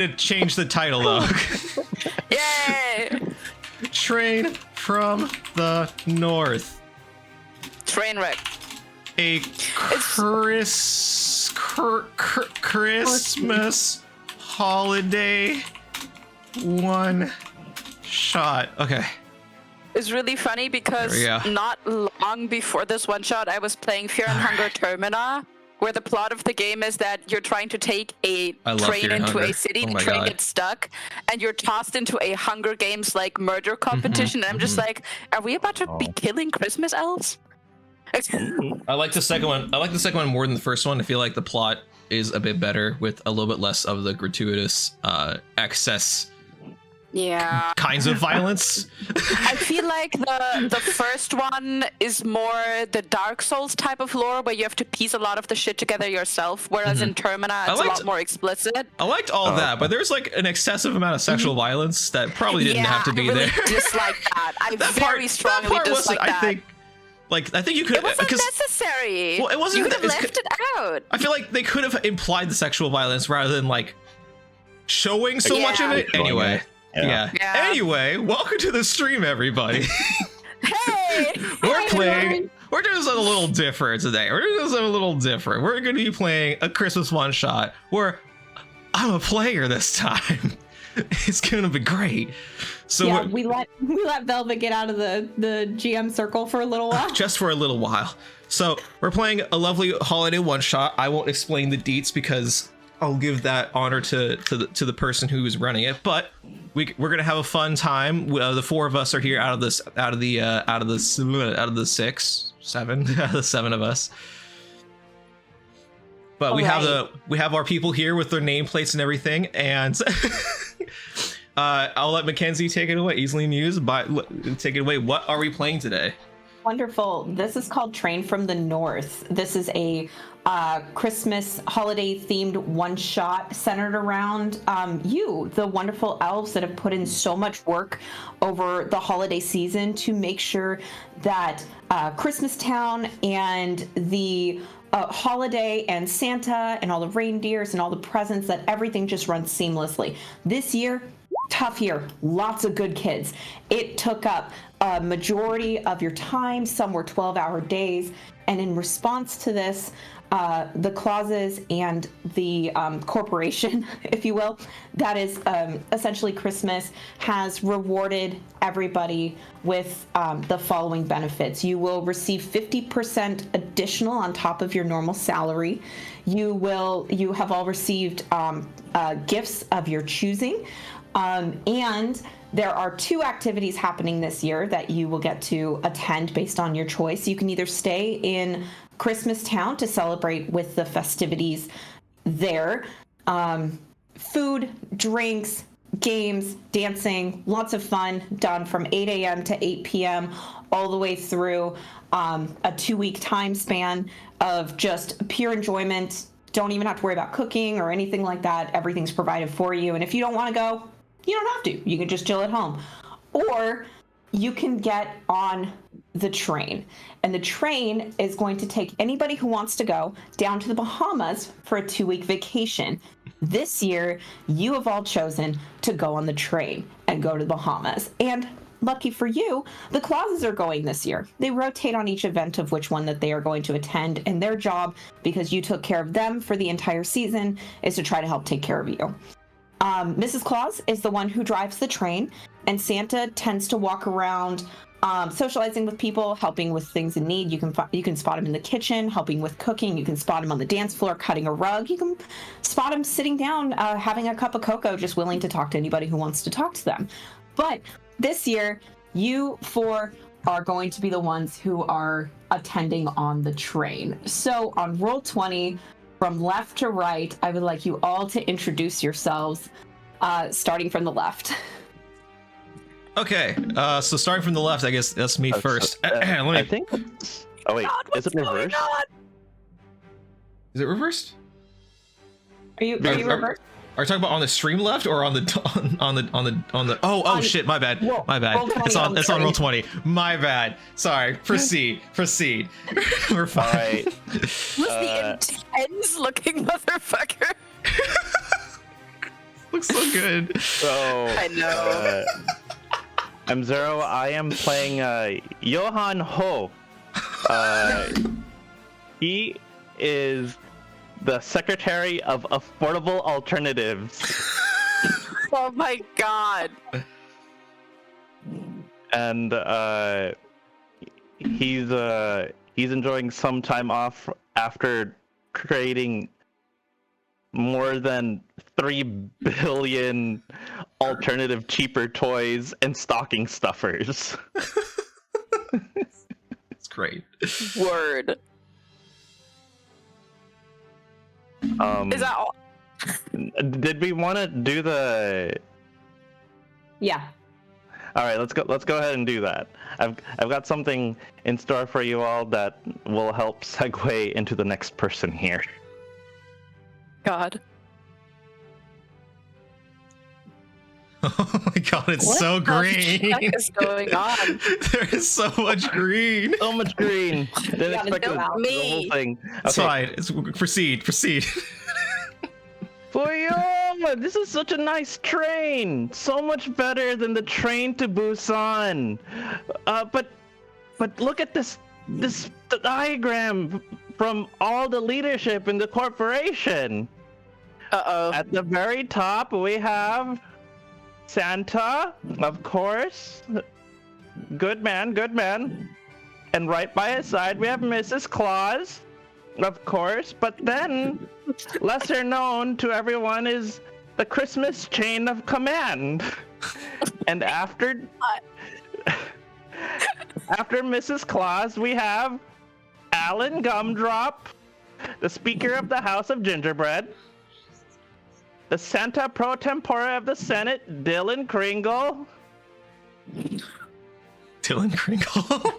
to change the title though. Yay! Train from the North. Train wreck. A Christmas holiday one shot. Okay. It's really funny because not long before this one shot, I was playing Fear and Hunger Termina, where the plot of the game is that you're trying to take a train into a city, the train gets stuck, and you're tossed into a Hunger Games like murder competition. And I'm just like, are we about to be killing Christmas elves? I like the second one. I like the second one more than the first one. I feel like the plot is a bit better with a little bit less of the gratuitous excess kinds of violence. I feel like the first one is more the Dark Souls type of lore where you have to piece a lot of the shit together yourself, whereas in Termina it's a lot more explicit. I liked all of that, but there's like an excessive amount of sexual violence that probably didn't have to be I really there. dislike that. I very strongly dislike that. I think you could. It wasn't necessary. Well, it wasn't. You could have left it out. I feel like they could have implied the sexual violence rather than like showing so much of it. Anyway, Anyway, welcome to the stream, everybody. Hey, we're playing. We're doing something a little different today. We're going to be playing a Christmas one shot where I'm a player this time. It's going to be great. So we let Velvet get out of the GM circle for a little while. Just for a little while. So we're playing a lovely holiday one shot. I won't explain the deets because I'll give that honor to the person who is running it. But we're gonna have a fun time. The four of us are here out of the seven of us. But we have our people here with their nameplates and everything, and I'll let Mackenzie take it away. Easily Muse, take it away. What are we playing today? Wonderful. This is called Train from the North. This is a Christmas holiday themed one shot centered around you, the wonderful elves that have put in so much work over the holiday season to make sure that Christmas Town and the holiday and Santa and all the reindeers and all the presents, that everything just runs seamlessly. This year, tough year, lots of good kids. It took up a majority of your time. Some were 12-hour days. And in response to this, the clauses and the corporation, if you will, that is essentially Christmas, has rewarded everybody with the following benefits. You will receive 50% additional on top of your normal salary. You have all received gifts of your choosing. And there are 2 activities happening this year that you will get to attend based on your choice. You can either stay in Christmas Town to celebrate with the festivities there. Food, drinks, games, dancing, lots of fun done from 8 a.m. to 8 p.m. all the way through a 2-week time span of just pure enjoyment. Don't even have to worry about cooking or anything like that. Everything's provided for you. And if you don't want to go, you don't have to. You can just chill at home. Or you can get on the train. And the train is going to take anybody who wants to go down to the Bahamas for a 2-week vacation. This year, you have all chosen to go on the train and go to the Bahamas. And lucky for you, the clauses are going this year. They rotate on each event of which one that they are going to attend. And their job, because you took care of them for the entire season, is to try to help take care of you. Mrs. Claus is the one who drives the train, and Santa tends to walk around socializing with people, helping with things in need. You can spot him in the kitchen, helping with cooking. You can spot him on the dance floor, cutting a rug. You can spot him sitting down, having a cup of cocoa, just willing to talk to anybody who wants to talk to them. But this year, you 4 are going to be the ones who are attending on the train. So on roll 20, from left to right, I would like you all to introduce yourselves, starting from the left. Okay, so starting from the left, I guess that's me first. I think. Oh wait, is it reversed? Is it reversed? Are you reversed? Are you talking about on the stream left or on the? Oh shit! My bad. My bad. It's on roll 20. My bad. Sorry. Proceed. We're fine. All right. Was the intense looking motherfucker? looks so good. So I know. I'm Zero. I am playing Johan Ho. He is the Secretary of Affordable Alternatives. Oh my god. And he's enjoying some time off after creating more than 3 billion alternative cheaper toys and stocking stuffers. It's great. Word. Is that all? Did we want to do the? Yeah. All right, let's go ahead and do that. I've got something in store for you all that will help segue into the next person here. God. Oh my god, it's so green. What is going on? There is so much green. So much green. Didn't expect the whole thing. It's fine. Proceed. Boyo, this is such a nice train. So much better than the train to Busan. But look at this diagram from all the leadership in the corporation. Uh-oh. At the very top, we have Santa, of course. Good man. And right by his side, we have Mrs. Claus, of course. But then, lesser known to everyone is the Christmas chain of command. And after Mrs. Claus, we have Alan Gumdrop, the Speaker of the House of Gingerbread. The Santa Pro Tempore of the Senate, Dylan Kringle. Dylan Kringle?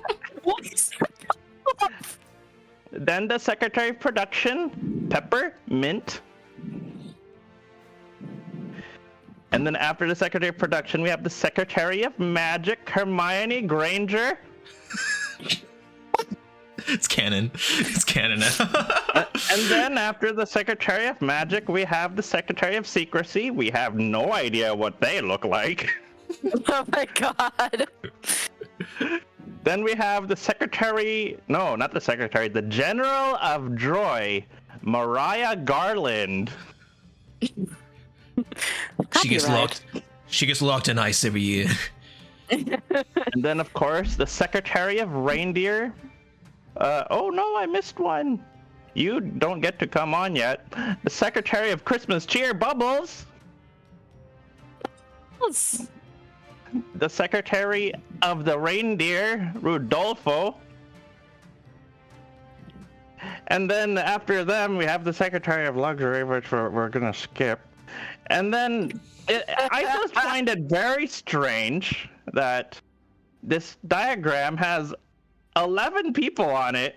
Then the Secretary of Production, Pepper Mint. And then after the Secretary of Production, we have the Secretary of Magic, Hermione Granger. It's canon. It's canon now. And then after the Secretary of Magic, we have the Secretary of Secrecy. We have no idea what they look like. Oh my god. Then we have the Secretary... No, not the Secretary. The General of Joy, Mariah Garland. She gets locked in ice every year. And then, of course, the Secretary of Reindeer. Oh no, I missed one. You don't get to come on yet. The Secretary of Christmas Cheer, Bubbles. The Secretary of the Reindeer, Rudolfo. And then after them, we have the Secretary of Luxury, which we're gonna skip. And then I just find it very strange that this diagram has 11 people on it.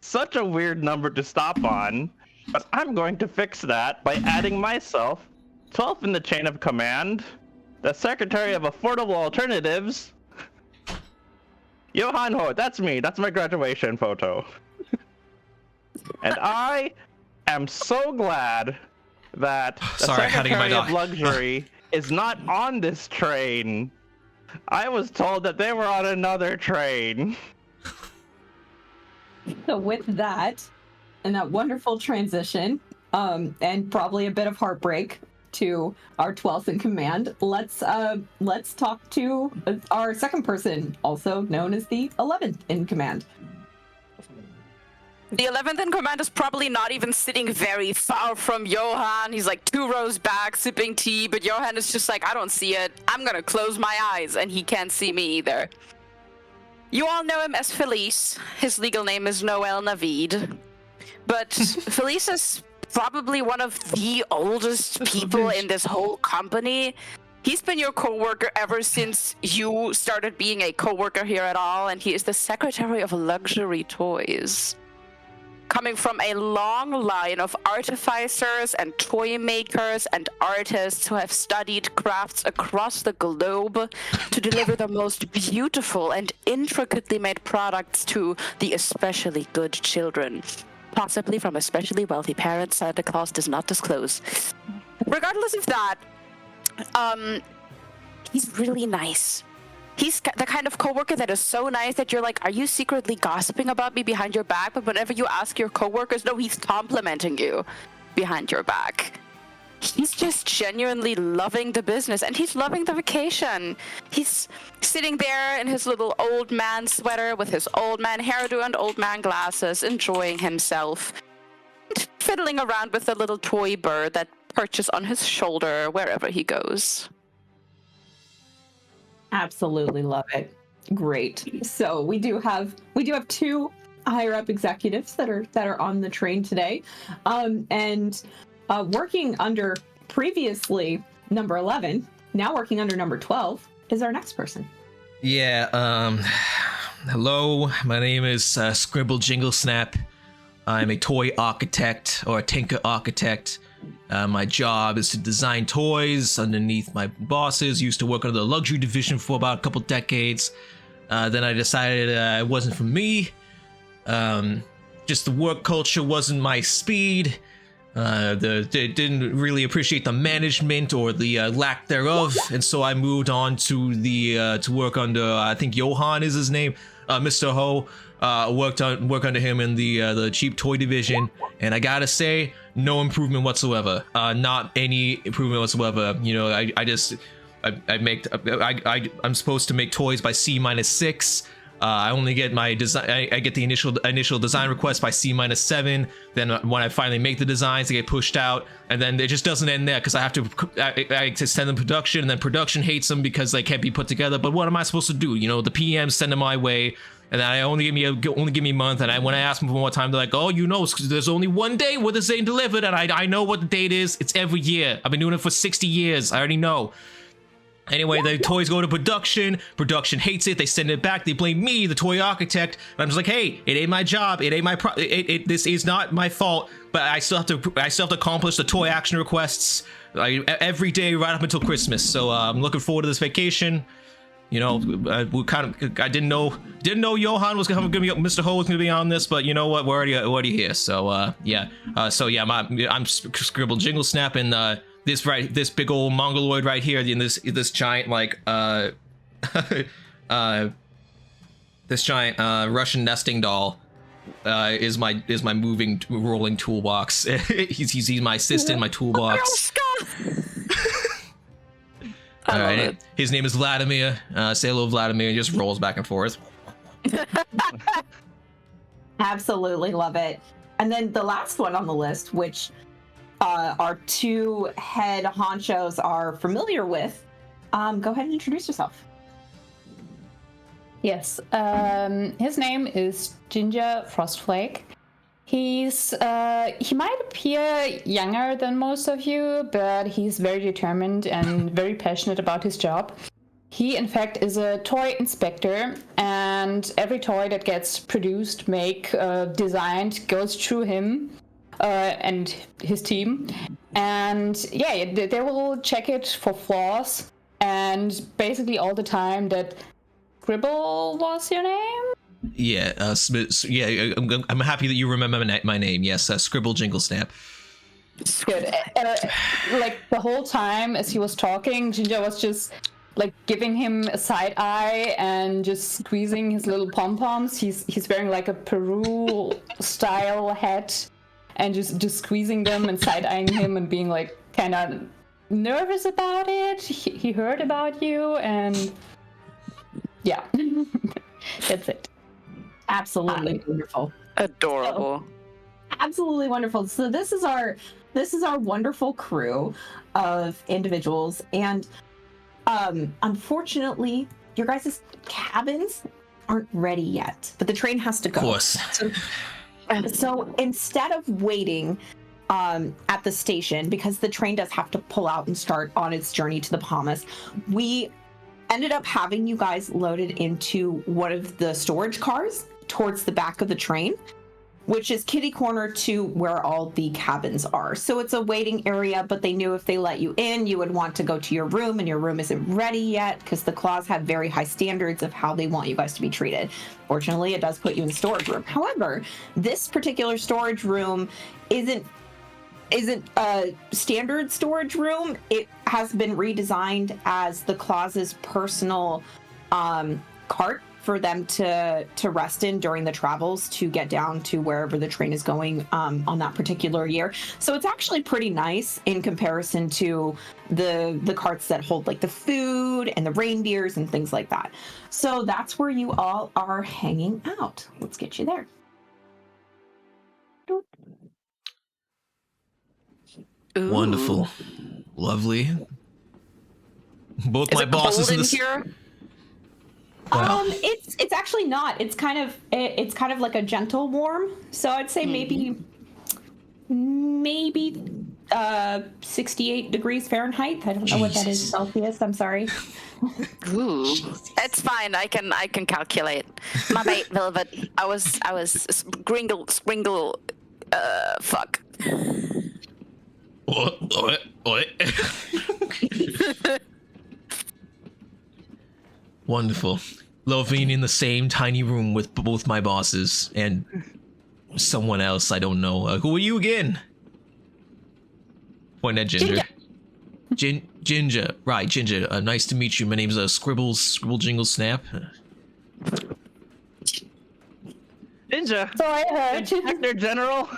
Such a weird number to stop on. But I'm going to fix that by adding myself, 12th in the chain of command, the Secretary of Affordable Alternatives, Johan Ho. That's me. That's my graduation photo. And I am so glad that the Secretary of Luxury is not on this train. I was told that they were on another train. So with that, and that wonderful transition, and probably a bit of heartbreak to our 12th in command, let's talk to our second person, also known as the 11th in command. The 11th in command is probably not even sitting very far from Johan. He's like 2 rows back sipping tea, but Johan is just like, I don't see it. I'm gonna close my eyes, and he can't see me either. You all know him as Felice. His legal name is Noel Navid. But Felice is probably one of the oldest people in this whole company. He's been your co-worker ever since you started being a co-worker here at all, and he is the Secretary of Luxury Toys. Coming from a long line of artificers and toy makers and artists who have studied crafts across the globe to deliver the most beautiful and intricately made products to the especially good children, possibly from especially wealthy parents. Santa Claus does not disclose. Regardless of that, He's really nice. He's the kind of coworker that is so nice that you're like, are you secretly gossiping about me behind your back? But whenever you ask your coworkers, no, he's complimenting you behind your back. He's just genuinely loving the business, and he's loving the vacation. He's sitting there in his little old man sweater with his old man hairdo and old man glasses, enjoying himself, and fiddling around with the little toy bird that perches on his shoulder wherever he goes. Absolutely love it. Great. So we do have two higher up executives that are on the train today, and working under previously number 11, now working under number 12 is our next person. Yeah. Hello. My name is Scribble Jingle Snap. I'm a toy architect or a tinker architect. My job is to design toys underneath my bosses. Used to work under the luxury division for about a couple decades. Then I decided it wasn't for me. Just the work culture wasn't my speed. They didn't really appreciate the management or the lack thereof, and so I moved on to to work under I think Johan is his name, Mr. Ho. Work under him in the cheap toy division, and I gotta say, no improvement whatsoever. Not any improvement whatsoever. You know, I'm supposed to make toys by C-6. I only get my design. I get the initial design request by C-7. Then when I finally make the designs, they get pushed out, and then it just doesn't end there because I have to send them production, and then production hates them because they can't be put together. But what am I supposed to do? You know, the PMs send them my way, and then I only give me a month. And when I ask them for more time, they're like, "Oh, you know, there's only one day where this ain't delivered," and I know what the date is. It's every year. I've been doing it for 60 years. I already know. Anyway, the toys go to production. Production hates it. They send it back. They blame me, the toy architect. And I'm just like, hey, it ain't my job. It ain't my this is not my fault. But I still have to accomplish the toy action requests every day right up until Christmas. So I'm looking forward to this vacation. You know, I didn't know Johan was gonna be Mr. Ho was gonna be on this, but you know what? We're already here. So yeah. I'm Scribble Jingle Snap, and this big old mongoloid right here, in this giant this giant Russian nesting doll is my moving rolling toolbox. he's my assistant, my toolbox. All right, his name is Vladimir. Say hello, Vladimir, and just rolls back and forth. Absolutely love it. And then the last one on the list, which our two head honchos are familiar with. Go ahead and introduce yourself. Yes, his name is Ginger Frostflake. He might appear younger than most of you, but he's very determined and very passionate about his job. He, in fact, is a toy inspector, and every toy that gets produced, designed, goes through him and his team. And yeah, they will check it for flaws, and basically all the time that Scribble was your name? Yeah, I'm happy that you remember my name. Yes, Scribble Jingle Snap. Good. Like the whole time as he was talking, Ginger was just like giving him a side eye and just squeezing his little pom-poms. He's wearing like a Peru style hat and just squeezing them and side-eyeing him and being like kind of nervous about it. He heard about you, and yeah. That's it. Absolutely wonderful. Adorable. Absolutely wonderful. So this is our wonderful crew of individuals, and unfortunately, your guys' cabins aren't ready yet. But the train has to go. Of course. So instead of waiting at the station, because the train does have to pull out and start on its journey to the Bahamas, we ended up having you guys loaded into one of the storage cars towards the back of the train, which is kitty corner to where all the cabins are. So it's a waiting area, but they knew if they let you in, you would want to go to your room, and your room isn't ready yet because the Claws have very high standards of how they want you guys to be treated. Fortunately, it does put you in the storage room. However, this particular storage room isn't isn't a standard storage room. It has been redesigned as the Claus's personal cart for them to rest in during the travels to get down to wherever the train is going on that particular year. So it's actually pretty nice in comparison to the carts that hold like the food and the reindeers and things like that. So that's where you all are hanging out. Let's get you there. Ooh. Wonderful. Lovely. Both Is my it bosses cold in in this. here? Well, It's actually not. It's kind of like a gentle warm. So I'd say maybe 68 degrees Fahrenheit. I don't know what that is Celsius. I'm sorry. Ooh, it's fine. I can calculate. My bad, Velvet. I was scringle. Fuck. What? Wonderful. Love being in the same tiny room with both my bosses and someone else I don't know. Who are you again? Point at Ginger. Ginger. Right, Ginger. Nice to meet you. My name's Scribble Jingle Snap. Ninja. So I heard. Inspector General.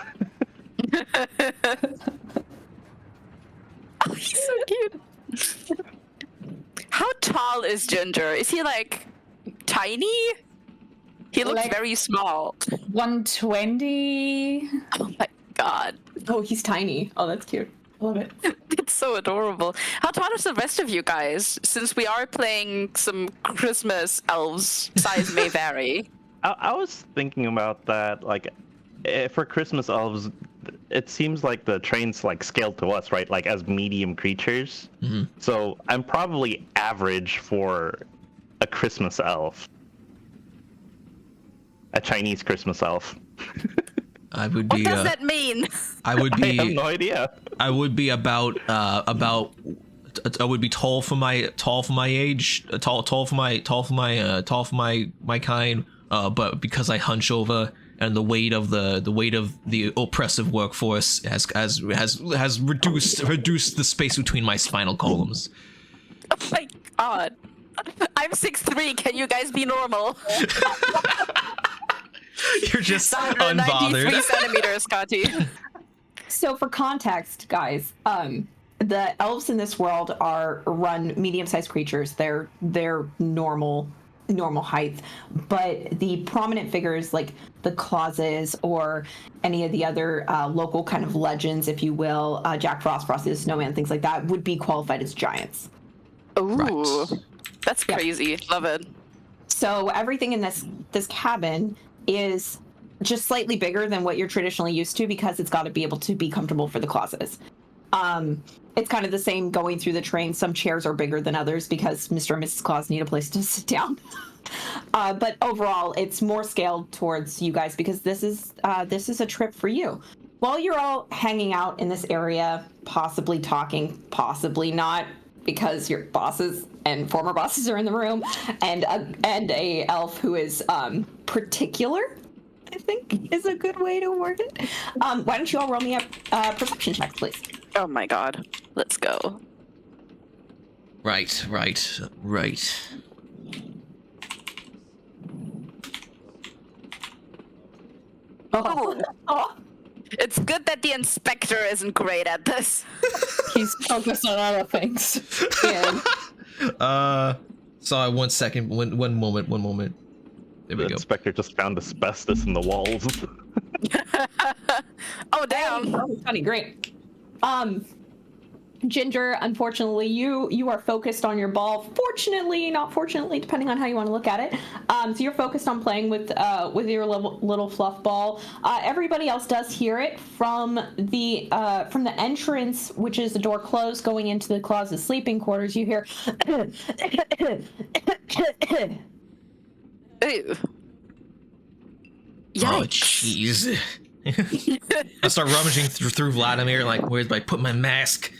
Oh, he's so cute. How tall is Ginger? Is he like tiny? He looks Like- very small. 120. Oh my god. Oh, he's tiny. Oh, that's cute. I love it. It's so adorable. How tall is the rest of you guys? Since we are playing some Christmas elves, size may vary. I was thinking about that. Like, for Christmas elves, it seems like the train's like scaled to us, right? Like as medium creatures. Mm-hmm. So I'm probably average for a Christmas elf. A Chinese Christmas elf. I would What be. does that mean? I would be. I have no idea. I would be about. I would be tall for my age. Tall for my kind. But because I hunch over and the weight of the oppressive workforce has reduced the space between my spinal columns. Oh my god. I'm 6'3". Can you guys be normal? You're just 93 unbothered. centimeters, Scotty. So for context, guys, the elves in this world are run medium-sized creatures. They're normal height, but the prominent figures like the Clauses or any of the other local kind of legends, if you will, Jack Frost, Frosty the Snowman, things like that, would be qualified as giants. Ooh, Right. that's crazy. Love it. So everything in this cabin is just slightly bigger than what you're traditionally used to because it's got to be able to be comfortable for the Clauses. It's kind of the same going through the train. Some chairs are bigger than others because Mr. and Mrs. Claus need a place to sit down. But overall, it's more scaled towards you guys because this is a trip for you. While you're all hanging out in this area, possibly talking, possibly not, because your bosses and former bosses are in the room, and a elf who is particular, I think is a good way to word it. Why don't you all roll me a perception check, please? Oh my god. Let's go. Right. Oh. It's good that the inspector isn't great at this. He's focused on other things. Yeah. Sorry, 1 second. One moment. There we The go. inspector just found asbestos in the walls. Oh damn. Oh, funny, great. Ginger, unfortunately, you are focused on your ball. Fortunately, not fortunately, depending on how you want to look at it. So you're focused on playing with your little fluff ball. Everybody else does hear it from the entrance, which is the door closed going into the Claus's sleeping quarters. You hear. Ooh. Oh, Yikes. jeez. I start rummaging through Vladimir, like, where's I put my mask?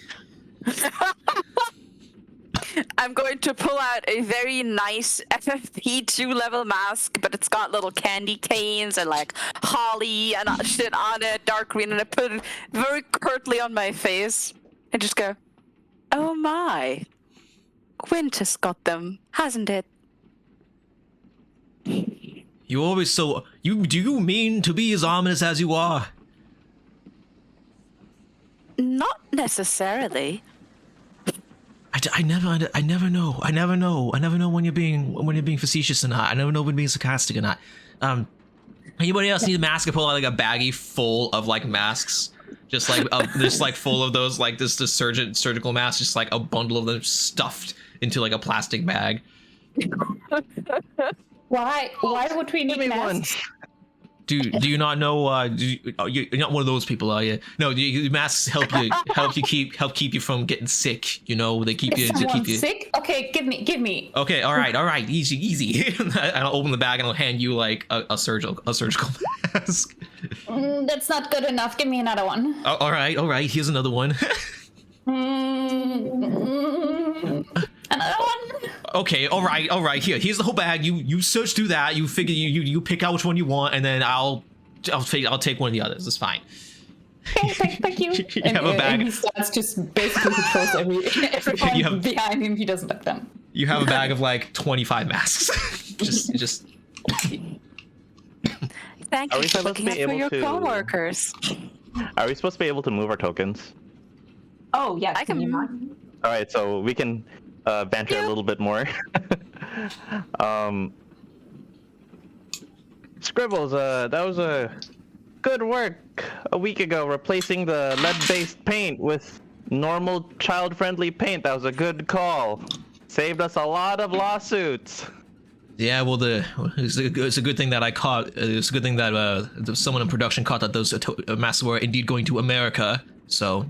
I'm going to pull out a very nice FFP2 level mask, but it's got little candy canes and like holly and shit on it, dark green, and I put it very curtly on my face and just go, "Oh my, Quintus got them, hasn't it?" You always so you do you mean to be as ominous as you are? Not necessarily. I never know when you're being facetious or not. I never know when you're being sarcastic or not. Anybody else need a mask? I pull out like a baggie full of like masks, just like full of those like this surgical masks, just like a bundle of them stuffed into like a plastic bag. Why would we need masks? Do you not know? You're not one of those people, are you? No, the masks help you keep you from getting sick. You know, they keep you sick. Okay, give me. Okay, all right, easy. I'll open the bag and I'll hand you like a surgical mask. That's not good enough. Give me another one. Oh, all right. Here's another one. Another one. Okay, all right. Here's the whole bag. You search through that. You figure you pick out which one you want, and then I'll take one of the others. It's fine. Okay, thank you. You have a bag. And he starts just basically controls everyone behind him. He doesn't like them. You have a bag of like 25 masks. just. Thank you for looking out for your coworkers. Are we supposed to be able to move our tokens? Oh yes, I can. All right, so we can banter a little bit more. Scribbles, that was a good work a week ago, replacing the lead-based paint with normal child-friendly paint. That was a good call. Saved us a lot of lawsuits. Yeah, well, it's a good thing that I caught. It's a good thing that someone in production caught that those masks were indeed going to America. So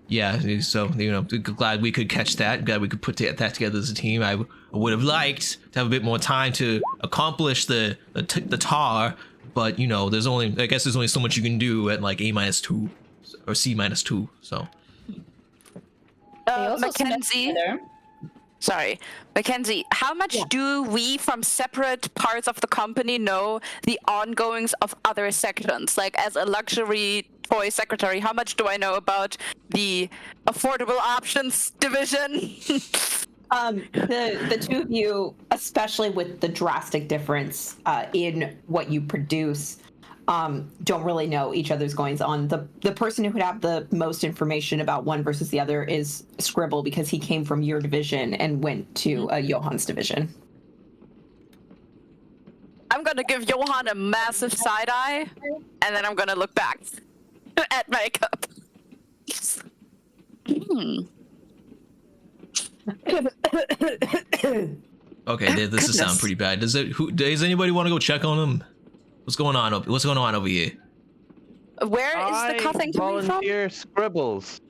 yeah. So glad we could catch that. Glad we could put that together as a team. I would have liked to have a bit more time to accomplish the tar, but there's only so much you can do at like A-2 or C-2. So. Mackenzie, how much do we from separate parts of the company know the ongoings of other sections? Like, as a luxury toy secretary, how much do I know about the affordable options division? The two of you, especially with the drastic difference in what you produce, don't really know each other's goings on. The person who would have the most information about one versus the other is Scribble, because he came from your division and went to Johan's division. I'm gonna give Johan a massive side eye, and then I'm gonna look back at my cup. Okay, this is sound pretty bad. Does anybody want to go check on him? What's going on over here? Where is the coughing coming from? Volunteer Scribbles.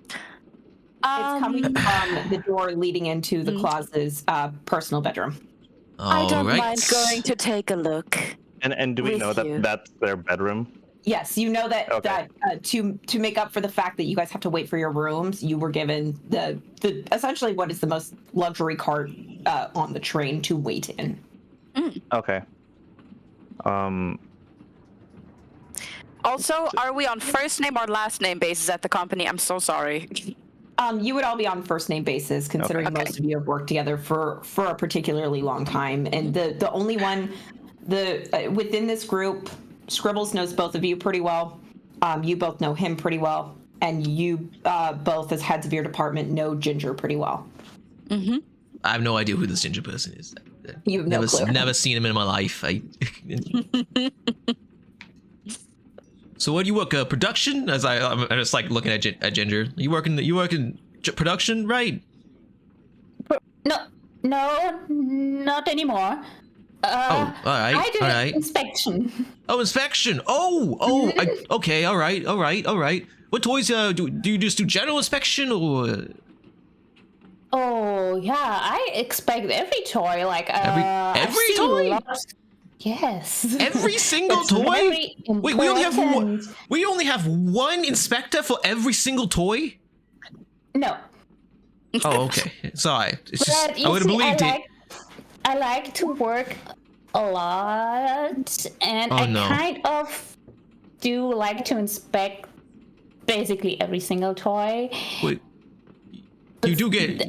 It's coming from the door leading into the Claus's personal bedroom. I don't mind going to take a look. And do we know that that's their bedroom? Yes, you know that to make up for the fact that you guys have to wait for your rooms, you were given the essentially what is the most luxury cart on the train to wait in. Okay. Also, are we on first name or last name basis at the company? I'm so sorry. You would all be on first name basis, considering most of you have worked together for a particularly long time. And the only one within this group, Scribbles knows both of you pretty well. You both know him pretty well, and you both, as heads of your department, know Ginger pretty well. Mm-hmm. I have no idea who this Ginger person is. You have no clue. Never seen him in my life. So what do you work? Production? I'm just like looking at Ginger. You work in production, right? No, not anymore. All right. I do inspection. Oh, inspection. Okay. All right. What toys do you just do general inspection or? Oh yeah, I expect every toy. Like every toy. Yes. Every single toy. Wait, we only have one inspector for every single toy. No. Oh, okay. Sorry. It's just, But I would have believed it. I like to work a lot, and kind of do like to inspect basically every single toy. Wait. You do get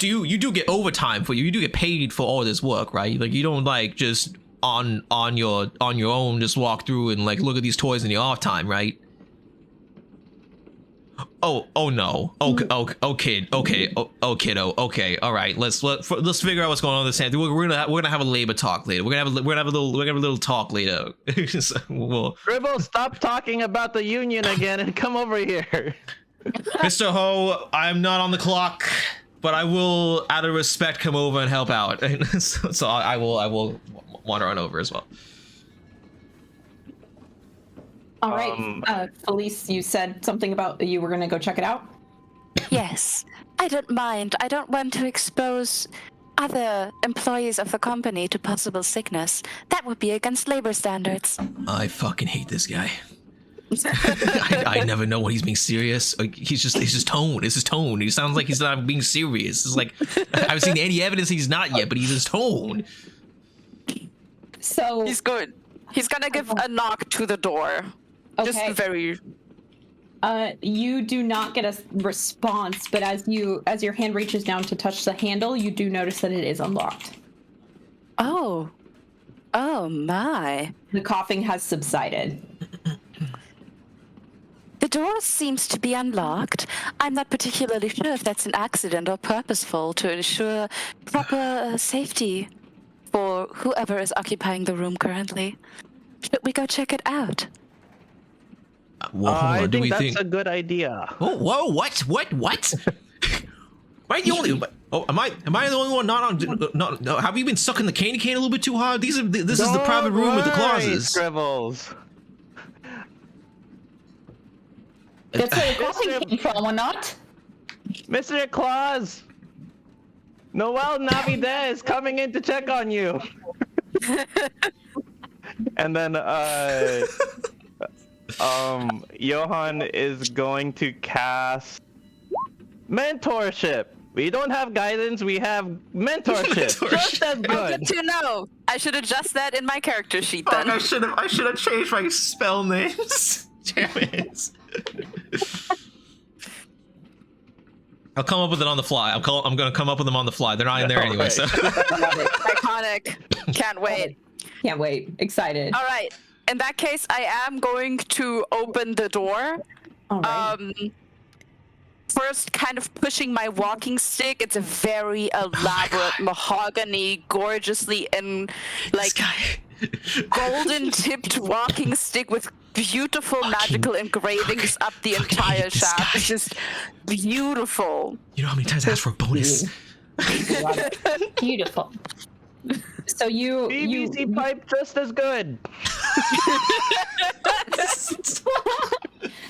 you do get overtime for you do get paid for all this work, right? Like you don't like just on your own just walk through and like look at these toys in your off time, right? Oh no. Okay, kiddo. Okay, all right. Let's figure out what's going on this hand. We're gonna have a labor talk later. We're gonna have a little talk later. So Gribble, stop talking about the union again and come over here. Mr. Ho, I'm not on the clock, but I will, out of respect, come over and help out. So I will wander on over as well. All right, Felice, you said something about you were going to go check it out? Yes, I don't mind. I don't want to expose other employees of the company to possible sickness. That would be against labor standards. I fucking hate this guy. I never know when he's being serious. Like it's just tone. It's his tone. He sounds like he's not being serious. It's like I haven't seen any evidence he's not yet, but he's his tone. So he's good. He's gonna give a knock to the door. Okay. Just very. You do not get a response, but as your hand reaches down to touch the handle, you do notice that it is unlocked. Oh my! The coughing has subsided. The door seems to be unlocked. I'm not particularly sure if that's an accident or purposeful to ensure proper safety for whoever is occupying the room currently. Should we go check it out? Well, I think that's a good idea. Oh, whoa! What? Why are you only? Oh, am I the only one not on? No, have you been sucking the candy cane a little bit too hard? This is the private room with the clauses. Scribbles. That's where the coughing came from, or not? Mr. Claus! Noel Navidad is coming in to check on you. And then, Johan is going to cast mentorship. We don't have guidance, we have mentorship. Just as good. Good to know. I should adjust that in my character sheet then. I should have changed my spell names. Damn it. I'll come up with it on the fly. I'm gonna come up with them on the fly. They're not in there anyway. So Iconic. Can't wait. Can't wait. Excited. All right. In that case, I am going to open the door. All right. First, kind of pushing my walking stick. It's a very elaborate mahogany, gorgeously in like golden tipped walking stick with beautiful magical engravings up the entire shaft. It's just beautiful. You know how many times I asked for a bonus? Beautiful. So you PVC pipe just as good.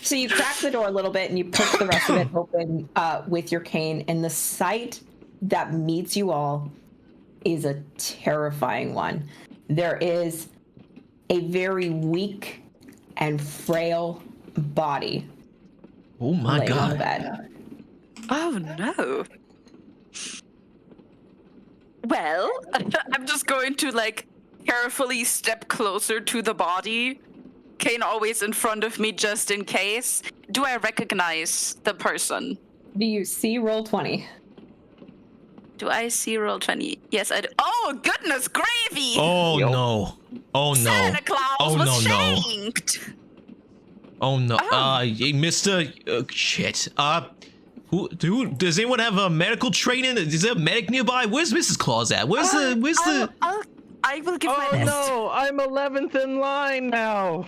So you crack the door a little bit and you push the rest of it open with your cane, and the sight that meets you all is a terrifying one. There is a very weak and frail body. Oh my god. On the bed. Oh no. Well, I'm just going to like carefully step closer to the body. Kane always in front of me just in case. Do I recognize the person? Do you see roll 20? Do I see roll 20? Yes, I do. Oh, goodness gravy! Oh no. Oh no. Santa Claus was shanked. Oh no. Mr. Shit. Does anyone have a medical training? Is there a medic nearby? Where's Mrs. Claus at? Where's the? I will give my best. best. Oh no, I'm 11th in line now.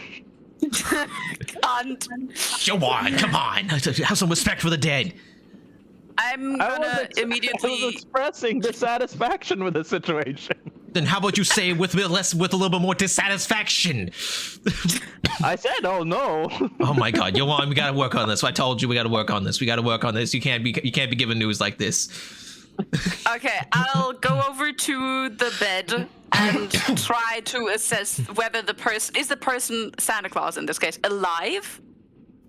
Can't. Come on. Have some respect for the dead. I'm gonna immediately. I was expressing dissatisfaction with the situation. Then how about you say it with a little bit more dissatisfaction? I said, oh no. Oh my god, Johan, we gotta work on this. I told you we gotta work on this. You can't be giving news like this. Okay, I'll go over to the bed and try to assess whether the person Santa Claus in this case alive.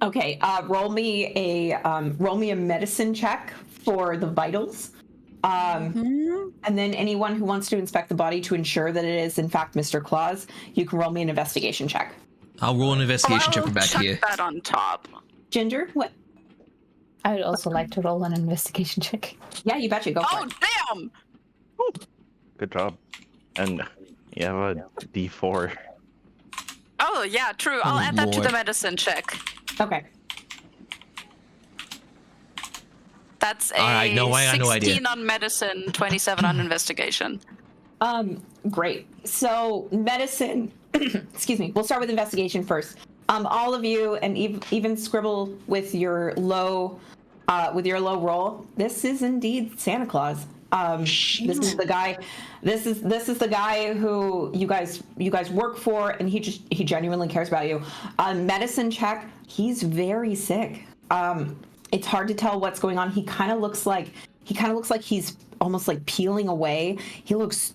Okay, roll me a medicine check for the vitals. And then anyone who wants to inspect the body to ensure that it is in fact Mr. Claus, you can roll me an investigation check. I'll roll an investigation check back here. That on top. Ginger, what? I would also like to roll an investigation check. Yeah, you betcha. Go for it. Damn! Good job. And you have a D4. Oh, yeah, true. I'll add that to the medicine check. Okay. That's a I got no 16 idea. on medicine, 27 on investigation. Great. So medicine, excuse me, we'll start with investigation first. All of you, and even Scribble with your low roll, this is indeed Santa Claus. This is the guy. This is the guy who you guys work for, and he genuinely cares about you. Medicine check. He's very sick. It's hard to tell what's going on. He kind of looks like he's almost like peeling away. He looks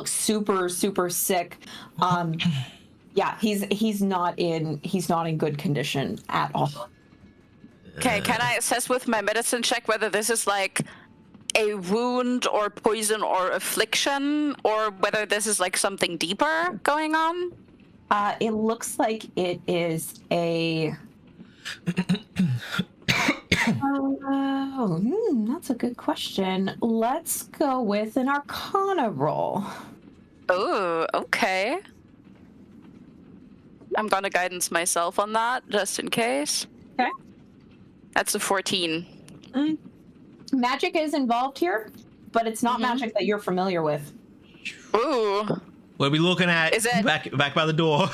super sick. Yeah, he's not in good condition at all. Okay, can I assess with my medicine check whether this is like a wound or poison or affliction, or whether this is like something deeper going on? It looks like it is a. That's a good question. Let's go with an Arcana roll. Oh, okay. I'm gonna guidance myself on that, just in case. Okay. That's a 14. Magic is involved here, but it's not magic that you're familiar with. Ooh. What are we looking at? Is it back by the door?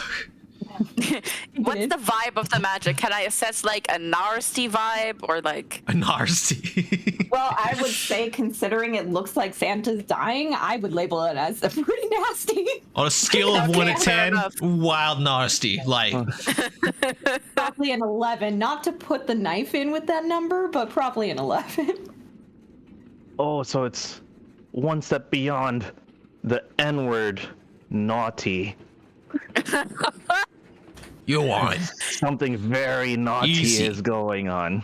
What's the vibe of the magic? Can I assess like a nasty vibe or like a nasty? Well, I would say, considering it looks like Santa's dying, I would label it as pretty nasty. On a scale of 1 to 10, wild nasty. Like probably an 11. Not to put the knife in with that number, but probably an 11. Oh, so it's one step beyond the N-word, naughty. You want something very naughty easy. Is going on.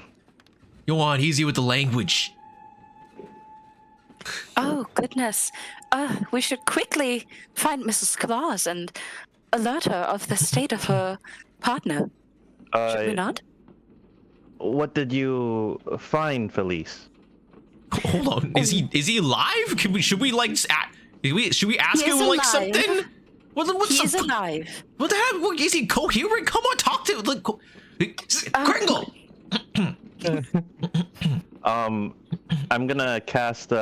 You want easy with the language. Oh goodness. We should quickly find Mrs. Claus and alert her of the state of her partner. Should we not? What did you find, Felice? Hold on. Is he alive? Should we ask him like something? He's alive. What the hell? Is he coherent? Come on, talk to him. Kringle. I'm gonna cast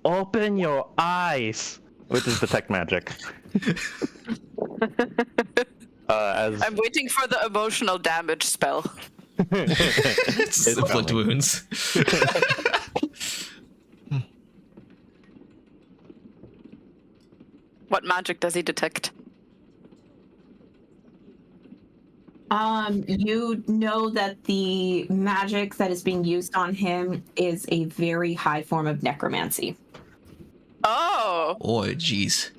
Open Your Eyes, which is detect magic. I'm waiting for the emotional damage spell. It's inflict wounds. What magic does he detect? You know that the magic that is being used on him is a very high form of necromancy. Oh. Oh, jeez.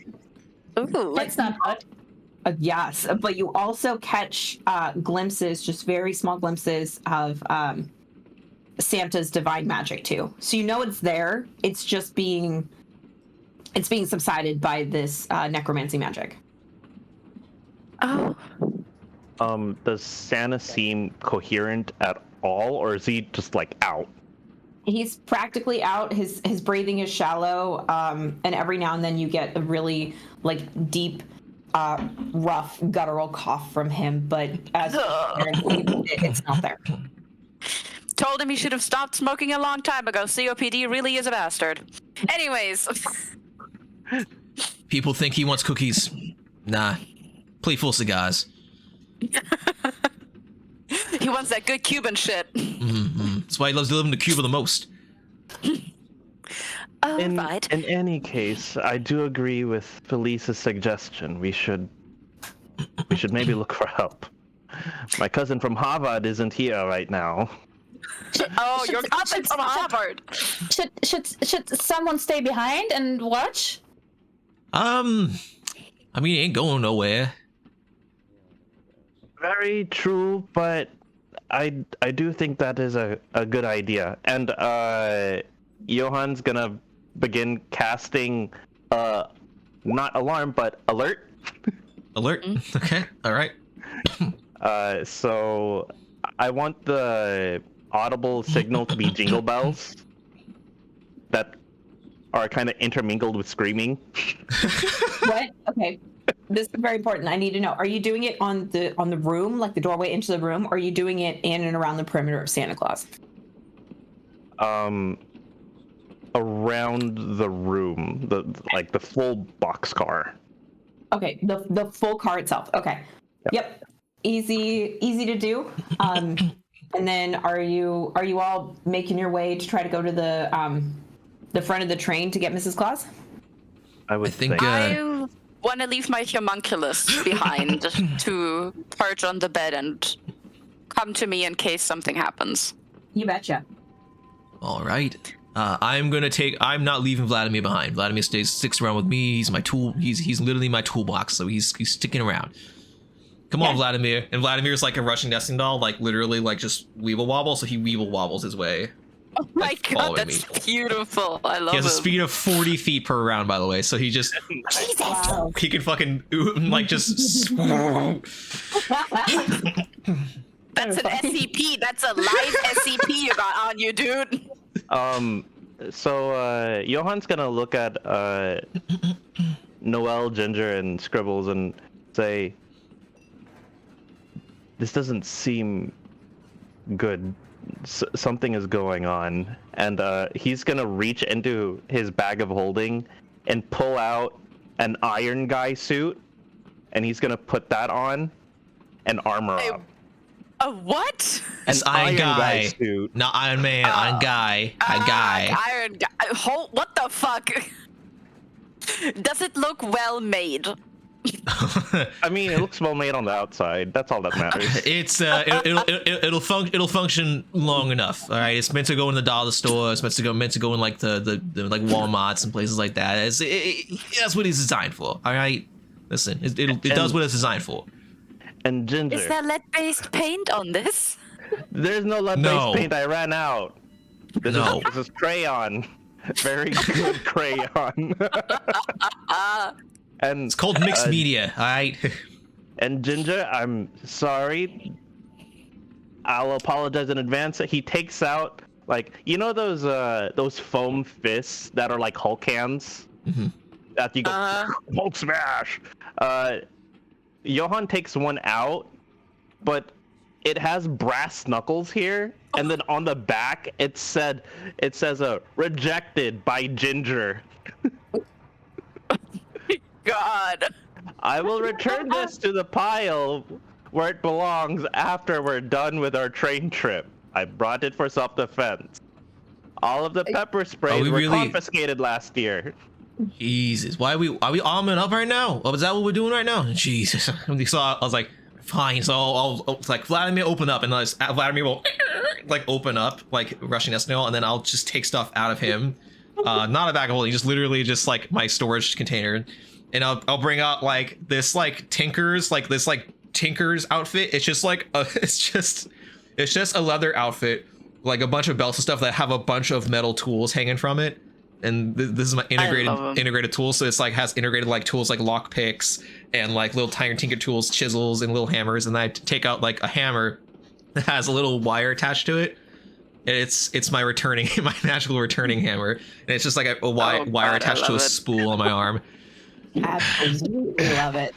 Ooh. That's not good. Yes, but you also catch glimpses, just very small glimpses of Santa's divine magic too. So you know it's there. It's just being subsided by this necromancy magic. Oh. Does Santa seem coherent at all, or is he just like out? He's practically out. His breathing is shallow, and every now and then you get a really like deep, rough guttural cough from him. But as it's not there. Told him he should have stopped smoking a long time ago. COPD really is a bastard. Anyways. People think he wants cookies. Nah. Playful cigars. He wants that good Cuban shit. Mm-hmm. That's why he loves to live in the Cuba the most. Right. In any case, I do agree with Felice's suggestion. We should maybe look for help. My cousin from Harvard isn't here right now. Your cousin from Harvard. Should someone stay behind and watch? I mean, he ain't going nowhere. Very true, but I do think that is a good idea. And Johan's gonna begin casting not alarm but alert. Alert. Okay. All right. So I want the audible signal to be jingle bells that are kind of intermingled with screaming. What? Okay. This is very important. I need to know. Are you doing it on the room, like the doorway into the room, or are you doing it in and around the perimeter of Santa Claus? Around the room, the full boxcar. Okay, the full car itself. Okay. Yep. Easy to do. And then are you all making your way to try to go to the front of the train to get Mrs. Claus? I think I want to leave my homunculus behind to perch on the bed and come to me in case something happens. You betcha. All right. I'm not leaving Vladimir behind. Vladimir sticks around with me. He's my tool. He's literally my toolbox, so he's sticking around. Come on, Vladimir. And Vladimir's like a Russian nesting doll, like literally like just weeble wobble, so he weeble wobbles his way. Oh my god, that's beautiful. I love it. He has a speed of 40 feet per round, by the way, so he just... Wow. He can fucking, like, just... That's an SCP. That's a live SCP you got on you, dude. So, Johan's gonna look at, Noel, Ginger, and Scribbles and say, this doesn't seem good. Something is going on, and he's gonna reach into his bag of holding and pull out an Iron Guy suit, and he's gonna put that on and armor up. A what? An Iron Guy suit, not Iron Man. Iron Guy. Iron Guy. Iron Guy. What the fuck? Does it look well made? I mean, it looks well made on the outside. That's all that matters. It's it'll function long enough. All right, it's meant to go in the dollar store. It's meant to go in like the like Walmarts and places like that. That's what it's designed for. All right, listen, it does what it's designed for. And Ginger, is there lead-based paint on this? There's no lead-based paint. I ran out. This is crayon. Very good crayon. And it's called mixed media, all right? And Ginger, I'm sorry. I'll apologize in advance. He takes out, like, you know those foam fists that are like Hulk hands? Mm-hmm. That you go, Hulk smash! Johan takes one out, but it has brass knuckles here, and then on the back it says rejected by Ginger. God. I will return this to the pile where it belongs after we're done with our train trip. I brought it for self-defense. All of the pepper sprays were confiscated last year. Jesus, are we arming up right now? Oh, is that what we're doing right now? Jesus. So I was like, fine. So I'll like, Vladimir, open up, and Vladimir will like open up like Russian Esnil, and then I'll just take stuff out of him. Not a bag of holding, just literally just like my storage container. And I'll bring out like this like Tinker's outfit. It's just like it's just a leather outfit, like a bunch of belts and stuff that have a bunch of metal tools hanging from it. And this is my integrated tool, so it's like has integrated like tools like lock picks and like little tiny tinker tools, chisels, and little hammers. And then I take out like a hammer that has a little wire attached to it. And it's my magical returning hammer, and it's just like a wire attached to a spool on my arm. Absolutely love it.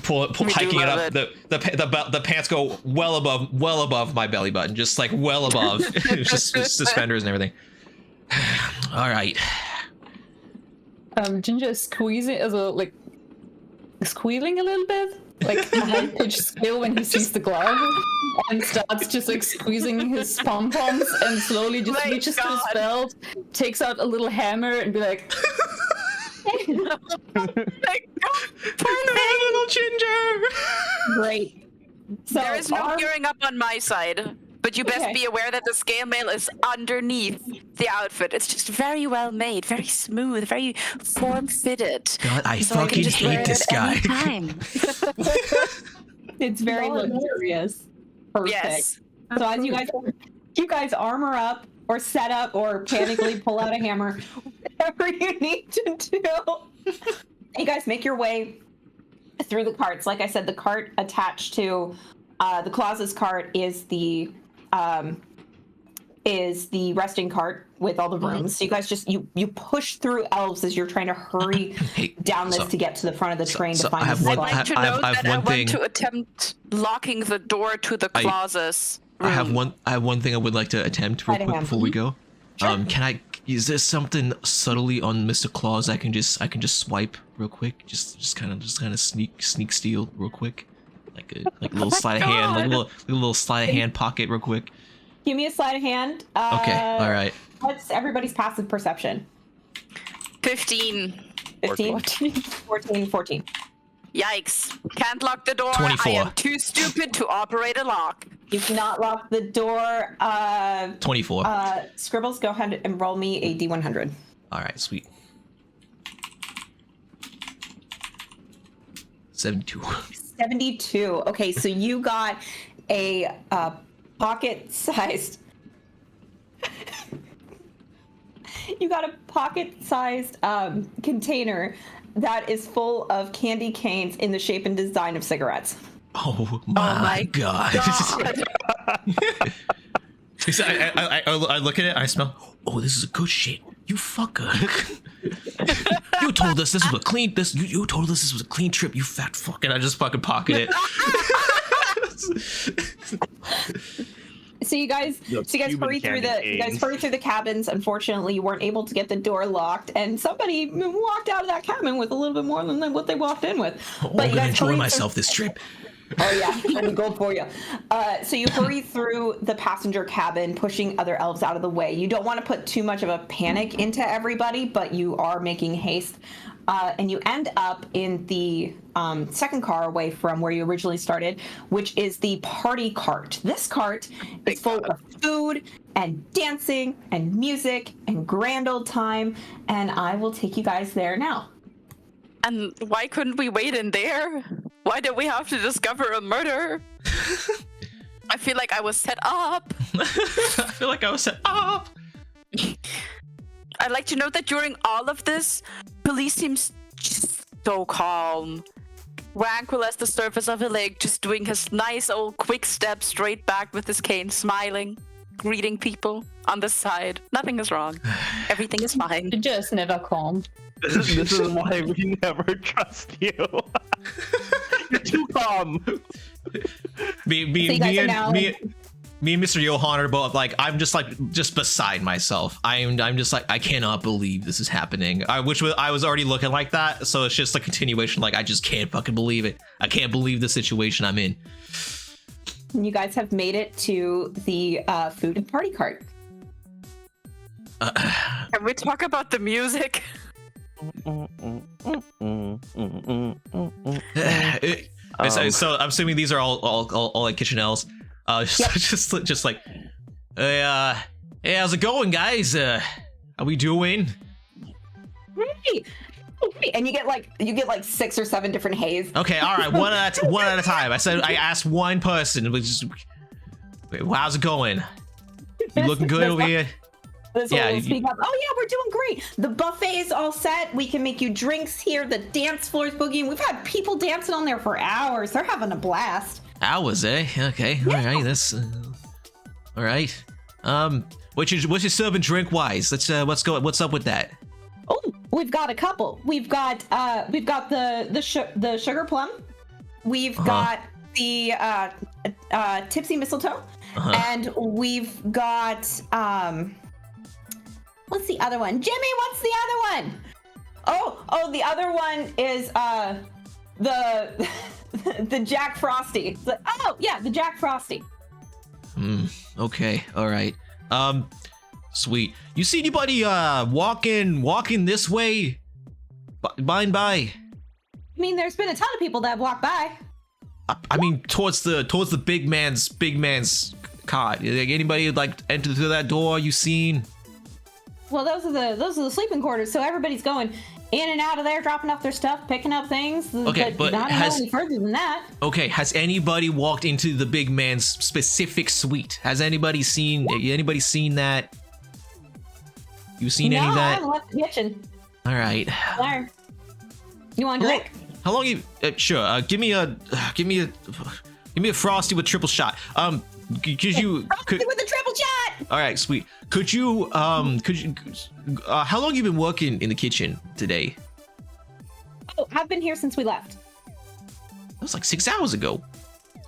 Pull hiking it up. The pants go well above my belly button, just like well above. just suspenders and everything. All right. Ginger is squeezing, like squealing a little bit, like high-pitched squeal when he sees the glove, and starts just like squeezing his pom-poms, and slowly just reaches to his belt, takes out a little hammer, and be like. Little Ginger. Great. So there is no gearing up on my side, but you best be aware that the scale mail is underneath the outfit. It's just very well made, very smooth, very form-fitted. God, I fucking hate this guy. It's very luxurious. Perfect. Yes. So as you guys armor up or set up or panically pull out a hammer, whatever you need to do. You guys make your way through the carts. Like I said, the cart attached to the Claus's cart is the resting cart with all the rooms. So you guys just you push through elves as you're trying to hurry down this to get to the front of the train to find the I'd like to know that I want to attempt locking the door to the Claus's room. I have one thing I would like to attempt real quick before we go. Sure. Is there something subtly on Mr. Claus I can just swipe real quick? Just kind of sneak steal real quick. Like a little sleight of hand, like a little sleight of hand pocket real quick. Give me a sleight of hand. Okay, all right. What's everybody's passive perception? 15. 14. Yikes. Can't lock the door. 24. I am too stupid to operate a lock. You cannot lock the door. 24. Scribbles, go ahead and roll me a D100. All right, sweet. 72. 72. Okay, so you got a pocket-sized. You got a pocket-sized container that is full of candy canes in the shape and design of cigarettes. Oh my god. I look at it, I smell. Oh, this is a good shit. You fucker. You told us this was a clean. You told us this was a clean trip. You fat fuck. And I just fucking pocket it. So you guys hurry through the cabins. Unfortunately, you weren't able to get the door locked, and somebody walked out of that cabin with a little bit more than what they walked in with. Oh, I'm gonna enjoy myself this trip. Oh yeah, I'm gold for you. So you hurry through the passenger cabin, pushing other elves out of the way. You don't want to put too much of a panic into everybody, but you are making haste. And you end up in the second car away from where you originally started, which is the party cart. This cart is full of food and dancing and music and grand old time, and I will take you guys there now. And why couldn't we wait in there? Why did we have to discover a murder? I feel like I was set up. I'd like to note that during all of this, police seems just so calm. Tranquil as the surface of a lake, just doing his nice old quick step straight back with his cane, smiling, greeting people on the side. Nothing is wrong. Everything is fine. Just never calm. This is why we never trust you. You're too calm. Me and Mr. Johan are both like, I'm just beside myself. I'm just like, I cannot believe this is happening. I was already looking like that, so it's just a continuation. Like, I just can't fucking believe it. I can't believe the situation I'm in. You guys have made it to the food and party cart. Can we talk about the music? So I'm assuming these are all like kitchen elves. Just like, hey, how's it going, guys? How we doing? Hey, and you get like 6 or 7 different hays. Okay, all right, one at a time. I asked one person, which is, how's it going? You looking good over here? Yeah, speak up. Oh yeah, we're doing great. The buffet is all set. We can make you drinks here. The dance floor is boogieing. We've had people dancing on there for hours. They're having a blast. Hours, eh? Okay, all right. That's all right. What's your serving drink wise? What's up with that? Oh, we've got a couple. We've got the sugar plum. We've got the tipsy mistletoe, and we've got what's the other one? Jimmy, what's the other one? Oh, the other one is the Jack Frosty. The Jack Frosty. Okay, all right. Sweet. You see anybody walking this way? By and by. I mean, there's been a ton of people that have walked by. I mean, towards the big man's cot. Anybody like enter through that door? You seen? Well, those are the sleeping quarters. So everybody's going in and out of there, dropping off their stuff, picking up things. Okay, but not any further than that. Okay, has anybody walked into the big man's specific suite? Has anybody seen that? You seen any of that? I haven't left the kitchen. All right. There. You want a drink? How long you? Sure. Give me a frosty with triple shot. Could you? Frosty with a triple shot. All right, sweet. Could you? How long you been working in the kitchen today? Oh, I've been here since we left. That was like 6 hours ago.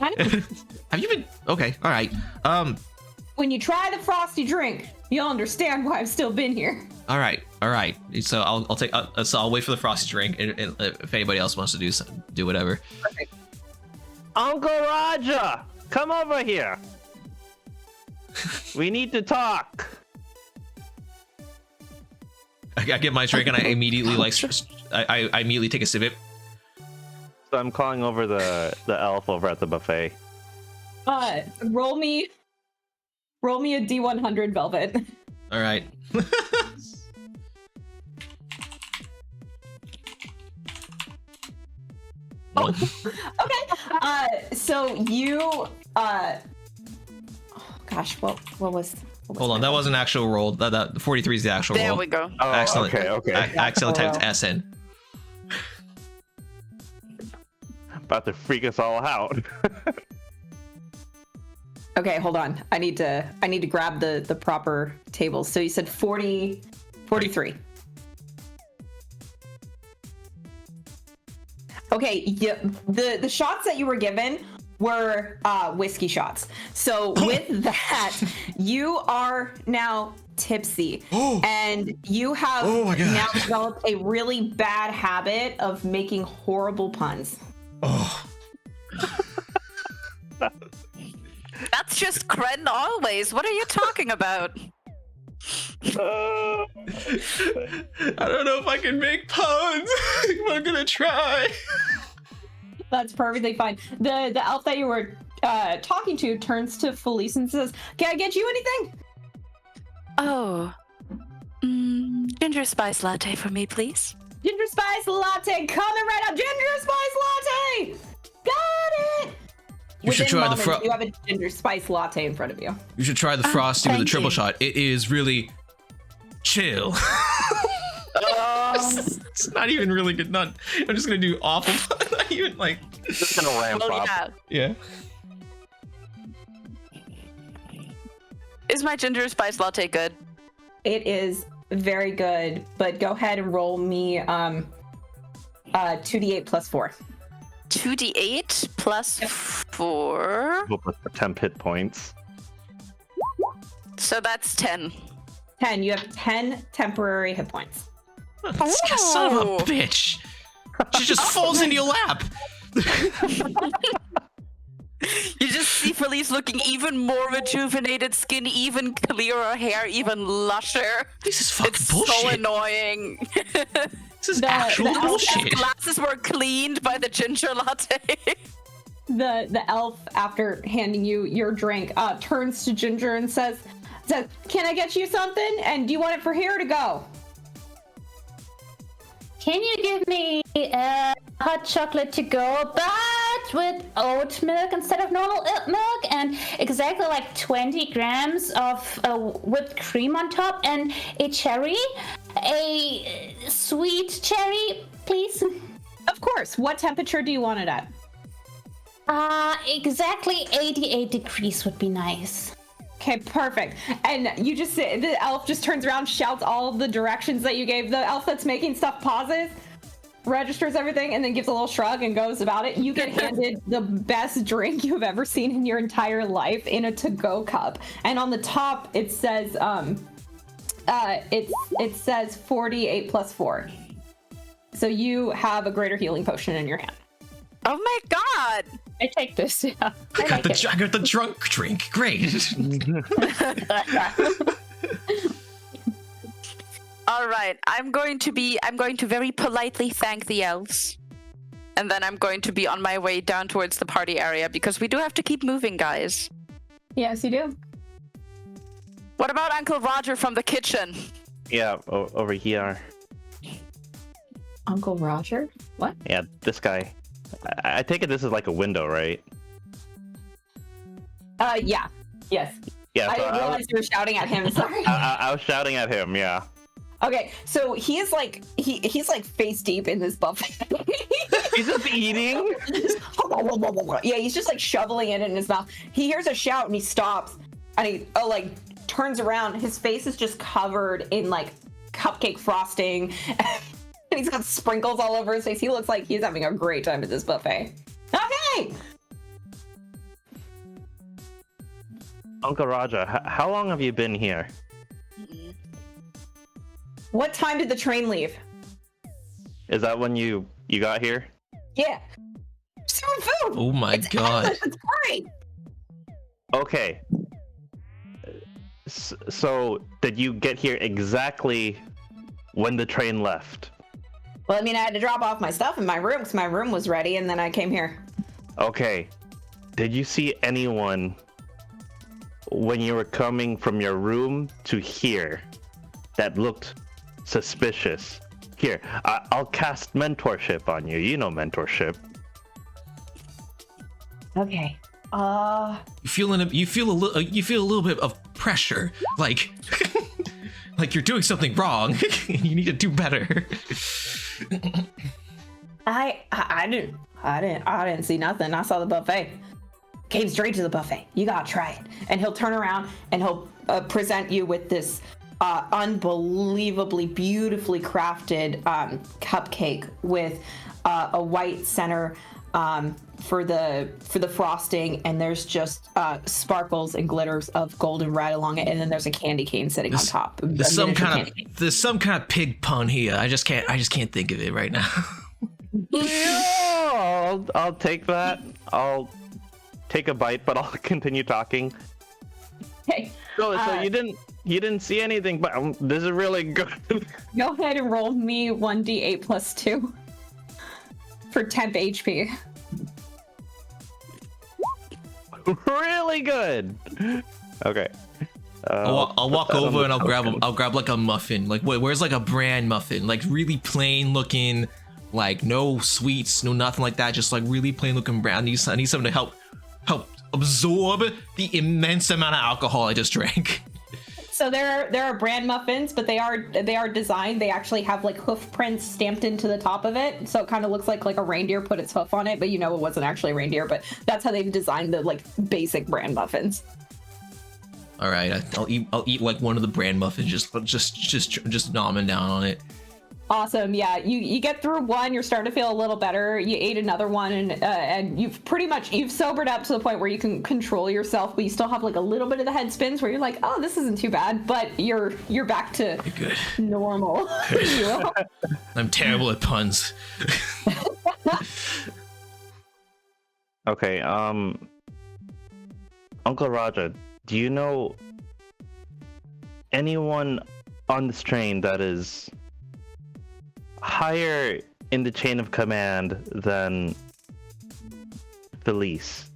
I know. Have you been? Okay. All right. When you try the frosty drink, you'll understand why I've still been here. All right. So I'll take. So I'll wait for the frosty drink, and if anybody else wants to do whatever. Perfect. Uncle Roger, come over here. We need to talk. I get my drink, and I immediately I immediately take a sip. So I'm calling over the elf over at the buffet. Roll me a D100 Velvet. All right. Oh, okay. So you oh gosh, what was Hold on, that was an actual roll. That 43 is the actual roll. There we go. Oh, Excellent. Okay. I accidentally typed SN. About to freak us all out. Okay, hold on. I need to grab the proper tables. So you said 43. Okay, yeah, the shots that you were given were whiskey shots. So with that, you are now tipsy, and you have now developed a really bad habit of making horrible puns. Oh. That's just Kren always. What are you talking about? I don't know if I can make puns. I'm gonna try. That's perfectly fine. The elf that you were talking to turns to Felice and says, "Can I get you anything?" Oh, ginger spice latte for me, please. Ginger spice latte coming right up. Ginger spice latte. Got it. You should try the You have a ginger spice latte in front of you. You should try the frosty with a triple you. shot. It is really chill. It's not even really good. I'm just gonna do awful. Not even like. Just gonna ramp Oh, up. yeah. Yeah. Is my ginger spice latte good? It is very good, but go ahead and roll me 2d8 plus 4. 2d8 plus 4. We'll put the temp hit points. So that's 10. 10. You have 10 temporary hit points. This guy, son of a bitch. She just falls into your lap. You just see Felice looking even more rejuvenated, skin even clearer, hair even lusher. This is fucking It's bullshit. so annoying. This is actual the bullshit. Glasses were cleaned by the ginger latte. The elf, after handing you your drink, turns to Ginger and says, "Can I get you something? And do you want it for here or to go?" Can you give me hot chocolate to go, but with oat milk instead of normal milk, and exactly like 20 grams of whipped cream on top, and a cherry, a sweet cherry, please? Of course. What temperature do you want it at? Exactly 88 degrees would be nice. Okay, perfect. And you just say, the elf just turns around, shouts all of the directions that you gave. The elf that's making stuff pauses, registers everything, and then gives a little shrug and goes about it. You get handed the best drink you've ever seen in your entire life in a to-go cup. And on the top it says it says 48 plus 4. So you have a greater healing potion in your hand. Oh my god! I take this, yeah. I got the drunk drink. Great. All right, I'm going to very politely thank the elves. And then I'm going to be on my way down towards the party area because we do have to keep moving, guys. Yes, you do. What about Uncle Roger from the kitchen? Yeah, over here. Uncle Roger? What? Yeah, this guy. I take it this is like a window, right? Yeah. Yes. Yeah. I So didn't realize you were shouting at him. Sorry. I was shouting at him. Yeah. Okay, so he's like face deep in this buffet. He's just eating. Yeah, he's just like shoveling it in his mouth. He hears a shout and he stops and he like turns around. His face is just covered in like cupcake frosting and he's got sprinkles all over his face. He looks like he's having a great time at this buffet. Okay. Uncle Raja, how long have you been here? What time did the train leave? Is that when you got here? Yeah. Serving food. Oh my god. It's great. Okay. So did you get here exactly when the train left? Well, I mean, I had to drop off my stuff in my room because my room was ready, and then I came here. Okay. Did you see anyone when you were coming from your room to here that looked suspicious? Here, I'll cast mentorship on you. You know mentorship. Okay. You feel a little bit of pressure, like like you're doing something wrong. You need to do better. I didn't see nothing. I saw the buffet. Came straight to the buffet. You gotta try it. And he'll turn around and he'll present you with this unbelievably beautifully crafted cupcake with a white center for the frosting, and there's just sparkles and glitters of golden right along it, and then there's a candy cane sitting on top. There's some kind of pig pun here. I just can't think of it right now. Yeah, I'll take that. I'll take a bite, but I'll continue talking. Okay. So you didn't see anything, but this is really good. Go ahead and roll me 1d8 plus 2 for temp HP. Really good. Okay. I'll walk over and I'll grab like a muffin. Like where's like a bran muffin? Like really plain looking, like no sweets, no nothing like that. Just like really plain looking bran. I need something to help absorb the immense amount of alcohol I just drank. So there are bran muffins, but they are designed. They actually have like hoof prints stamped into the top of it, so it kind of looks like a reindeer put its hoof on it, but you know it wasn't actually a reindeer. But that's how they've designed the like basic bran muffins. All right, I'll eat like one of the bran muffins, just nomming down on it. Awesome. Yeah, you get through one, you're starting to feel a little better. You ate another one, and you've sobered up to the point where you can control yourself, but you still have like a little bit of the head spins where you're like, oh, this isn't too bad, but you're back to normal. I'm terrible at puns. Okay. Uncle Raja, do you know anyone on this train that is higher in the chain of command than Felice?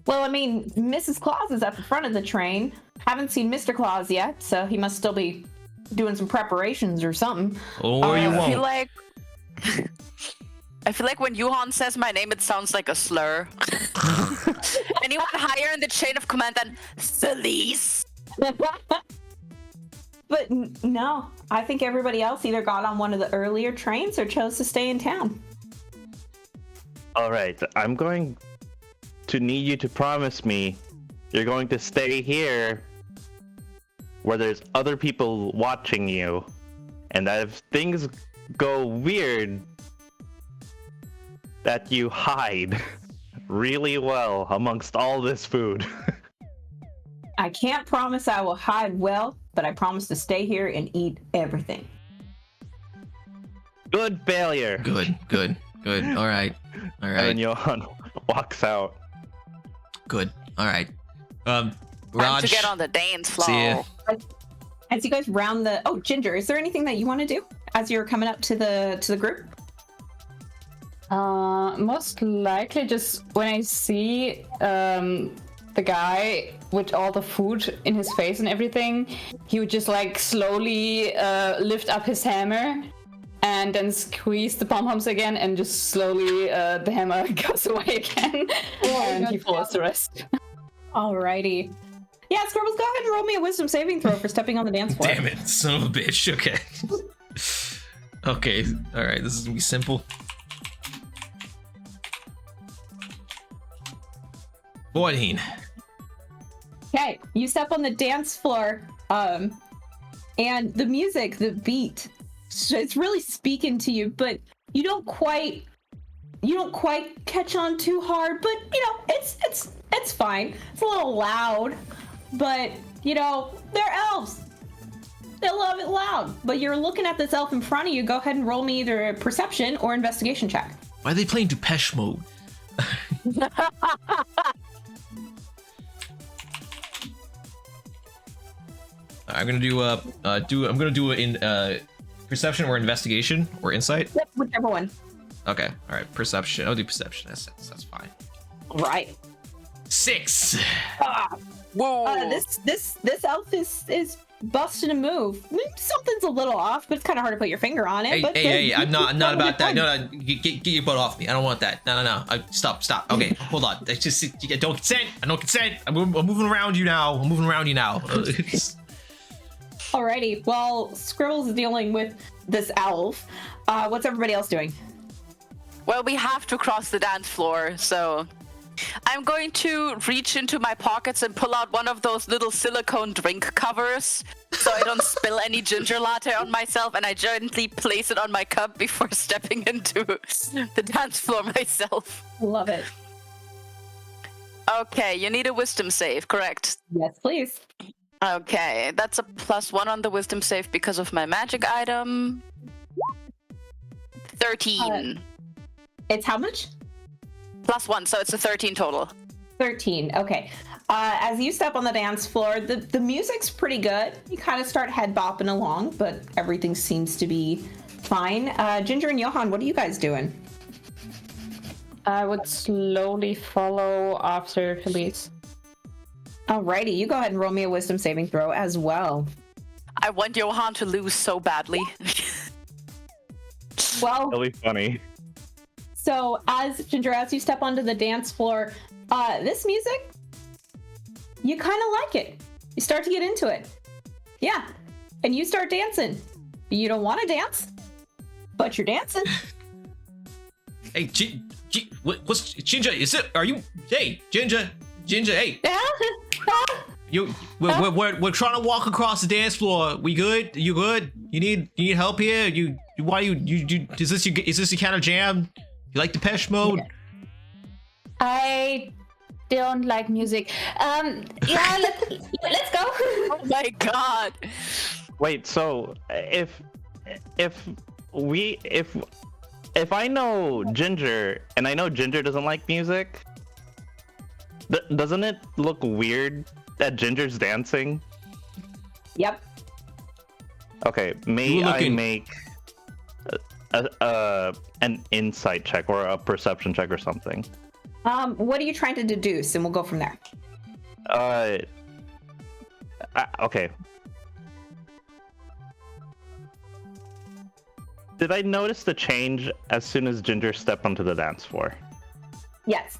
Well, I mean, Mrs. Claus is at the front of the train. Haven't seen Mr. Claus yet, so he must still be doing some preparations or something. Or you won't. I feel like when Johan says my name, it sounds like a slur. Anyone higher in the chain of command than Felice? But no, I think everybody else either got on one of the earlier trains or chose to stay in town. All right, I'm going to need you to promise me you're going to stay here where there's other people watching you, and that if things go weird, that you hide really well amongst all this food. I can't promise I will hide well, but I promise to stay here and eat everything. Good failure. Good. All right. And then Johan walks out. Good. All right. Time Raj, to get on the dance floor. see ya. As you guys round the Ginger, is there anything that you want to do as you're coming up to the group? Most likely just when I see the guy with all the food in his face and everything, he would just like slowly lift up his hammer and then squeeze the pom-poms again, and just slowly the hammer goes away again, and he follows the rest. Alrighty. Yeah, Scribbles, go ahead and roll me a wisdom saving throw for stepping on the dance floor. Damn it, son of a bitch. Okay. Okay, alright, this is gonna be simple. 14. Okay, you step on the dance floor, and the music, the beat, it's really speaking to you, but you don't quite catch on too hard, but you know, it's fine. It's a little loud, but you know, they're elves. They love it loud. But you're looking at this elf in front of you. Go ahead and roll me either a perception or investigation check. Why are they playing Depeche Mode? I'm gonna do in perception or investigation or insight. Yep, whichever one. Okay, all right, perception. I'll do perception. That's fine. Right. 6. Whoa. This elf is busting a move. Something's a little off, but it's kind of hard to put your finger on it. Hey, I'm not about that. No, get your butt off me. I don't want that. No. Stop. Okay, hold on. I just don't consent. I don't consent. I'm moving around you now. Alrighty. Well, Scribbles is dealing with this elf. What's everybody else doing? Well, we have to cross the dance floor, so I'm going to reach into my pockets and pull out one of those little silicone drink covers so I don't spill any ginger latte on myself, and I gently place it on my cup before stepping into the dance floor myself. Love it. Okay, you need a wisdom save, correct? Yes, please. Okay, that's a +1 on the wisdom save because of my magic item. 13. It's how much? +1, so it's a 13 total. 13. Okay. As you step on the dance floor, the music's pretty good. You kind of start head bopping along, but everything seems to be fine. Ginger and Johan, what are you guys doing? I would slowly follow after Felice. Alrighty, you go ahead and roll me a wisdom saving throw as well. I want Johan to lose so badly. Well, Really funny. so as you step onto the dance floor, this music, you kind of like it. You start to get into it. Yeah, and you start dancing. You don't want to dance, but you're dancing. Hey, what's Ginger? Are you? Hey, Ginger, hey. We're trying to walk across the dance floor. We good? You good? You need help here? Is this your kind of jam? You like Depeche Mode? I don't like music. Yeah, let's go. Oh my god. Wait, so if I know Ginger and I know Ginger doesn't like music, doesn't it look weird that Ginger's dancing? Yep. Okay, may I make an insight check or a perception check or something? What are you trying to deduce? And we'll go from there. Okay. Did I notice the change as soon as Ginger stepped onto the dance floor? Yes.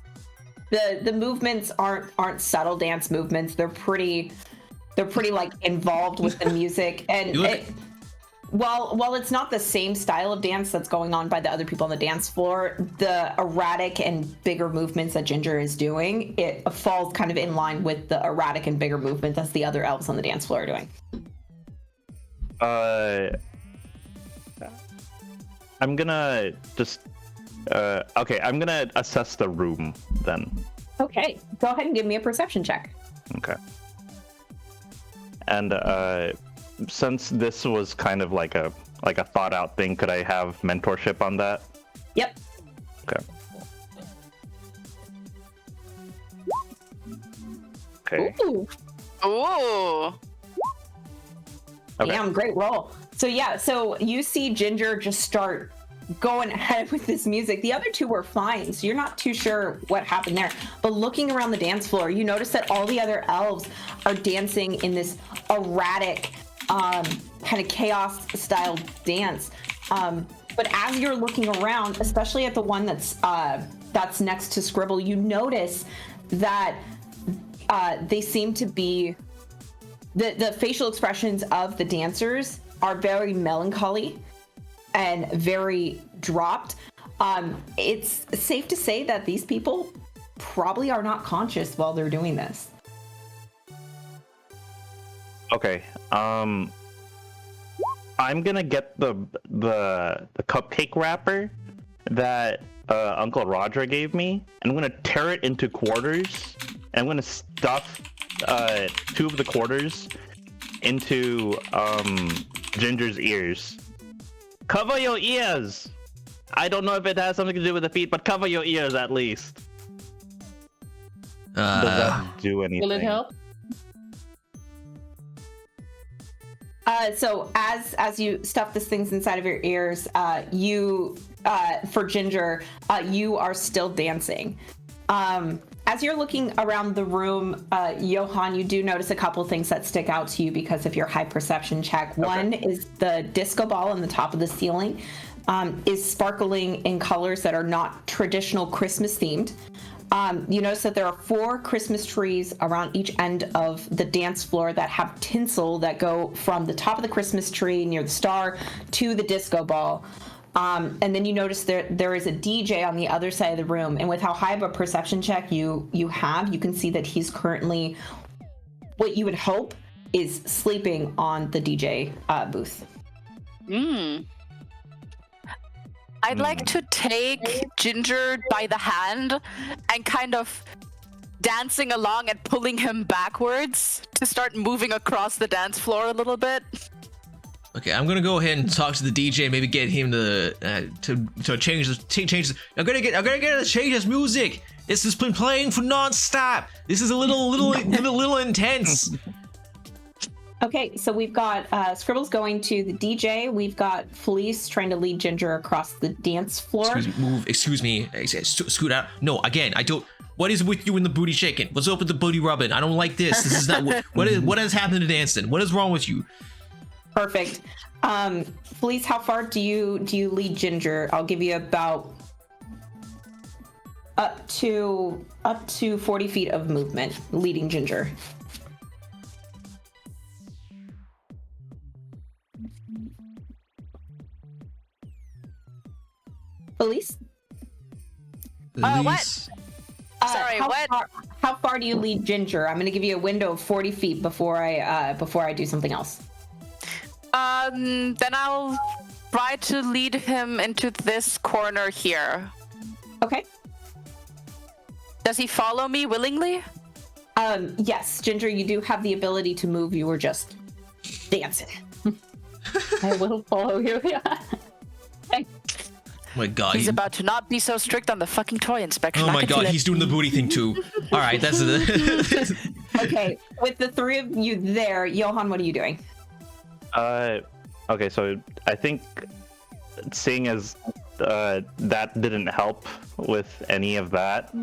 The movements aren't subtle dance movements. They're pretty like involved with the music, and while it's not the same style of dance that's going on by the other people on the dance floor, the erratic and bigger movements that Ginger is doing, it falls kind of in line with the erratic and bigger movements that the other elves on the dance floor are doing. I'm gonna just okay, I'm gonna assess the room then. Okay, go ahead and give me a perception check. Okay. And since this was kind of like a thought out thing, could I have mentorship on that? Yep. Okay. Ooh. Ooh. Okay. Damn, great roll. So yeah, so you see Ginger just start going ahead with this music. The other two were fine, so you're not too sure what happened there. But looking around the dance floor, you notice that all the other elves are dancing in this erratic, kind of chaos-style dance. But as you're looking around, especially at the one that's next to Scribble, you notice that they seem to be the facial expressions of the dancers are very melancholy and very dropped. It's safe to say that these people probably are not conscious while they're doing this. Okay. I'm gonna get the cupcake wrapper that Uncle Roger gave me, and I'm gonna tear it into quarters, and I'm gonna stuff 2 of the quarters into Ginger's ears. Cover your ears! I don't know if it has something to do with the feet, but cover your ears at least. Does that do anything? Will it help? So as you stuff these things inside of your ears, for Ginger, you are still dancing. As you're looking around the room, Johan, you do notice a couple things that stick out to you because of your high perception check. Okay. One is the disco ball on the top of the ceiling is sparkling in colors that are not traditional Christmas themed. You notice that there are 4 Christmas trees around each end of the dance floor that have tinsel that go from the top of the Christmas tree near the star to the disco ball. And then you notice there is a DJ on the other side of the room, and with how high of a perception check you can see that he's currently, what you would hope, is sleeping on the DJ booth. I'd like to take Ginger by the hand and kind of dancing along and pulling him backwards to start moving across the dance floor a little bit. Okay, I'm gonna go ahead and talk to the DJ, maybe get him to change the. I'm gonna get to change his music. This has been playing for non-stop. This is a little intense. Okay, so we've got Scribbles going to the DJ. We've got Felice trying to lead Ginger across the dance floor. Excuse me. Scoot out. No, again, I don't. What is with you and the booty shaking? What's up with the booty rubbing? I don't like this. This is not what has happened to dancing. What is wrong with you? Perfect. Felice, how far do you lead Ginger? I'll give you about up to 40 feet of movement leading Ginger. Felice? What? Sorry, what? How far do you lead Ginger? I'm going to give you a window of 40 feet before I do something else. Then I'll try to lead him into this corner here. Okay. Does he follow me willingly? Yes, Ginger, you do have the ability to move. You were just dancing. I will follow you. Yeah. Oh my god. He's about to not be so strict on the fucking toy inspection. Oh my god, he's doing the booty thing too. Alright, that's it. Okay, with the 3 of you there, Johan, what are you doing? Okay, so I think seeing as that didn't help with any of that,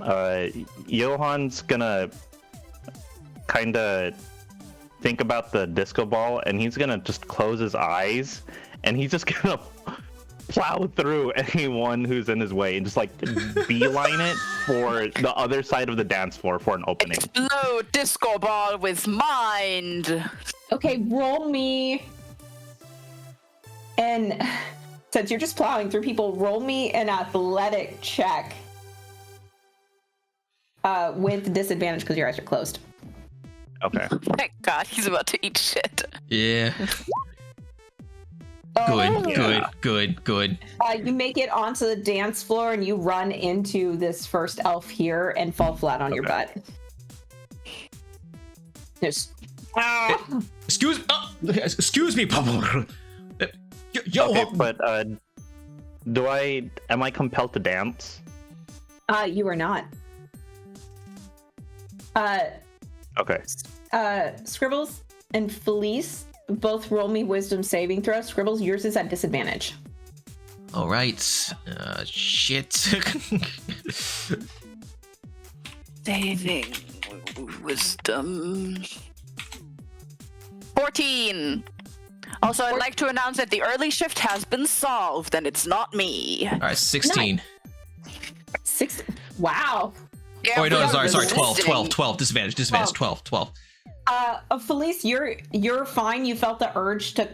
Johan's gonna kinda think about the disco ball, and he's gonna just close his eyes, and he's just gonna plow through anyone who's in his way and just like beeline it for the other side of the dance floor for an opening. Explode disco ball with mind. Okay, roll me. And since you're just plowing through people, roll me an athletic check with disadvantage because your eyes are closed. Okay. Thank God, he's about to eat shit. Yeah. Good. You make it onto the dance floor and you run into this first elf here and fall flat on your butt. There's... Excuse me, Papa. Okay, but am I compelled to dance? You are not. Okay. Scribbles and Felice, both roll me wisdom saving throw. Scribbles, yours is at disadvantage. All right. Shit. Saving wisdom. 14. Also, I'd like to announce that the early shift has been solved, and it's not me. All right, 16. 6. Wow. Yeah, oh, wait, no, sorry, resisting. 12. Disadvantage, 12. Felice, you're fine. You felt the urge to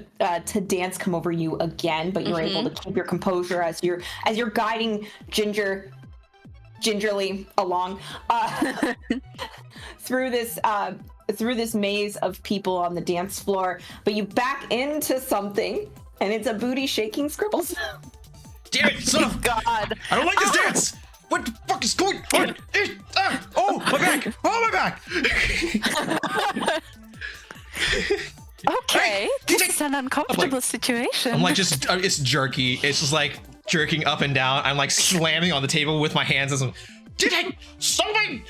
dance come over you again, but you're able to keep your composure as you're guiding gingerly along through this maze of people on the dance floor. But you back into something, and it's a booty shaking Scribbles. Damn it, son of God! I don't like this dance. What the fuck is going on? Oh, my back! Oh, my back! Okay, this is an uncomfortable situation. I'm like just, it's jerky. It's just like jerking up and down. I'm like slamming on the table with my hands as I'm, something,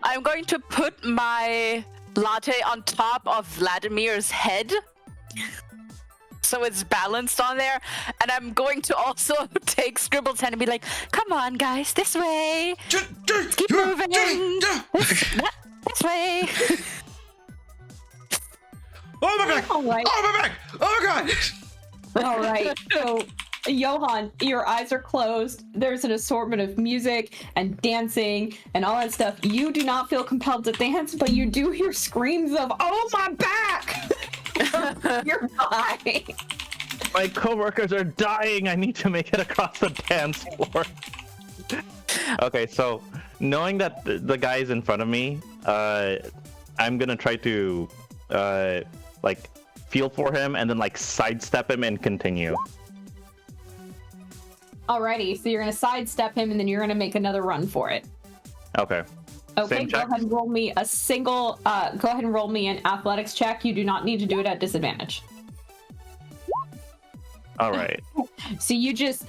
I'm going to put my latte on top of Vladimir's head. So it's balanced on there, and I'm going to also take Scribble's hand and be like, "Come on, guys, this way. Keep moving. This way." Oh my back! All right. Oh my back! Oh my god! All right. So, Johan, your eyes are closed. There's an assortment of music and dancing and all that stuff. You do not feel compelled to dance, but you do hear screams of, "Oh my back!" You're fine. My coworkers are dying. I need to make it across the dance floor. Okay, so knowing that the guy is in front of me, I'm gonna try to like feel for him and then like sidestep him and continue. Alrighty, so you're gonna sidestep him and then you're gonna make another run for it. Okay. Okay, Same go check? ahead and roll me a single. Go ahead and roll me an athletics check. You do not need to do it at disadvantage. All right. So you just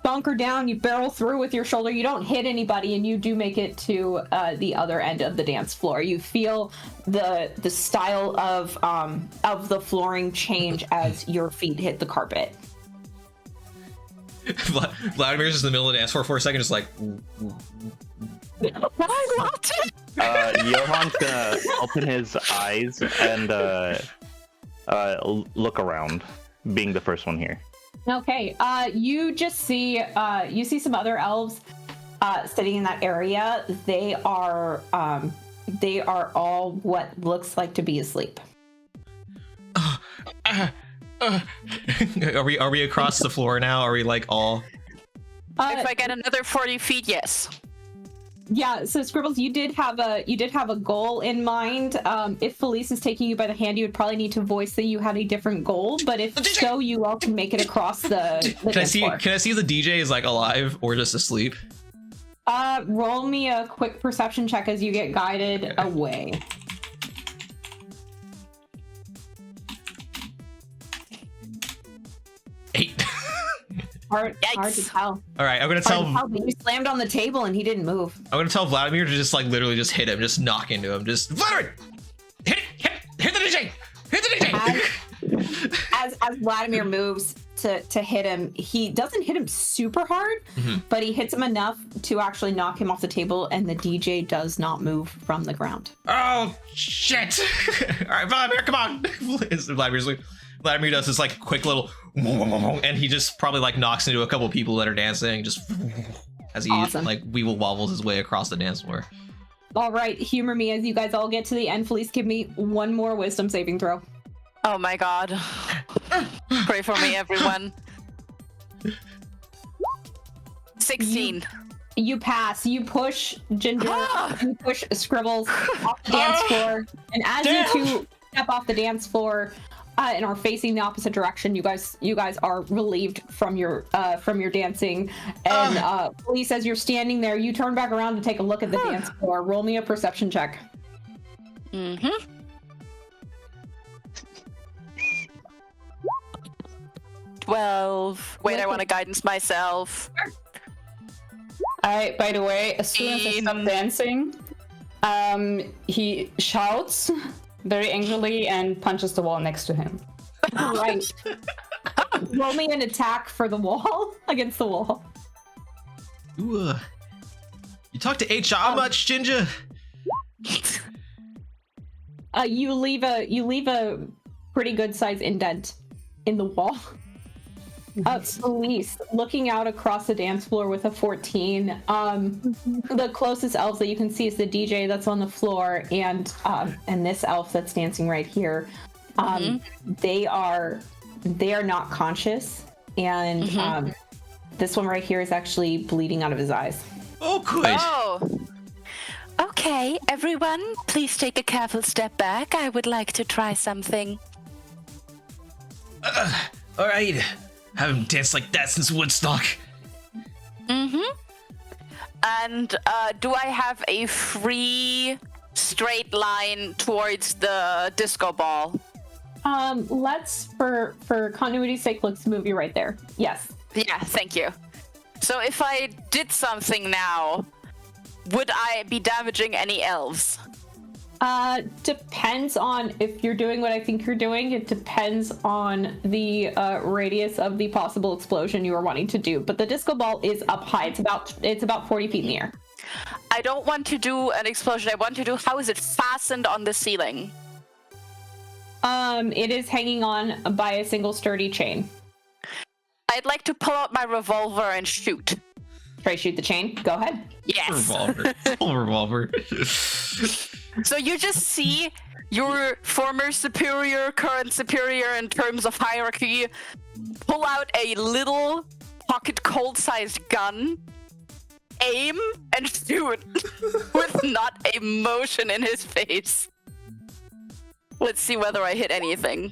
bunker down. You barrel through with your shoulder. You don't hit anybody, and you do make it to the other end of the dance floor. You feel the style of the flooring change as your feet hit the carpet. Vladimir's just in the middle of the dance floor for a second, just like. Johan's gonna open his eyes and look around, being the first one here. Okay, you just see some other elves sitting in that area. They are all what looks like to be asleep. Are we across the floor now? Are we like all? If I get another 40 feet, yes. Yeah, so Scribbles, you did have a goal in mind. If Felice is taking you by the hand, you would probably need to voice that you had a different goal. But if so, you all can make it across the dance floor. Can I see if the DJ is like alive or just asleep? Roll me a quick perception check as you get guided away. Eight. Hard to tell. All right, I'm gonna tell. You slammed on the table and he didn't move. I'm gonna tell Vladimir to just like literally just hit him, just knock into him, just Vladimir, hit the DJ, hit the DJ. As Vladimir moves to hit him, he doesn't hit him super hard, but he hits him enough to actually knock him off the table, and the DJ does not move from the ground. Oh shit! All right, Vladimir, come on. Vladimir does this like quick little, and he just probably like knocks into a couple people that are dancing, just as he like weeble wobbles his way across the dance floor. All right, humor me as you guys all get to the end. Felice, give me one more wisdom saving throw. Oh my god. Pray for me, everyone. 16. You pass. You push Ginger. You push Scribbles off the dance floor, and as you two step off the dance floor and are facing the opposite direction, you guys are relieved from your dancing. And Felice, as you're standing there, you turn back around to take a look at the dance floor. Roll me a perception check. 12. Wait, I want to guidance myself. By the way, as soon as I stop dancing, he shouts very angrily and punches the wall next to him. Right. Roll me an attack for the wall, against the wall. Ooh, you talk to HR much, Ginger? You leave a pretty good size indent in the wall. Elise, looking out across the dance floor with a 14. The closest elves that you can see is the DJ that's on the floor, and this elf that's dancing right here. They are not conscious, and this one right here is actually bleeding out of his eyes. Oh, good. Oh. Okay, everyone, please take a careful step back. I would like to try something. All right. Haven't danced like that since Woodstock. And do I have a free straight line towards the disco ball? Let's for continuity's sake, let's move you right there. Yes. Yeah, thank you. So if I did something now, would I be damaging any elves? Depends on if you're doing what I think you're doing. It depends on the radius of the possible explosion you are wanting to do. But the disco ball is up high. It's about 40 feet in the air. I don't want to do an explosion. I want to do, how is it fastened on the ceiling? It is hanging on by a single sturdy chain. I'd like to pull out my revolver and shoot. Try to shoot the chain. Go ahead. Yes. Revolver. Full revolver. So you just see your former superior, current superior in terms of hierarchy, pull out a little pocket cold-sized gun, aim, and shoot with not a motion in his face. Let's see whether I hit anything.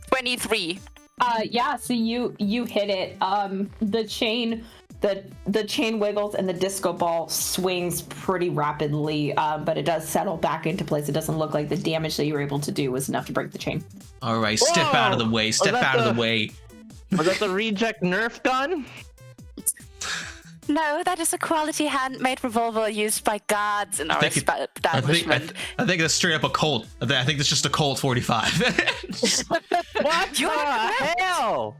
23. Yeah, so you hit it. The chain wiggles and the disco ball swings pretty rapidly, but it does settle back into place. It doesn't look like the damage that you were able to do was enough to break the chain. All right, step out of the way. Step out of the way. Was that the reject Nerf gun? No, that is a quality handmade revolver used by guards in our establishment. I think that's straight up a Colt. I think it's just a Colt 45. What the hell?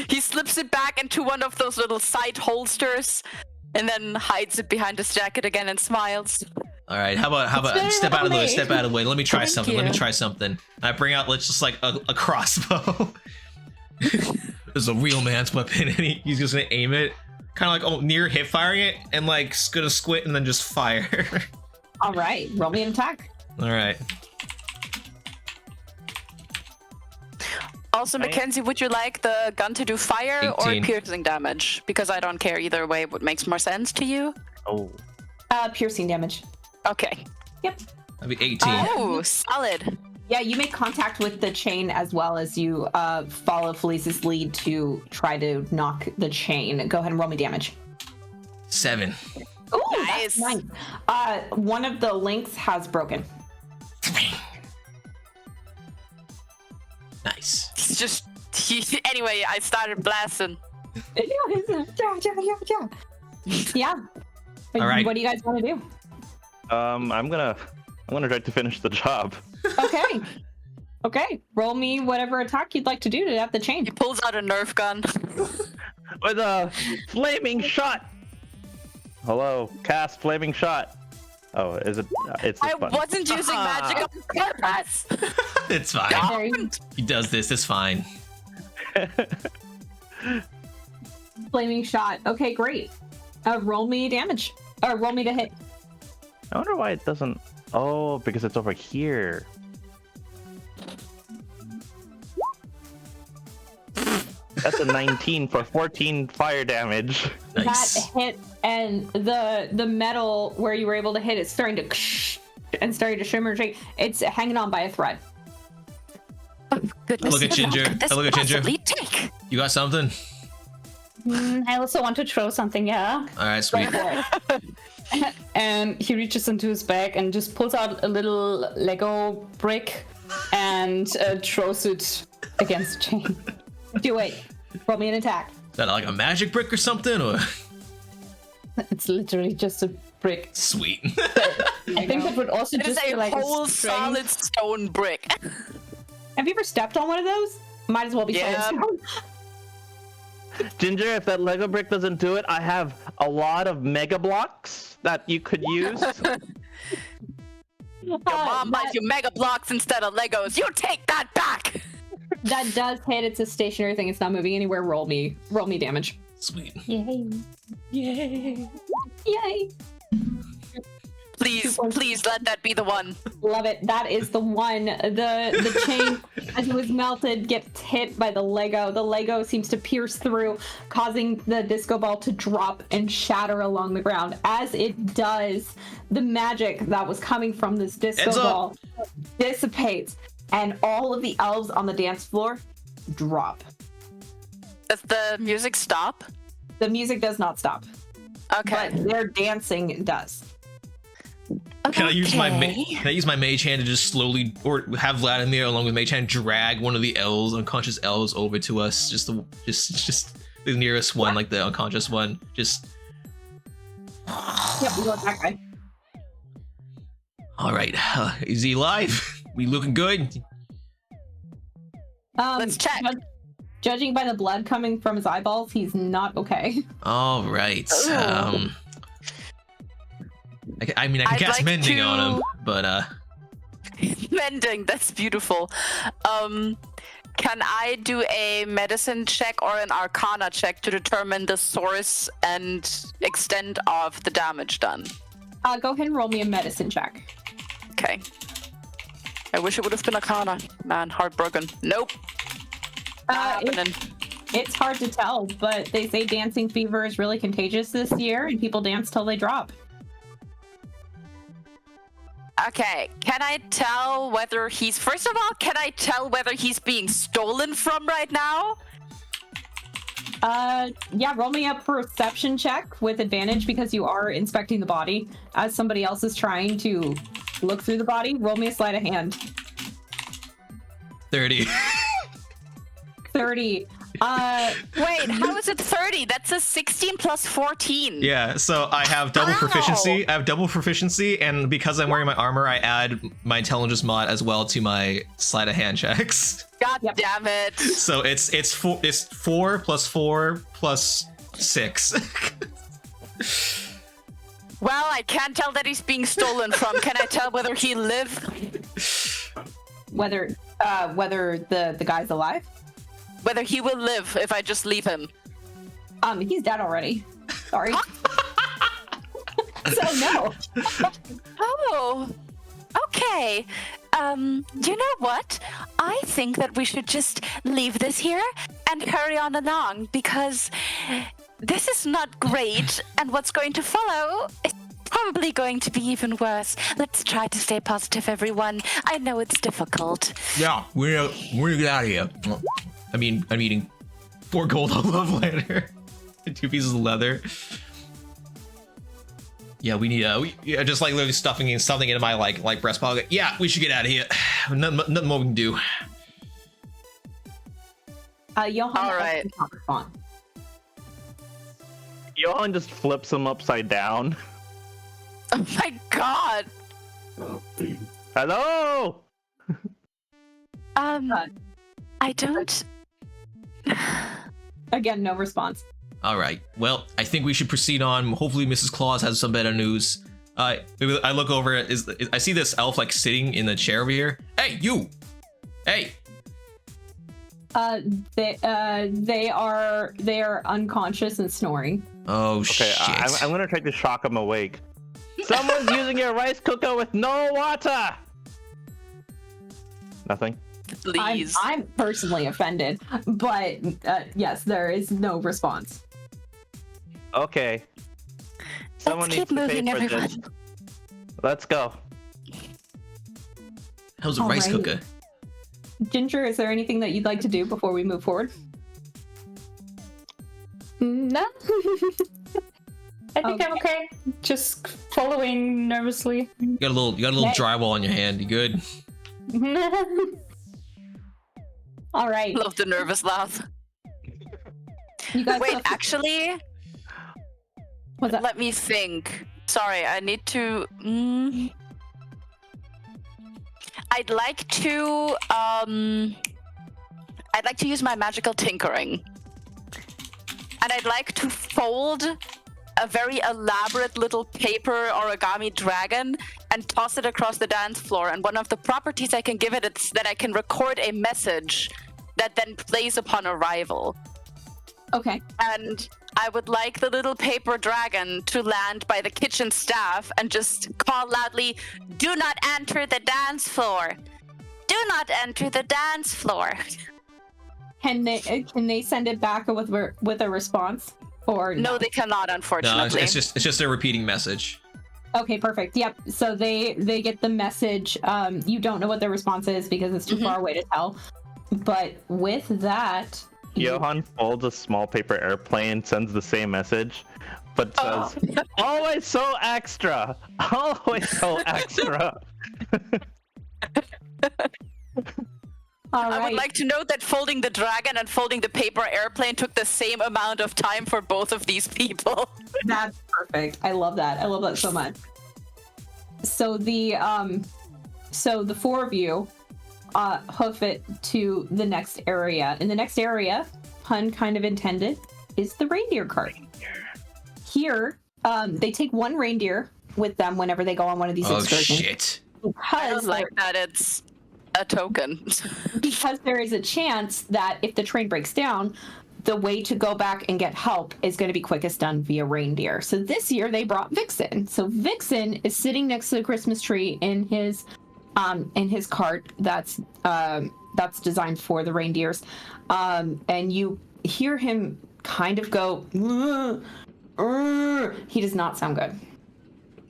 He slips it back into one of those little side holsters and then hides it behind his jacket again and smiles. All right, how about step out of the way, step out of the way. Let me try something. you. Let me try something. I bring out just like a crossbow. This is a real man's weapon, and he's just gonna aim it, kind of like near hip firing it, and like gonna squint and then just fire. All right, roll me an attack. All right. Also, Mackenzie, would you like the gun to do fire 18. or piercing damage? Because I don't care either way. What makes more sense to you? Oh. Piercing damage. Okay. Yep. That'd be 18. Oh, solid. Yeah, you make contact with the chain as well as you follow Felice's lead to try to knock the chain. Go ahead and roll me damage. 7. Ooh, Nice. that's nice. One of the links has broken. Nice. It's just... anyway, I started blasting. Yeah. All right. What do you guys want to do? I'm gonna try to finish the job. Okay. Okay. Roll me whatever attack you'd like to do to have the chain. He pulls out a Nerf gun. With a flaming shot. Hello, cast flaming shot. Oh, is it? It's this I button. wasn't using magic on purpose. It's fine. There you- He does this. It's fine. Flaming shot. Okay, great. Roll me damage. Or roll me to hit. I wonder why it doesn't. Oh, because it's over here. That's a 19 for 14 fire damage. Nice. That hit, and the metal where you were able to hit is starting to and starting to shimmer and shake. It's hanging on by a thread. Oh, goodness. Look at Ginger. This Look at Ginger. possibly take? You got something? I also want to throw something, yeah. All right, sweet. And he reaches into his bag and just pulls out a little Lego brick and throws it against the chain. Do it. Roll me an attack. Is that like a magic brick or something? Or It's literally just a brick. sweet. I think that would also It is just be a like whole strength. solid stone brick. Have you ever stepped on one of those? Might as well be soul. Ginger, if that Lego brick doesn't do it, I have a lot of Mega Blocks that you could use. Your mom buys you Mega Blocks instead of Legos. You take that back! That does hit. It's a stationary thing. It's not moving anywhere. Roll me damage. Sweet. Yay. Yay. Please let that be the one. Love it. That is the one. The chain, as it was melted, gets hit by the Lego. The Lego seems to pierce through, causing the disco ball to drop and shatter along the ground. As it does, the magic that was coming from this disco ball dissipates, and all of the elves on the dance floor drop. Does the music stop? The music does not stop. Okay. But their dancing does. Can I use my mage hand to just slowly, or have Vladimir along with mage hand drag one of the unconscious elves over to us, just the nearest one, like the unconscious one, just. Yep, we got that guy. All right, is he alive? We looking good? Let's check. Judging by the blood coming from his eyeballs, he's not okay. All right. I mean, I can cast mending on him, but Mending, that's beautiful. Can I do a medicine check or an arcana check to determine the source and extent of the damage done? Go ahead and roll me a medicine check. Okay. I wish it would have been arcana. Man, heartbroken. Nope. Not happening. It's hard to tell, but they say dancing fever is really contagious this year, and people dance till they drop. Okay, can I tell whether he's... First of all, can I tell whether he's being stolen from right now? Yeah, roll me a perception check with advantage because you are inspecting the body. As somebody else is trying to look through the body, roll me a sleight of hand. 30. 30. Wait, how is it 30? That's a 16 plus 14. Yeah, so I have double proficiency. I have double proficiency, and because I'm wearing my armor, I add my intelligence mod as well to my sleight of hand checks. God damn it! So it's 4 plus 4 plus 6. Well, I can't tell that he's being stolen from. Can I tell whether he live? Whether the guy's alive? Whether he will live if I just leave him. He's dead already. Sorry. So no. Oh, okay. You know what? I think that we should just leave this here and hurry on along because this is not great, and what's going to follow is probably going to be even worse. Let's try to stay positive, everyone. I know it's difficult. Yeah, we're gonna get out of here. I mean, I'm eating 4 gold on love ladder, 2 pieces of leather. Yeah, we need just like literally stuffing into my like breast pocket. Yeah, we should get out of here. Nothing more we can do. Johan. All right. Johan just flips him upside down. Oh my god. Hello. I don't. Again, no response. All right. Well, I think we should proceed on. Hopefully, Mrs. Claus has some better news. I look over. I see this elf like sitting in the chair over here. Hey, you. Hey. They are unconscious and snoring. Oh okay, shit. I'm gonna try to shock him awake. Someone's using your rice cooker with no water. Nothing. Please. I'm personally offended, but yes, there is no response. Okay. Someone Let's keep needs to pay moving, for everyone. this. Let's go. How's a rice cooker? Ginger, is there anything that you'd like to do before we move forward? No. I think I'm okay. Just following nervously. You got a little drywall on your hand. You good? All right. Love the nervous laugh. You guys Wait, actually, what's that? let me think. Sorry, I need to. I'd like to I'd like to use my magical tinkering. And I'd like to fold a very elaborate little paper origami dragon and toss it across the dance floor. And one of the properties I can give it is that I can record a message that then plays upon arrival. Okay. And I would like the little paper dragon to land by the kitchen staff and just call loudly, "Do not enter the dance floor. Do not enter the dance floor." Can they send it back with a response? Or no, they cannot, unfortunately. No, it's just a repeating message. Okay, perfect. Yep. So they get the message. You don't know what their response is because it's too far away to tell. But with that, Johan folds a small paper airplane, sends the same message, but says, "Always so extra. Always so extra." I would like to note that folding the dragon and folding the paper airplane took the same amount of time for both of these people. That's perfect. I love that. I love that so much. So the four of you hoof it to the next area. In the next area, pun kind of intended, is the reindeer cart. Here, they take one reindeer with them whenever they go on one of these excursions. Oh shit! I don't like that it's a token. Because there is a chance that if the train breaks down, the way to go back and get help is going to be quickest done via reindeer. So this year they brought Vixen. So Vixen is sitting next to the Christmas tree in his cart that's designed for the reindeers. And you hear him kind of go, he does not sound good.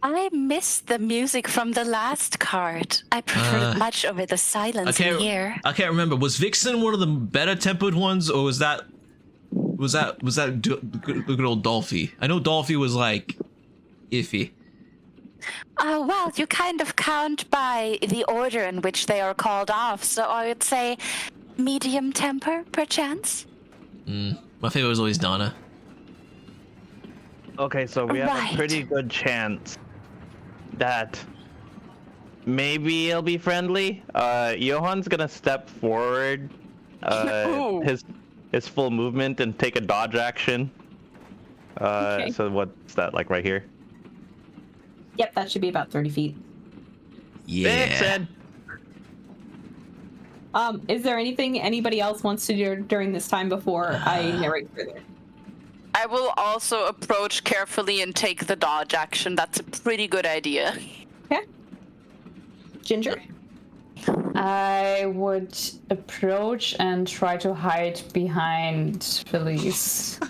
I missed the music from the last card. I prefer it much over the silence in here. I can't remember. Was Vixen one of the better tempered ones, or was that good old Dolphy? I know Dolphy was like iffy. Well, you kind of count by the order in which they are called off, so I would say medium temper, perchance. My favorite was always Donna. Okay, so we have a pretty good chance that maybe he'll be friendly. Johan's gonna step forward, his full movement and take a dodge action. Okay. So what's that, like right here? Yep, that should be about 30 feet. Yeah. Vixen! Is there anything anybody else wants to do during this time before I narrate further? I will also approach carefully and take the dodge action. That's a pretty good idea. Okay. Ginger? I would approach and try to hide behind Felice.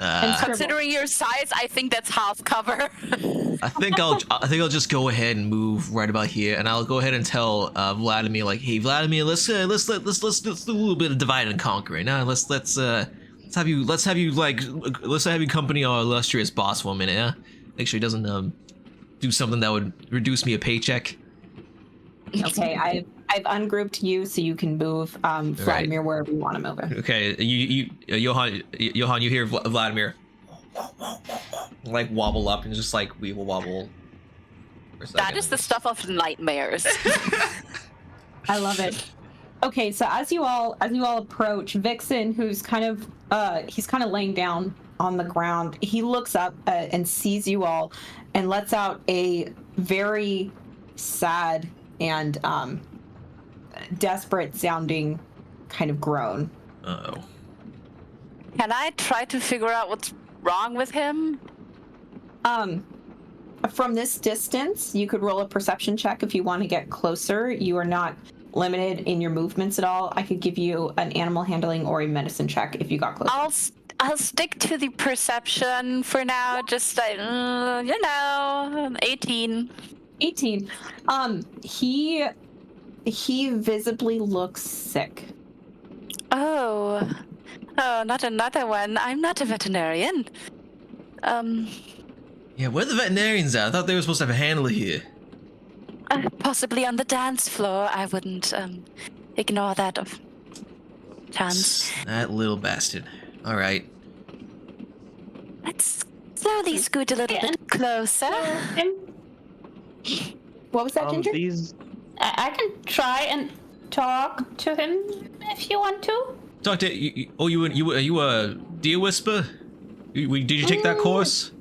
Considering your size, I think that's half cover. I think I'll just go ahead and move right about here, and I'll go ahead and tell Vladimir, like, "Hey, Vladimir, let's do a little bit of divide and conquer. Now let's have you company our illustrious boss for a minute. Yeah, make sure he doesn't do something that would reduce me a paycheck." Okay, I've ungrouped you so you can move Vladimir wherever you want to move it. Okay, you Johan, you hear Vladimir like wobble up and just like weeble wobble. That is the stuff of nightmares. I love it. Okay, so as you all approach, Vixen, who's kind of laying down on the ground, he looks up and sees you all and lets out a very sad and desperate sounding kind of groan. Uh-oh. Can I try to figure out what's wrong with him? From this distance, you could roll a perception check if you want to get closer. You are not limited in your movements at all. I could give you an animal handling or a medicine check if you got closer. I'll stick to the perception for now. Just 18. 18. He visibly looks sick. Oh, not another one. I'm not a veterinarian. Yeah, where are the veterinarians at? I thought they were supposed to have a handler here. Possibly on the dance floor. I wouldn't ignore that of chance. That little bastard. All right. Let's slowly scoot a little bit closer. What was that, Ginger? I can try and talk to him if you want to. Talk to you. Oh, are you a deer whisper? Did you take that course?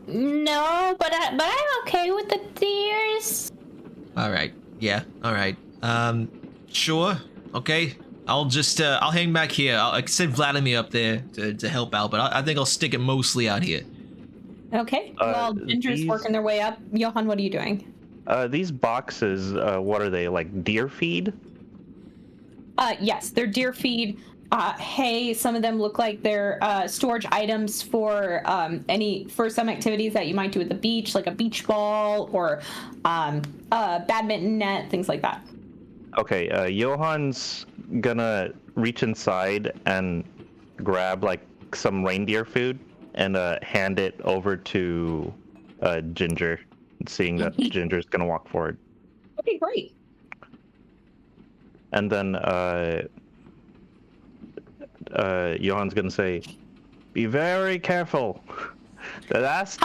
No, but I'm okay with the deers. All right. Yeah. All right. Sure. Okay. I'll just I'll hang back here. I send Vladimir up there to help out, but I think I'll stick it mostly out here. Okay. While Ginger's working their way up, Johan, what are you doing? These boxes, what are they, like deer feed? Yes, they're deer feed. Hay. Some of them look like they're storage items for some activities that you might do at the beach, like a beach ball or a badminton net, things like that. Okay, Johan's gonna reach inside and grab like some reindeer food and hand it over to Ginger, seeing that Ginger's gonna walk forward. Okay, great. And then Johan's gonna say, "Be very careful. The last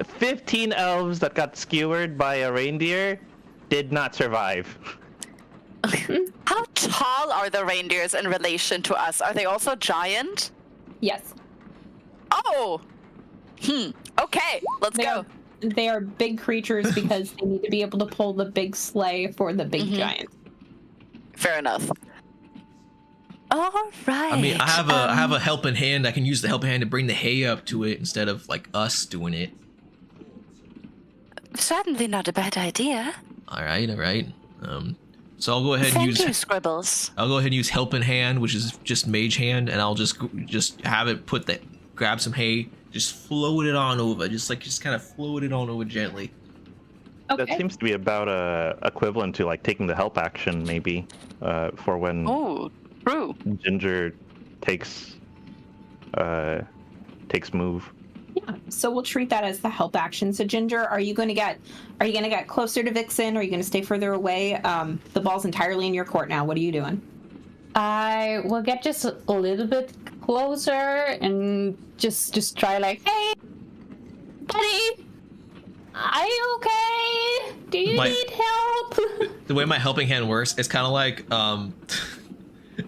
15 elves that got skewered by a reindeer did not survive." How tall are the reindeers in relation to us? Are they also giant? Yes. Oh! Okay, let's go. They are big creatures because they need to be able to pull the big sleigh for the big giant. Fair enough. All right. I mean, I have a helping hand. I can use the helping hand to bring the hay up to it instead of like us doing it. Certainly not a bad idea. All right. So I'll go ahead and Thank you, Scribbles. I'll go ahead and use helping hand, which is just mage hand, and I'll just have it grab some hay, just float it on over, just kind of float it on over gently. Okay. That seems to be about equivalent to like taking the help action, maybe, for when true. Ginger takes move. Yeah. So we'll treat that as the help action. So Ginger, are you going to get closer to Vixen? Or are you going to stay further away? The ball's entirely in your court now. What are you doing? I will get just a little bit closer and just try like, hey, buddy, are you okay? Do you need help? The way my helping hand works, it's kind of like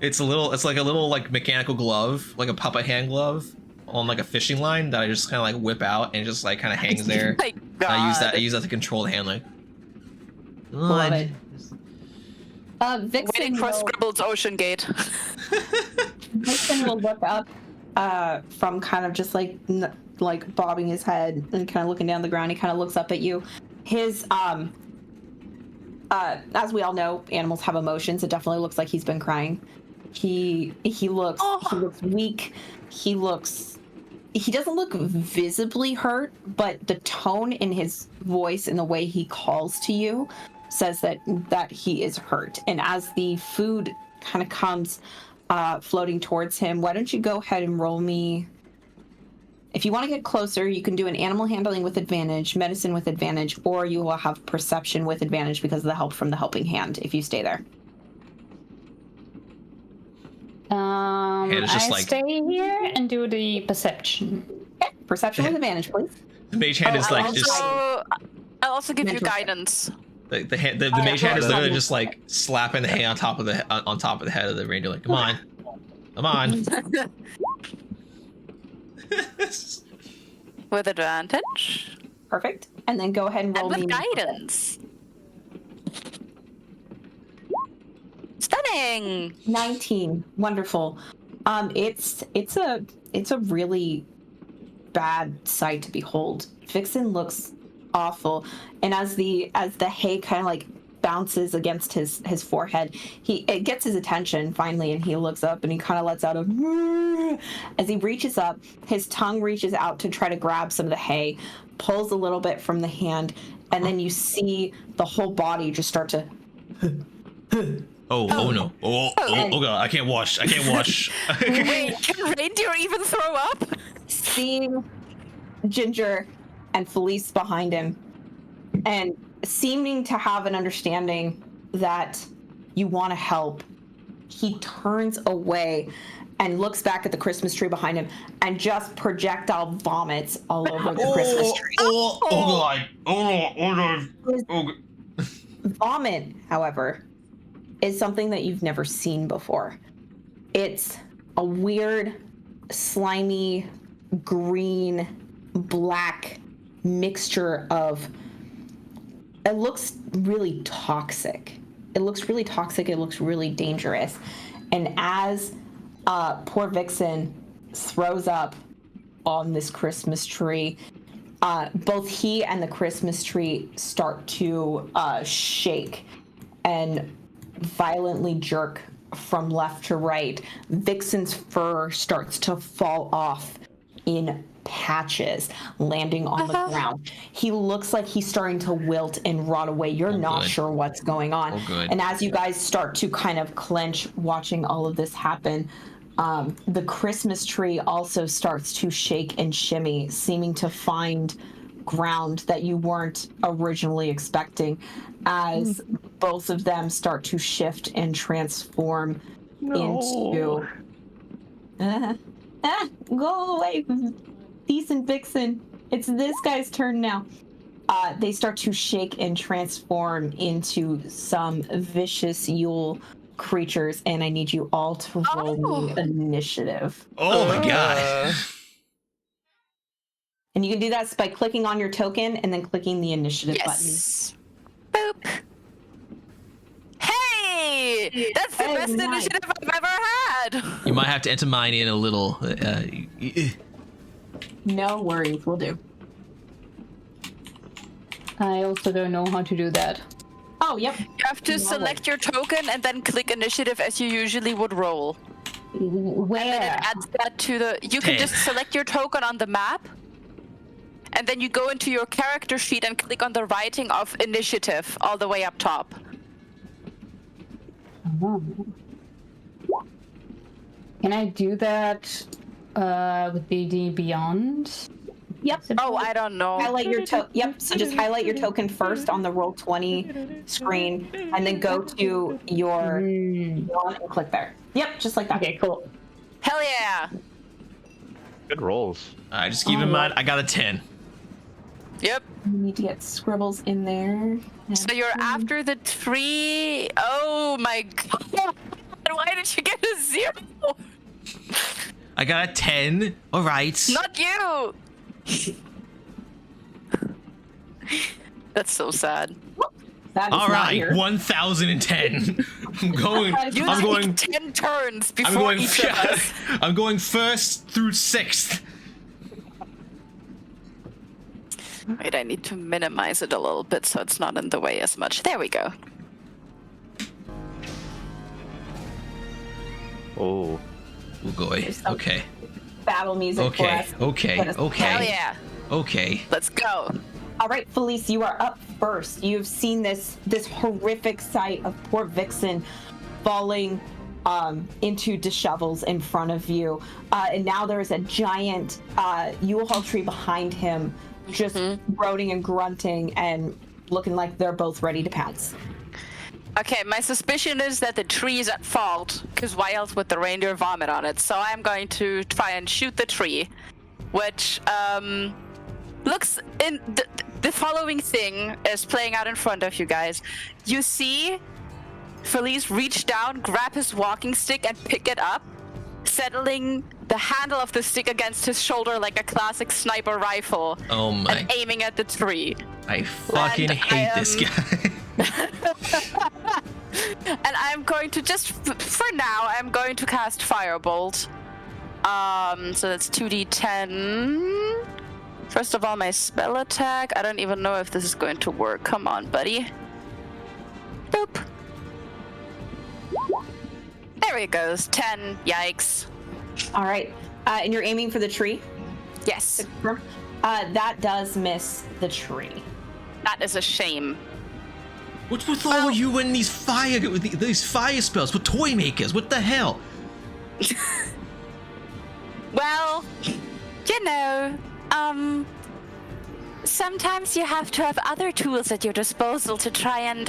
it's like a little like mechanical glove, like a puppet hand glove on like a fishing line that I just kind of like whip out and it just like kind of hangs there. My God. I use that to control the hand, like. Love it. Vixen Waiting for Scribbles Ocean Gate. Vixen will look up from kind of just like bobbing his head and kind of looking down the ground. He kind of looks up at you. His as we all know, animals have emotions. It definitely looks like he's been crying. He looks weak. He doesn't look visibly hurt, but the tone in his voice and the way he calls to you says that he is hurt. And as the food kind of comes floating towards him, why don't you go ahead and roll me? If you want to get closer, you can do an animal handling with advantage, medicine with advantage, or you will have perception with advantage because of the help from the helping hand if you stay there. I stay here and do the perception. Okay. Perception with advantage, please. The mage hand is like I'll also give you guidance. The mage hand is literally just like slapping the hay on top of the head of the reindeer, like, come on. With advantage. Perfect. And then go ahead and roll with me guidance. Stunning. 19. Wonderful. It's a really bad sight to behold. Vixen looks awful, and as the hay kind of like bounces against his forehead, it gets his attention finally, and he looks up and he kind of lets out a as he reaches up. His tongue reaches out to try to grab some of the hay, pulls a little bit from the hand, and then you see the whole body just start to Oh no. Oh god, I can't wash. Wait, can reindeer even throw up? Seeing Ginger and Felice behind him, and seeming to have an understanding that you want to help, he turns away and looks back at the Christmas tree behind him and just projectile vomits all over the Christmas tree. Oh god. Vomit, however, is something that you've never seen before. It's a weird, slimy, green, black mixture of... It looks really toxic. It looks really dangerous. And as poor Vixen throws up on this Christmas tree, both he and the Christmas tree start to shake and violently jerk from left to right. Vixen's fur starts to fall off in patches, landing on the ground. He looks like he's starting to wilt and rot away. You're not sure what's going on. And as you guys start to kind of clench watching all of this happen, the Christmas tree also starts to shake and shimmy, seeming to find ground that you weren't originally expecting, as both of them start to shift and transform into... go away, decent Vixen. It's this guy's turn now. They start to shake and transform into some vicious Yule creatures, and I need you all to roll me initiative. Oh my god. And you can do that by clicking on your token and then clicking the initiative button. Boop. Hey! That's the best initiative I've ever had! You might have to enter mine in a little. No worries, we'll do. I also don't know how to do that. Oh, yep. You have to select your token and then click initiative as you usually would roll. Where? And then it adds that to the... You can just select your token on the map, and then you go into your character sheet and click on the writing of initiative all the way up top. Can I do that with D&D Beyond? Yep. Oh, I don't know. Highlight your Yep. So just highlight your token first on the Roll20 screen, and then go to your one and click there. Yep, just like that. Okay, cool. Hell yeah! Good rolls. Alright, just keep in mind, I got a 10. Yep. You need to get scribbles in there. So you're after the tree. Oh my god! Why did you get a 0? I got a 10. Alright. Not you! That's so sad. All right, 1010. I'm going 10 turns before each of us. I'm going first through 6th. Wait, I need to minimize it a little bit so it's not in the way as much. There we go. Oh boy. Okay. Battle music for us. Okay. Hell yeah. Okay. Let's go. All right, Felice, you are up first. You've seen this horrific sight of poor Vixen falling into dishevels in front of you. And now there's a giant Yule tree behind him, just groaning and grunting and looking like they're both ready to pounce. Okay, my suspicion is that the tree is at fault, because why else would the reindeer vomit on it? So I'm going to try and shoot the tree, which looks in the following thing is playing out in front of you guys. You see Felice reach down, grab his walking stick and pick it up, settling the handle of the stick against his shoulder like a classic sniper rifle. Oh my. And aiming at the tree. I fucking hate this guy. And I'm going to for now, I'm going to cast Firebolt. So that's 2d10. First of all, my spell attack. I don't even know if this is going to work. Come on, buddy. Boop. There it goes. 10. Yikes. All right. And you're aiming for the tree? Yes. That does miss the tree. That is a shame. What's with all of you and these fire spells? We're toy makers. What the hell? Well, you know, sometimes you have to have other tools at your disposal to try and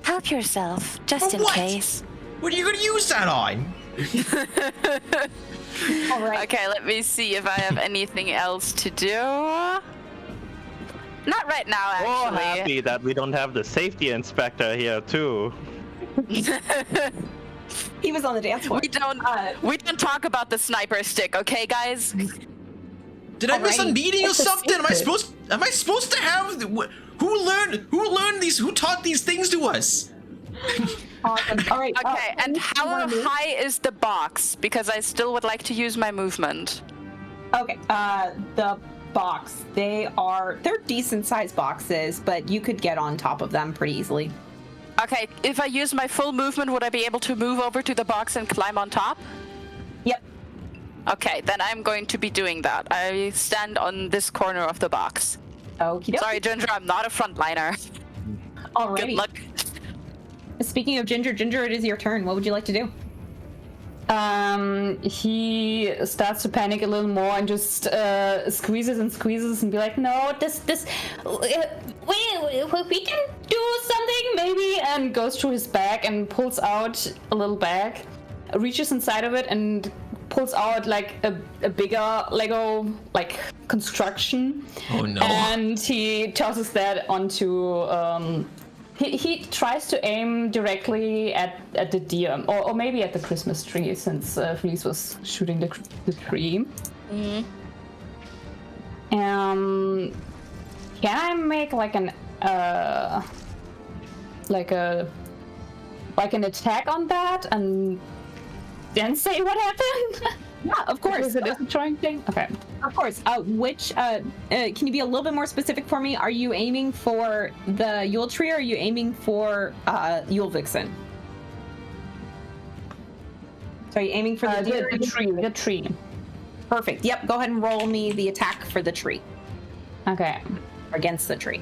help yourself, just in case. What are you going to use that on? All right. Okay, let me see if I have anything else to do. Not right now, actually. Oh, happy that we don't have the safety inspector here, too. He was on the dance floor. We don't talk about the sniper stick, okay, guys? Did I miss a meeting or something? Am I supposed to have? Who learned these? Who taught these things to us? Awesome. All right. Okay, and how high is the box? Because I still would like to use my movement. Okay. The box. They're decent sized boxes, but you could get on top of them pretty easily. Okay, if I use my full movement, would I be able to move over to the box and climb on top? Yep. Okay, then I'm going to be doing that. I stand on this corner of the box. Okie doke. Sorry, Ginger, I'm not a frontliner. Alrighty. Good luck. Speaking of Ginger, it is your turn. What would you like to do? He starts to panic a little more and just squeezes and be like, no, we can do something maybe, and goes through his bag and pulls out a little bag, reaches inside of it and pulls out like a bigger Lego like construction. Oh no. And he tosses that onto He tries to aim directly at the deer, or maybe at the Christmas tree, since Felice was shooting the tree. Mm-hmm. Can I make like an attack on that and then say what happened? Yeah, of course. Because it is a trying thing. Okay. Of course. Can you be a little bit more specific for me? Are you aiming for the Yule tree, or are you aiming for Yule Vixen? So are you aiming for the tree? Perfect. Yep. Go ahead and roll me the attack for the tree. Okay. Against the tree.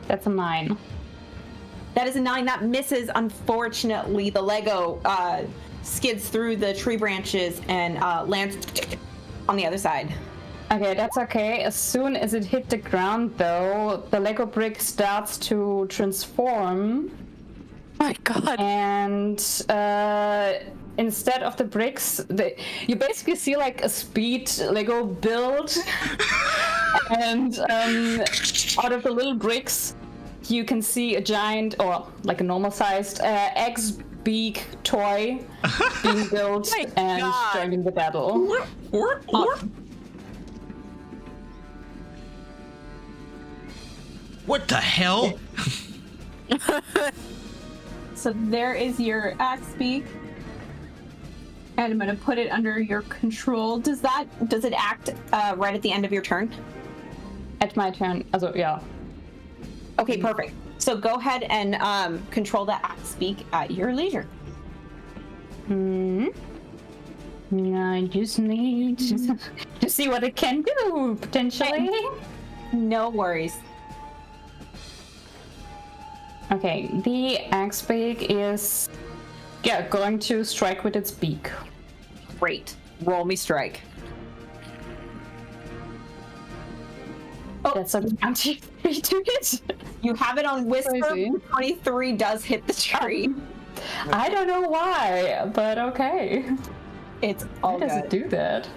That's a 9. That is a 9. That misses, unfortunately. The Lego skids through the tree branches and lands on the other side. Okay, that's okay. As soon as it hit the ground, though, the Lego brick starts to transform. My God. And instead of the bricks, you basically see like a speed Lego build. And out of the little bricks, you can see a giant, or like a normal-sized X-beak toy being built and joining the battle. What the hell? So there is your axe beak, and I'm going to put it under your control. Does it act right at the end of your turn? At my turn, also, yeah. Okay, perfect. So go ahead and control that axe beak at your leisure. I just need to see what it can do, potentially. No worries. Okay, the axe beak is, going to strike with its beak. Great. Roll me strike. Oh, that's a 23 to hit. You have it on Whisper. 23 does hit the tree. I don't know why, but okay. It's all good. Why does it do that?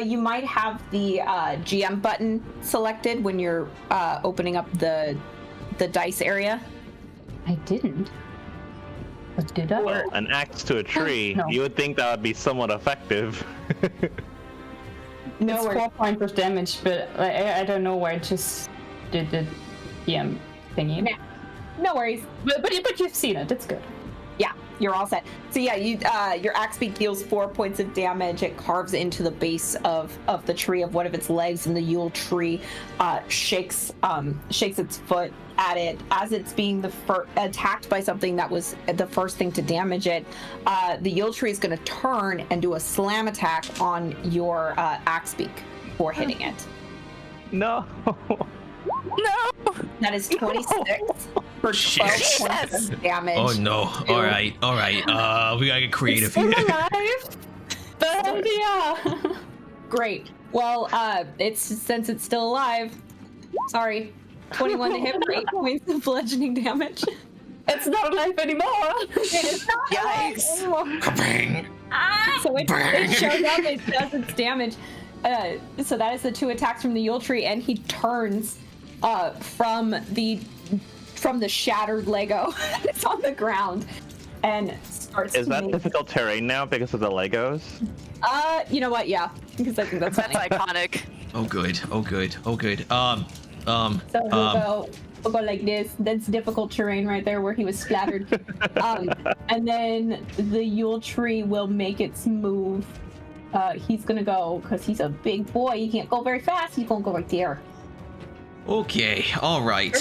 You might have the GM button selected when you're opening up the dice area. I didn't. But did I? Well, an axe to a tree, No. You would think that would be somewhat effective. No, it's 4 points of damage, but I don't know why it just did the GM thingy. Nah, no worries. But you've seen it. It's good. Yeah, you're all set. So yeah, your axe beak deals 4 points of damage. It carves into the base of the tree of one of its legs, and the Yule tree shakes its foot at it as it's being attacked by something that was the first thing to damage it. The Yule tree is going to turn and do a slam attack on your axe beak before hitting it. No. No. That is 26 for 12 points of damage. Oh no! All right. We gotta get creative It's here. still alive. But yeah. Great. Well, since it's still alive. Sorry. 21 to hit for 8 points of bludgeoning damage. It's not alive anymore. It is not Yikes. alive anymore. Bang. So it shows up, it does its damage. So that is the 2 attacks from the Yule Tree, and he turns from the shattered Lego that's on the ground and starts. Is that difficult terrain now because of the Legos? You know what? Yeah, because I think that's iconic. Oh good. Oh good. Oh good. So we'll go like this. That's difficult terrain right there where he was splattered. And then the Yule Tree will make its move. He's gonna go, because he's a big boy, he can't go very fast, he's gonna go right there. Okay, alright.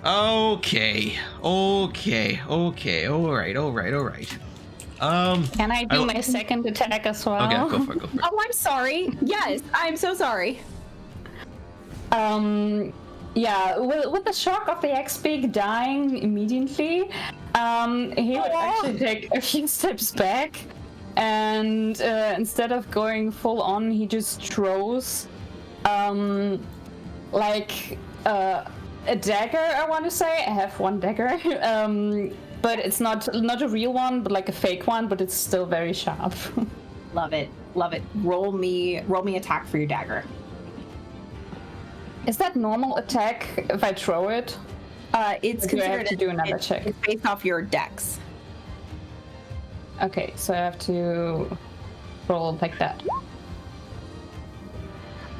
Okay, alright. Can I do my second attack as well? Okay, go for it. Oh, I'm sorry. Yes, I'm so sorry. Yeah, with the shock of the X-Beak dying immediately, he would actually take a few steps back, and instead of going full on, he just throws like a dagger, I want to say. I have one dagger, but it's not a real one, but like a fake one, but it's still very sharp. Love it. Roll me attack for your dagger. Is that normal attack if I throw it? It's or do I have considered to do another check? It's based off your dex. Okay, so I have to roll like that.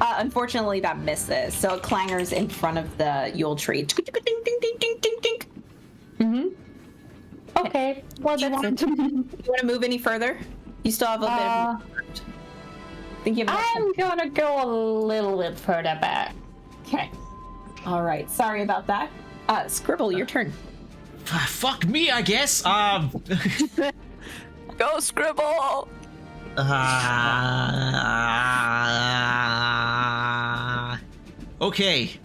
Unfortunately, that misses. So it clangers in front of the Yule Tree. Ding, ding, ding, ding, ding, ding. Mm-hmm. Okay. Well, You want to move any further? You still have a bit of... I'm gonna go a little bit further back. Okay. All right. Sorry about that. Scribble, your turn. Fuck me, I guess. Go Scribble! Okay.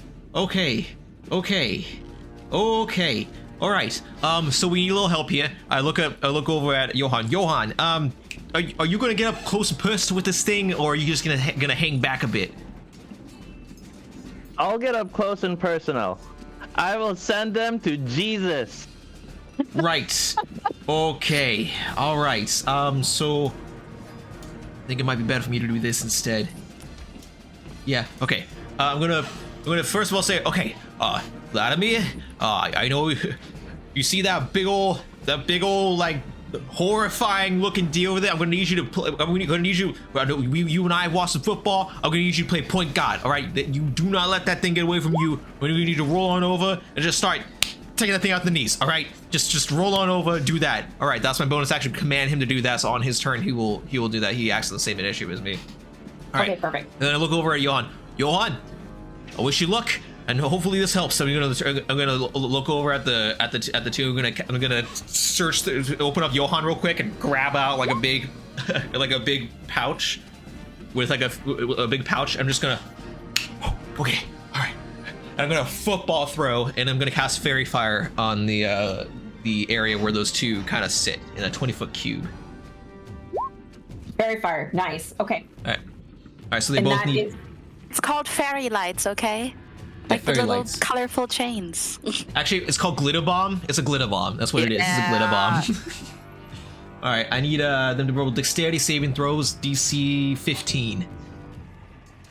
All right. So we need a little help here. I look over at Johan. Johan, are you gonna get up close and personal with this thing, or are you just gonna hang back a bit? I'll get up close and personal. I will send them to Jesus. Right. Okay. All right. So I think it might be better for me to do this instead. Yeah. Okay. I'm gonna first of all say, okay, Vladimir, I know you see that big old like horrifying looking deal over there. I'm gonna need you to play. I'm gonna need you. You and I watch some football. I'm gonna need you to play point guard. All right. You do not let that thing get away from you. When you need to roll on over and just start taking that thing out the knees. All right. Just roll on over. Do that. All right. That's my bonus action. Command him to do that. So on his turn, he will do that. He acts on the same initiative as me. All right. Okay. Perfect. And then I look over at Johan. Johan, I wish you luck. And hopefully this helps. So I'm gonna look over at the two. I'm gonna search, open up Johan real quick and grab out like a big, like a big pouch, with like a big pouch. I'm just gonna, okay, all right. I'm gonna football throw, and I'm gonna cast Fairy Fire on the area where those two kind of sit in a 20-foot cube. Fairy Fire, nice. Okay. All right. So they both need. It's called fairy lights, okay? Like the little colorful chains. Actually, it's called glitter bomb. It's a glitter bomb. That's what it is. It's a glitter bomb. All right, I need them to roll dexterity saving throws, DC 15.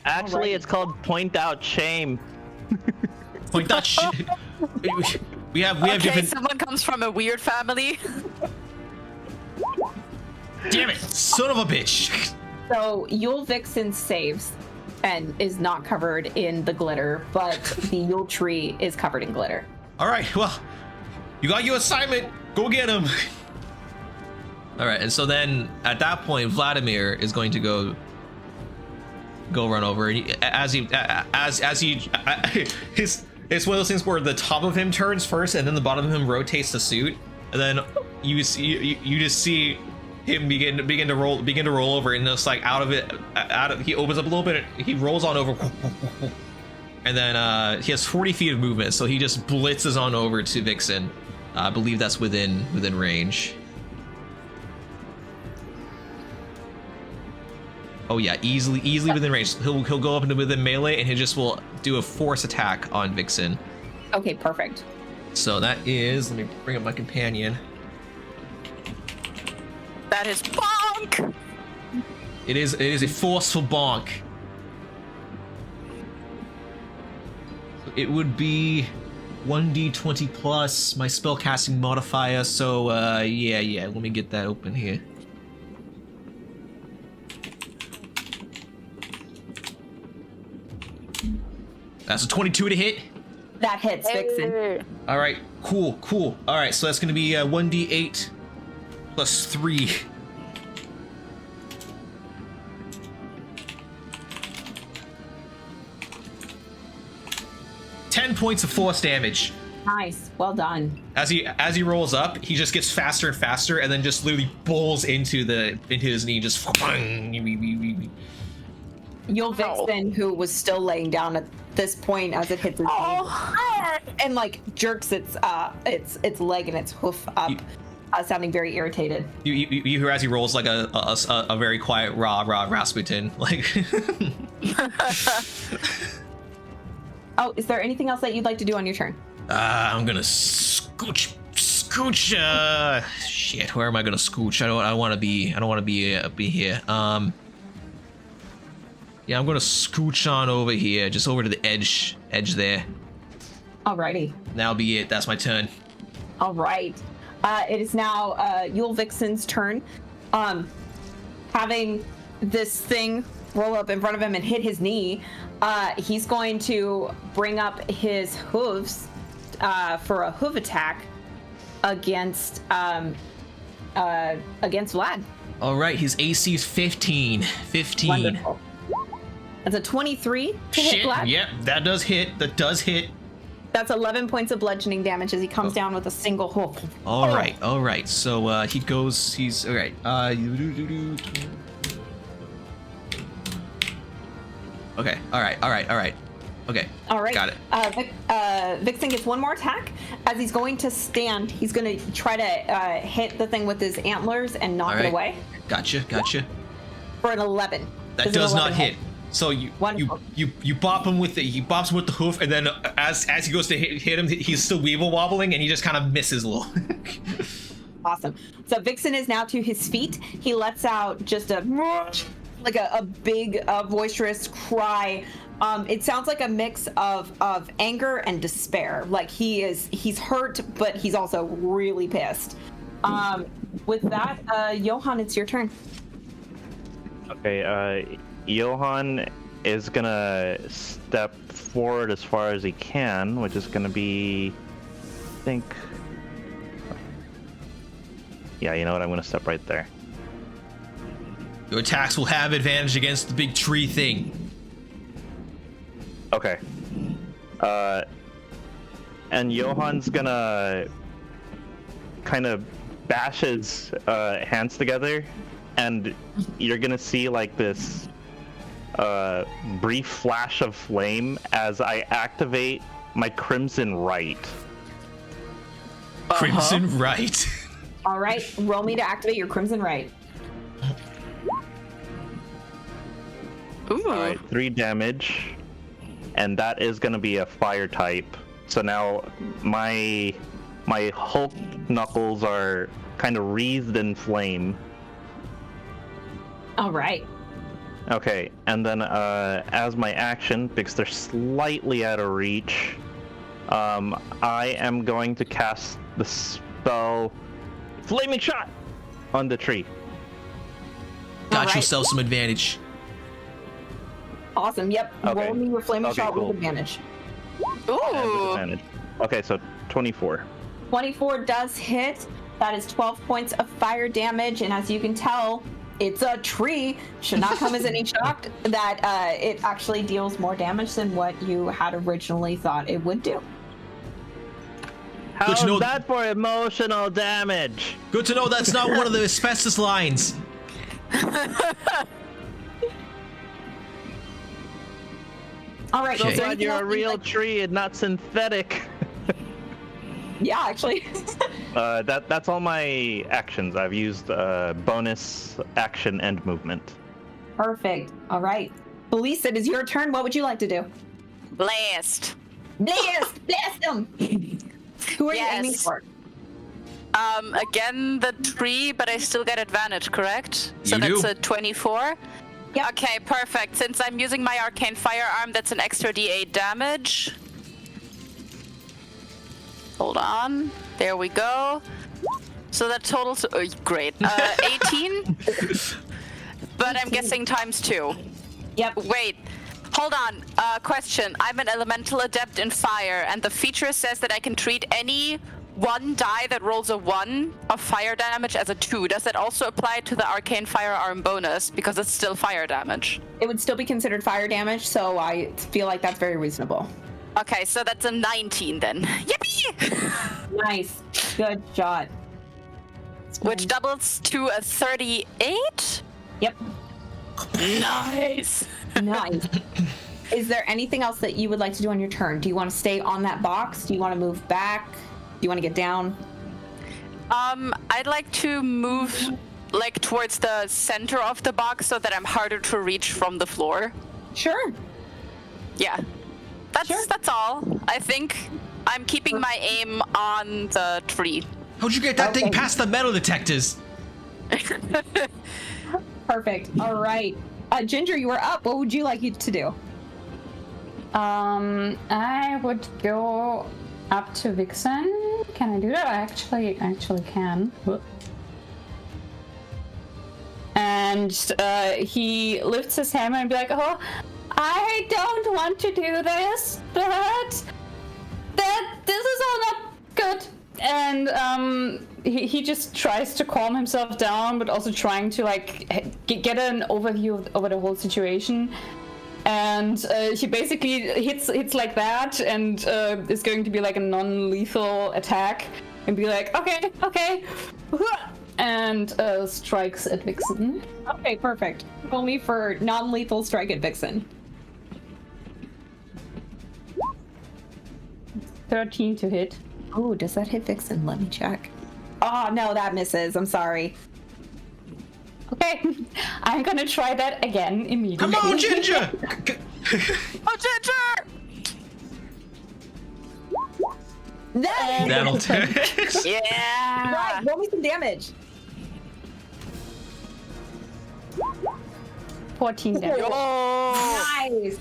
Actually, it's called point out shame. Point out shame. We have different. Someone comes from a weird family. Damn it, son of a bitch. So Yule Vixen saves and is not covered in the glitter, but the Yule Tree is covered in glitter. All right, well, you got your assignment. Go get him. All right, and so then at that point, Vladimir is going to go run over, and it's one of those things where the top of him turns first, and then the bottom of him rotates the suit, and then you just see him begin to roll over, and just like he opens up a little bit, he rolls on over, and then he has 40 feet of movement, so he just blitzes on over to Vixen. I believe that's within range. Oh yeah, easily within range. He'll go up into within melee, and he just will do a force attack on Vixen. Okay, perfect. So that is, let me bring up my companion. That is bonk! It is a forceful bonk. It would be 1d20 plus my spellcasting modifier, so yeah, let me get that open here. That's a 22 to hit. That hits, Vixen. All right, cool. All right, so that's gonna be 1d8 plus 3. $10 points of force damage. Nice, well done. As he rolls up, he just gets faster and faster, and then just literally bowls into his knee, just. You'll Vixen, who was still laying down at this point as it hits his knee, and like jerks its leg and its hoof up, sounding very irritated. You hear as he rolls like a very quiet rah Rasputin, like. Oh, is there anything else that you'd like to do on your turn? I'm gonna scooch. Shit, where am I gonna scooch? I don't want to be here. Yeah, I'm gonna scooch on over here, just over to the edge there. Alrighty. That'll be it. That's my turn. All right. It is now Yule Vixen's turn. Having this thing roll up in front of him and hit his knee, he's going to bring up his hooves for a hoof attack against Vlad. All right, his AC is 15. Wonderful. That's a 23 to hit Vlad. Yep, that does hit. That's 11 points of bludgeoning damage as he comes down with a single hoof. All right. So he's all right. Okay. All right. Okay. All right. Got it. Vixen gets one more attack. As he's going to stand, he's going to try to hit the thing with his antlers and knock it away. Gotcha. For an 11. That does not hit. So you bop him with he bops him with the hoof, and then as he goes to hit him, he's still weevil wobbling, and he just kind of misses a little. Awesome. So Vixen is now to his feet. He lets out just a big boisterous cry. It sounds like a mix of anger and despair. Like he's hurt, but he's also really pissed. With that, Johan, it's your turn. Okay, Johan is gonna step forward as far as he can, which is gonna be, I think, yeah, you know what, I'm gonna step right there. Your attacks will have advantage against the big tree thing. Okay. And Johan's gonna kind of bash his hands together, and you're gonna see like this brief flash of flame as I activate my Crimson Right. Crimson Right. All right, roll me to activate your Crimson Right. Ooh. All right, 3 damage, and that is going to be a fire type. So now my Hulk knuckles are kind of wreathed in flame. All right. Okay, and then as my action, because they're slightly out of reach, I am going to cast the spell Flaming Shot on the tree. Got yourself some advantage. Awesome. Yep. Okay. Roll me your Flaming Shot cool. with advantage. Ooh. With advantage. Okay, so 24. 24 does hit. That is 12 points of fire damage, and as you can tell, it's a tree. Should not come as any shock that it actually deals more damage than what you had originally thought it would do. How's that for emotional damage? Good to know that's not one of the asbestos lines. All right. So Is there glad anything you're else a that you'd real like- tree and not synthetic. Yeah, actually. That's all my actions. I've used bonus action and movement. Perfect. All right. Elise, it is your turn. What would you like to do? Blast. Blast! Blast them! Who are you aiming for? Again, the 3, but I still get advantage, correct? So You that's do. a 24? Yep. Okay, perfect. Since I'm using my arcane firearm, that's an extra d8 damage. Hold on. There we go. So that totals... Oh, great. 18? But I'm guessing times 2. Yep. Wait. Hold on. Question. I'm an elemental adept in fire, and the feature says that I can treat any one die that rolls a 1 of fire damage as a 2. Does that also apply to the arcane firearm bonus? Because it's still fire damage. It would still be considered fire damage, so I feel like that's very reasonable. Okay, so that's a 19 then. Yippee! Nice. Good shot. Which doubles to a 38? Yep. Nice. Nice. Is there anything else that you would like to do on your turn? Do you want to stay on that box? Do you want to move back? Do you want to get down? I'd like to move like towards the center of the box so that I'm harder to reach from the floor. Sure. Yeah. That's all. I think I'm keeping my aim on the tree. How'd you get that thing past the metal detectors? Perfect. All right. Ginger, you are up. What would you like to do? I would go up to Vixen. Can I do that? I actually can. Whoop. And he lifts his hammer and be like, "Oh, I don't want to do this, but this is all not good." And he just tries to calm himself down, but also trying to like get an overview over the whole situation. And he basically hits like that, and is going to be like a non-lethal attack, and be like, okay, and strikes at Vixen. Okay, perfect. Roll me for non-lethal strike at Vixen. 13 to hit. Oh, does that hit Vixen? Let me check. Oh, no, that misses. I'm sorry. Okay, I'm gonna try that again immediately. Come on, Ginger! Oh, Ginger! That'll do it. Yeah! Right, roll me some damage. 14 damage. Nice.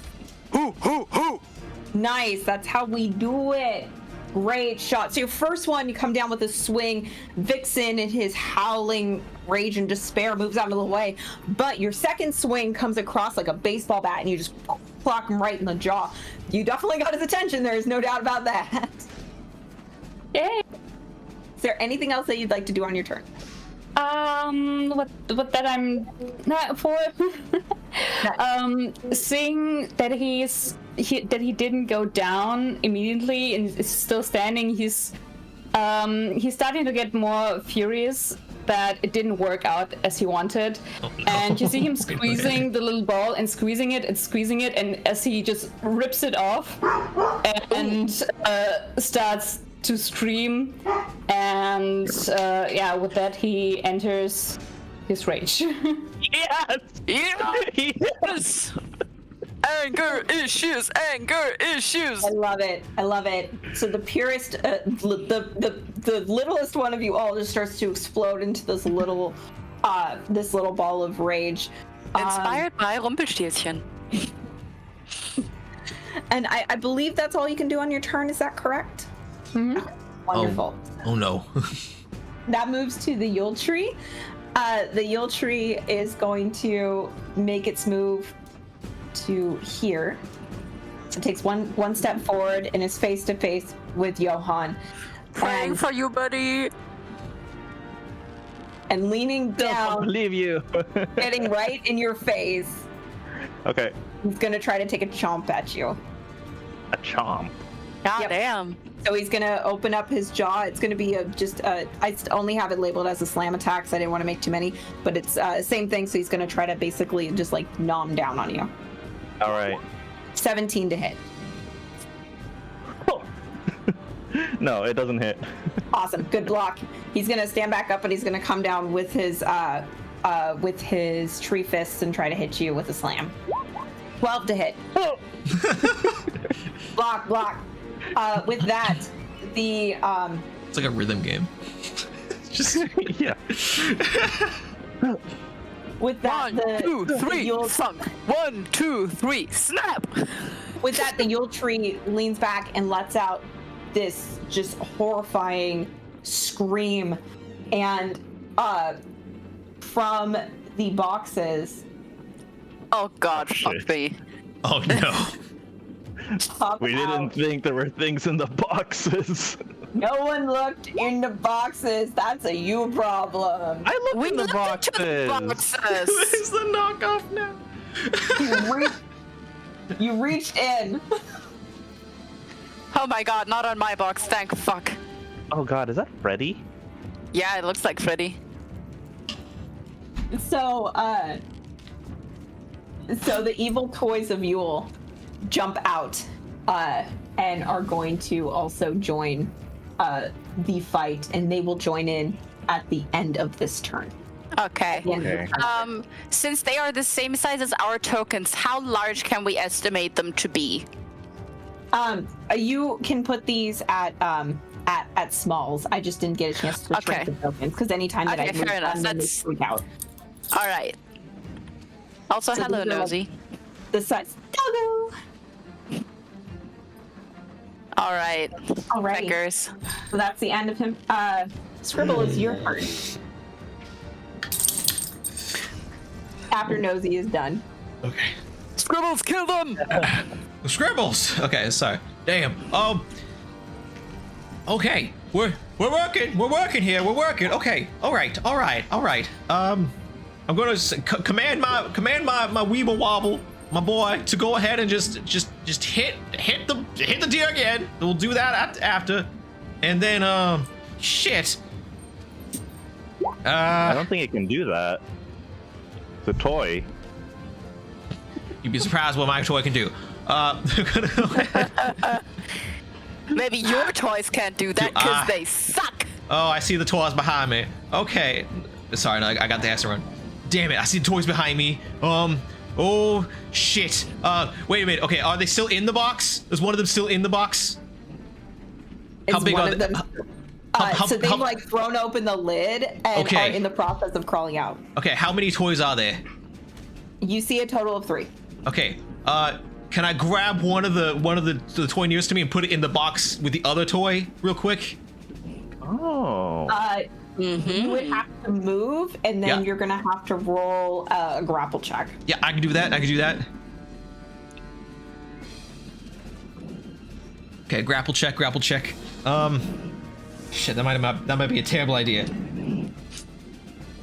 Nice. That's how we do it. Great shot. So your first one, you come down with a swing. Vixen, in his howling rage and despair, moves out of the way. But your second swing comes across like a baseball bat, and you just clock him right in the jaw. You definitely got his attention. There is no doubt about that. Yay! Is there anything else that you'd like to do on your turn? What that I'm not for. Seeing that he didn't go down immediately and is still standing, he's starting to get more furious that it didn't work out as he wanted. Oh, no. And you see him squeezing the little ball and squeezing it, and as he just rips it off and starts to scream, and with that he enters his rage. Yes! Anger issues. I love it. So the purest, the littlest one of you all just starts to explode into this little ball of rage. Inspired by Rumpelstilzchen. And I believe that's all you can do on your turn. Is that correct? Mm-hmm. Wonderful. Oh no. That moves to the Yule Tree. The Yule Tree is going to make its move to here. So it takes one step forward and is face to face with Johan. Praying for you, buddy. And leaning Don't down, believe you. getting right in your face. Okay. He's gonna try to take a chomp at you. A chomp. God Yep. damn. So he's gonna open up his jaw. It's gonna be I only have it labeled as a slam attack, so I didn't want to make too many. But it's same thing. So he's gonna try to basically just like nom down on you. All right. 17 to hit. No, it doesn't hit. Awesome, good block. He's gonna stand back up and he's gonna come down with his tree fists and try to hit you with a slam. 12 to hit. Block. With that, the It's like a rhythm game. Just Yeah. With that, 1, 2, 3, Yule, thunk. 1, 2, 3, snap. with that, the Yule tree leans back and lets out this just horrifying scream, and from the boxes. Oh God, Oh, fuck shit. me. oh no. We didn't think there were things in the boxes. No one looked in the boxes. That's a you problem. I looked We in the looked into the boxes. boxes. Where's the knockoff now? You reached in. Oh my God, not on my box. Thank fuck. Oh God, is that Freddy? Yeah, it looks like Freddy. So the evil toys of Yule jump out and are going to also join the fight, and they will join in at the end of this turn. Okay. At the end of the turn. Since they are the same size as our tokens, how large can we estimate them to be? You can put these at smalls. I just didn't get a chance to shrink Okay. the tokens because anytime that Okay, I move fair enough. them, they That's- freak out. All right. Also, So hello, these are like- Nosy. The size. Doggo. All right. Alrighty. Beggars. So that's the end of him. Scribble is your turn. After Nosy is done. Okay. Scribbles, kill them! Scribbles. Okay, sorry. Damn. Okay. We're working. We're working here. We're working. Okay. All right. I'm gonna command my weeble wobble, my boy, to go ahead and just hit the deer again. We'll do that after, and then shit. I don't think it can do that. It's a toy. You'd be surprised what my toy can do. Maybe your toys can't do that because they suck. Oh, I see the toys behind me. Okay. Sorry, no, I got the ass to run. Damn it, I see the toys behind me. Oh, shit. Wait a minute. Okay, are they still in the box? Is one of them still in the box? How Is big one are of they? them? How- So they've how- like thrown open the lid and Okay. are in the process of crawling out. Okay, how many toys are there? You see a total of 3. Okay, can I grab one of the toy nearest to me and put it in the box with the other toy real quick? Oh. You would have to move, and then Yeah. you're gonna have to roll a grapple check. Yeah, I can do that. Okay, grapple check. Shit, that might be a terrible idea.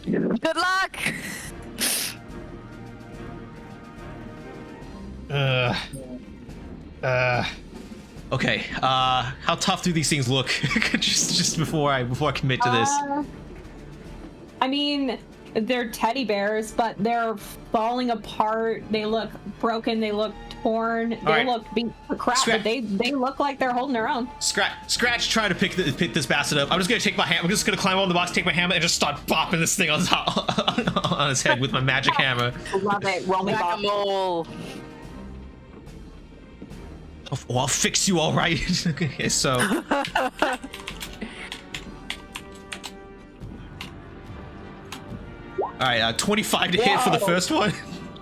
Good luck. Okay, how tough do these things look? just before I commit to this. I mean, they're teddy bears, but they're falling apart. They look broken. They look torn. They right. look beat to crap, Scrap. but they look like they're holding their own. Scratch, try to pick this bastard up. I'm just gonna take my hammer. I'm just gonna climb on the box, take my hammer, and just start bopping this thing on top, on his head with my magic hammer. Love it. Roll me ball. Whack-a-mole. Oh, I'll fix you, all right. Okay, so. All right, 25 to hit for the Whoa. first one.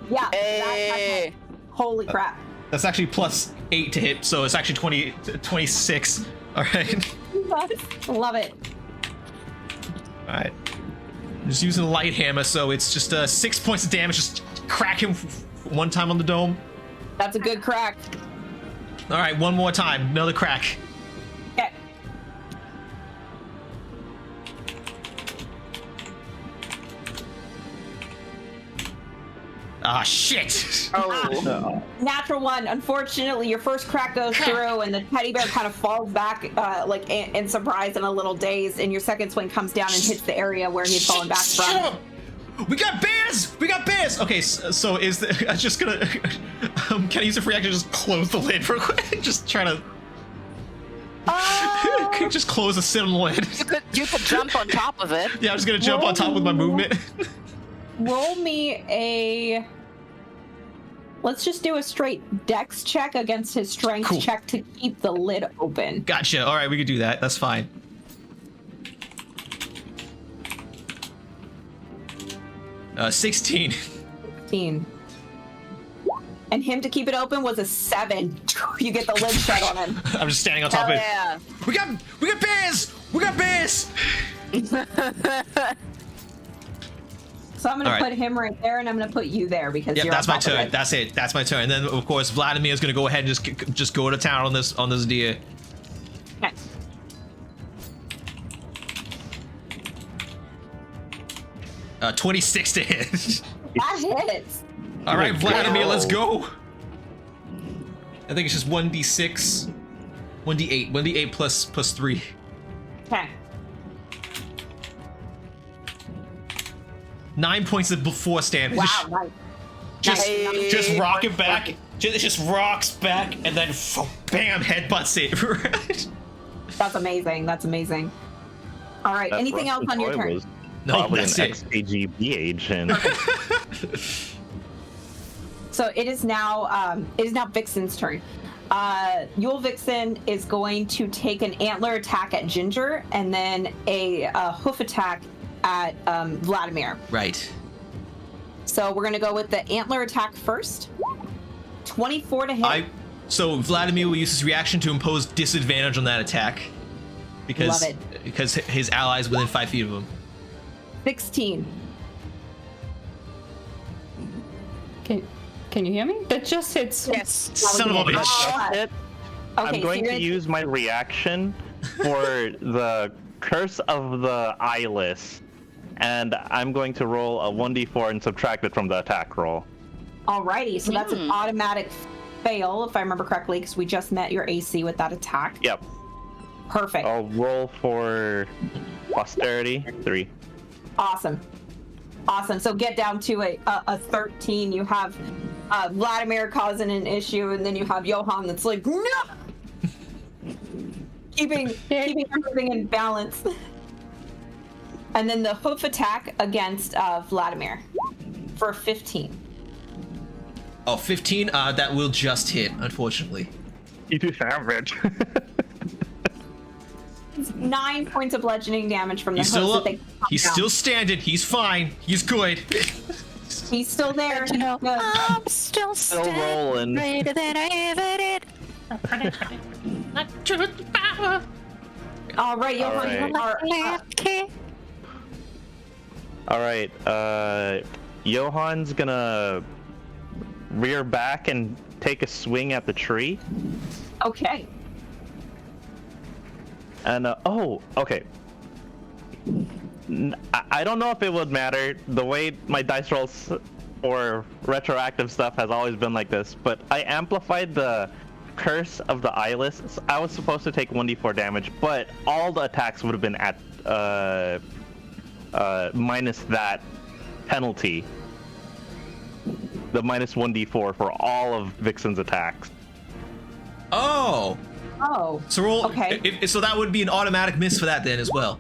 Yeah. Hey. Holy crap. That's actually plus 8 to hit, so it's actually 26. All right. Love it. All right. I'm just using a light hammer, so it's just 6 points of damage. Just crack him one time on the dome. That's a good crack. All right, one more time, another crack. Okay. Ah, shit. Oh. Natural 1. Unfortunately, your first crack goes through, and the teddy bear kind of falls back, like in surprise and a little dazed. And your second swing comes down and hits the area where he'd fallen back Shut from. up! We got bears! Okay, so is the, I'm just gonna, can I use a free action to just close the lid real quick? Just try to, can you just close the cinema lid? You could jump on top of it. Yeah, I'm just gonna jump on top with my movement. Roll me a. Let's just do a straight dex check against his strength Cool. check to keep the lid open. Gotcha, all right, we can do that, that's fine. 16. 16. And him to keep it open was a 7. You get the lid shut on him. I'm just standing on top Hell of it. yeah. We got bears! We got bears! So I'm gonna put him right there, and I'm gonna put you there because you're that's on my top of turn. it. That's it. That's my turn. And then of course Vladimir is gonna go ahead and just go to town on this deer. Okay. Uh, 26 to hit. That hits. All right, Vladimir, let's go. I think it's just 1d6, 1d8 plus 3. Okay. 9 points of force damage. Wow. Nice. Just rock it back. It just rocks back and then bam, headbutts it. That's amazing. That's amazing. All right. That anything else on your Russian boy turn? was No, probably that's an it. XKGB agent. So it is now Vixen's turn. Yule Vixen is going to take an antler attack at Ginger and then a hoof attack at Vladimir. Right. So we're gonna go with the antler attack first. 24 to hit. So Vladimir will use his reaction to impose disadvantage on that attack because Love it. because his ally is within 5 feet of him. 16. Can you hear me? That just hits. Yes. Son of a bitch. Okay, I'm so going you're to gonna- use my reaction for the Curse of the Eyeless, and I'm going to roll a 1d4 and subtract it from the attack roll. Alrighty, so that's an automatic fail, if I remember correctly, because we just met your AC with that attack. Yep. Perfect. I'll roll for posterity 3. Awesome. So get down to a 13. You have Vladimir causing an issue, and then you have Johan that's like, no! keeping everything in balance. And then the hoof attack against Vladimir for 15. Oh, 15? That will just hit, unfortunately. You do damage. It's 9 points of bludgeoning damage from the He's hoof. still that up. they pop He's down. still standing. He's fine. He's good. He's still there. You know, Good. I'm still rolling. greater than I ever did. All right, Johan. All right. Johan's gonna rear back and take a swing at the tree. Okay. And okay. I don't know if it would matter. The way my dice rolls for retroactive stuff has always been like this, but I amplified the Curse of the Eyeless. I was supposed to take 1d4 damage, but all the attacks would have been at minus that penalty. The minus 1d4 for all of Vixen's attacks. Oh. Oh. So roll. Okay. So that would be an automatic miss for that then as well.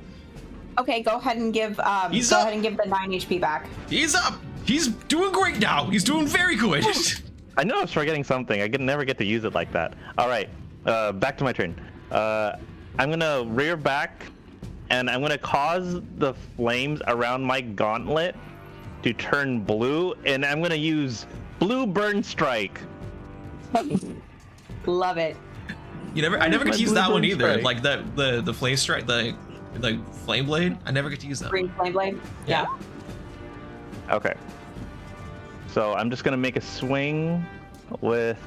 Okay, go ahead and give He's go up. ahead and give the 9 HP back. He's up. He's doing great now. He's doing very good. I know I was forgetting something. I could never get to use it like that. All right, back to my turn. I'm gonna rear back, and I'm gonna cause the flames around my gauntlet to turn blue, and I'm gonna use Blue Burn Strike. Love it. I never get to use that one either. Strike. Like the flame strike, the flame blade. I never get to use that. Green flame blade. Yeah. Okay. So I'm just gonna make a swing with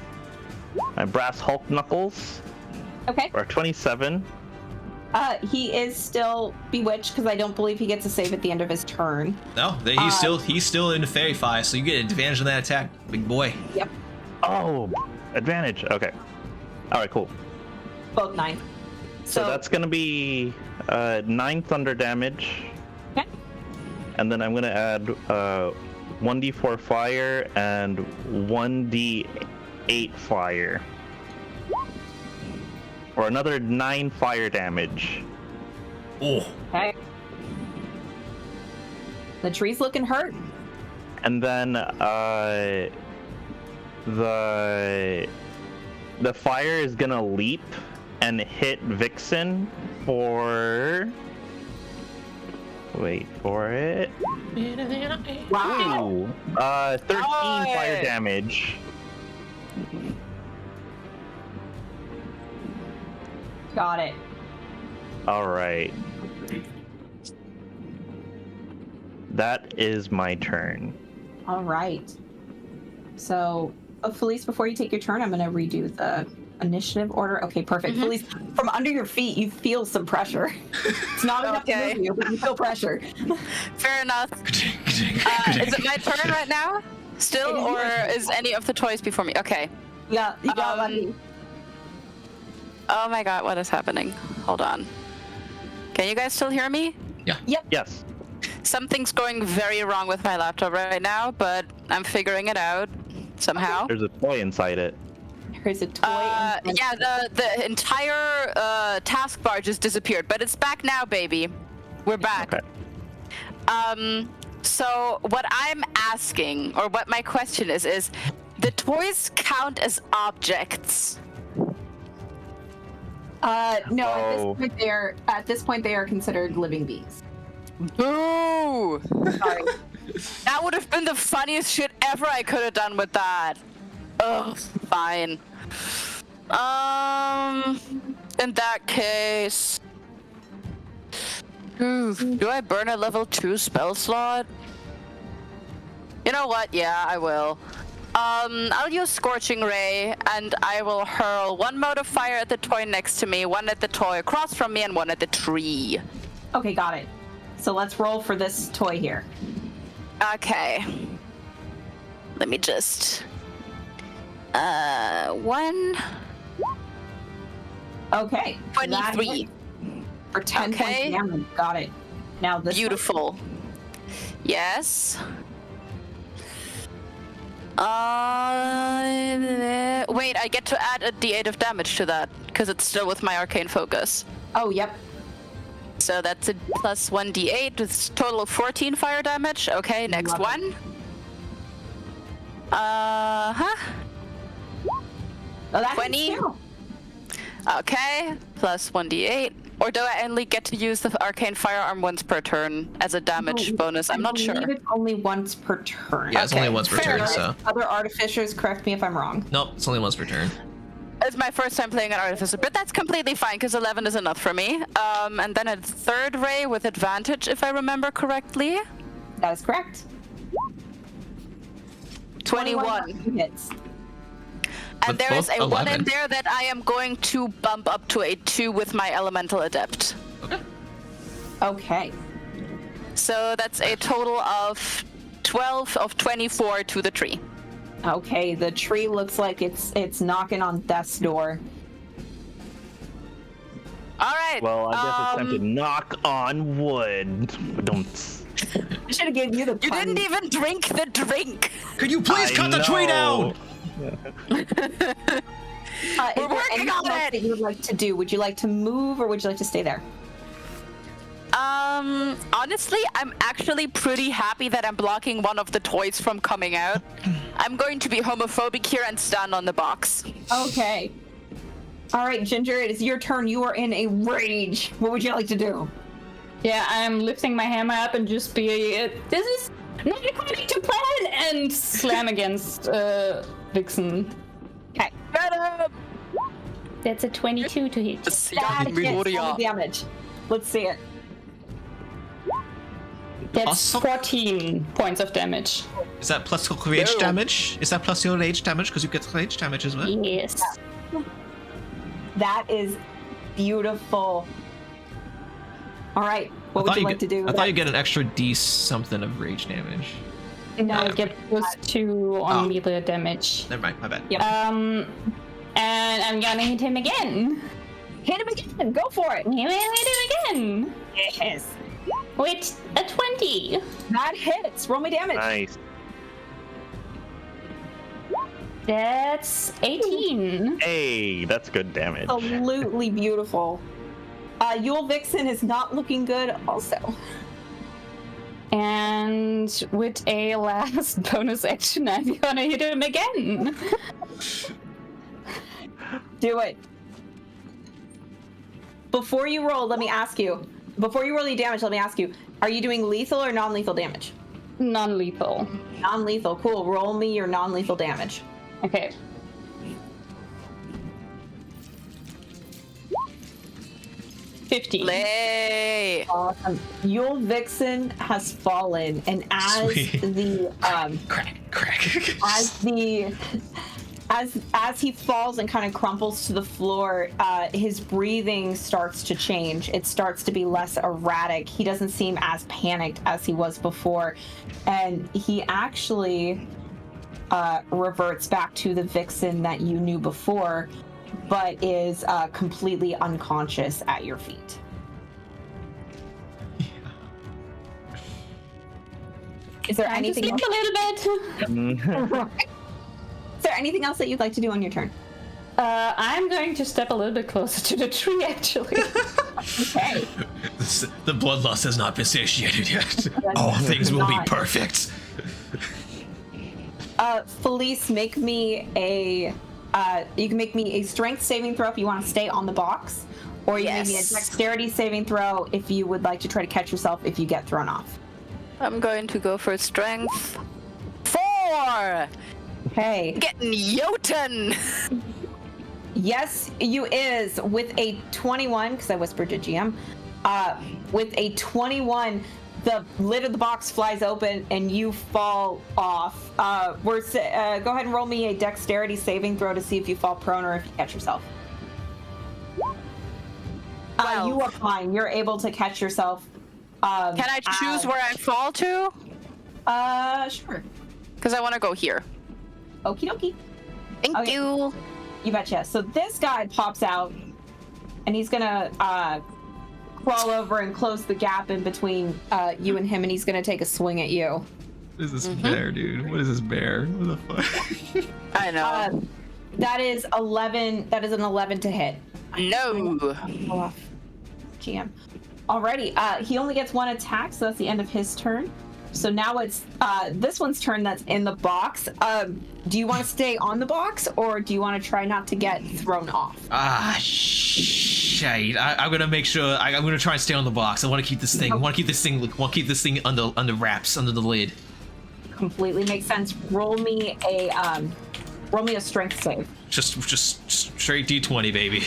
my Brass Hulk Knuckles, Okay. or 27. He is still bewitched because I don't believe he gets a save at the end of his turn. No, he's still in the fairy fire, so you get advantage on that attack, big boy. Yep. Oh, advantage. Okay. All right, cool. Both 9. So that's gonna be 9 thunder damage, Okay. and then I'm gonna add 1d4 fire and 1d8 fire, or another 9 fire damage. Oh. Okay. The tree's looking hurt. And then the fire is gonna leap and hit Vixen for Wait for it. Wow. Ooh, 13 fire damage. Got it. All right. That is my turn. All right. So, Felice, before you take your turn, I'm going to redo the initiative order. Okay, perfect. Felice, from under your feet, you feel some pressure. It's not enough to move you, but you feel pressure. Fair enough. Is it my turn right now? Still, or is any of the toys before me? Okay. Yeah, you got lucky. Oh my god, what is happening? Hold on. Can you guys still hear me? Yeah. Yep. Yes. Something's going very wrong with my laptop right now, but I'm figuring it out somehow. There's a toy inside it. There's a toy. Yeah, the entire taskbar just disappeared, but it's back now, baby. We're back. Okay. So what I'm asking, or what my question is the toys count as objects? No, at this point they are considered living beings. Boo! Sorry. That would have been the funniest shit ever I could have done with that. Ugh, fine. In that case, do I burn a level 2 spell slot? You know what? Yeah, I will. I'll use Scorching Ray, and I will hurl one mode of fire at the toy next to me, one at the toy across from me, and one at the tree. Okay, got it. So let's roll for this toy here. Okay. Let me just... one... Okay. 23. For 10 points of damage. Got it. Now this Beautiful. Yes. Wait, I get to add a d8 of damage to that, because it's still with my arcane focus. Oh, yep. So that's a plus 1d8 with a total of 14 fire damage. Okay, next one. Oh, that 20. Okay, plus 1d8. Or do I only get to use the arcane firearm once per turn as a damage bonus? I'm not sure. It's only once per turn. Yeah, it's only once per turn, so. Other artificers, correct me if I'm wrong. Nope, it's only once per turn. It's my first time playing an artificer, but that's completely fine because 11 is enough for me. And then a third ray with advantage, if I remember correctly. That is correct. 21 hits. And there is a 1 in there that I am going to bump up to a 2 with my elemental adept. Okay. So that's a total of 12 of 24 to the tree. Okay, the tree looks like it's knocking on death's door. All right. Well, I guess it's time to knock on wood. Don't. I should have given you the pun. You didn't even drink the drink. Could you please cut the tree down? We're working on it. That you would like to do? Would you like to move or would you like to stay there? Honestly, I'm actually pretty happy that I'm blocking one of the toys from coming out. I'm going to be homophobic here and stand on the box. Okay. All right, Ginger, it is your turn. You are in a rage. What would you like to do? Yeah, I'm lifting my hammer up and just be, this is not according to plan, and slam against Vixen. Okay. That's a 22 to hit. That hits all the damage. Let's see it. That's 14 points of damage. Is that plus your rage damage? Is that plus your rage damage? Because you get rage damage as well? Yes. That is beautiful. All right. What would you like to do? I thought you get an extra D something of rage damage. No, I get plus 2 on melee damage. Never mind, my bad. Yep. And I'm gonna hit him again. Hit him again. Go for it. Hit him again. Yes. With a 20. That hits. Roll me damage. Nice. That's 18. Hey, that's good damage. Absolutely beautiful. Yule Vixen is not looking good also. And with a last bonus action, I'm gonna hit him again. Do it. Before you roll, let me ask you. Before you roll any damage, let me ask you. Are you doing lethal or non-lethal damage? Non-lethal. Non-lethal, cool. Roll me your non-lethal damage. Okay. Lay. Awesome. Your Vixen has fallen, and as Sweet. the crack. as he falls and kind of crumples to the floor, his breathing starts to change. It starts to be less erratic. He doesn't seem as panicked as he was before, and he actually reverts back to the Vixen that you knew before, but is completely unconscious at your feet. Is there anything else? A little bit. Is there anything else that you'd like to do on your turn? I'm going to step a little bit closer to the tree, actually. Okay. The bloodlust has not been satiated yet. All things will be perfect. Felice, make me a. You can make me a strength saving throw if you want to stay on the box, or you can make me a dexterity saving throw if you would like to try to catch yourself if you get thrown off. I'm going to go for strength. 4. Okay. Getting Jotun. Yes, you is with a 21, because I whispered to GM. With a 21, the lid of the box flies open and you fall off. Go ahead and roll me a dexterity saving throw to see if you fall prone or if you catch yourself. You are fine. You're able to catch yourself. Can I choose where I fall to? Sure. Because I want to go here. Okie dokie. Thank you. You betcha. So this guy pops out, and he's gonna crawl over and close the gap in between you and him, and he's gonna take a swing at you. What is this bear, dude? What is this bear? What the fuck? I know. That is 11. That is an 11 to hit. No. Pull off. GM. Alrighty. He only gets one attack, so that's the end of his turn. So now it's this one's turn that's in the box. Do you want to stay on the box, or do you want to try not to get thrown off? Shite. I'm gonna make sure. I'm gonna try and stay on the box. I want to keep this thing. I want to keep this thing under wraps, under the lid. Completely makes sense. Roll me a strength save. Just straight D20, baby.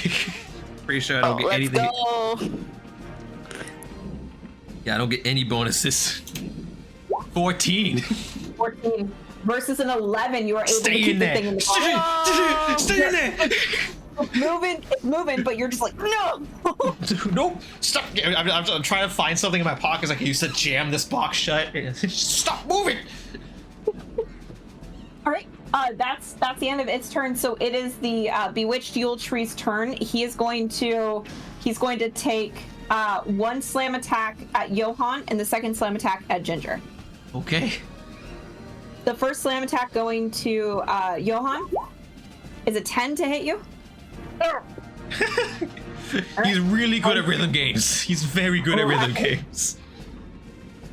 Pretty sure I don't get anything. Go. Yeah, I don't get any bonuses. 14. 14 versus an 11. You are able to Stay keep in the there. thing in the box. Stay in there. It's moving, but you're just like, no. Nope. Stop. I'm trying to find something in my pockets. Like, you said, jam this box shut. Stop moving. All right. That's the end of its turn. So it is the Bewitched Yule Tree's turn. He's going to take one slam attack at Johan and the second slam attack at Ginger. Okay. The first slam attack going to Johan is a 10 to hit you. He's really good at rhythm games. He's very good at rhythm games.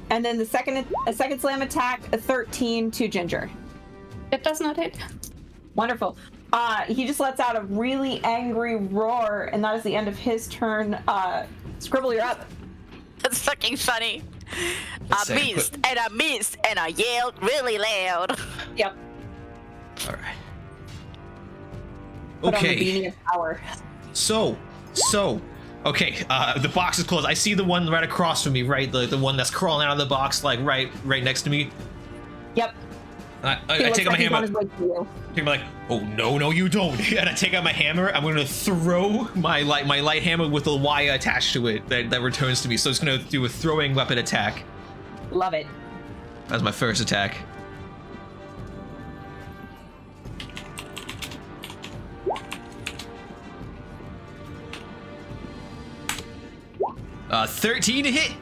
And then the second slam attack, a 13 to Ginger. It does not hit. Wonderful. He just lets out a really angry roar, and that is the end of his turn. Scribble, you're up. That's fucking funny. I missed, and I yelled really loud. Yep. All right. Put on the Okay. beanie of power. So, okay. The box is closed. I see the one right across from me, right? The one that's crawling out of the box, like right next to me. Yep. I take out my hammer. I'm like, oh no, you don't. And I take out my hammer. I'm gonna throw my light hammer with a wire attached to it that returns to me. So it's gonna do a throwing weapon attack. Love it. That's my first attack. Uh, 13 to hit.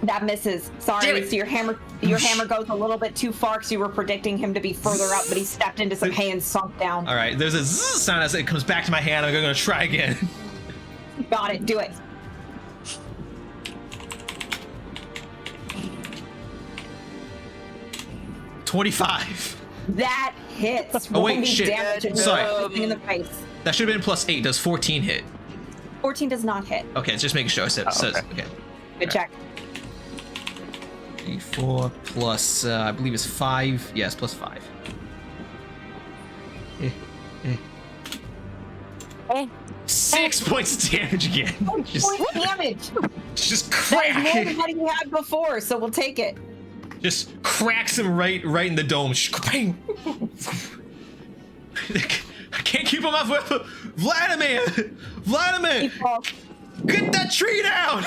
That misses. Sorry. So your hammer goes a little bit too far because you were predicting him to be further up, but he stepped into some hay and sunk down. All right, there's a zzz sound as it comes back to my hand. I'm gonna try again. Got it. Do it. $25. That hits. Oh wait, Roll me shit. damage and Sorry. everything in the face. That should have been +8. Does 14 hit? 14 does not hit. Okay, just making sure. Okay. Good check. 4 plus, I believe it's 5. Yes, plus 5. 6 points of damage again. Point damage. Just That crack is more it. than what he had before, so we'll take it. Just cracks him right in the dome. Bang. I can't keep him off. Vladimir, get that tree down.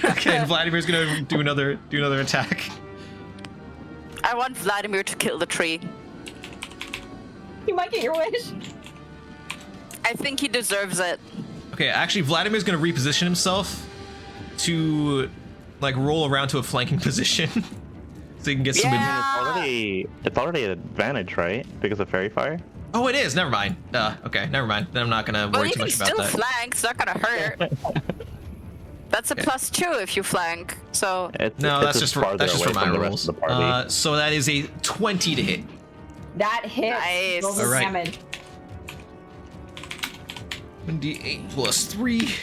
Okay, and Vladimir's gonna do another attack. I want Vladimir to kill the tree. You might get your wish. I think he deserves it. Okay, actually, Vladimir's gonna reposition himself to like roll around to a flanking position, so he can get some. It's already an advantage, right? Because of fairy fire. Oh, it is. Never mind. Okay, never mind. Then I'm not gonna worry too much about that. Well, you can still flank. It's not gonna hurt. That's a +2 if you flank. So that's just for my rolls. So that is a 20 to hit. That hits. Nice. Roll the All right. damage. 1d8 plus 3.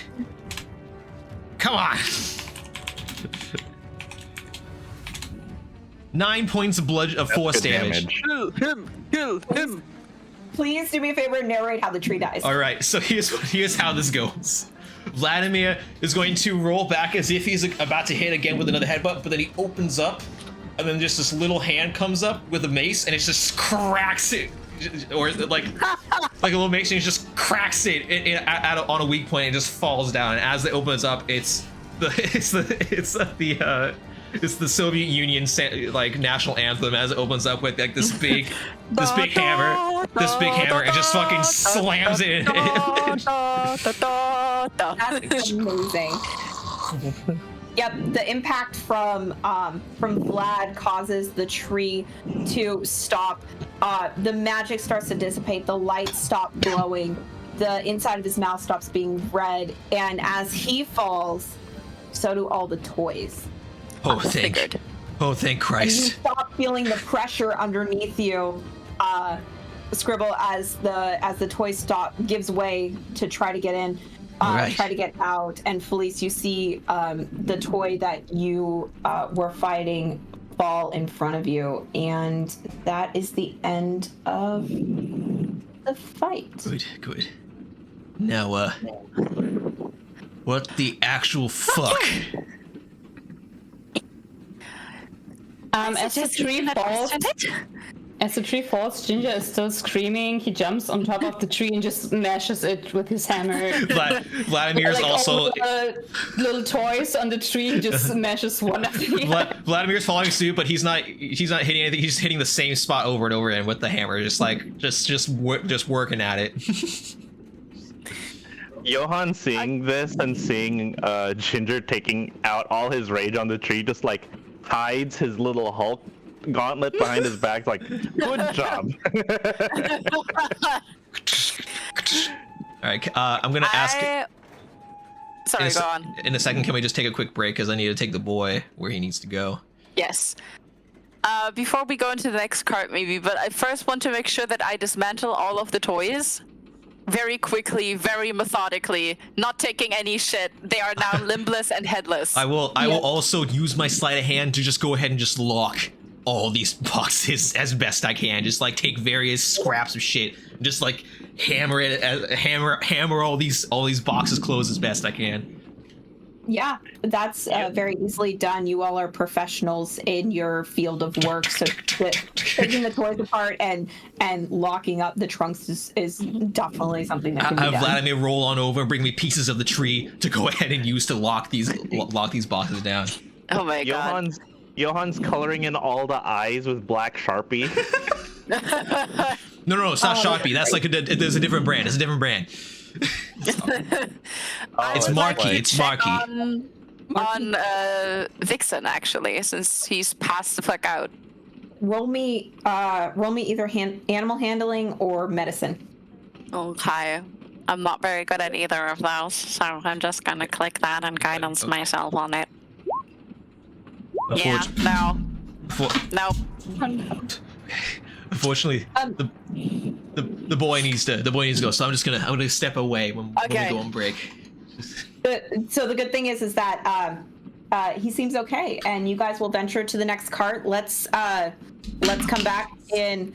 Come on. 9 points of force damage. Kill him. Please do me a favor and narrate how the tree dies. All right, so here's how this goes. Vladimir is going to roll back as if he's about to hit again with another headbutt, but then he opens up, and then just this little hand comes up with a mace, and it just cracks it, or like a little mace, and he just cracks it on a weak point, and just falls down. And as it opens up, it's the Soviet Union like national anthem as it opens up with like this big hammer, and just fucking slams it in. That's amazing. Yep, the impact from Vlad causes the tree to stop. The magic starts to dissipate. The lights stop glowing. The inside of his mouth stops being red, and as he falls, so do all the toys. Oh, thank Christ. And you stop feeling the pressure underneath you, Scribble, as the toy gives way to try to get in, try to get out. And Felice, you see the toy that you were fighting fall in front of you, and that is the end of the fight. Good. Now, what the actual fuck? As the tree falls, Ginger is still screaming. He jumps on top of the tree and just smashes it with his hammer. Vladimir's like also all the little toys on the tree. He just smashes one of them. Vladimir's following suit, but he's not hitting anything. He's hitting the same spot over and over again with the hammer, just working at it. Johan seeing this and seeing Ginger taking out all his rage on the tree, just like hides his little Hulk gauntlet behind his back, like, good job. All right, I'm gonna ask. Sorry, go on. In a second, can we just take a quick break because I need to take the boy where he needs to go. Yes. Before we go into the next card, maybe, but I first want to make sure that I dismantle all of the toys. Very quickly, very methodically, not taking any shit. They are now limbless and headless. I will also use my sleight of hand to just go ahead and just lock all these boxes as best I can. Just like take various scraps of shit, and just like hammer all these boxes closed as best I can. Yeah, that's very easily done. You all are professionals in your field of work, so taking the toys apart and locking up the trunks is definitely something that can be done. Have Vladimir roll on over and bring me pieces of the tree to go ahead and use to lock these boxes down. Oh my god. Johan's coloring in all the eyes with black Sharpie. No, it's not Sharpie. That's like there's a different brand. It's a different brand. It's Marky. It's Marky. On Vixen, actually, since he's passed the fuck out. Roll me either animal handling or medicine. Okay. I'm not very good at either of those, so I'm just gonna click that and guidance myself on it. Yeah, no. Unfortunately, the boy needs to go. So I'm gonna step away when we go on break. So the good thing is that he seems okay, and you guys will venture to the next cart. Let's come back in.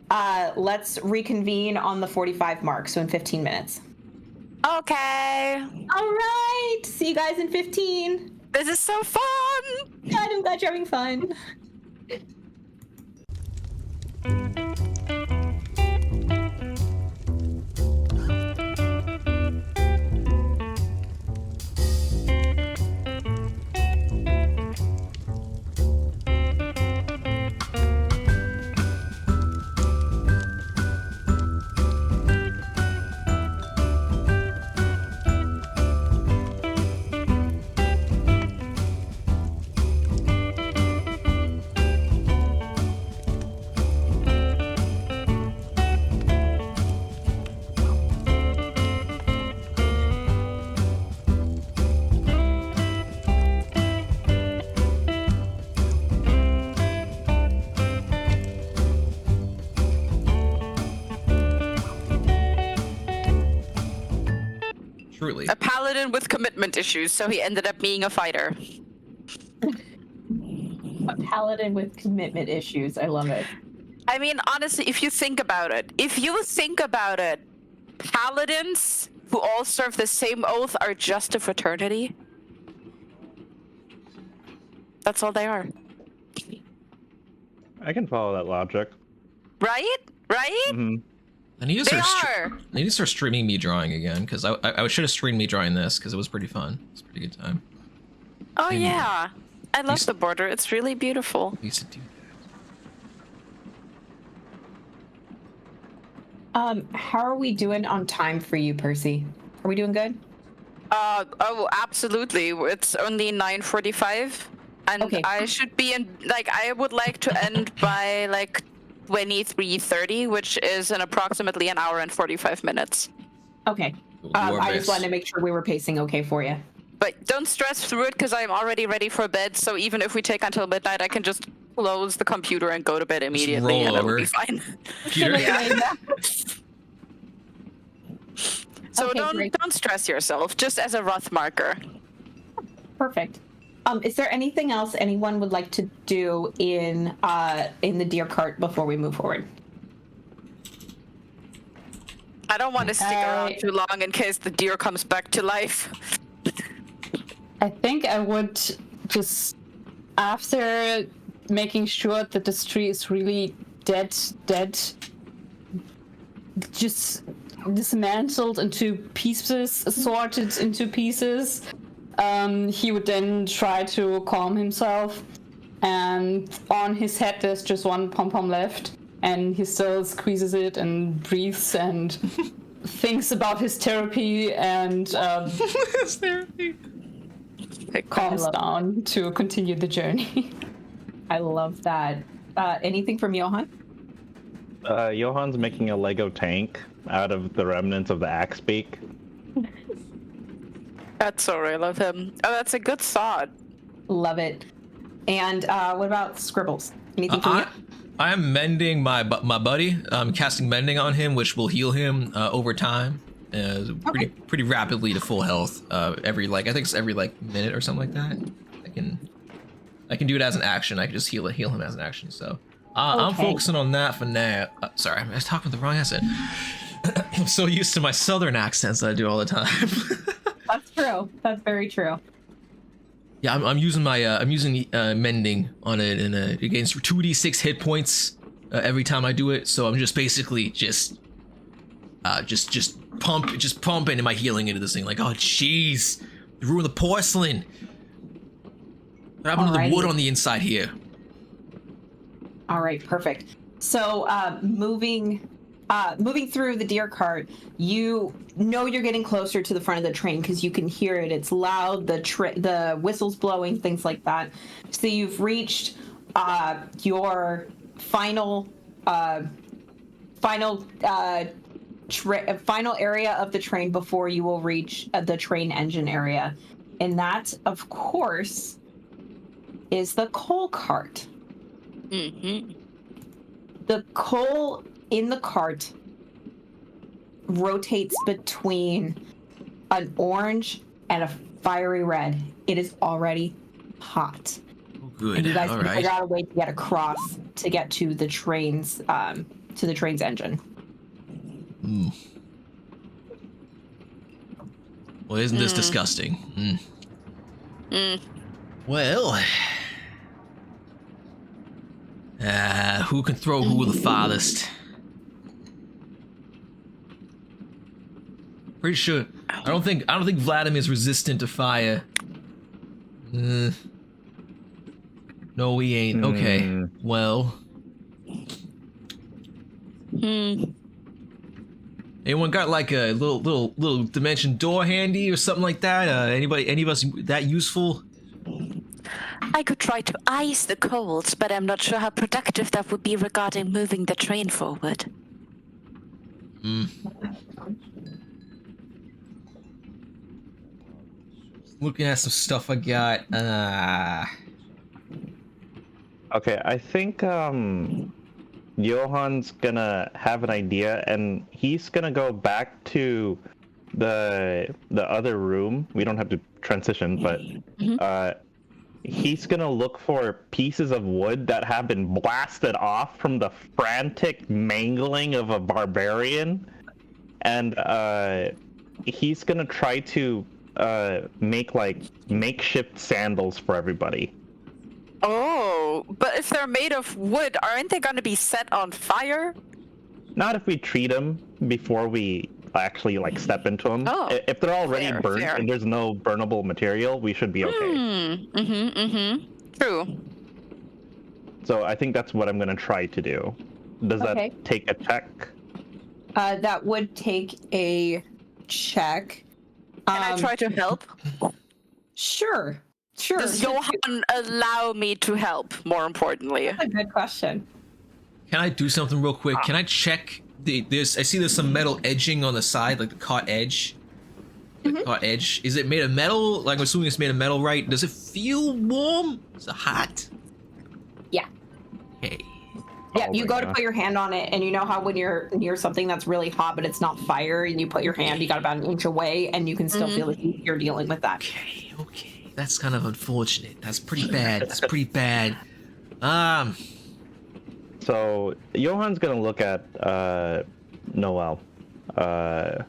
Let's reconvene on the 45 mark, so in 15 minutes. Okay. All right. See you guys in 15. This is so fun. God, I'm glad you're having fun. Truly. A paladin with commitment issues, so he ended up being a fighter. A paladin with commitment issues. I love it. I mean, honestly, if you think about it, paladins who all serve the same oath are just a fraternity. That's all they are. I can follow that logic. Right? Mm-hmm. I need to start streaming me drawing again, because I should have streamed me drawing this, because it was pretty fun. It's a pretty good time. Oh yeah, I love the border. It's really beautiful. I used to do that. How are we doing on time for you, Percy? Are we doing good? Oh, absolutely. It's only 9:45, and okay. I should be in. I would like to end by 23:30, which is in approximately an hour and 45 minutes. Okay. I just wanted to make sure we were pacing okay for you. But don't stress through it, because I'm already ready for bed, so even if we take until midnight, I can just close the computer and go to bed immediately, and it'll be fine. So okay, don't stress yourself, just as a rough marker. Perfect. Is there anything else anyone would like to do in the deer cart before we move forward? I don't want to stick around too long in case the deer comes back to life. I think I would just, after making sure that this tree is really dead, just dismantled into pieces, sorted into pieces. He would then try to calm himself, and on his head there's just one pom-pom left, and he still squeezes it and breathes and thinks about his therapy and his therapy. Calms down to continue the journey. I love that. Anything from Johan? Johan's making a Lego tank out of the remnants of the axe beak. That's so I love him. Oh, that's a good thought. Love it. And what about Scribbles? Anything from you? I am mending my buddy. I'm casting mending on him, which will heal him over time, pretty rapidly to full health. Every I think it's every minute or something like that. I can do it as an action. I can just heal him as an action. So I'm focusing on that for now. Sorry, I was talking with the wrong accent. I'm so used to my southern accents that I do all the time. That's true. That's very true. Yeah, I'm using my mending on it, and it gains 2d6 hit points every time I do it. So I'm just basically just pumping my healing into this thing. Like, oh jeez, you ruined the porcelain. What happened to the wood on the inside here? All right, perfect. So moving through the deer cart, you know you're getting closer to the front of the train because you can hear it. It's loud, the whistles blowing, things like that. So you've reached your final area of the train before you will reach the train engine area. And that, of course, is the coal cart. Mm-hmm. The coal in the cart rotates between an orange and a fiery red. It is already hot. Oh, good. And you guys All can right. figure out a way to get across to get to the train's engine. Well, isn't this disgusting? Well, who can throw who the farthest? Pretty sure. I don't think Vladimir's resistant to fire. No, he ain't. Okay. Well. Anyone got like a little dimension door handy or something like that? Any of us that useful? I could try to ice the cold, but I'm not sure how productive that would be regarding moving the train forward. Looking at some stuff I got. Okay, I think Johan's gonna have an idea, and he's gonna go back to the other room. We don't have to transition, but he's gonna look for pieces of wood that have been blasted off from the frantic mangling of a barbarian, and he's gonna try to make like makeshift sandals for everybody. Oh, but if they're made of wood, aren't they going to be set on fire? Not if we treat them before we actually like step into them. Oh, if they're already burnt fair. and there's no burnable material, we should be okay. True. So I think that's what I'm gonna try to do. Does Okay. that take a check? That would take a check. Can I try to help? Sure. Does Johan allow me to help, more importantly? That's a good question. Can I do something real quick? Can I check this? I see there's some metal edging on the side, like the caught edge. The caught edge. Is it made of metal? Like I'm assuming it's made of metal, right? Does it feel warm? Is it hot? Yeah. Okay. Yeah, Oh you my go to God. put your hand on it, and you know how when you're near something that's really hot, but it's not fire, and you put your hand, you got about an inch away, and you can still feel the heat. You're dealing with that. Okay. That's kind of unfortunate. That's pretty bad. So Johan's gonna look at Noel,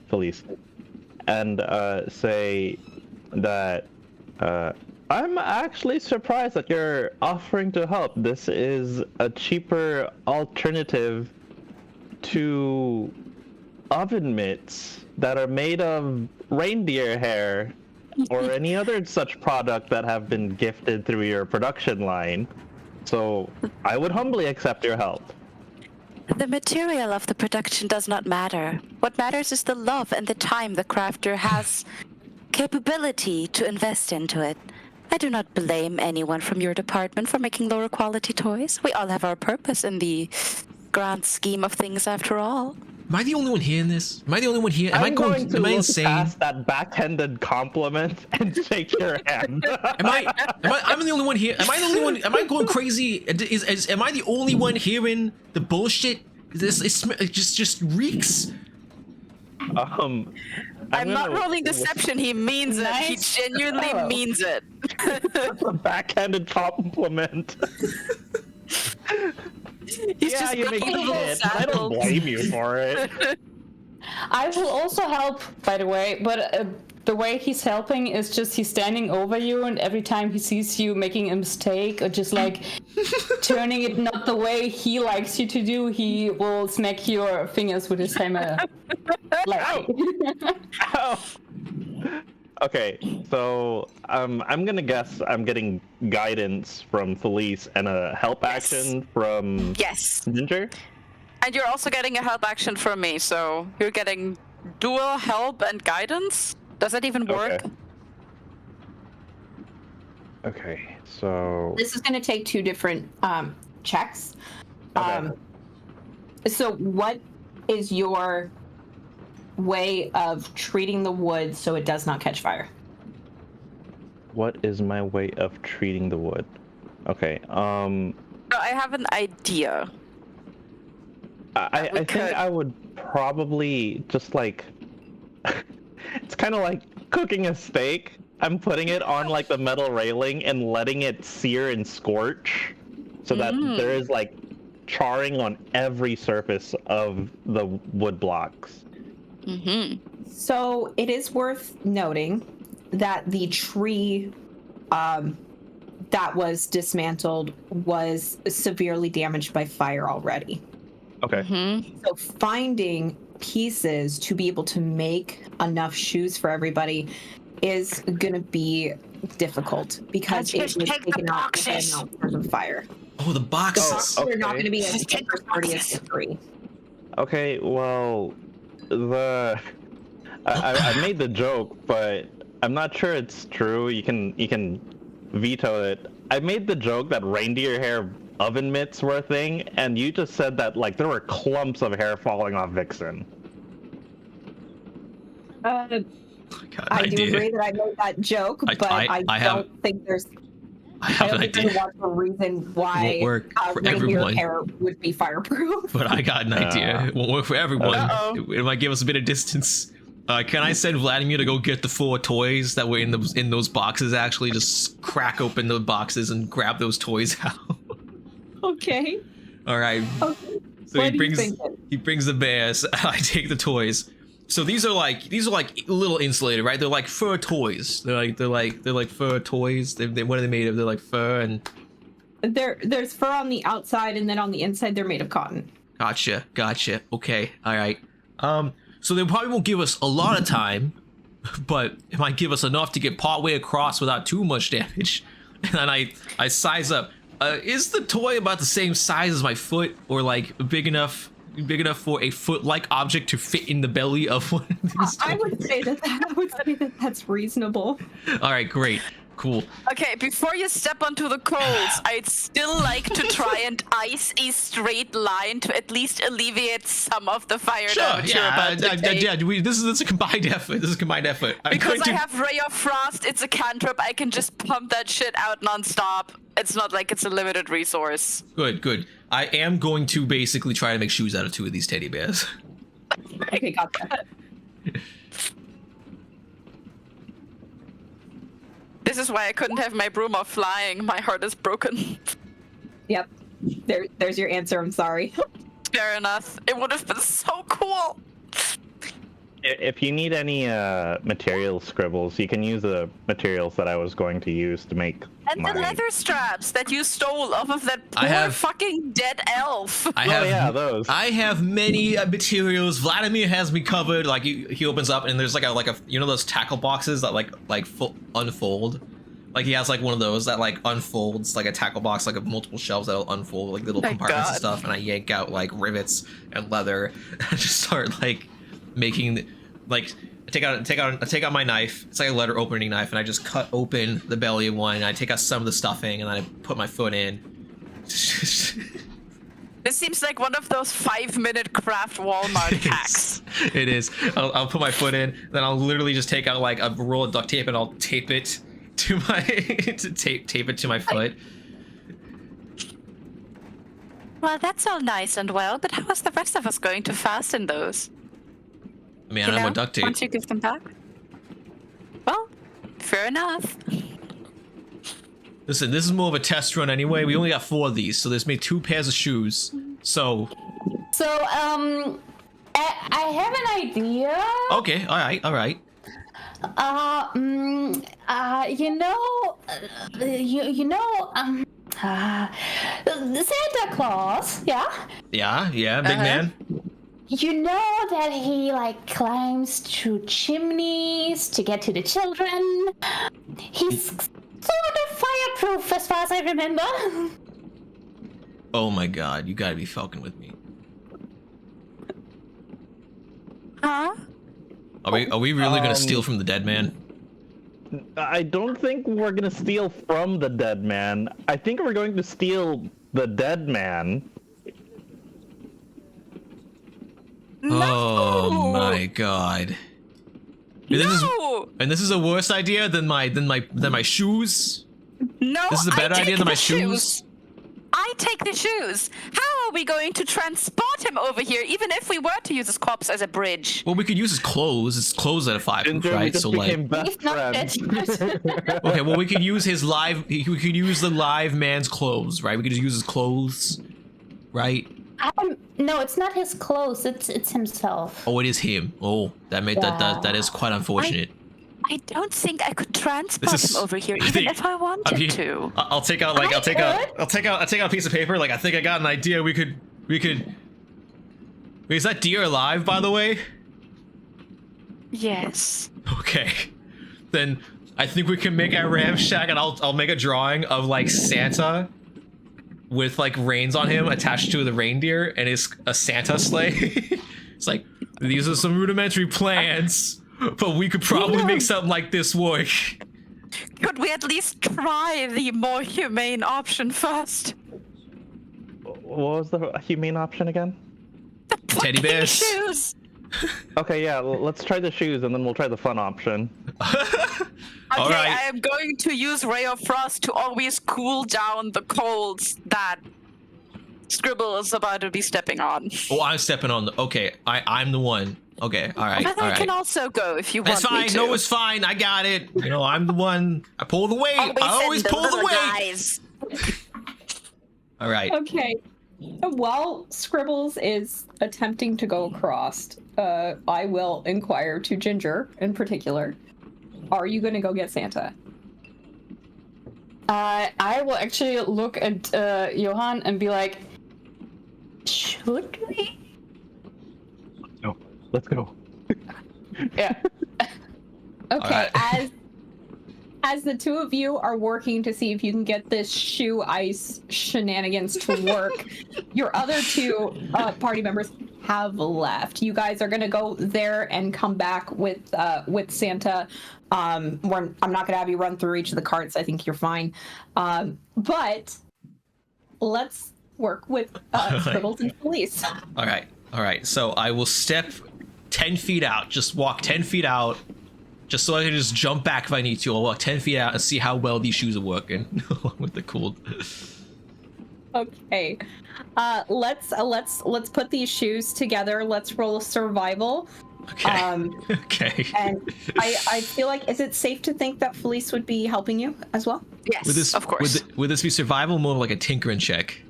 Felice, and say that I'm actually surprised that you're offering to help. This is a cheaper alternative to oven mitts that are made of reindeer hair or any other such product that have been gifted through your production line. So I would humbly accept your help. The material of the production does not matter. What matters is the love and the time the crafter has capability to invest into it. I do not blame anyone from your department for making lower quality toys. We all have our purpose in the grand scheme of things after all. Am I the only one hearing this? Am I the only one here? Am I'm going to am I look insane? past that backhanded compliment and shake your hand. I'm the only one here. Am I the only one? Am I going crazy? Am I the only one hearing the bullshit? It just reeks. I'm not gonna- rolling deception. He means it. He Nice. genuinely Oh. means it. That's a backhanded compliment. He's Yeah, just you make making it little shit, but I don't samples. blame you for it. I will also help, by the way, but the way he's helping is just he's standing over you, and every time he sees you making a mistake or just like turning it not the way he likes you to do, he will smack your fingers with his hammer. Like, Ow. Okay, so I'm gonna guess I'm getting guidance from Felice and a help action from Yes. Ginger. And you're also getting a help action from me, so you're getting dual help and guidance? Does that even work? Okay, so This is going to take two different checks. Okay. So what is your way of treating the wood so it does not catch fire? what is my way of treating the wood? Okay, I have an idea. I think could. I would probably just like it's kind of like cooking a steak. I'm putting it on like the metal railing and letting it sear and scorch, so that there is like charring on every surface of the wood blocks. So it is worth noting that the tree that was dismantled was severely damaged by fire already. Okay. So finding pieces to be able to make enough shoes for everybody is going to be difficult because it was taken out because of fire. Oh, the boxes. They're not going to be as sturdy as the tree. Okay, well, I made the joke, but I'm not sure it's true. You can veto it. I made the joke that reindeer hair oven mitts were a thing, and you just said that like there were clumps of hair falling off Vixen. I do agree that I made that joke, but I don't think there's. I have an idea. There's a reason why won't work for reindeer everyone. hair would be fireproof. But I got an idea. It won't work for everyone. It might give us a bit of distance. Can I send Vladimir to go get the 4 toys that were in those boxes? Actually, just crack open the boxes and grab those toys out. Okay. All right. Okay. So he brings the bears. I take the toys. So these are like a little insulated, right? They're like fur toys. They're like fur toys. What are they made of? They're like fur and. There's fur on the outside, and then on the inside they're made of cotton. Gotcha. Okay. All right. So they probably won't give us a lot of time, but it might give us enough to get partway across without too much damage. And then I size up. Is the toy about the same size as my foot, or like big enough for a foot-like object to fit in the belly of one of these toys? I would say that that's reasonable. All right, great. Cool. Okay, before you step onto the coals, I'd still like to try and ice a straight line to at least alleviate some of the fire damage you're about to take. This is a combined effort. Because I have Ray of Frost, it's a cantrip. I can just pump that shit out nonstop. It's not like it's a limited resource. Good. I am going to basically try to make shoes out of 2 of these teddy bears. Okay, got that. This is why I couldn't have my broom off flying. My heart is broken. Yep. There's your answer. I'm sorry. Fair enough. It would have been so cool. If you need any material scribbles, you can use the materials that I was going to use to make. And the leather straps that you stole off of that poor fucking dead elf. Those. I have many materials. Vladimir has me covered. Like he opens up and there's like a you know those tackle boxes that like unfold. Like he has like one of those that like unfolds like a tackle box, like multiple shelves that'll unfold like little compartments and stuff. And I yank out like rivets and leather and just start like making like I take out my knife. It's like a letter opening knife, and I just cut open the belly of one, and I take out some of the stuffing, and then I put my foot in. This seems like one of those 5-minute craft Walmart hacks. It is. I'll put my foot in, then I'll literally just take out like a roll of duct tape, and I'll tape it to my tape it to my foot. Well, that's all nice and well, but how is the rest of us going to fasten those? I mean, I don't have duct tape. Once you give them back? Well, fair enough. Listen, this is more of a test run anyway. We only got 4 of these, so there's made 2 pairs of shoes. So, I have an idea. Okay, all right. Santa Claus, yeah? Yeah, big man. You know that he like climbs through chimneys to get to the children. He's sort of fireproof as far as I remember. Oh my god, you gotta be fucking with me. Huh? Are we really gonna steal from the dead man? I don't think we're gonna steal from the dead man. I think we're going to steal the dead man. No! Oh my god. This is a worse idea than my shoes? No, This is a better idea than my shoes? I I take the shoes? How are we going to transport him over here, even if we were to use his corpse as a bridge? Well, we could use his clothes. His clothes at a 5 proof, right? So like, best friends. Okay, well, we could use his live. We could use the live man's clothes, right? We could just use his clothes, right? No, it's not his clothes. It's himself. Oh, it is him. Oh, that is quite unfortunate. I don't think I could transport him over here, even if I wanted to. I'll take out a piece of paper. Like, I think I got an idea. We could. Wait, is that deer alive, by the way? Yes. Okay, then I think we can make a ram shack, and I'll make a drawing of like Santa with like reins on him attached to the reindeer, and it's a Santa sleigh. It's like, these are some rudimentary plans. But we could probably make something like this work. Could we at least try the more humane option first? What was the humane option again? The teddy bears. Shoes. Okay, yeah, let's try the shoes and then we'll try the fun option. Okay, all right. I am going to use Ray of Frost to always cool down the colds that Scribble is about to be stepping on. Oh, I'm stepping on the. Okay, I'm the one. Okay, all right. But I can also go if you want me to. It's fine. No, it's fine. I got it. You know, I'm the one. I pull the weight. I always pull the weight. All right. Okay. While Scribbles is attempting to go across, I will inquire to Ginger in particular. Are you going to go get Santa? I will actually look at Johan and be like, should we? No, let's go. Yeah. Okay, as the two of you are working to see if you can get this shoe ice shenanigans to work, your other two party members have left. You guys are gonna go there and come back with Santa. I'm not gonna have you run through each of the carts. I think you're fine. But let's work with Scribbles and Police. All right. So I will step 10 feet out. Just walk 10 feet out. Just so I can just jump back if I need to. I'll walk 10 feet out and see how well these shoes are working with the cool. Okay. Let's put these shoes together. Let's roll a survival. Okay. Okay. And I feel like, is it safe to think that Felice would be helping you as well? Yes, of course. Would this be survival, more like a tinkering check?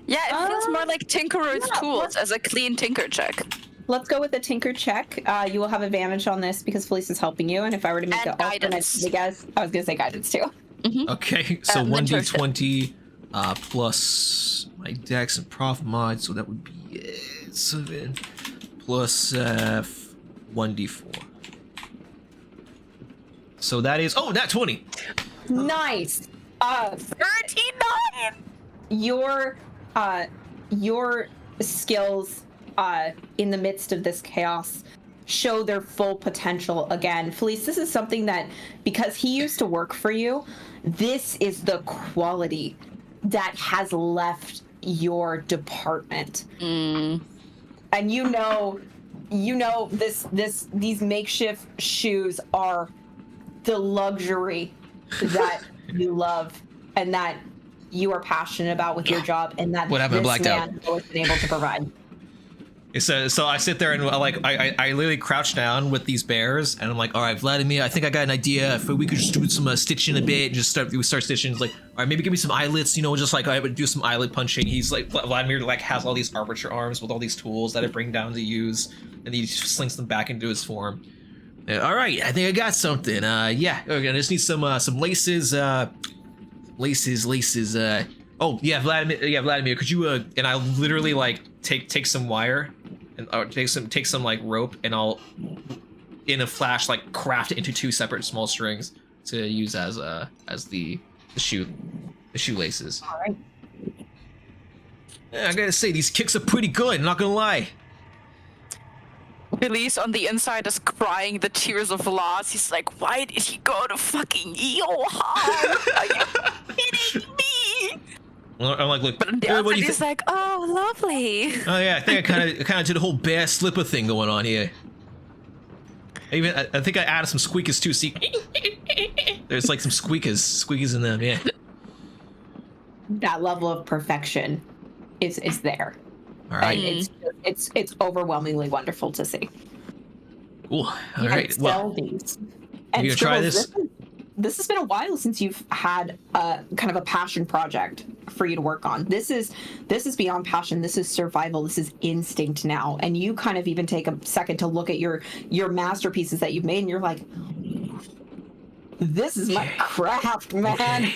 Yeah, it feels more like Tinkerer's tools as a clean tinker check. Let's go with a tinker check. You will have advantage on this because Felice is helping you, and if I were to make it alternate, I was gonna say guidance too. Mm-hmm. Okay, so 1d20 plus my dex and prof mod, so that would be 7 plus 1d4. So that is nat 20. Nice. 39. Your skills in the midst of this chaos show their full potential again. Felice, this is something that, because he used to work for you, this is the quality that has left your department. And these makeshift shoes are the luxury that you love and that you are passionate about with your job, and that what happened? this man has been able to provide. So I sit there and I literally crouch down with these bears, and I'm like, all right, Vladimir, I think I got an idea. If we could just do some stitching a bit, and just start stitching. It's like, all right, maybe give me some eyelets, just like I would do some eyelid punching. He's like, Vladimir has all these armature arms with all these tools that I bring down to use, and he just slings them back into his form. All right, I think I got something. Yeah, okay, I just need some laces. Laces. Oh yeah, Vladimir. Could you and I literally like take some wire and or take some like rope, and I'll in a flash like craft it into 2 separate small strings to use as the shoelaces. All right. Yeah, I gotta say these kicks are pretty good. Not gonna lie. Felice on the inside is crying the tears of loss. He's like, why did he go to fucking Johan? Are you kidding me? I'm like, look. But on the outside, he's like, oh, lovely. Oh yeah, I think I kind of did a whole bear slipper thing going on here. I think I added some squeakers too. See, there's like some squeakers in them. Yeah. that level of perfection is there. All right. It's overwhelmingly wonderful to see. Cool. All right. Well, these. And you gonna try this? This has been a while since you've had a kind of a passion project for you to work on. This is beyond passion. This is survival. This is instinct now. And you kind of even take a second to look at your masterpieces that you've made, and you're like, this is my craft, man.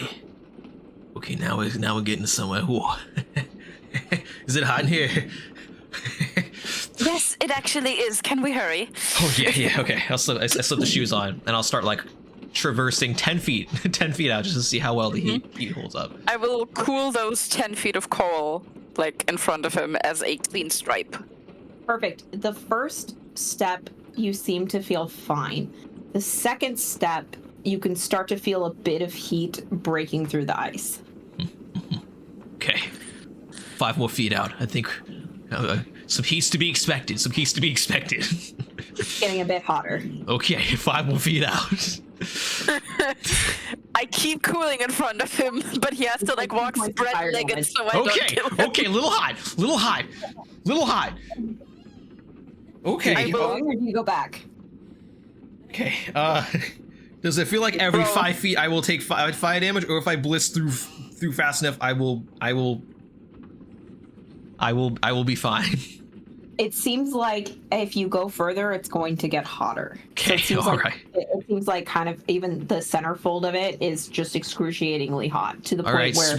Okay, now we're getting somewhere. Is it hot in here? Yes, it actually is. Can we hurry? Oh yeah. Okay. I slip the shoes on, and I'll start like traversing 10 feet out just to see how well the heat holds up. I will cool those 10 feet of coal like in front of him as a clean stripe. Perfect. The first step, you seem to feel fine. The second step, you can start to feel a bit of heat breaking through the ice. Okay. 5 more feet out. I think some heat's to be expected. Getting a bit hotter. Okay, 5 more feet out. I keep cooling in front of him, but he has to like walk spread-legged so I don't kill him. Okay, little high. Okay. Are you going or do you go back? Okay. Does it feel like every 5 feet I will take fire damage, or if I bliss through fast enough, I will be fine? It seems like if you go further, it's going to get hotter. Okay, It seems like kind of even the centerfold of it is just excruciatingly hot to the point where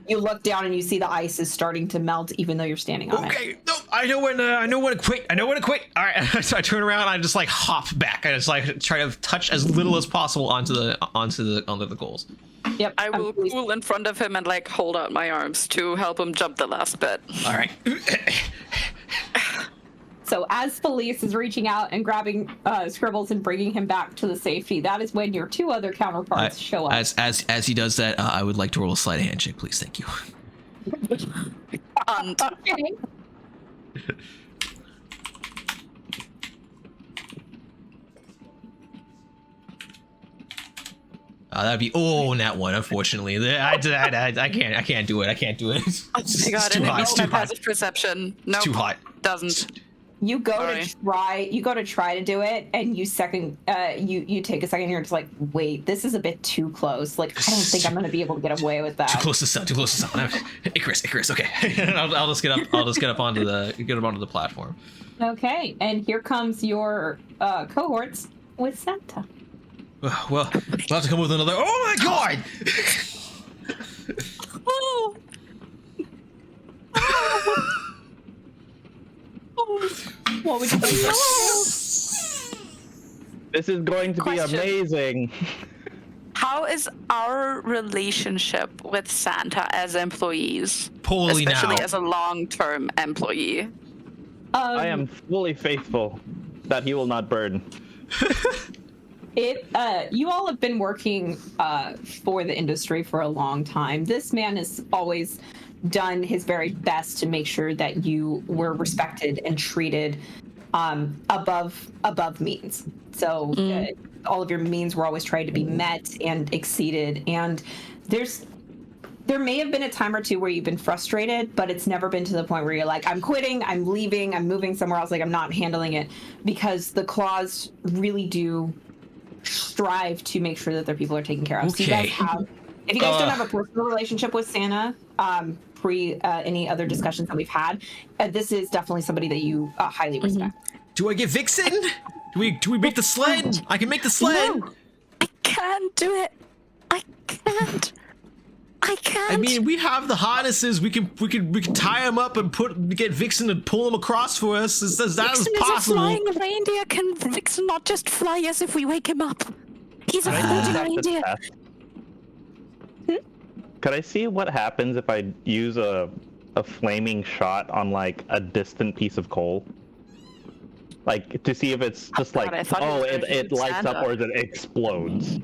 you look down and you see the ice is starting to melt, even though you're standing on it. Okay, no, I know when to quit. All right, so I turn around and I just like hop back. I just like try to touch as little as possible onto the goals. Yep. I will cool in front of him and like hold out my arms to help him jump the last bit. All right. So as Felice is reaching out and grabbing Scribbles and bringing him back to the safety, that is when your 2 other counterparts show up. As he does that, I would like to roll a sleight of hand check, please. Thank you. Okay. That'd be nat 1. Unfortunately, I can't do it. Oh my god! Too hot. It's too hot. Perception. No, nope, too hot. Doesn't. You go to try to do it, and you take a second. You're just like, wait, this is a bit too close. Like, I don't think I'm gonna be able to get away with that. Too close to sun. Icarus. Okay, I'll just get up onto the platform. Okay, and here comes your cohorts with Santa. Well, we'll have to come with another. Oh my god! Oh. What would you think? This is going to be amazing. How is our relationship with Santa as employees? Poorly now. Especially as a long-term employee. I am fully faithful that he will not burn. You all have been working for the industry for a long time. This man has always done his very best to make sure that you were respected and treated above means. So all of your means were always trying to be met and exceeded. And there may have been a time or two where you've been frustrated, but it's never been to the point where you're like, I'm quitting, I'm leaving, I'm moving somewhere else, like I'm not handling it, because the claws really do strive to make sure that their people are taken care of. Okay. So if you guys don't have a personal relationship with Santa, pre any other discussions that we've had, this is definitely somebody that you highly respect. Do I get Vixen? Do we make the sled? I can make the sled. No, I can't do it. I can't. I mean, we have the harnesses. We can tie them up and get Vixen to pull them across for us. That is possible. Is a flying reindeer. Can Vixen not just fly us if we wake him up? He's a floating reindeer. Could I see what happens if I use a flaming shot on like a distant piece of coal? Like to see if it's just like, it lights Santa. up or it explodes.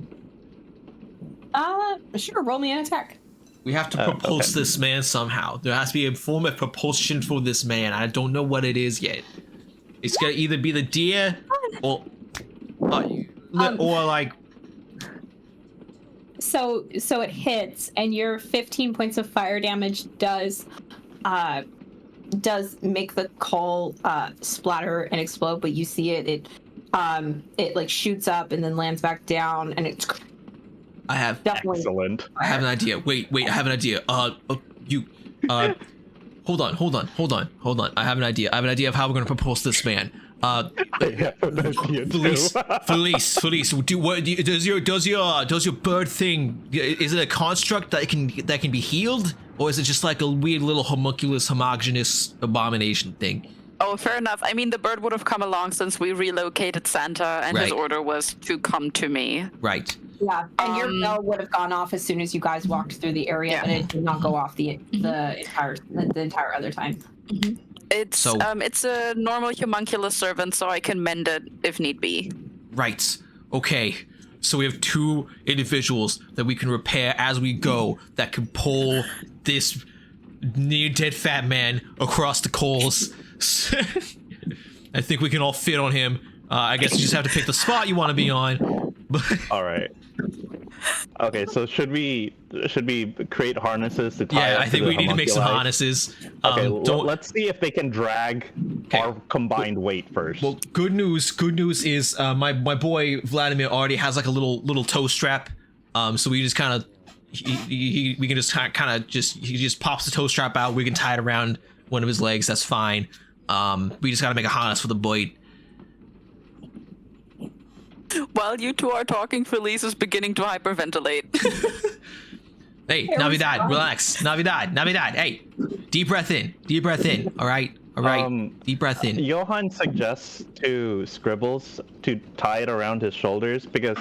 Sure, roll me an attack. We have to propulse this man somehow. There has to be a form of propulsion for this man. I don't know what it is yet. It's gonna either be the deer or like So it hits, and your 15 points of fire damage does make the coal splatter and explode, but you see it like shoots up and then lands back down, and it's definitely excellent. I have an idea. Wait, I have an idea. Hold on. I have an idea. I have an idea of how we're gonna propose this man. Felice, does your bird thing? Is it a construct that can be healed, or is it just like a weird little homogeneous abomination thing? Oh, fair enough. I mean, the bird would have come along since we relocated Santa, and his order was to come to me. Right. Yeah, and your bell would have gone off as soon as you guys walked through the area, but it did not go off the entire other time. Mm-hmm. It's a normal homunculus servant, so I can mend it if need be. Right. Okay. So we have 2 individuals that we can repair as we go that can pull this near-dead fat man across the coals. I think we can all fit on him. I guess you just have to pick the spot you want to be on. All right. Okay, so should we create harnesses to tie? Yeah, I think we need to make some harnesses. Okay, let's see if they can drag our combined weight first. Well, good news is my boy Vladimir already has like a little toe strap. So we just kind of we can just kind of he just pops the toe strap out. We can tie it around one of his legs. That's fine. We just gotta make a harness for the boy. While you two are talking, Felice is beginning to hyperventilate. Hey, Navidad, relax. Navidad. Hey, deep breath in. All right. Deep breath in. Johan suggests to Scribbles to tie it around his shoulders, because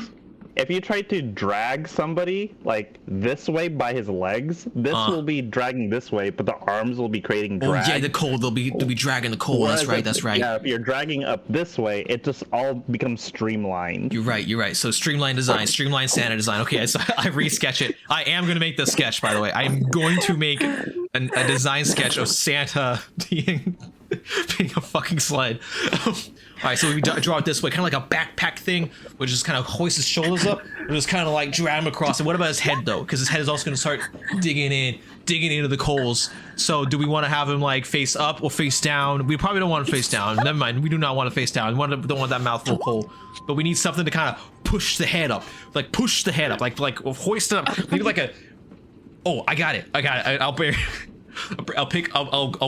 if you try to drag somebody like this way by his legs, this will be dragging this way, but the arms will be creating drag. Oh yeah, the coal. They'll be dragging the coal. That's right. Yeah, if you're dragging up this way, it just all becomes streamlined. You're right. So streamlined design, streamlined Santa design. Okay, so I resketch it. I am gonna make the sketch, by the way. I'm going to make a design sketch of Santa being a fucking sled. All right, so we draw it this way, kind of like a backpack thing, which is kind of hoist his shoulders up, and just kind of like drag him across. And what about his head though? Because his head is also going to start digging into the coals. So do we want to have him like face up or face down? We probably don't want to face down. Never mind, we do not want to face down. We don't want that mouth full of coal. But we need something to kind of push the head up, like hoist it up. Maybe like a. Oh, I got it. I'll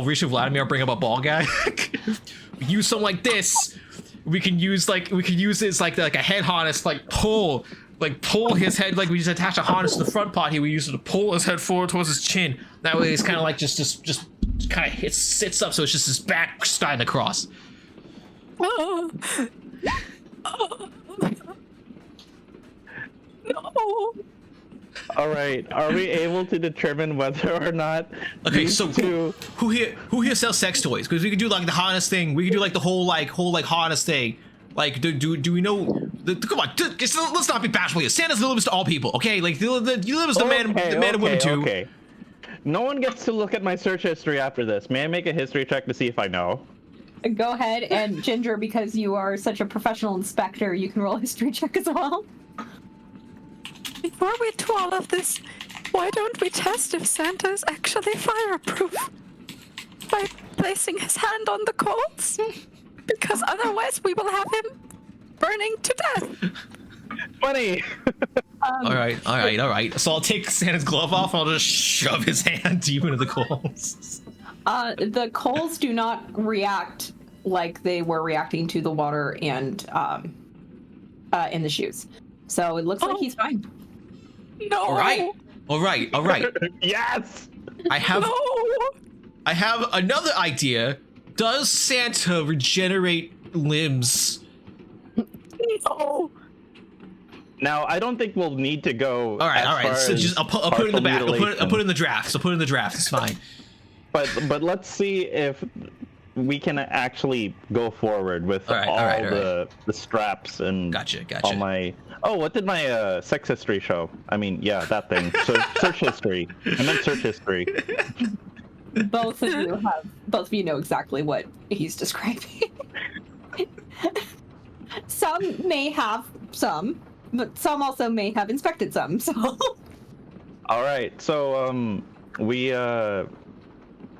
reach to Vladimir. I'll bring up a ball gag. Use something like this. We can use this like a head harness, pull his head, like we just attach a harness to the front part here. We use it to pull his head forward towards his chin. That way it's kind of like just kind of sits up, so it's just his back sliding across. No. All right, are we able to determine whether or not? Okay, so who here sells sex toys? Because we could do like the harness thing. We could do like the whole harness thing. Like, do we know? Come on, let's not be bashful here. Santa's delivers to all people, okay? Like, he delivers the man and women too. Okay. No one gets to look at my search history after this. May I make a history check to see if I know? Go ahead, and Ginger, because you are such a professional inspector, you can roll a history check as well. Before we do all of this, why don't we test if Santa is actually fireproof by placing his hand on the coals? Because otherwise we will have him burning to death. Funny. All right. So I'll take Santa's glove off and I'll just shove his hand deep into the coals. The coals do not react like they were reacting to the water and in the shoes. So it looks like he's fine. No. All right. Yes. I have another idea. Does Santa regenerate limbs? No. Now, I don't think we'll need to go. All right. So just I'll put it in the back. I'll put it in the draft. So put it in the draft. It's fine. But let's see if we can actually go forward with all the straps and gotcha. all my. Oh, what did my sex history show? I mean, yeah, that thing. So search history. I meant search history. Both of you know exactly what he's describing. Some may have some, but some also may have inspected some. So. All right. So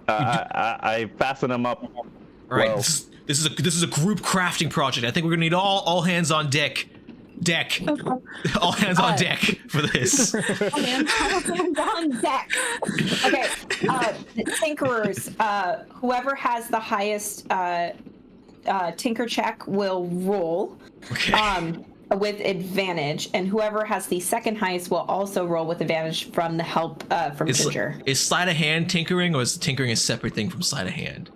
I fasten them up. All right. Well, this is a group crafting project. I think we're gonna need all hands on deck. All hands on deck for this. All hands on deck. Okay, tinkerers. Whoever has the highest tinker check will roll. Okay. With advantage, and whoever has the second highest will also roll with advantage from the help from Ginger. Is sleight of hand tinkering, or is tinkering a separate thing from sleight of hand?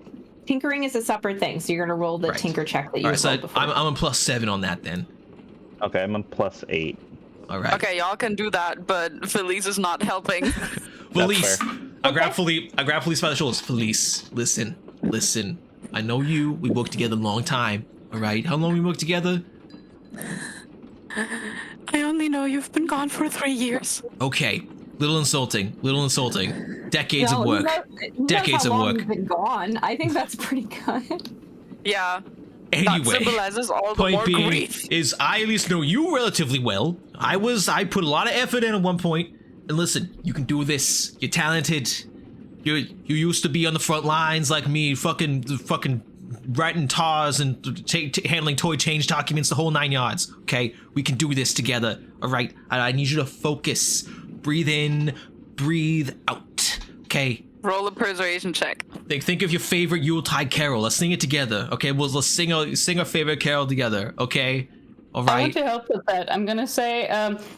Tinkering is a separate thing, so you're going to roll the tinker check that you rolled before. I'm a +7 on that then. Okay, I'm a +8. All right. Okay, y'all can do that, but Felice is not helping. Felice, I grab Felice by the shoulders. Felice, listen. I know you. We worked together a long time. All right. How long we worked together? I only know you've been gone for 3 years. Okay. Little insulting. Decades of work. Decades of work. You've been gone. I think that's pretty good. Yeah. Anyway, that symbolizes all the point more being grief. is I at least know you relatively well. I put a lot of effort in at one point. And listen, you can do this. You're talented. You used to be on the front lines like me, fucking writing TARs and handling toy change documents, the whole 9 yards. Okay, we can do this together. All right, I need you to focus. Breathe in, breathe out. Okay. Roll a persuasion check. Think of your favorite Yuletide carol. Let's sing it together. Okay, let's sing our favorite carol together. Okay. All right. I want to help with that. I'm gonna say,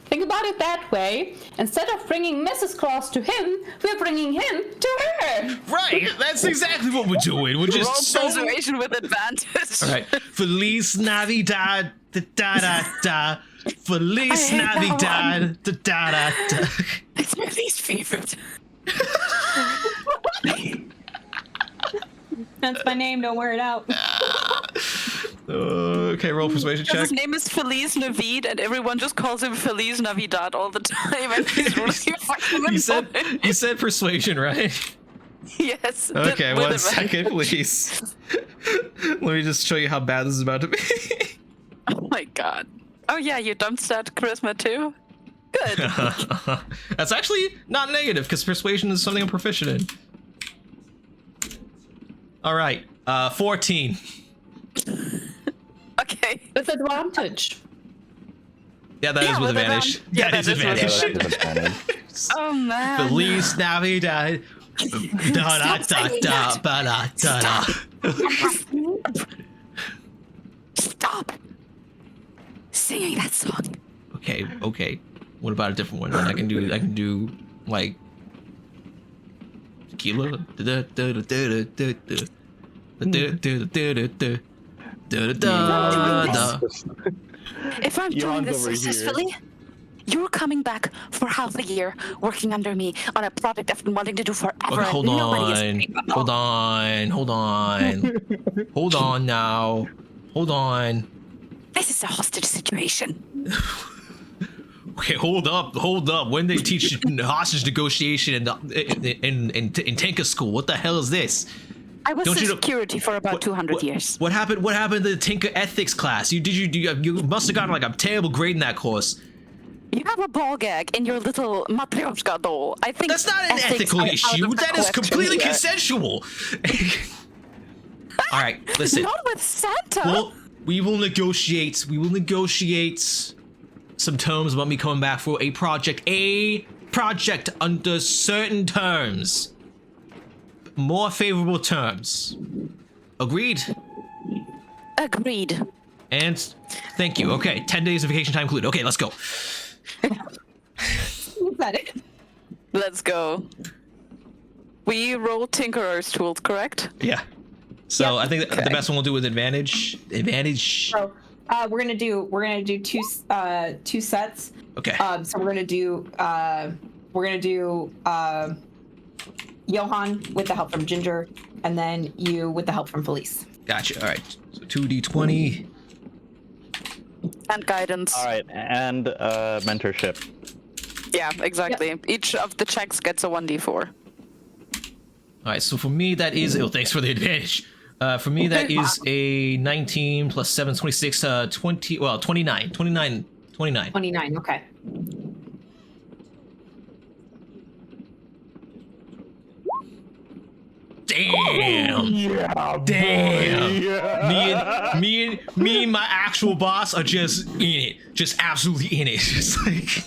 think about it that way. Instead of bringing Mrs. Claus to him, we're bringing him to her. Right. That's exactly what we're doing. We're just Roll persuasion with advantage. All right. Feliz Navidad. Da da da da. Feliz Navidad. Da da da da. It's my least favorite. That's my name. Don't wear it out. Okay, roll persuasion check. His name is Feliz Navid, and everyone just calls him Feliz Navidad all the time, and he's really fucking annoying. You said persuasion, right? Yes. Okay, 1 second, please. Let me just show you how bad this is about to be. Oh my god. Oh yeah, you dumped that charisma too? Good. That's actually not negative, because persuasion is something I'm proficient in. All right, 14. Okay. With advantage. Yeah, that is with advantage. Yeah, that is advantage. Oh man. Feliz Navidad. Da da da da ba da da da. Stop singing that song. Okay. What about a different one? I can do like tequila. If I'm doing this successfully, you're coming back for half a year working under me on a project I've been wanting to do forever. Okay, hold on now. Hold on. This is a hostage situation. Okay, hold up. When they teach hostage negotiation in Tinker School? What the hell is this? I was in security for about 200 years. What happened to the Tinker Ethics class? You must have gotten like a terrible grade in that course. You have a ball gag in your little matryoshka doll. I think that's not an ethical issue. That is completely consensual. All right, listen. Not with Santa. Well, we will negotiate. Some terms about me coming back for a project under certain terms. More favorable terms. Agreed? Agreed. And thank you. Okay, 10 days of vacation time included. Okay, let's go. Is that it? Let's go. We roll Tinkerer's tools, correct? Yeah. So Yep. I think the best one we'll do with advantage. So we're gonna do two sets. Okay. So we're gonna do Johan with the help from Ginger, and then you with the help from Felice. Gotcha. All right. So 2d20. And guidance. All right, and mentorship. Yeah, exactly. Yep. Each of the checks gets a 1d4. All right. So for me, that is. Oh, thanks for the advantage. For me, that is a 19 plus 7, 26, 20. Well, 29. 29 29. 29, okay. Damn. Yeah, Damn. boy, yeah. Me and my actual boss are just in it. Just absolutely in it. Just like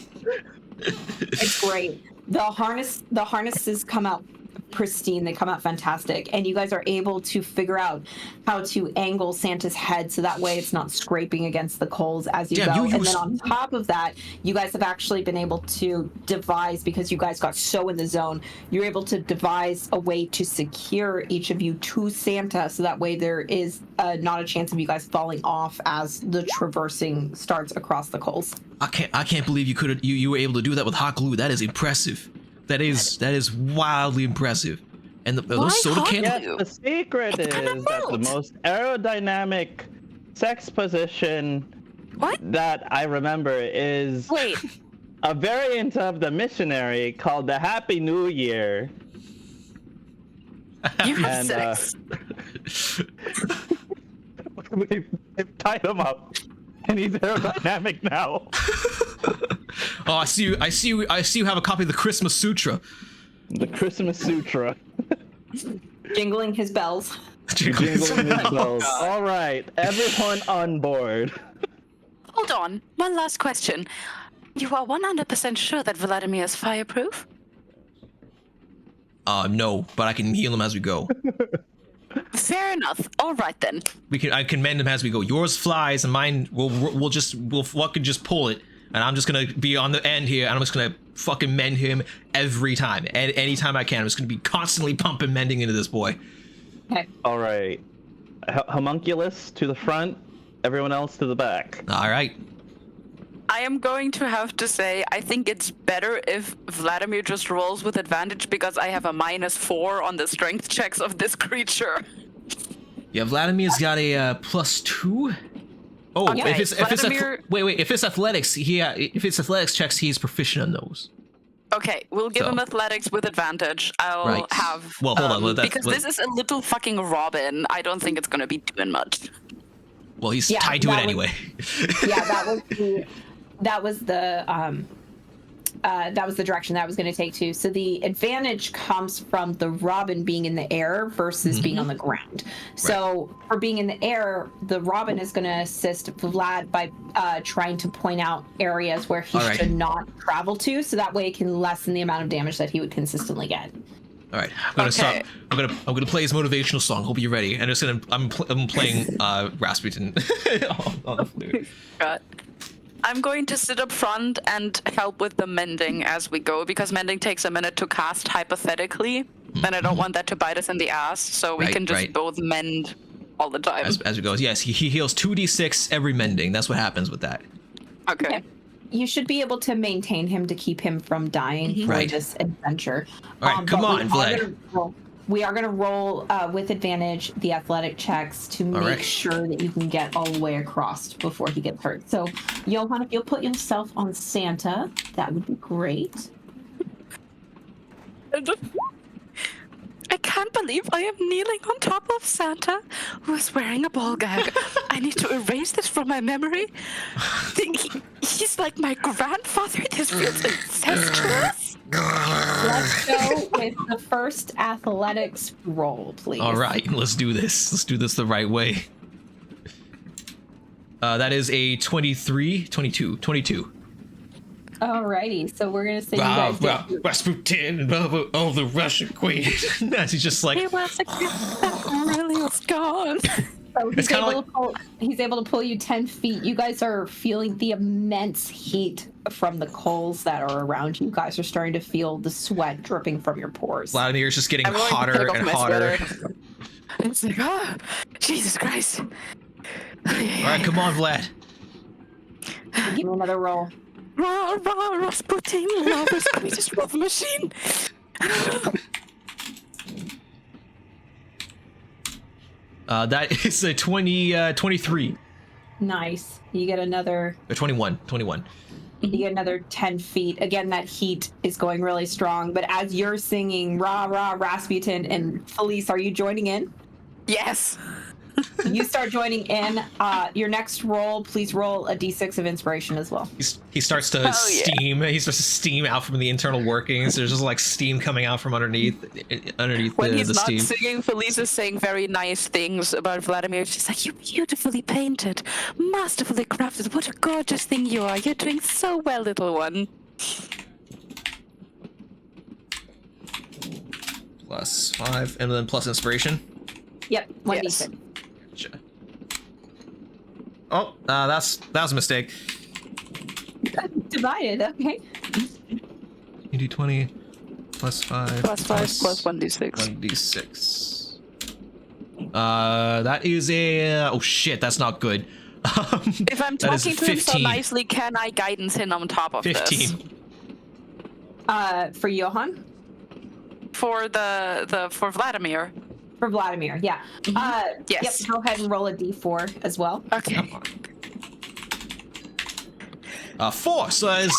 It's great. The harnesses come out pristine. They come out fantastic, and you guys are able to figure out how to angle Santa's head so that way it's not scraping against the coals as you go. And then on top of that, you guys have actually been able to devise, because you guys got so in the zone, you're able to devise a way to secure each of you to Santa, so that way there is not a chance of you guys falling off as the traversing starts across the coals. I can't believe you were able to do that with hot glue. That is impressive. That is wildly impressive. And those soda cans. Yes, the secret is that the most aerodynamic sex position that I remember is a variant of the missionary called the Happy New Year. You have sex. They've tied him up, and he's aerodynamic now. Oh, I see you have a copy of the Christmas Sutra. The Christmas Sutra. Jingling his bells. Jingling his bells. All right, everyone on board. Hold on, one last question. You are 100% sure that Vladimir is fireproof? No, but I can heal him as we go. Fair enough. All right then. I can mend him as we go. Yours flies, and mine we'll fucking just pull it. And I'm just gonna be on the end here, and I'm just gonna fucking mend him every time. And anytime I can, I'm just gonna be constantly pumping mending into this boy. Okay. All right. Homunculus to the front, everyone else to the back. All right. I am going to have to say, I think it's better if Vladimir just rolls with advantage, because I have a -4 on the strength checks of this creature. Yeah, Vladimir's got a +2. Oh, okay. if it's athletics, if it's athletics checks, he's proficient in those. Okay, we'll give him athletics with advantage. I'll have. Well, hold on. Because this is a little fucking Robin. I don't think it's gonna be doing much. Well, he's tied to it anyway. That was the direction that I was going to take to. So the advantage comes from the Robin being in the air versus being on the ground. So for being in the air, the Robin is going to assist Vlad by trying to point out areas where he should not travel to, so that way it can lessen the amount of damage that he would consistently get. All right, I'm gonna stop. I'm gonna play his motivational song. Hope you're ready. And I'm playing Rasputin on the flute. I'm going to sit up front and help with the mending as we go, because mending takes a minute to cast hypothetically, and I don't want that to bite us in the ass, so we can just both mend all the time. As we go. Yes, he heals 2d6 every mending. That's what happens with that. Okay. You should be able to maintain him to keep him from dying for this adventure. All right, come on, Vlad. We are going to roll with advantage the athletic checks to make sure that you can get all the way across before he gets hurt. So, Johan, if you'll put yourself on Santa, that would be great. I can't believe I am kneeling on top of Santa, who is wearing a ball gag. I need to erase this from my memory. He's like my grandfather. This feels incestuous. Let's go with the first athletics roll, please. All right, let's do this. Let's do this the right way. That is a 22. Alrighty, so we're gonna say you guys Rasputin, the Russian queen. He's just like he was a kid that really was gone. So he's able to pull you 10 feet. You guys are feeling the immense heat from the coals that are around you. You guys are starting to feel the sweat dripping from your pores. Vladimir's just getting hotter and hotter. It's like, Jesus Christ. All right, come on, Vlad. Give me another roll. Rah, rah, Rasputin, lover's greatest love machine. That is a 23. Nice. You get another... 21. You get another 10 feet. Again, that heat is going really strong. But as you're singing, rah, rah, Rasputin, and Felice, are you joining in? Yes. You start joining in. Your next roll, please roll a d6 of inspiration as well. He starts to steam. Yeah. He starts to steam out from the internal workings. There's just like steam coming out from underneath when he's the not steam. singing, Felisa's saying very nice things about Vladimir. She's like, "You beautifully painted, masterfully crafted. What a gorgeous thing you are. You're doing so well, little one." +5, and then plus inspiration. Yep, 1d6. Yes. Gotcha. Oh, that was a mistake. Divided, okay. You do 20 +5 +5 plus 1d6. 1d6. That is a oh shit, that's not good. If I'm That is talking to him so 15. nicely, can I guidance him on top of 15. this? For Johan? For for Vladimir. For Vladimir, yeah. Yes. Yep, go ahead and roll a d4 as well. Okay. 4, so that is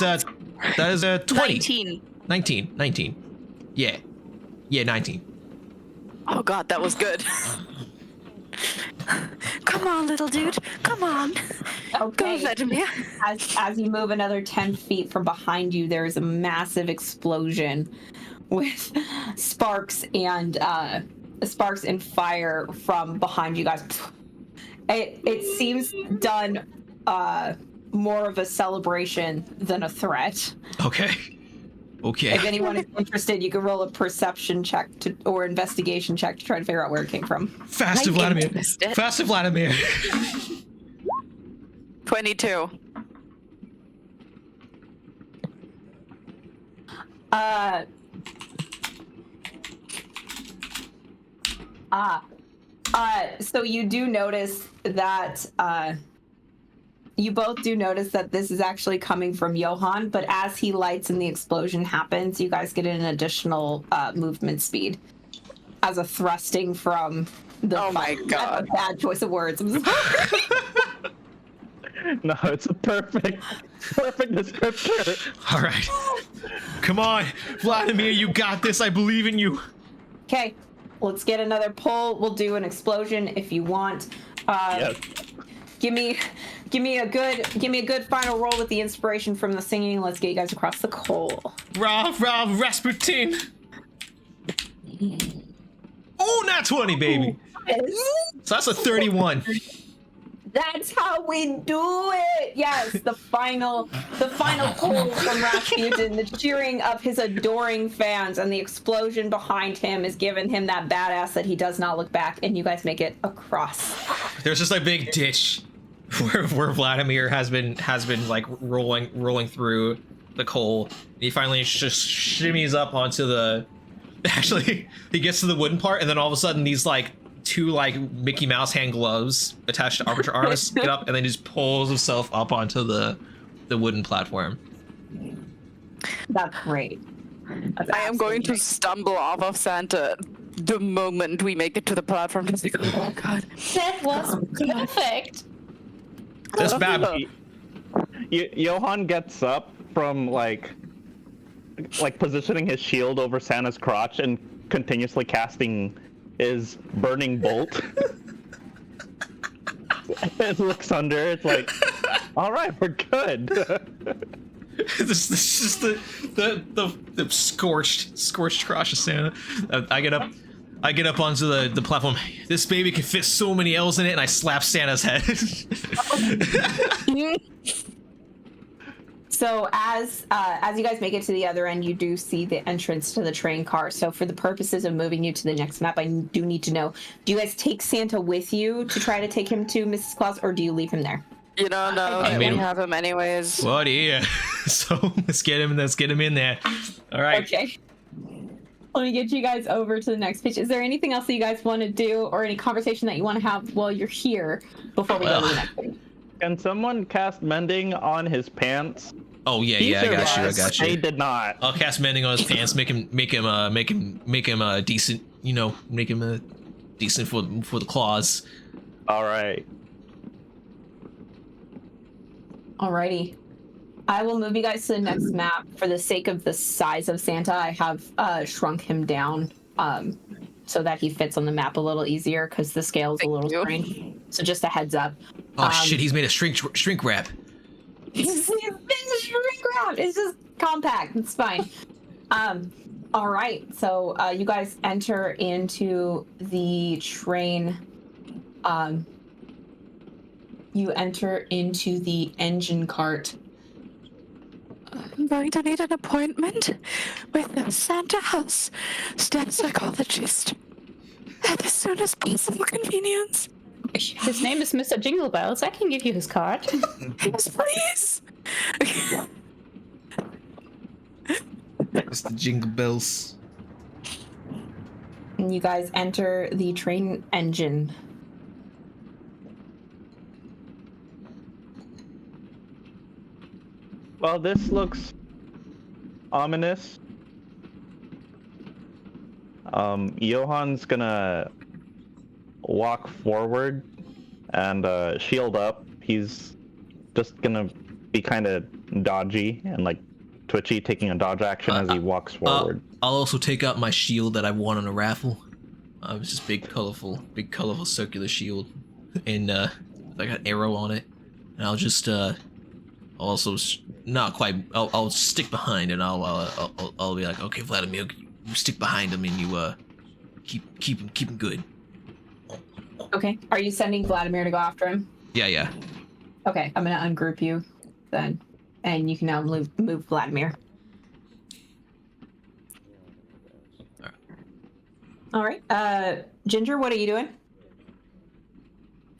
20. 19. 19. Yeah, 19. Oh god, that was good. Come on, little dude. Come on. Go, Okay. Vladimir. As you move another 10 feet from behind you, there is a massive explosion with sparks and fire from behind you guys. It seems done more of a celebration than a threat. Okay. If anyone is interested, you can roll a perception check or investigation check to try to figure out where it came from. Faster, Vladimir. Faster, Vladimir. 22. So you do notice that you both do notice that this is actually coming from Johan, but as he lights and the explosion happens, you guys get an additional movement speed as a thrusting from the Oh my God. bad choice of words. I'm sorry. No, it's a perfect descriptor. All right. Come on, Vladimir, you got this. I believe in you. Okay, let's get another pull. We'll do an explosion if you want. Yes. Give me a good final roll with the inspiration from the singing. Let's get you guys across the coal. Rav, Rasputin. Oh, not 20, baby. So that's a 31. That's how we do it. Yes, the final pull from Rasputin, the cheering of his adoring fans, and the explosion behind him is giving him that badass that he does not look back. And you guys make it across. There's just a big ditch where Vladimir has been like rolling through the coal. He finally just shimmies up onto the. Actually, he gets to the wooden part, and then all of a sudden these like two like Mickey Mouse hand gloves attached to arbiter arms get up, and then just pulls himself up onto the wooden platform. That's great. I am going to stumble off of Santa the moment we make it to the platform. Just like, oh god. That was perfect. This bad. Johan gets up from like positioning his shield over Santa's crotch and continuously casting his burning bolt. It looks under. It's like, all right, we're good. This is just the scorched crotch of Santa. I get up onto the platform. This baby can fit so many elves in it, and I slap Santa's head. So as you guys make it to the other end, you do see the entrance to the train car. So for the purposes of moving you to the next map, I do need to know, do you guys take Santa with you to try to take him to Mrs. Claus, or do you leave him there? You don't know that we have him anyways. What yeah. So let's get him in there. All right. Okay. Let me get you guys over to the next pitch. Is there anything else that you guys want to do, or any conversation that you want to have while you're here before we go to the next pitch? Can someone cast mending on his pants? Oh yeah, I got you. He did not. I'll cast mending on his pants, make him decent, make him decent for the claws. All right. Alrighty. I will move you guys to the next map. For the sake of the size of Santa, I have shrunk him down so that he fits on the map a little easier because the scale's a little strange. So just a heads up. Oh shit! He's made a shrink wrap. He's made a shrink wrap. It's just compact. It's fine. All right. So you guys enter into the train. You enter into the engine cart. I'm going to need an appointment with the Santa House staff psychologist at the soonest possible convenience. His name is Mr. Jingle Bells. I can give you his card. Yes, please. It's the Jingle Bells. And you guys enter the train engine. Well, this looks ominous. Johan's gonna walk forward and shield up. He's just gonna be kind of dodgy and like twitchy, taking a dodge action as he walks forward. I'll also take out my shield that I won on a raffle. It's just big, colorful circular shield, and I got an arrow on it. And I'll just also not quite. I'll stick behind, and I'll be like, okay, Vladimir, you stick behind him, and you keep him good. Okay. Are you sending Vladimir to go after him? Yeah. Okay, I'm gonna ungroup you then, and you can now move Vladimir. All right. Ginger, what are you doing?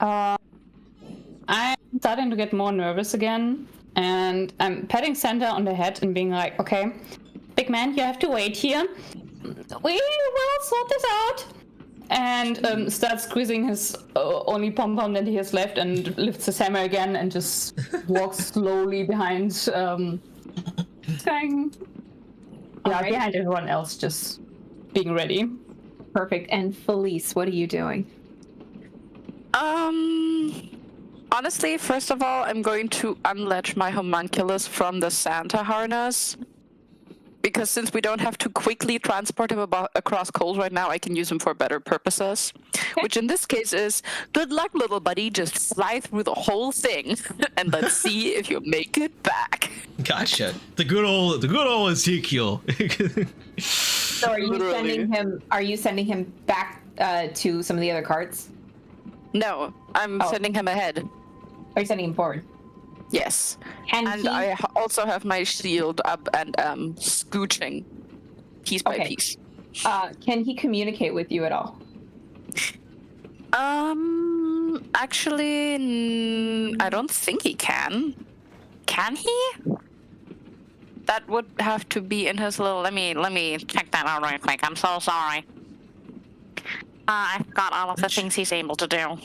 I'm starting to get more nervous again, and I'm patting Santa on the head and being like, okay, big man, you have to wait here. We will sort this out. And starts squeezing his only pom-pom that he has left and lifts his hammer again and just walks slowly behind, behind everyone else, just being ready. Perfect. And Felice, what are you doing? Honestly, first of all, I'm going to unlatch my homunculus from the Santa harness. Because since we don't have to quickly transport him across coals right now, I can use him for better purposes. Okay. Which in this case is, good luck, little buddy. Just fly through the whole thing, and let's see if you make it back. Gotcha. The good old Ezekiel. So are you sending him back to some of the other carts? No, I'm sending him ahead. Are you sending him forward? Yes. I also have my shield up and scooching piece by piece. Can he communicate with you at all? Actually, I don't think he can. Can he? That would have to be in his little. Let me check that out right quick. I'm so sorry. I forgot all of the things he's able to do.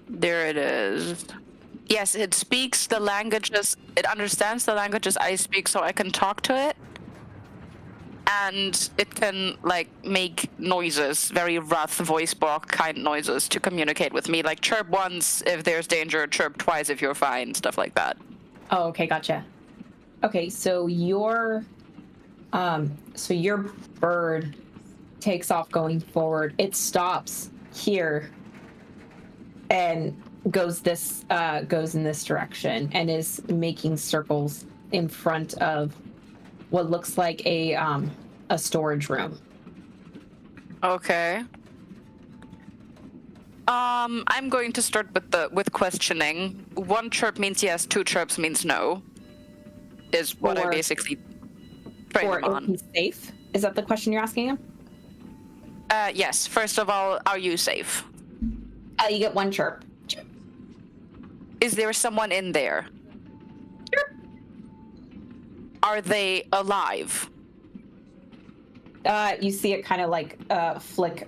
There it is. Yes, it speaks the languages. It understands the languages I speak, so I can talk to it. And it can, like, make noises, very rough voice box kind noises to communicate with me. Like, chirp once if there's danger, chirp twice if you're fine, stuff like that. Oh, okay, gotcha. Okay, so your bird takes off going forward. It stops here and goes in this direction and is making circles in front of what looks like a storage room. Okay. I'm going to start with questioning. One chirp means yes, two chirps means no. Is what I basically train him on. Is he safe? Is that the question you're asking him? Yes. First of all, are you safe? You get one chirp. Is there someone in there? Chirp. Are they alive? You see it kind of like flick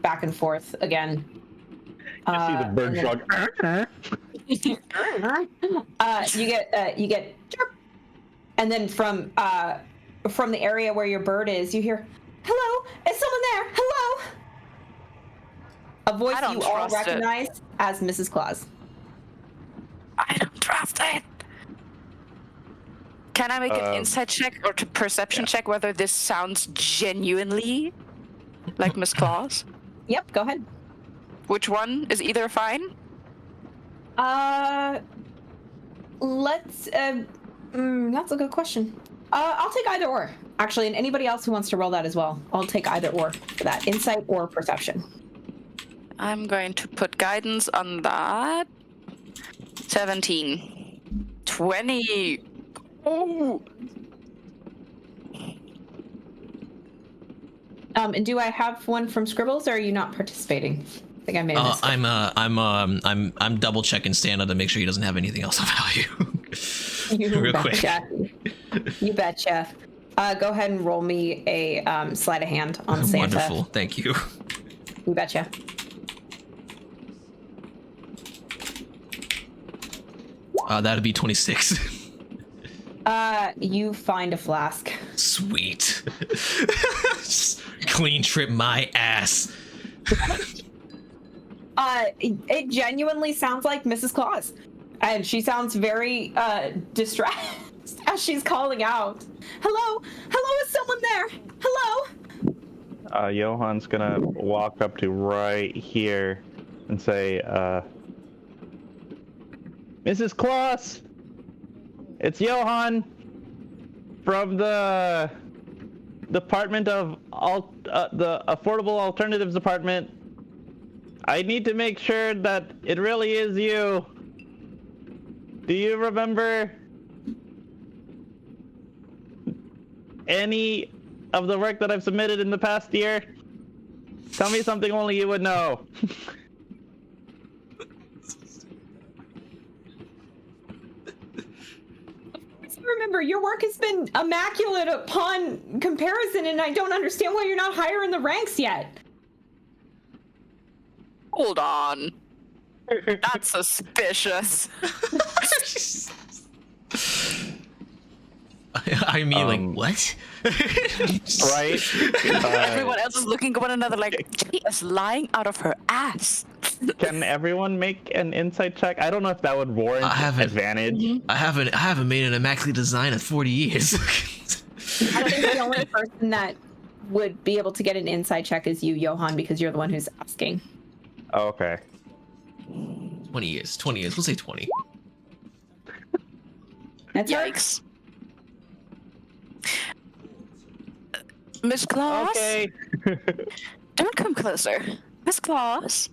back and forth again. You see the bird shrug. You get chirp. And then from the area where your bird is, you hear, "Hello, is someone there? Hello." A voice you all recognize as Mrs. Claus. I don't trust it. Can I make an insight check or perception check whether this sounds genuinely like Miss Claus? Yep, go ahead. Which one? Is either fine? Let's, that's a good question. I'll take either or. Actually, and anybody else who wants to roll that as well. I'll take either or for that. Insight or perception. I'm going to put guidance on that. 17. 20. Oh! And do I have one from Scribbles, or are you not participating? I think I may have missed it. I'm double checking Santa to make sure he doesn't have anything else of value. You Real betcha. You betcha. Go ahead and roll me a sleight of hand on Santa. Wonderful, thank you. You betcha. That'd be 26. You find a flask. Sweet. Clean trip my ass. It genuinely sounds like Mrs. Claus. And she sounds very distressed as she's calling out. Hello? Hello, is someone there? Hello? Johan's gonna walk up to right here and say, Mrs. Claus! It's Johan from the Department of the Affordable Alternatives Department. I need to make sure that it really is you. Do you remember any of the work that I've submitted in the past year? Tell me something only you would know. Remember, your work has been immaculate upon comparison, and I don't understand why you're not higher in the ranks yet. Hold on. That's suspicious. I mean, like, what? Right? Everyone else is looking at one another like, she is lying out of her ass. Can everyone make an insight check? I don't know if that would warrant advantage. I haven't made an immaculate design in 40 years. I don't think the only person that would be able to get an inside check is you, Johan, because you're the one who's asking. Oh, okay. 20 years. 20 years. We'll say 20. That's Yikes. Miss Claus? Okay. Don't come closer. Miss Claus?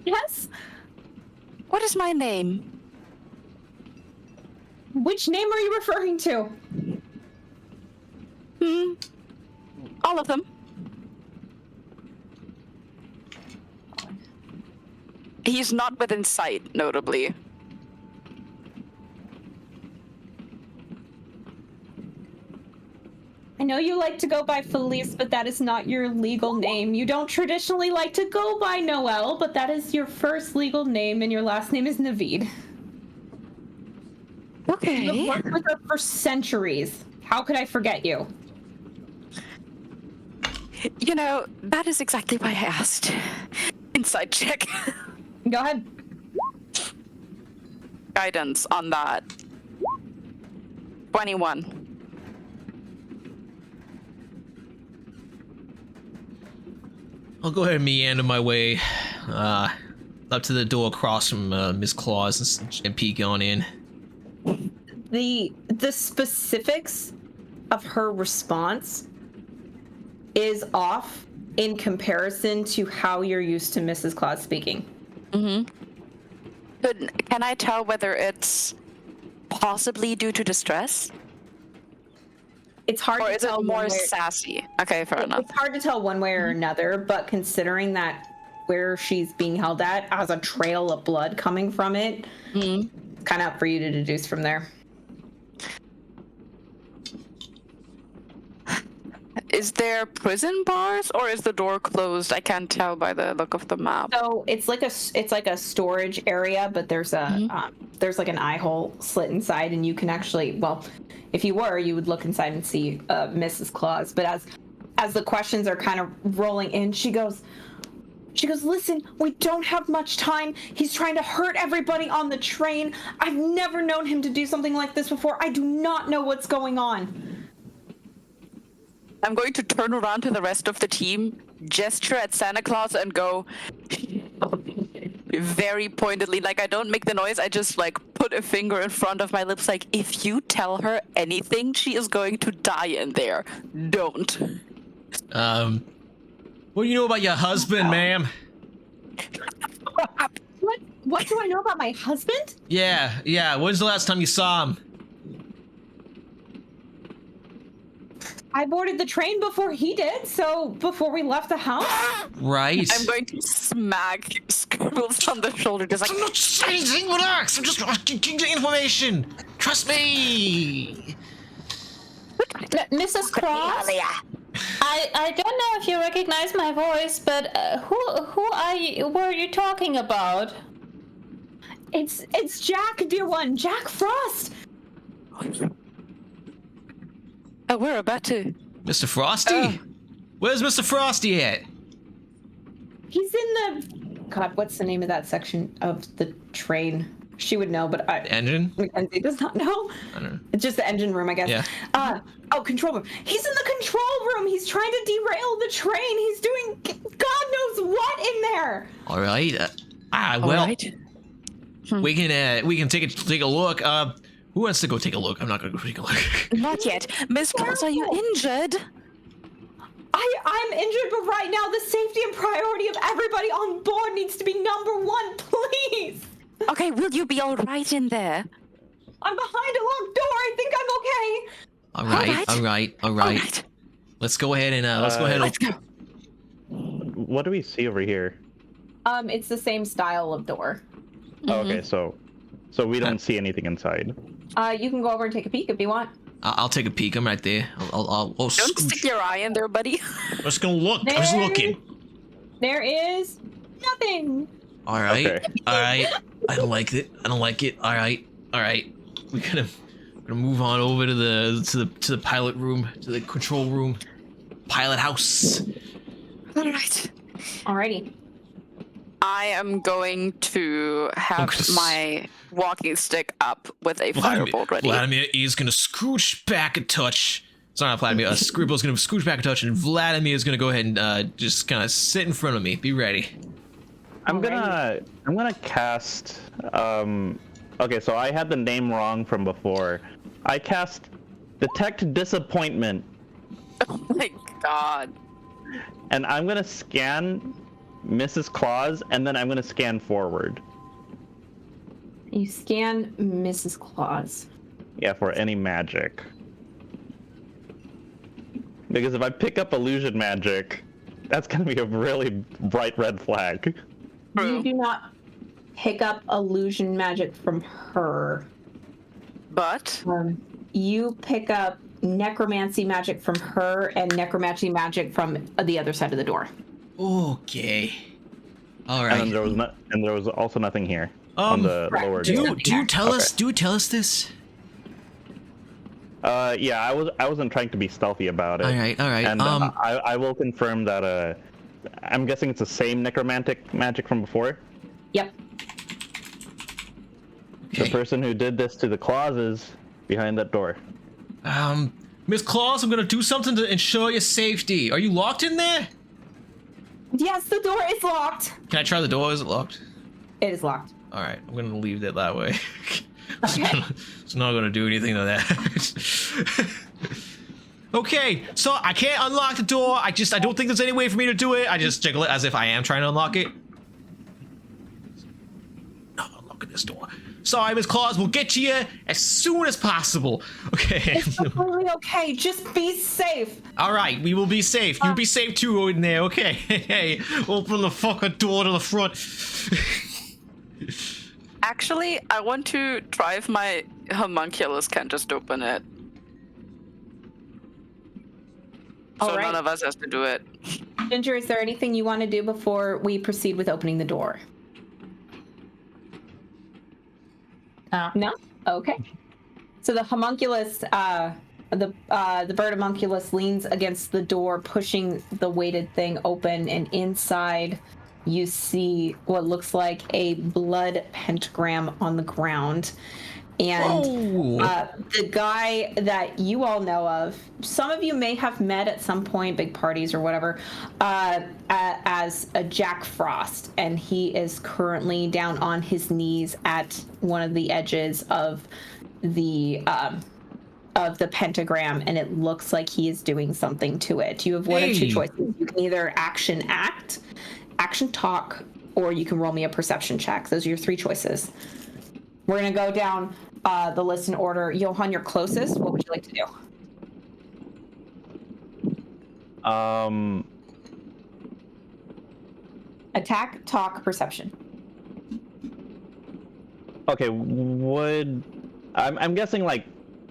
Yes? What is my name? Which name are you referring to? All of them. He's not within sight, notably. I know you like to go by Felice, but that is not your legal name. You don't traditionally like to go by Noel, but that is your first legal name, and your last name is Naveed. Okay. You've worked with her for centuries. How could I forget you? You know, that is exactly why I asked. Inside check. Go ahead. Guidance on that. 21. I'll go ahead and meander my way up to the door across from Miss Claus and peek on in. The specifics of her response is off in comparison to how you're used to Mrs. Claus speaking. Can I tell whether it's possibly due to distress? It's hard or to is tell it more sassy? Okay, fair enough. It's hard to tell one way or another, but considering that where she's being held at has a trail of blood coming from it, kind of up for you to deduce from there. Is there prison bars or is the door closed? I can't tell by the look of the map. So it's like a storage area, but there's a there's like an eye hole slit inside, and you can actually, well, if you were, you would look inside and see Mrs. Claus. But as the questions are kind of rolling in, she goes, She goes, listen, we don't have much time. He's trying to hurt everybody on the train. I've never known him to do something like this before. I do not know what's going on. I'm going to turn around to the rest of the team, gesture at Santa Claus, and go very pointedly. Like, I don't make the noise. I just, like, put a finger in front of my lips. Like, if you tell her anything, she is going to die in there. Don't. What do you know about your husband, ma'am? What do I know about my husband? Yeah. When's the last time you saw him? I boarded the train before he did, so before we left the house. Right. I'm going to smack Scribbles on the shoulder, just like, I'm not saying anything, relax. I'm just getting the information. Trust me. Mrs. Cross? I don't know if you recognize my voice, but who were you talking about? It's Jack, dear one, Jack Frost. oh, we're about to. Mr. Frosty? Where's Mr. Frosty at? He's in the... God, what's the name of that section of the train? She would know, but Engine? Mackenzie does not know. I don't know. It's just the engine room, I guess. Yeah. Control room. He's in the control room. He's trying to derail the train. He's doing God knows what in there. All right. Well, All right. we can take a look. Who wants to go take a look? I'm not gonna go take a look. Not yet. Miss Claus, are you injured? I'm injured, but right now the safety and priority of everybody on board needs to be number one, please. Okay, will you be all right in there? I'm behind a locked door. I think I'm okay. All right. Let's go ahead and Let's go. What do we see over here? It's the same style of door. Oh, okay, so we don't see anything inside. You can go over and take a peek if you want. I'll take a peek. I'm right there. I'll Don't stick your eye in there, buddy. I'm just gonna look. I'm just looking. There is nothing. All right. Okay. All right. I don't like it. All right. We're gonna move on over to the pilot room, to the control room, pilot house. All right. Alrighty. I am going to have my walking stick up with a firebolt ready. Vladimir is gonna scooch back a touch. Sorry, not Vladimir. Scribble's gonna scooch back a touch, and Vladimir is gonna go ahead and just kind of sit in front of me. Be ready. I'm gonna cast. Okay, so I had the name wrong from before. I cast Detect Disappointment. Oh my god. And I'm gonna scan Mrs. Claus, and then I'm gonna scan forward. You scan Mrs. Claus. Yeah, for any magic. Because if I pick up illusion magic, that's gonna be a really bright red flag. You do not pick up illusion magic from her. But You pick up necromancy magic from her and necromancy magic from the other side of the door. Okay. All right. And there was also nothing here on the lower door. Do you tell us? Do you tell us this? Yeah, I wasn't trying to be stealthy about it. All right. And I will confirm that I'm guessing it's the same necromantic magic from before. Yep. Okay. The person who did this to the Clauses behind that door. Miss Claus, I'm gonna do something to ensure your safety. Are you locked in there? Yes, the door is locked. Can I try the door? Is it locked? It is locked. All right, I'm gonna leave it that way. Okay. It's not gonna do anything to that. Okay, so I can't unlock the door. I don't think there's any way for me to do it. I just jiggle it as if I am trying to unlock it. Not unlocking this door. Sorry, Miss Claus, we'll get to you as soon as possible. Okay. It's completely okay. Just be safe. All right, we will be safe. You be safe too in there, okay? Hey, open the fucking door to the front. actually, I want to try if my homunculus can just open it. So All right. none of us has to do it. Ginger, is there anything you want to do before we proceed with opening the door? No? Okay. So the homunculus, the bird homunculus leans against the door, pushing the weighted thing open, and inside you see what looks like a blood pentagram on the ground. And the guy that you all know of, some of you may have met at some point, big parties or whatever, as a Jack Frost, and he is currently down on his knees at one of the edges of the pentagram, and it looks like he is doing something to it. You have one of two choices. You can either action talk, or you can roll me a perception check. Those are your three choices. We're going to go down the list in order. Johan, you're closest. What would you like to do? Attack, talk, perception. Okay, I'm guessing like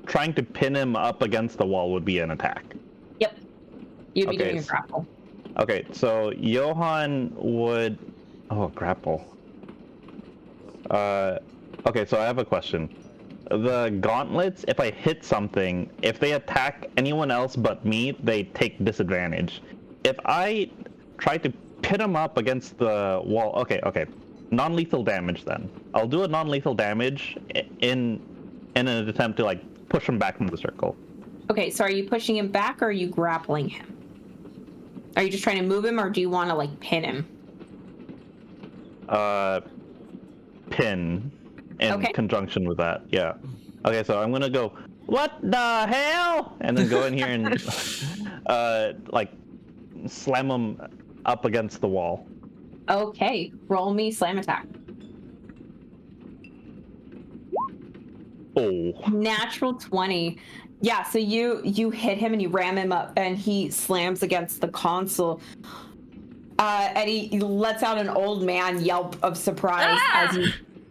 trying to pin him up against the wall would be an attack. Yep. You'd be doing a grapple. Okay, so Johan would... Oh, grapple. Okay, so I have a question. The gauntlets, if I hit something, if they attack anyone else but me, they take disadvantage. If I try to pin him up against the wall... Okay. Non-lethal damage then. I'll do a non-lethal damage in an attempt to like push him back from the circle. Okay, so are you pushing him back or are you grappling him? Are you just trying to move him or do you want to like pin him? Pin in conjunction with that, yeah. Okay, so I'm gonna go, what the hell? And then go in here and like slam him up against the wall. Okay, roll me slam attack. Oh. Natural 20. Yeah, so you hit him and you ram him up and he slams against the console. And he lets out an old man yelp of surprise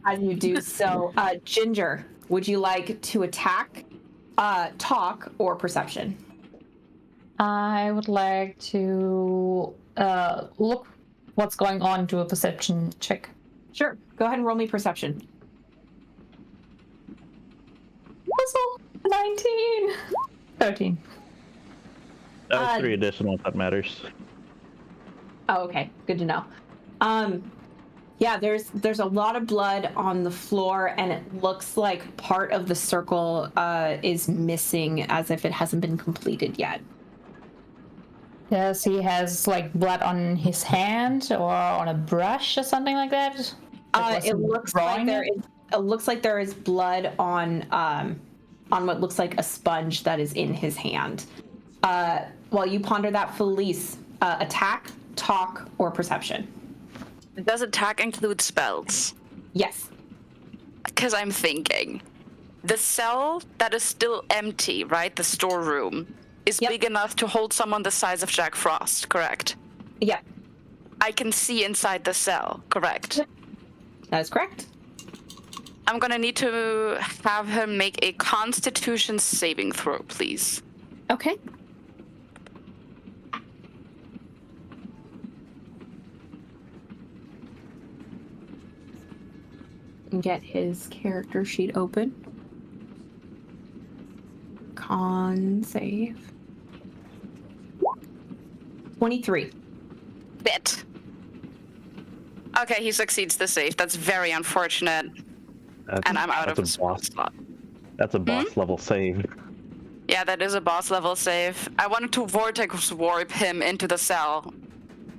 as you do so. Ginger, would you like to attack, talk, or perception? I would like to look what's going on, do a perception check. Sure. Go ahead and roll me perception. Also 19. 13. That's 3 additional if that matters. Oh, okay. Good to know. Yeah, there's a lot of blood on the floor, and it looks like part of the circle is missing, as if it hasn't been completed yet. Yes, he has like blood on his hand or on a brush or something like that. It looks like there is blood on what looks like a sponge that is in his hand. While you ponder that, Felice, attack, talk, or perception. Does attack include spells? Yes. Because I'm thinking, the cell that is still empty, right? The storeroom is big enough to hold someone the size of Jack Frost, correct? Yeah. I can see inside the cell, correct? That is correct. I'm gonna need to have him make a Constitution saving throw, please. Okay. Get his character sheet open. Con save. 23. Bit. Okay, he succeeds the save. That's very unfortunate. And I'm out of a slot. That's a boss level save. Yeah, that is a boss level save. I wanted to vortex warp him into the cell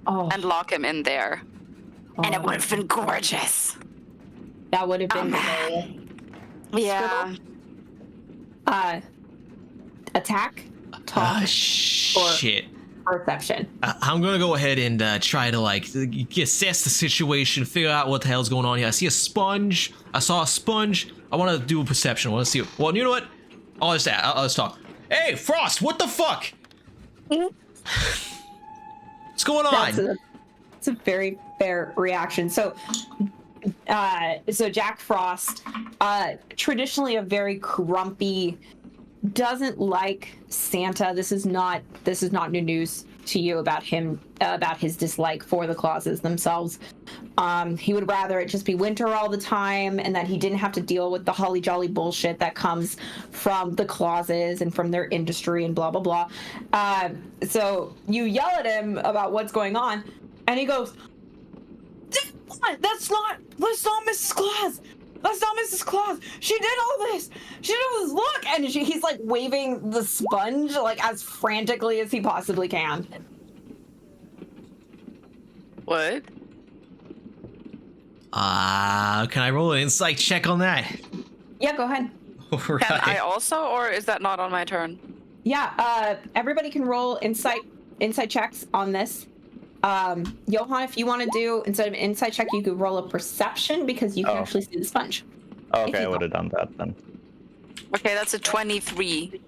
and lock him in there. And it would have been gorgeous. That would have been cool. Yeah. Attack, talk, shit. Or perception. I'm gonna go ahead and try to like assess the situation, figure out what the hell's going on here. I see a sponge. I saw a sponge. I want to do a perception. I want to see. Well, you know what? I'll just talk. Hey, Frost, what the fuck? What's going on? It's a very fair reaction. So Jack Frost, traditionally a very grumpy, doesn't like Santa. This is not new news to you about him, about his dislike for the clauses themselves. He would rather it just be winter all the time, and that he didn't have to deal with the holly jolly bullshit that comes from the clauses and from their industry and blah blah blah. So you yell at him about what's going on, and he goes, That's not Mrs. Claus. That's not Mrs. Claus. She did all this. She did all this. Look, and he's like waving the sponge like as frantically as he possibly can. What? Can I roll an insight check on that? Yeah, go ahead. Right. Can I also, or is that not on my turn? Yeah, everybody can roll insight checks on this. Johan, if you want to do, instead of an insight check, you could roll a perception because you can actually see the sponge. Okay, I would have done that then. Okay, that's a 23.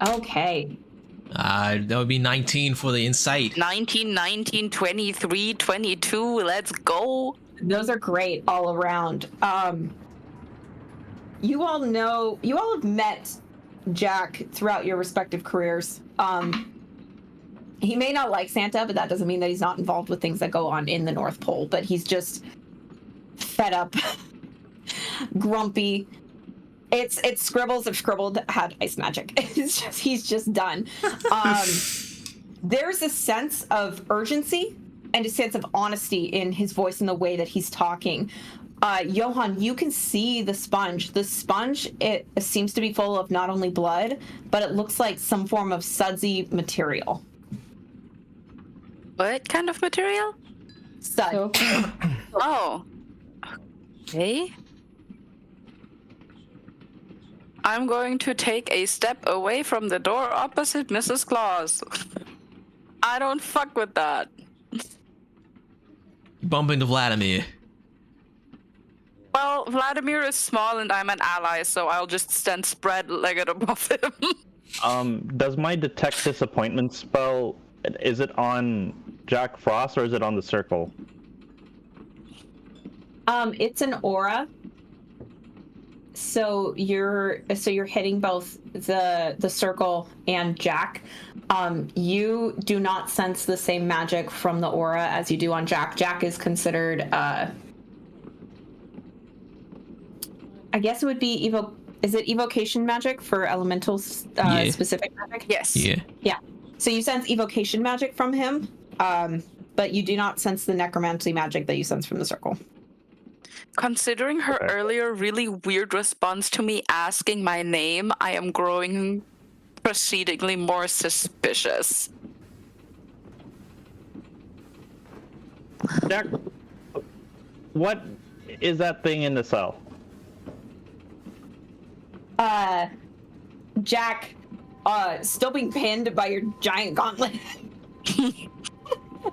Okay. That would be 19 for the insight. 19, 23, 22. Let's go. Those are great all around. You all have met Jack throughout your respective careers. He may not like Santa, but that doesn't mean that he's not involved with things that go on in the North Pole, but he's just fed up, grumpy. It's Scribbles have scribbled had ice magic. He's just done. There's a sense of urgency and a sense of honesty in his voice and the way that he's talking. Johan, you can see the sponge. The sponge, it seems to be full of not only blood, but it looks like some form of sudsy material. What kind of material? Sud. Oh. Okay. I'm going to take a step away from the door opposite Mrs. Claus. I don't fuck with that. Bump into Vladimir. Well, Vladimir is small and I'm an ally, so I'll just stand spread-legged above him. Does my detect disappointment spell, is it on Jack Frost or is it on the circle? It's an aura. So you're hitting both the circle and Jack. You do not sense the same magic from the aura as you do on Jack. Jack is considered I guess it would be is it evocation magic for elemental specific magic? Yes. Yeah. So you sense evocation magic from him, but you do not sense the necromancy magic that you sense from the circle. Considering her earlier really weird response to me asking my name, I am growing proceedingly more suspicious. Jack, what is that thing in the cell? Jack, still being pinned by your giant gauntlet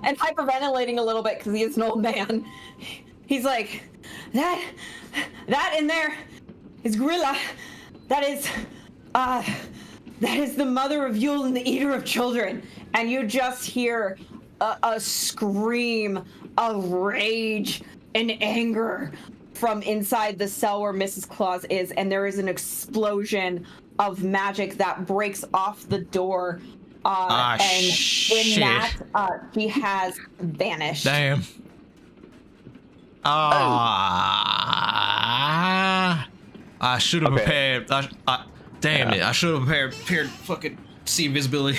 and hyperventilating a little bit because he is an old man. He's like, that in there is Grilla. That is the mother of Yule and the eater of children. And you just hear a scream of rage and anger from inside the cell where Mrs. Claus is, and there is an explosion of magic that breaks off the door. And shit. In that, he has vanished. Damn. I should have prepared. Damn it! I should have prepared fucking see invisibility.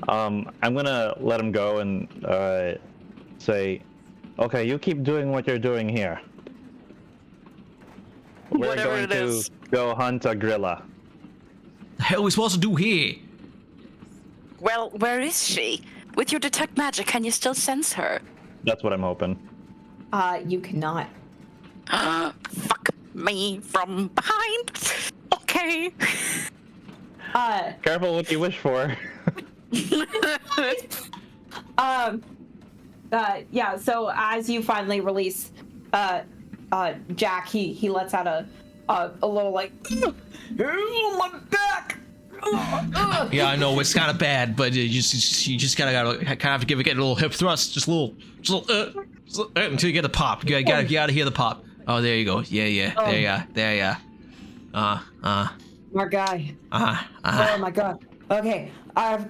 I'm gonna let him go and say, okay, you keep doing what you're doing here. We're Whatever going it to is. go hunt a Grilla. The hell are we supposed to do here? Well, where is she? With your detect magic, can you still sense her? That's what I'm hoping. You cannot. Fuck me from behind. Okay. Careful what you wish for. Yeah, so as you finally release Jack, he lets out a little like, oh, my back. Yeah, I know it's kind of bad, but you just gotta kind of have to get a little hip thrust, just a little until you get the pop. You gotta hear the pop. Oh, there you go. Yeah. There you are. My guy. Oh my god. Okay, I've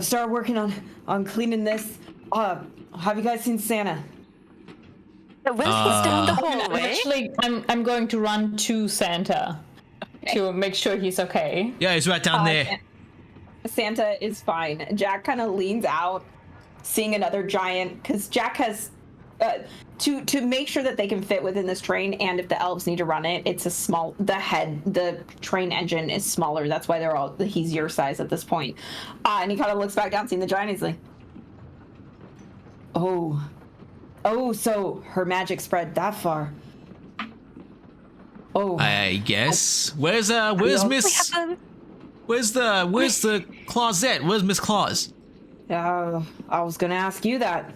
started working on cleaning this. Have you guys seen Santa? Well, he's down the hallway. Actually, I'm going to run to Santa to make sure he's okay. Yeah, he's right down there. Santa is fine. Jack kind of leans out seeing another giant, because Jack has to make sure that they can fit within this train, and if the elves need to run it, it's a small. The train engine is smaller. That's why he's your size at this point. And he kind of looks back down, seeing the giant. He's like, oh, so her magic spread that far. Oh, I guess. Where's Miss? Where's the Clausette? Where's Miss Claus? I was gonna ask you that.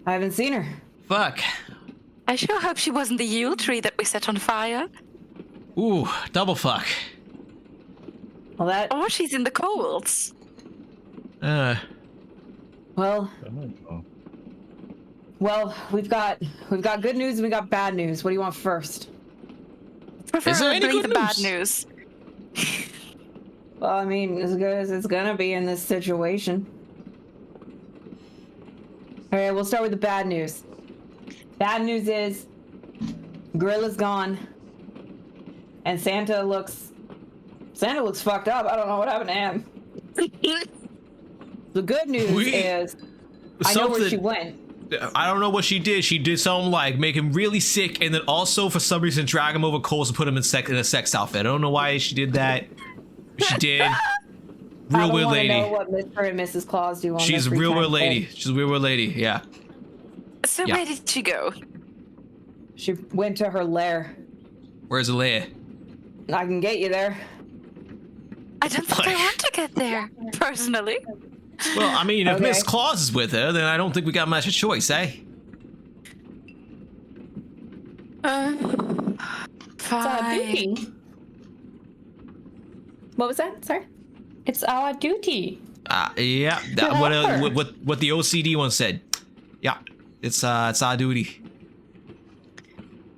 I haven't seen her. Fuck. I sure hope she wasn't the Yule tree that we set on fire. Ooh, double fuck. Well, Or she's in the coals. Well, we've got good news and we got bad news. What do you want first? Preferably the bad news. Well, I mean, as good as it's gonna be in this situation. All right, we'll start with the bad news. Bad news is Gorilla's gone, and Santa looks fucked up. I don't know what happened to him. The good news is I know where she went. I don't know what she did. She did something like make him really sick, and then also for some reason drag him over coals and put him in a sex outfit. I don't know why she did that. She did. Real weird lady. I don't know what Mr. and Mrs. Claus do on She's a real weird lady. She's a real weird lady. Yeah. So where did she go? She went to her lair. Where's the lair? I can get you there. I don't think I want to get there, personally. Well, I mean, if Miss Claus is with her, then I don't think we got much of a choice, eh? Fine. What was that? Sorry? It's our duty. Yeah. What the OCD one said. Yeah. It's our duty.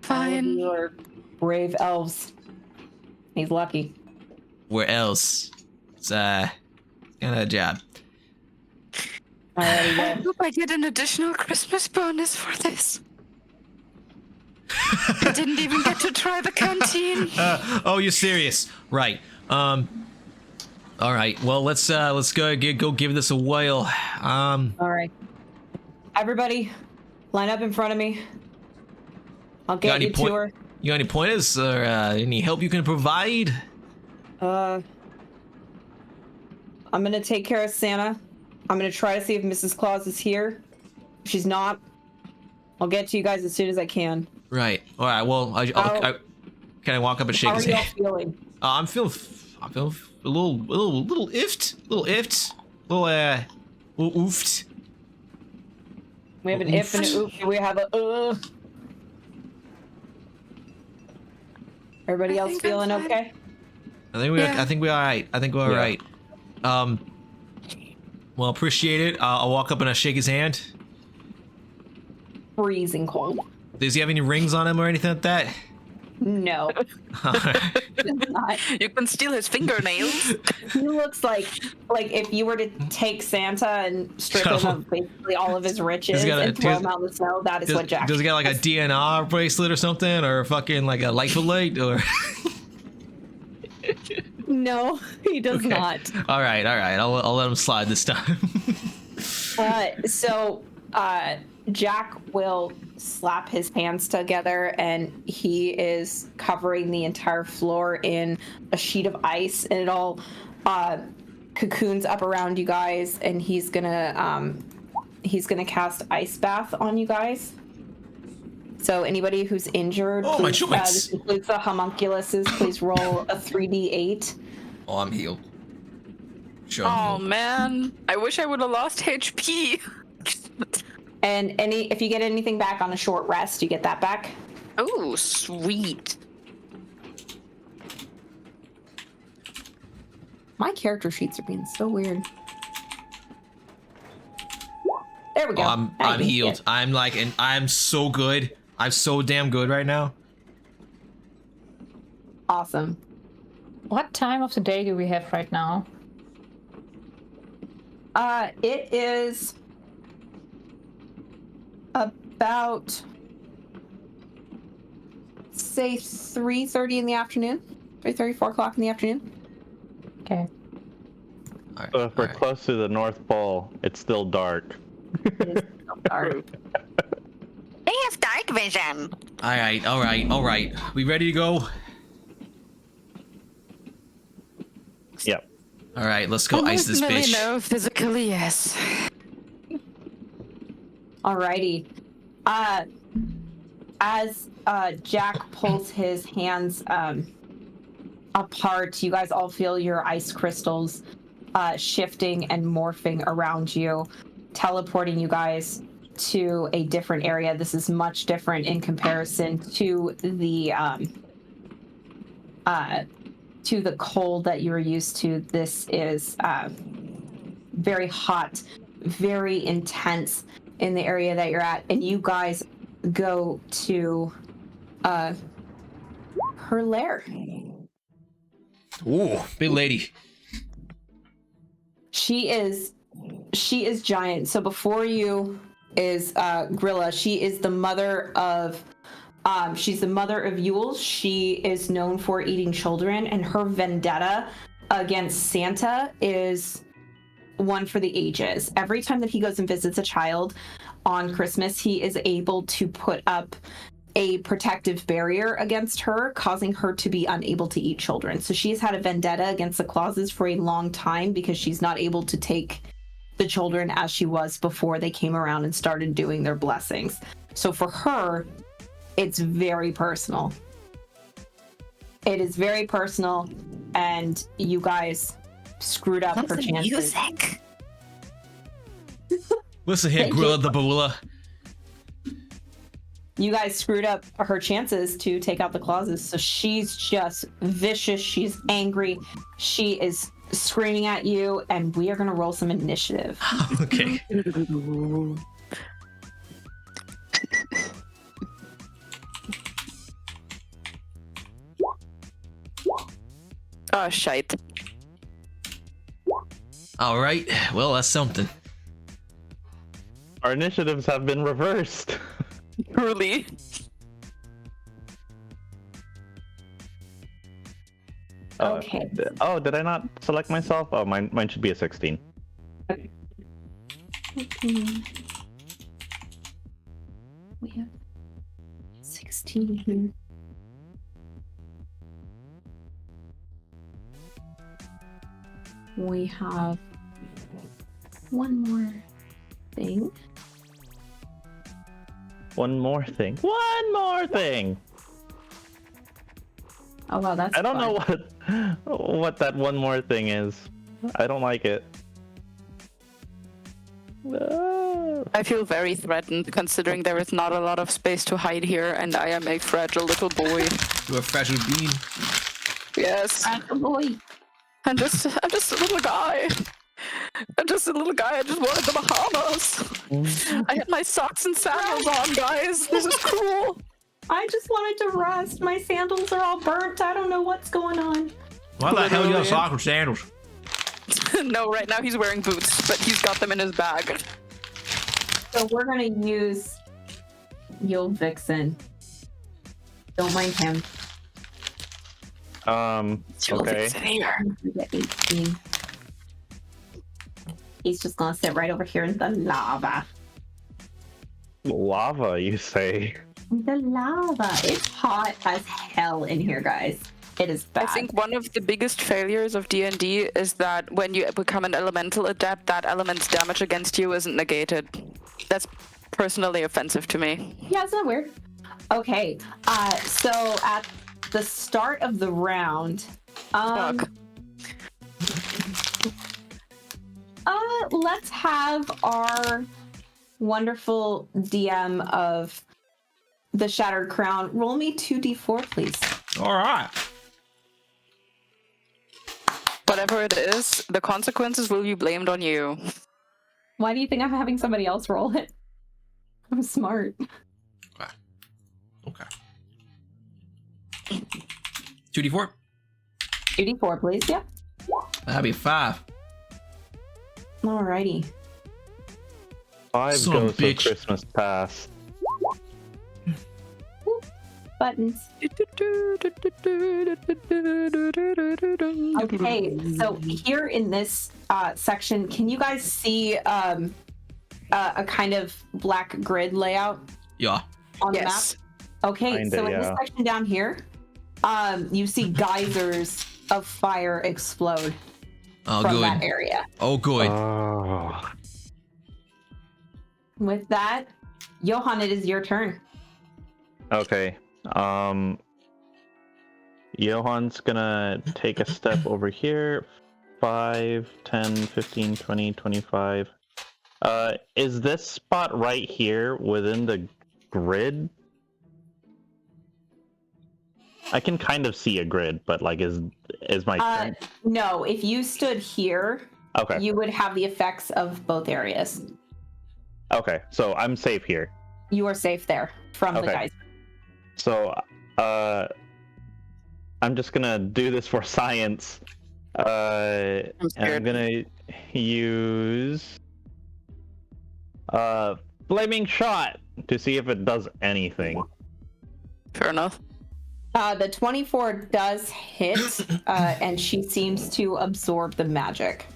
Fine. You are brave elves. He's lucky. Where else? It's kind of a job. I hope I get an additional Christmas bonus for this. I didn't even get to try the canteen. Oh, you're serious? Right. All right. Well, let's go give this a whirl. All right. Everybody, line up in front of me. I'll get you to her. You got any pointers or any help you can provide? I'm gonna take care of Santa. I'm gonna try to see if Mrs. Claus is here. If she's not, I'll get to you guys as soon as I can. Right. All right. Well, can I walk up and shake his hand? How are you all feeling? I'm feeling a little iffed, little oofed. We have an if and an oof. We have a Everybody else feeling okay? I think we're all right. I think we're all right. Well, appreciate it. I'll walk up and I'll shake his hand. Freezing cold. Does he have any rings on him or anything like that? No. Not. You can steal his fingernails. He looks like if you were to take Santa and strip him of basically all of his riches and throw him out in the snow. That is what Jack does. He got like a DNR bracelet or something, or fucking like a light light, or? No, he does not. All right. I'll let him slide this time. So Jack will slap his hands together, and he is covering the entire floor in a sheet of ice, and it all cocoons up around you guys, and he's gonna cast ice bath on you guys. So anybody who's injured, please, my joints. This includes the homunculuses. Please roll a 3d8. Oh, I'm healed. Sure. Oh man, I wish I would have lost HP. And if you get anything back on a short rest, you get that back. Oh, sweet. My character sheets are being so weird. There we go. Oh, I'm healed. I'm so good. I'm so damn good right now. Awesome. What time of the day do we have right now? It is about, say, 3:30 in the afternoon. 3:30, 4 o'clock in the afternoon. Okay. right, So if we're close to the North Pole, it's still dark. It is still dark. They have dark vision. All right. We ready to go? Yep. All right, let's go ice this bitch. No, physically, yes. Alrighty. As Jack pulls his hands apart, you guys all feel your ice crystals shifting and morphing around you, teleporting you guys to a different area. This is much different in comparison to the cold that you were used to. This is very hot, very intense in the area that you're at, and you guys go to her lair. Ooh, big lady. She is giant. So before you is Grilla. She is the mother of she's the mother of Yules. She is known for eating children, and her vendetta against Santa is one for the ages. Every time that he goes and visits a child on Christmas, he is able to put up a protective barrier against her, causing her to be unable to eat children. So she's had a vendetta against the Clauses for a long time because she's not able to take the children as she was before they came around and started doing their blessings. So for her, it's very personal. It is very personal, and you guys screwed up her chances. Music. Listen here, Grilla the Bawilla. You guys screwed up her chances to take out the Clauses. So she's just vicious. She's angry. She is screaming at you, and we are going to roll some initiative. Okay. Oh, shite. All right. Well, that's something. Our initiatives have been reversed. Truly. Okay. Oh, did I not select myself? Oh, mine should be a 16. Okay. We have 16 here. We have one more thing. One more thing. One more thing. Oh wow, that's I don't fun. know what that one more thing is. I don't like it. I feel very threatened considering there is not a lot of space to hide here, and I am a fragile little boy. You're a fragile bean. Yes. Fragile boy. I'm just a little guy. I'm just a little guy. I just wanted the Bahamas. I had my socks and sandals on, guys. This is cruel. I just wanted to rest. My sandals are all burnt. I don't know what's going on. Why the hell you have socks and sandals? No, right now he's wearing boots, but he's got them in his bag. So we're gonna use Yule Vixen. Don't mind him. Okay. We get 18. He's just gonna sit right over here in the lava. Lava, you say? The lava. It's hot as hell in here, guys. It is bad. I think one of the biggest failures of D&D is that when you become an elemental adept, that element's damage against you isn't negated. That's personally offensive to me. Yeah, it's not weird. Okay, so at the start of the round, let's have our wonderful DM of the Shattered Crown roll me 2d4, please. All right. Whatever it is, the consequences will be blamed on you. Why do you think I'm having somebody else roll it? I'm smart. Okay. 2d4. 2d4, please. Yeah. That'd be 5. Alrighty. 5 Son goes bitch. to Christmas past. Buttons. Okay, so here in this section, can you guys see a kind of black grid layout? Yeah. On the map? Okay, Kinda, so in this section down here, you see geysers of fire explode from that area. Oh, good. Oh. With that, Johan, it is your turn. Okay. Johan's gonna take a step over here. 5, 10, 15, 20, 25. Is this spot right here within the grid? I can kind of see a grid, but like, is my turn? No, if you stood here, Okay. you would have the effects of both areas. Okay, so I'm safe here. You are safe there from the geyser. So, I'm just gonna do this for science. And I'm gonna use flaming shot to see if it does anything. Fair enough. The 24 does hit, and she seems to absorb the magic.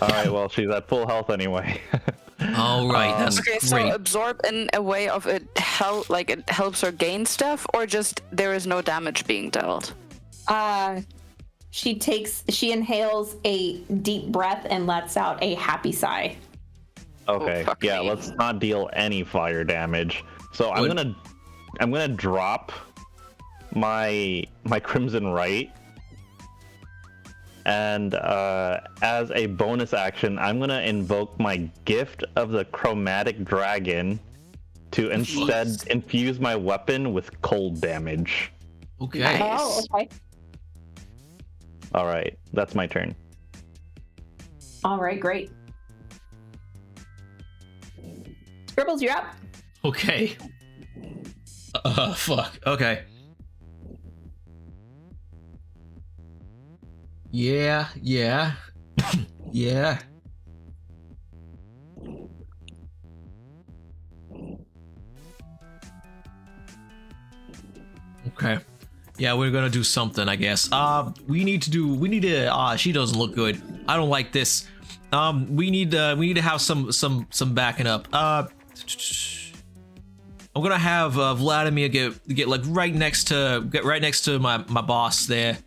All right, well, she's at full health anyway. All right, that's okay. great. So absorb in a way of it helps her gain stuff, or just there is no damage being dealt. She inhales a deep breath and lets out a happy sigh. Okay, yeah, let's not deal any fire damage. So I'm gonna drop my Crimson Right, and as a bonus action, I'm gonna invoke my Gift of the Chromatic Dragon to instead infuse my weapon with cold damage. Okay. Nice. Oh, okay. All right, that's my turn. All right, great. Scribbles, you're up. Okay. Fuck. Okay. Yeah. Yeah. Okay. Yeah, we're gonna do something, I guess. We need to, she doesn't look good. I don't like this. We need to have some backing up. I'm gonna have Vladimir get like right next to my boss there.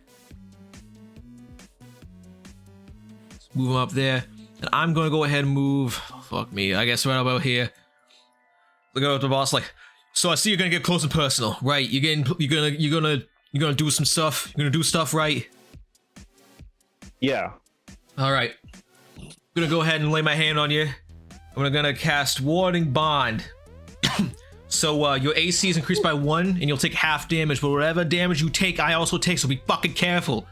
Let's move him up there, and I'm gonna go ahead and move. Fuck me, I guess right about here. Look at the boss like. So I see you're gonna get close and personal, right? You're gonna do some stuff. You're gonna do stuff, right? Yeah. All right. I'm gonna go ahead and lay my hand on you. I'm gonna cast Warding Bond. So your AC is increased by 1, and you'll take half damage. But whatever damage you take, I also take. So be fucking careful.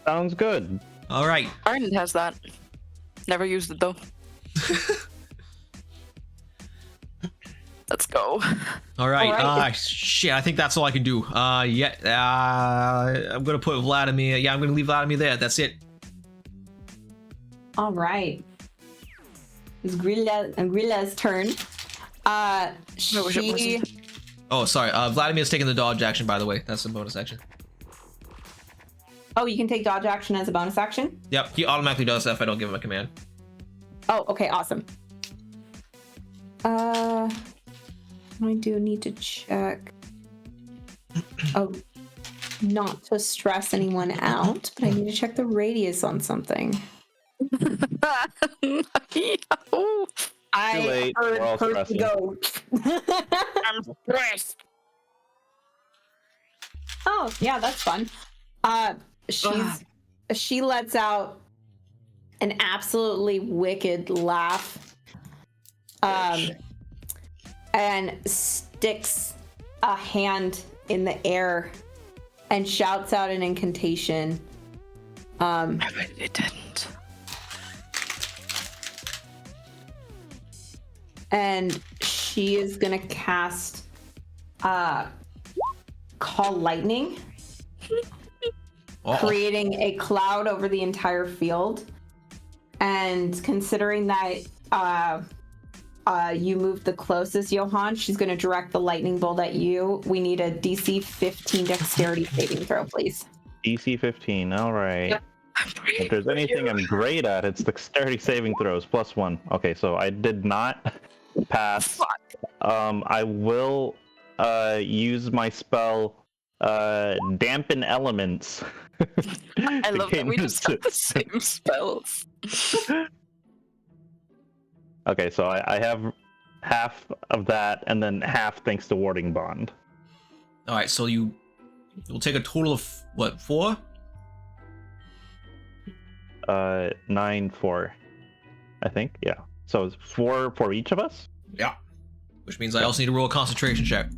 Sounds good. All right. Arden has that. Never used it though. Let's go. All right. Shit. I think that's all I can do. I'm gonna put Vladimir. Yeah, I'm gonna leave Vladimir there. That's it. All right. It's Grilla's turn. She... Oh, sorry. Vladimir's taking the dodge action, by the way. That's a bonus action. Oh, you can take dodge action as a bonus action? Yep, he automatically does that if I don't give him a command. Oh, okay, awesome. I do need to check. Oh, not to stress anyone out, but I need to check the radius on something. I heard Percy go. I'm stressed. Oh, yeah, that's fun. She lets out an absolutely wicked laugh. And sticks a hand in the air and shouts out an incantation. I really didn't. And she is gonna cast Call Lightning, creating a cloud over the entire field. And considering that you moved the closest, Johan, she's gonna direct the lightning bolt at you. We need a DC 15 dexterity saving throw, please. DC 15, all right. Yep. If there's anything I'm great at, it's dexterity saving throws +1. Okay, so I did not pass. I will use my spell dampen elements. I love that we just have the same spells. Okay, so I have half of that, and then half thanks to warding bond. All right, so you'll take a total of what, 4? 9, 4, I think. Yeah. So it's 4 for each of us. Yeah. Which means I also need to roll a concentration check.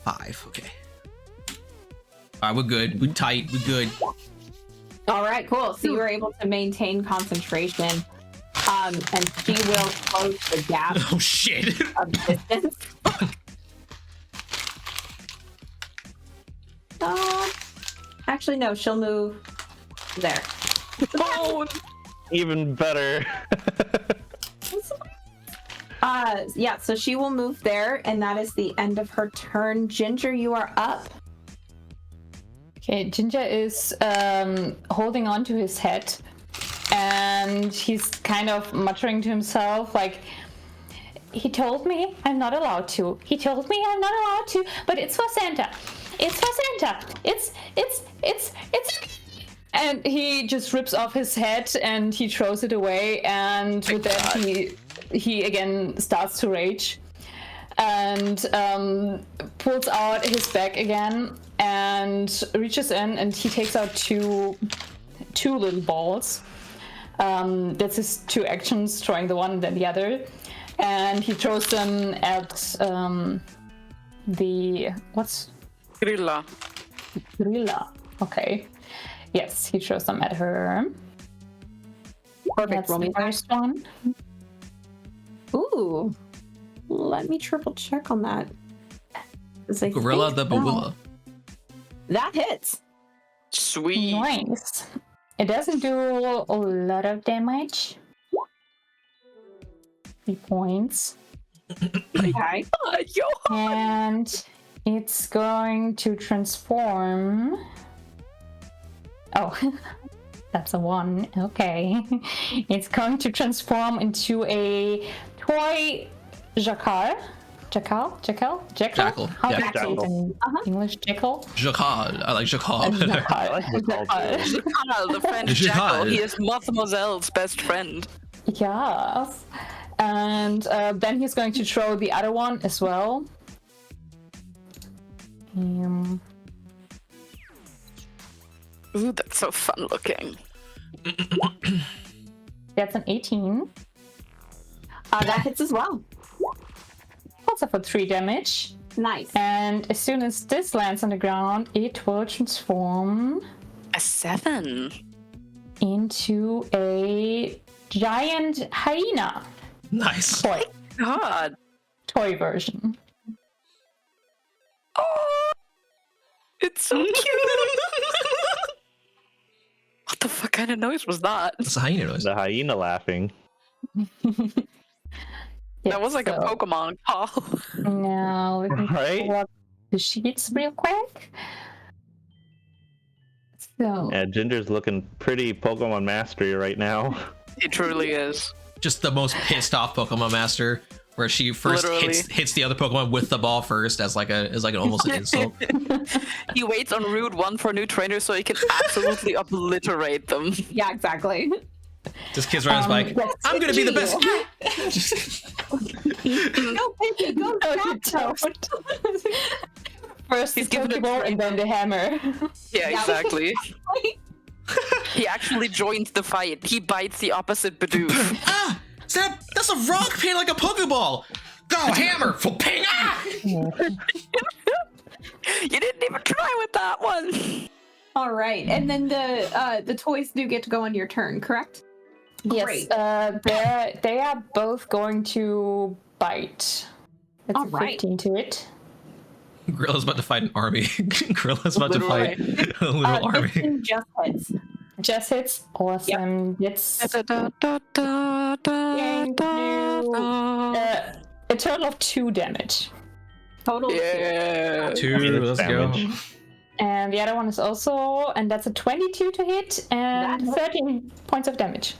Five. Okay. All right, we're good. We're tight. We're good. All right, cool. So you were able to maintain concentration, and she will close the gap. Oh shit! Of distance. Actually, no. She'll move there. Oh, Even better. Yeah. So she will move there, and that is the end of her turn. Ginger, you are up. Okay, Ginger is holding on to his head, and he's kind of muttering to himself, like, he told me I'm not allowed to. He told me I'm not allowed to, but it's for Santa. It's for Santa. It's. And he just rips off his head and he throws it away, and with that he again starts to rage and pulls out his bag again and reaches in, and he takes out two little balls. That's his 2 actions, throwing the one then the other, and he throws them at the Grilla. Okay. Yes, he throws them at her. Perfect. That's the first one. Ooh. Let me triple check on that. Gorilla the Bawilla. That hits. Sweet. Nice. It doesn't do a lot of damage. 3 points. Okay. And it's going to transform. Oh, that's a 1. Okay. It's going to transform into a toy jackal. Jackal? Jackal. How do Yeah. you say it in English? Jackal? Jackal. I like Jackal. Jackal, the French jackal. He is Mademoiselle's best friend. Yes. And then he's going to throw the other one as well. Ooh, that's so fun looking. That's an 18. That hits as well. Also for 3 damage. Nice. And as soon as this lands on the ground, it will transform A 7. into a giant hyena. Nice. Toy. God. Toy version. Oh, it's so cute. What the fuck kind of noise was that? That's a hyena noise. The hyena laughing. Yeah, That was like a Pokemon call. Now we can Right? pull up the sheets real quick. So Yeah, Ginger's looking pretty Pokemon mastery right now. He truly is. Just the most pissed off Pokemon master, where she first hits the other Pokemon with the ball first as like an almost an insult. He waits on Route 1 for new trainers so he can absolutely obliterate them. Yeah, exactly. Just kids riding his bike. I'm gonna be the best. Go, baby, go. no, you don't. First He's the given a Pokeball and then the hammer. Yeah, exactly. He actually joins the fight. He bites the opposite Bidoof. Ah! That's a rock pain like a Pokeball! Go, hammer! For ping! Ah! You didn't even try with that one. All right, and then the toys do get to go on your turn, correct? Yes, Great. they are both going to bite. It's All a right. 15 to it. Gorilla's about to fight an army. Gorilla's about to fight a little army. 15 just hits. Just hits. Awesome. It's a total of 2 damage. Total. Yeah. 2, let's damage. go. And the other one is also, and that's a 22 to hit and 13 points of damage.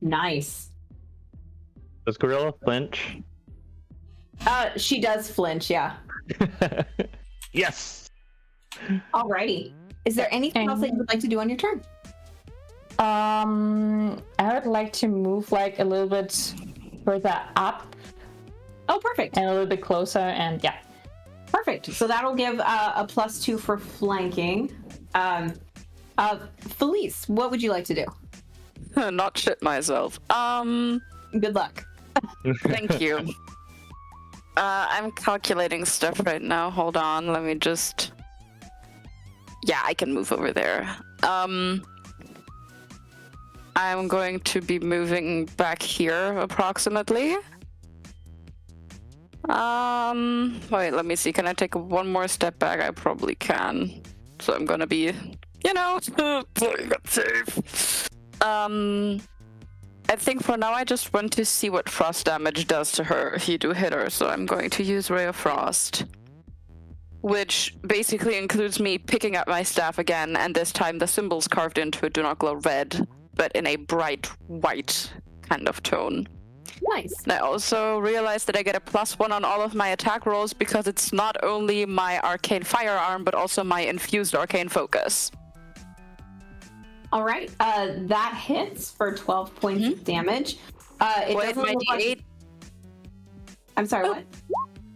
Nice. Does Gorilla flinch? She does flinch, yeah. Yes. Alrighty. Is there anything else that you would like to do on your turn? I would like to move like a little bit further up. Oh, perfect. And a little bit closer, and yeah. Perfect. So that'll give a +2 for flanking. Felice, what would you like to do? Not shit myself. Good luck. Thank you. I'm calculating stuff right now. Hold on, let me just... Yeah, I can move over there. I'm going to be moving back here, approximately. Wait, let me see. Can I take one more step back? I probably can. So I'm gonna be, you know, playing it safe. I think for now I just want to see what frost damage does to her if you do hit her, so I'm going to use Ray of Frost. Which basically includes me picking up my staff again, and this time the symbol's carved into it do not glow red, but in a bright white kind of tone. Nice. And I also realized that I get a +1 on all of my attack rolls because it's not only my arcane firearm, but also my infused arcane focus. All right. That hits for 12 points of damage. It Wait, doesn't my look D8? like... I'm sorry, what?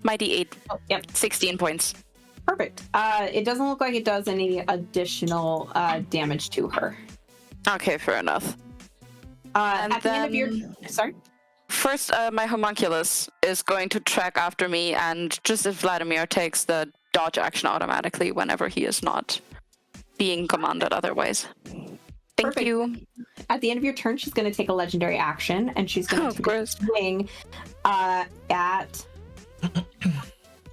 My D8. Oh, yep. 16 points. Perfect. It doesn't look like it does any additional damage to her. Okay, fair enough. At the end of your... Sorry? First, my homunculus is going to track after me, and just as Vladimir takes the dodge action automatically whenever he is not being commanded otherwise. Thank you. At the end of your turn, she's going to take a legendary action, and she's going to swing at...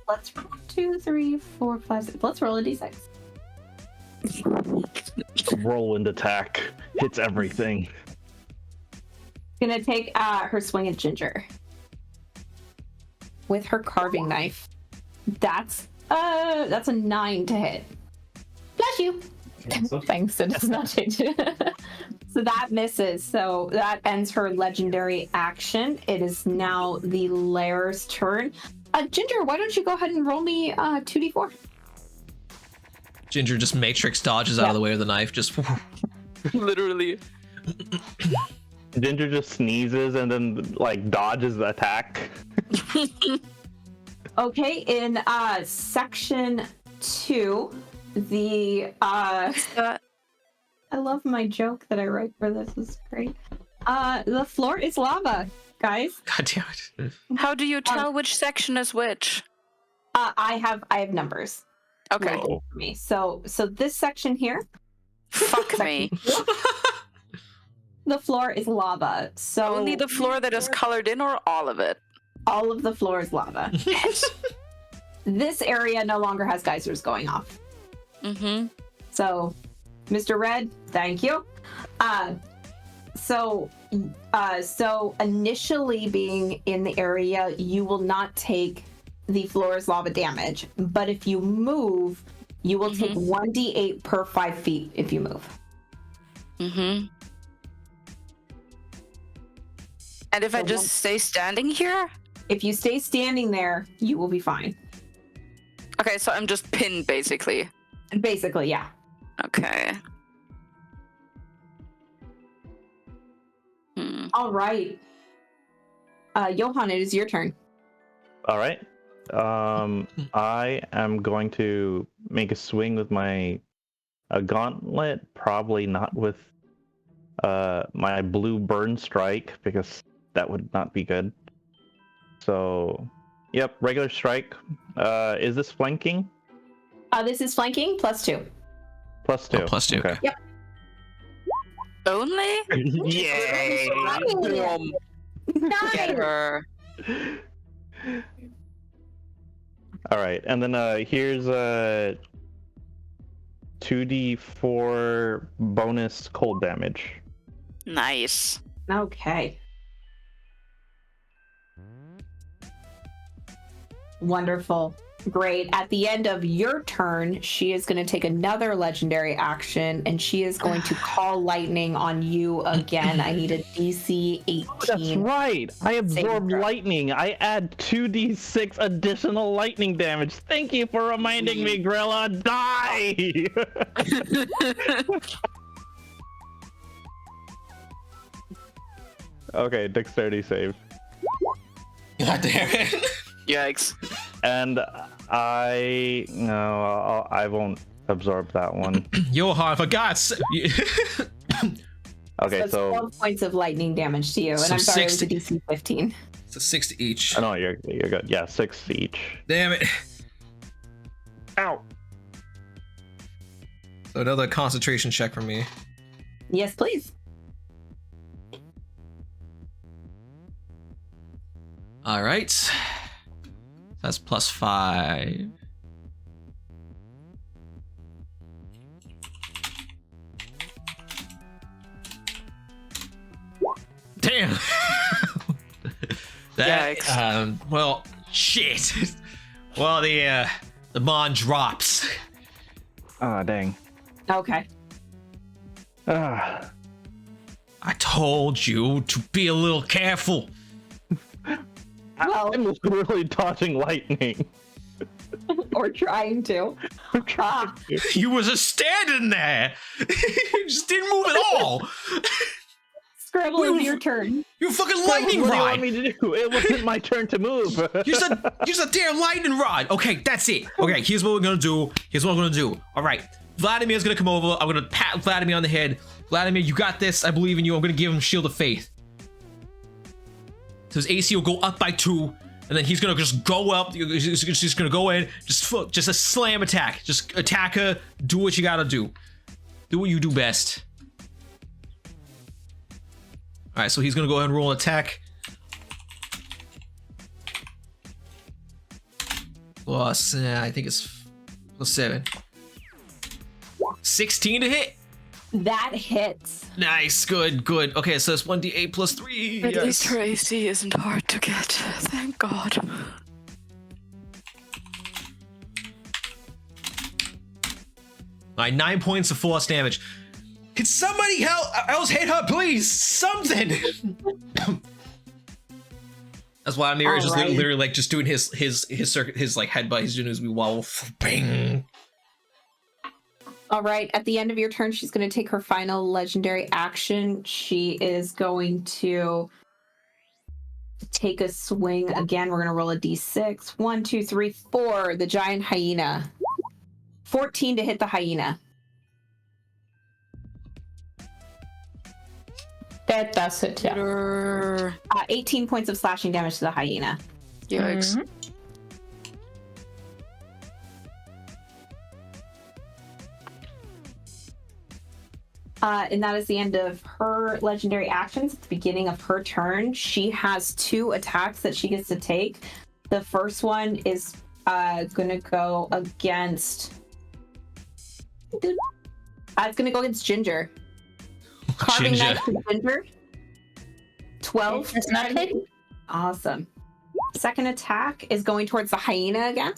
Let's roll 2, 3, 4, 5, 6. Let's roll a d6. Whirlwind attack hits everything. Gonna take her swing at Ginger with her carving knife. That's a 9 to hit. Bless you. Thanks, it does not hit. So that misses. So that ends her legendary action. It is now the Lair's turn. Ginger, why don't you go ahead and roll me 2d4? Ginger just matrix dodges out of the way of the knife. Just Literally. Ginger just sneezes and then like dodges the attack. Okay, in section 2, the I love my joke that I write for this. Is great. The floor is lava, guys. God damn it. How do you tell which section is which? I have numbers. Okay. For me. So this section here. Fuck me. The floor is lava. So only the floor that is colored in, or all of it? All of the floor is lava. This area no longer has geysers going off. Mm-hmm. So, Mr. Red, thank you. So initially being in the area, you will not take the floor is lava damage. But if you move, you will take 1d8 per 5 feet if you move. Mm-hmm. And if I just stay standing here? If you stay standing there, you will be fine. Okay, so I'm just pinned, basically. Basically, yeah. Okay. All right. Johan, it is your turn. All right. I am going to make a swing with my gauntlet. Probably not with my blue burn strike, because that would not be good. So, yep, regular strike. Is this flanking? This is flanking +2. +2. Oh, +2. Okay. Yep. Only? Yay! Get her. All right, and then here's 2d4 bonus cold damage. Nice. Okay. Wonderful. Great. At the end of your turn, she is going to take another legendary action, and she is going to call lightning on you again. I need a DC 18. Oh, that's right. I absorb lightning. I add 2d6 additional lightning damage. Thank you for reminding me, Grilla. Die! Okay, dexterity save. God damn it. Yikes. And I won't absorb that one. Johan, for God's sake. So Okay, it's 12 points of lightning damage to you, and So I'm sorry, 60. it was a DC 15. It's a 6 to each. Oh, no, you're good. Yeah, 6 each. Damn it. Ow. So another concentration check for me. Yes, please. All right. That's +5. Damn. That, well, shit. Well, the bond drops. Ah, dang. Okay. Ah. I told you to be a little careful. Well, I'm literally dodging lightning. or trying to. Ah, You was just standing there. You just didn't move at all. Scribble, it's your turn. You fucking lightning What do you rod. want me to do? It wasn't my turn to move. Use a damn lightning rod. Okay, that's it. Okay, here's what we're gonna do. All right, Vladimir's gonna come over. I'm gonna pat Vladimir on the head. Vladimir, you got this. I believe in you. I'm gonna give him Shield of Faith. So his AC will go up by 2, and then he's gonna just go up. He's just gonna go in, just a slam attack. Just attack her. Do what you gotta do. Do what you do best. All right, so he's gonna go ahead and roll an attack. Plus, I think it's +7. 16 to hit. That hits. Nice, good. Okay, so it's 1d8 plus 3. At least her AC isn't hard to get. Thank God. All right, 9 points of force damage. Can somebody else hit her, please? Something. That's why Amir is just literally like just doing his circuit, his like headbutt. He's doing his wobble. Bing. All right, at the end of your turn, she's going to take her final legendary action. She is going to take a swing again. We're going to roll a d6. 1, 2, 3, 4. The giant hyena. 14 to hit the hyena. That does it, yeah. 18 points of slashing damage to the hyena. Yikes. Mhm. And that is the end of her legendary actions. At the beginning of her turn, she has 2 attacks that she gets to take. The first one is going to go against... it's going to go against Ginger. Carving Ginger. knife to Ginger. 12. It's not hit. Awesome. Second attack is going towards the hyena again.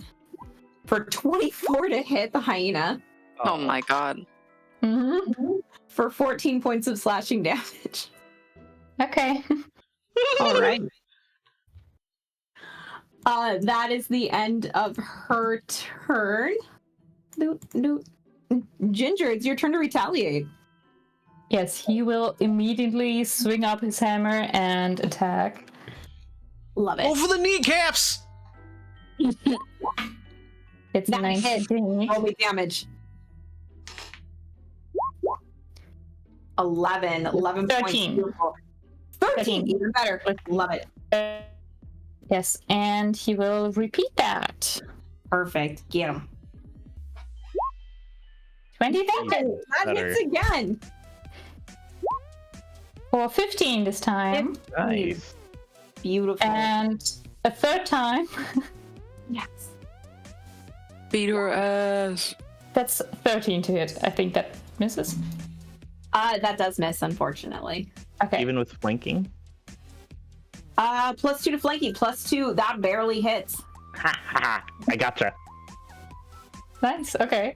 For 24 to hit the hyena. Oh my God. Mm-hmm. For 14 points of slashing damage. Okay. All right. That is the end of her turn. Ginger, it's your turn to retaliate. Yes, he will immediately swing up his hammer and attack. Love it. Over the kneecaps. It's That hit. 19. Roll me damage. 11 13. points. 13, even better. Love it. Yes, and he will repeat that. Perfect. Get him. 27 That hits again. for 15 this time. Nice. Beautiful. And a third time. Yes. Beat her ass. That's 13 to hit. I think that misses. That does miss, unfortunately. Okay. Even with flanking? +2 to flanking, +2. That barely hits. Ha ha! I gotcha. Nice. Okay.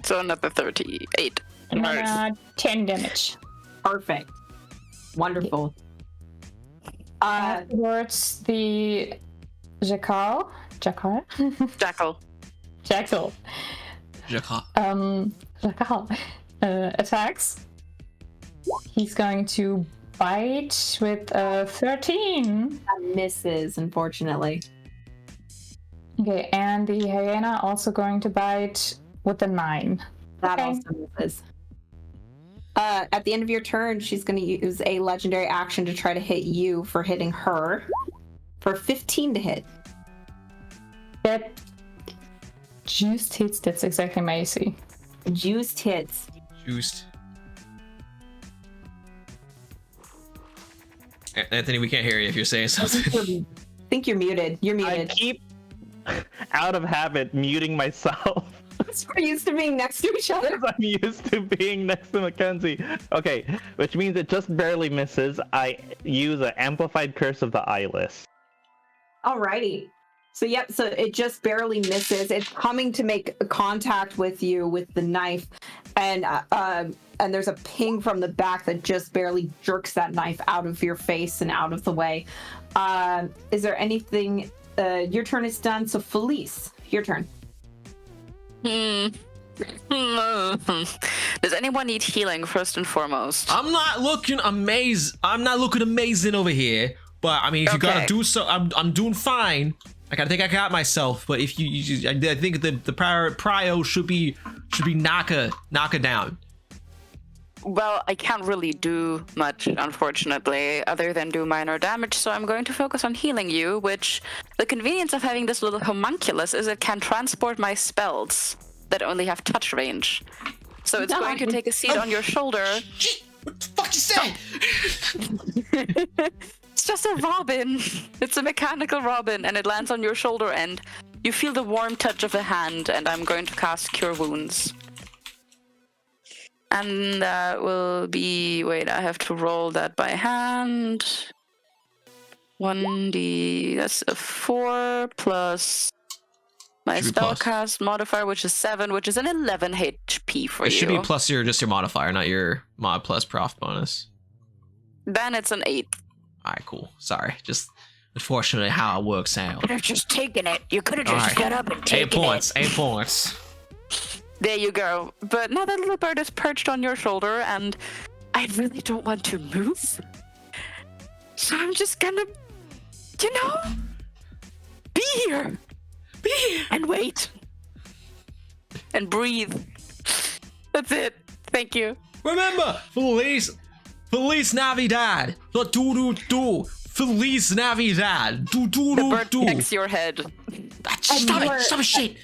So another 38. And 10 damage. Perfect. Wonderful. Towards the jackal. Jackal. Jackal. Jackal. Jackal attacks. He's going to bite with a 13. That misses, unfortunately. Okay, and the hyena also going to bite with a 9. That Okay. also misses. At the end of your turn, she's going to use a legendary action to try to hit you for hitting her. For 15 to hit. That juiced hits. That's exactly my AC. Juiced hits. Juiced. Anthony, we can't hear you if you're saying something. I think you're muted. You're I muted. keep, out of habit, muting myself. We're used to being next to each other. I'm used to being next to Mackenzie. Okay, which means it just barely misses. I use an amplified curse of the eyeless. Alrighty. So yep, so it just barely misses. It's coming to make contact with you with the knife, and there's a ping from the back that just barely jerks that knife out of your face and out of the way. Is there anything? Your turn is done. So Felice, your turn. Does anyone need healing first and foremost? I'm not looking amazing over here, but I mean, if you gotta do so, I'm doing fine. Like, I think I got myself, but if I think the prio should be knock her down. Well, I can't really do much, unfortunately, other than do minor damage, so I'm going to focus on healing you, which the convenience of having this little homunculus is it can transport my spells that only have touch range. So it's going to take a seat on your shoulder. What the fuck you say? It's just a robin. It's a mechanical robin, and it lands on your shoulder, and you feel the warm touch of a hand, and I'm going to cast Cure Wounds. And that will be... Wait, I have to roll that by hand. 1d... That's a 4 plus my spellcast modifier, which is 7, which is an 11 HP for you. It should be plus just your modifier, not your mod plus prof bonus. Then it's an 8. Alright, cool. Sorry. Just unfortunately how it works out. Could have just taken it. You could have just got up and taken 8 points. 8 points. There you go. But now that little bird is perched on your shoulder, and I really don't want to move. So I'm just gonna, be here. Be here. And wait. And breathe. That's it. Thank you. Remember, Feliz Navidad. Do. Feliz Navidad. Do. The bird pecks your head. Stop it, shit.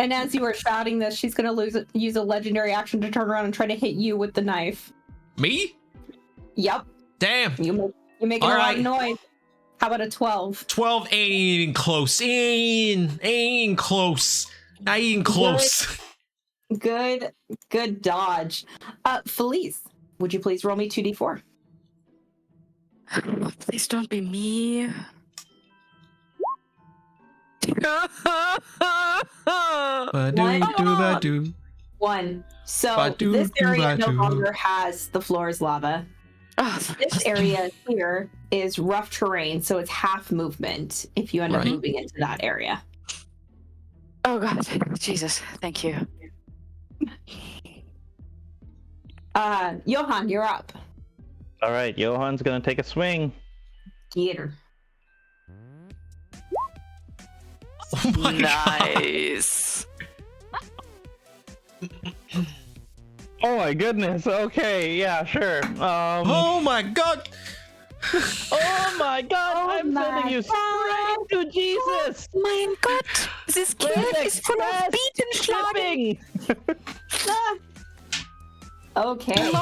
And as you are shouting this, she's going to use a legendary action to turn around and try to hit you with the knife. Me? Yep. Damn. You're making a lot of noise. How about a 12? 12 ain't even close. Ain't close. Not even close. Good dodge. Felice, would you please roll me 2d4? Please don't be me. Ba-do. 1. So this area no longer has the floor is lava. This area here is rough terrain, so it's half movement if you end up moving into that area. Oh god, Jesus, thank you. Johan, you're up. All right, Johan's gonna take a swing. Theater. Oh my Nice. Oh my goodness. Okay, yeah, sure. Oh my god. Oh my god, I'm sending you straight to Jesus! Mein Gott, this kid is full of Beatenschlagen. Okay.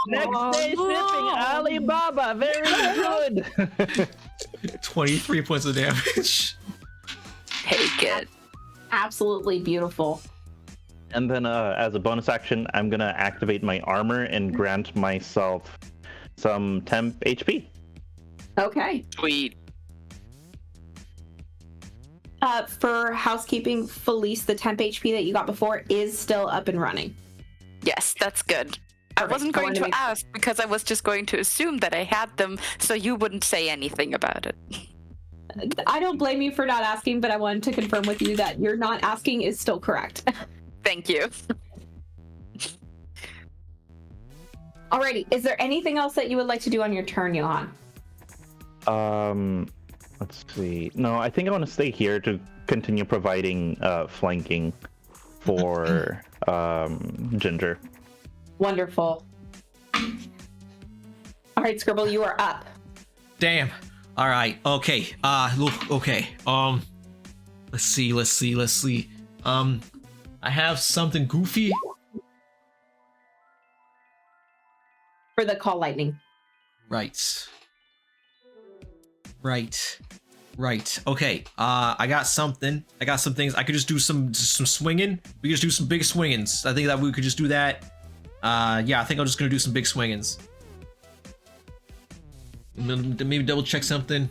Next day shipping, Alibaba, very good! 23 points of damage. Take it. absolutely beautiful. And then as a bonus action, I'm going to activate my armor and grant myself some temp HP. Okay. Sweet. For housekeeping, Felice, the temp HP that you got before is still up and running. Yes, that's good. I wasn't going to ask because I was just going to assume that I had them so you wouldn't say anything about it. I don't blame you for not asking, but I wanted to confirm with you that you're not asking is still correct. Thank you. Alrighty, is there anything else that you would like to do on your turn, Johan? Let's see. No, I think I want to stay here to continue providing flanking for Ginger. Wonderful. Alright, Scribble, you are up. Damn. All right. Okay. Look. Okay. Let's see. I have something goofy. For the call lightning. Right. Okay. I got something. I got some things. I could just do some swinging. We could just do some big swingings. I think that we could just do that. Yeah, I think I'm just gonna do some big swingings. Maybe double check something.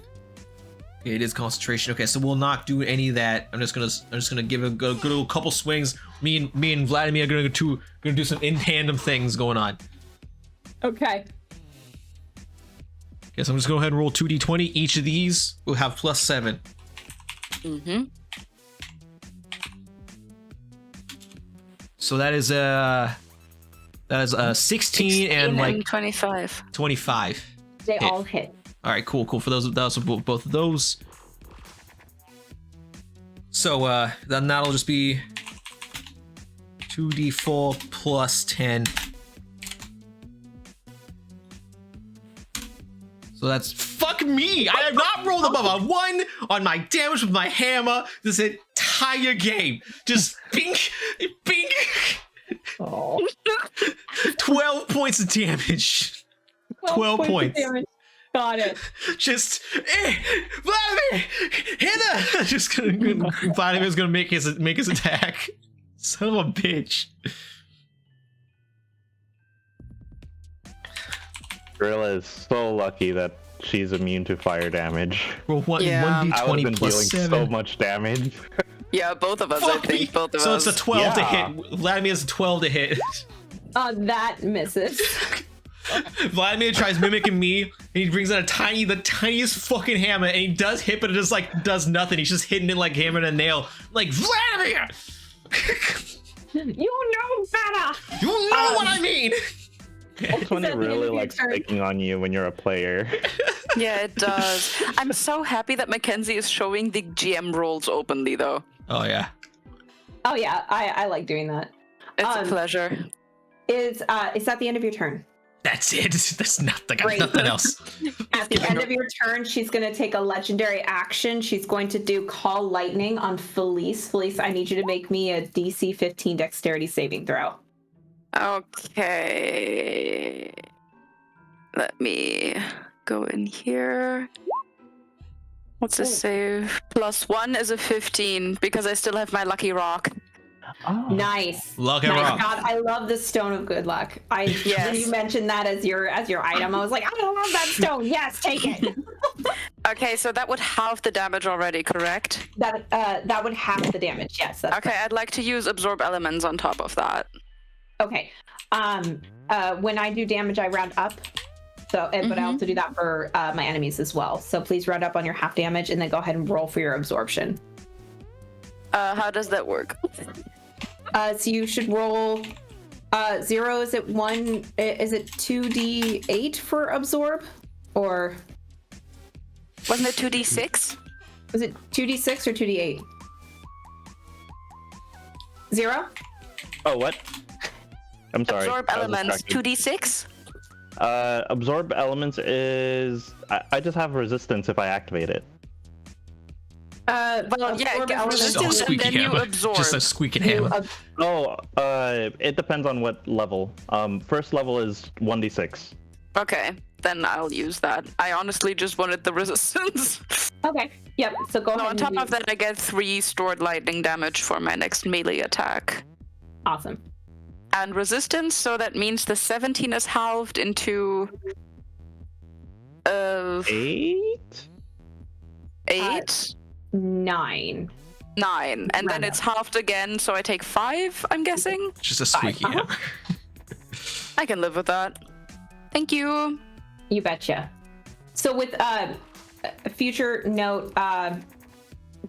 Okay, it is concentration. Okay, so we'll not do any of that. I'm just gonna give a good little couple swings. Me and Vladimir are gonna do some in tandem things going on. Okay. Guess I'm just gonna go ahead and roll 2d20. Each of these will have +7. Mm-hmm. So that is 16 and like 25. 25. They all hit. All right, cool. For those both of those. So then that'll just be 2d4 plus 10. So that's fuck me. I have not rolled above a 1 on my damage with my hammer this entire game. Just bink. Oh. 12 points of damage. 12 points. Got it. Just Vladimir, hit her. Just gonna Vladimir's gonna make his attack. Son of a bitch. Gorilla is so lucky that she's immune to fire damage. Roll 1d20 I would have been plus dealing 7. so much damage. Yeah, both of us. Fuck I think me. both of So us. it's a 12 to Yeah. hit. Vladimir's a 12 to hit. That misses. Vladimir tries mimicking me, and he brings out the tiniest fucking hammer, and he does hit, but it just like does nothing. He's just hitting it like hammer and a nail. Like Vladimir, You know better. you know what I mean. That's when it really likes picking on you when you're a player. Yeah, it does. I'm so happy that Mackenzie is showing the GM roles openly, though. Oh yeah. Oh yeah, I like doing that. It's a pleasure. Is that the end of your turn? That's it. That's nothing. Great. Nothing else. At the end of your turn, she's going to take a legendary action. She's going to do Call Lightning on Felice. Felice, I need you to make me a DC 15 Dexterity saving throw. Okay. Let me go in here. What's the save? +1 is a 15 because I still have my lucky rock. Oh. Nice. Lucky nice. rock. God, I love the Stone of Good Luck. When you mentioned that as your item, I was like, I love that stone. Yes, take it. Okay, so that would halve the damage already, correct? That would half the damage. Yes. That's okay, I'd like to use Absorb Elements on top of that. Okay. When I do damage, I round up. So, but I also do that for my enemies as well. So please round up on your half damage, and then go ahead and roll for your absorption. How does that work? So you should roll 0. Is it 1? Is it 2d8 for absorb, or wasn't it 2d6? Was it 2d6 or 2d8? 0? Oh, what? I'm sorry. Absorb Elements 2d6. Absorb Elements is I just have resistance if I activate it. Well, yeah, resistance, and then you absorb. Just a squeaking hammer. It depends on what level. First level is 1d6. Okay, then I'll use that. I honestly just wanted the resistance. Okay. Yep. So go ahead. On top of that, I get 3 stored lightning damage for my next melee attack. Awesome. And resistance, so that means the 17 is halved into 8? 8? 9. 9. And then it's halved again, so I take 5, I'm guessing? Just a squeaky hammer. I can live with that. Thank you. You betcha. So with a future note,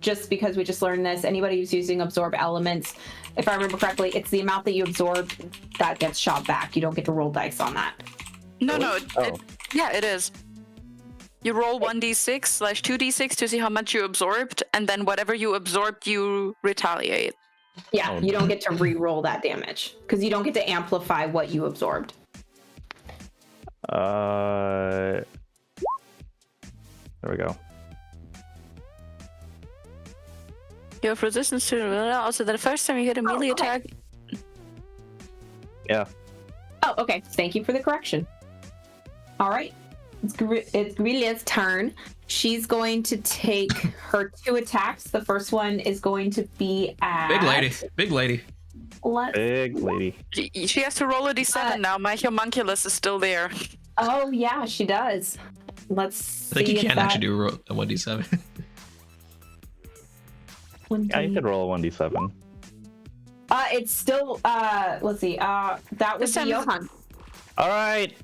just because we just learned this, anybody who's using absorb elements, if I remember correctly, it's the amount that you absorb that gets shot back. You don't get to roll dice on that. No, yeah, it is. You roll 1d6/2d6 to see how much you absorbed, and then whatever you absorbed, you retaliate. Yeah, you don't get to re-roll that damage because you don't get to amplify what you absorbed. There we go. You have resistance to also the first time you hit a melee attack. Yeah. Oh, okay. Thank you for the correction. All right. It's Grilia's turn. She's going to take her 2 attacks. The first one is going to be at... Big lady. Big lady. She has to roll a d7 now. My homunculus is still there. Oh, yeah, she does. Let's see. I think you can actually do a 1d7. Yeah, you could roll a 1d7. It's still, let's see. That was Johan. All right.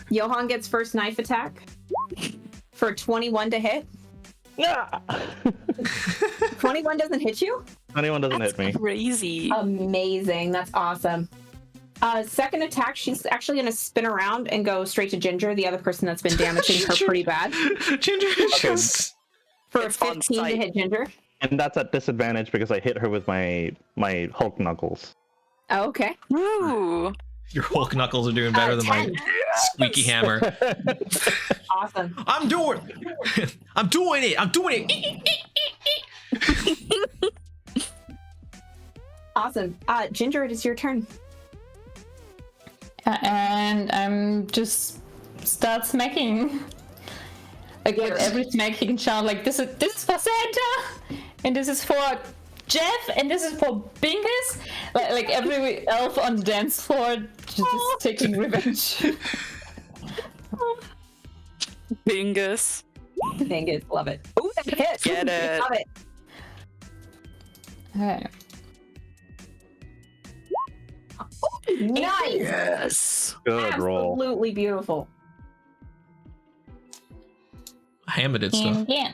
Johan gets first knife attack for 21 to hit. Yeah. 21 doesn't hit you? 21 doesn't hit me. Crazy. Amazing. That's awesome. Second attack, she's actually going to spin around and go straight to Ginger, the other person that's been damaging her pretty bad. Ginger just... For a 15 to hit Ginger. And that's at disadvantage because I hit her with my Hulk knuckles. Oh, okay. Woo! Your Hulk knuckles are doing better than my squeaky hammer. Awesome. I'm doing it. Awesome. Ginger, it is your turn. And I'm just start smacking. Like with every smack you can shout like this is for Santa, and this is for Jeff, and this is for Bingus. Like every elf on the dance floor just taking revenge. Bingus. Bingus, love it. Oh, that hit. Get it. Love it. Okay. Nice. Yes. Good roll. Absolutely beautiful. Hammer did stuff. Yeah.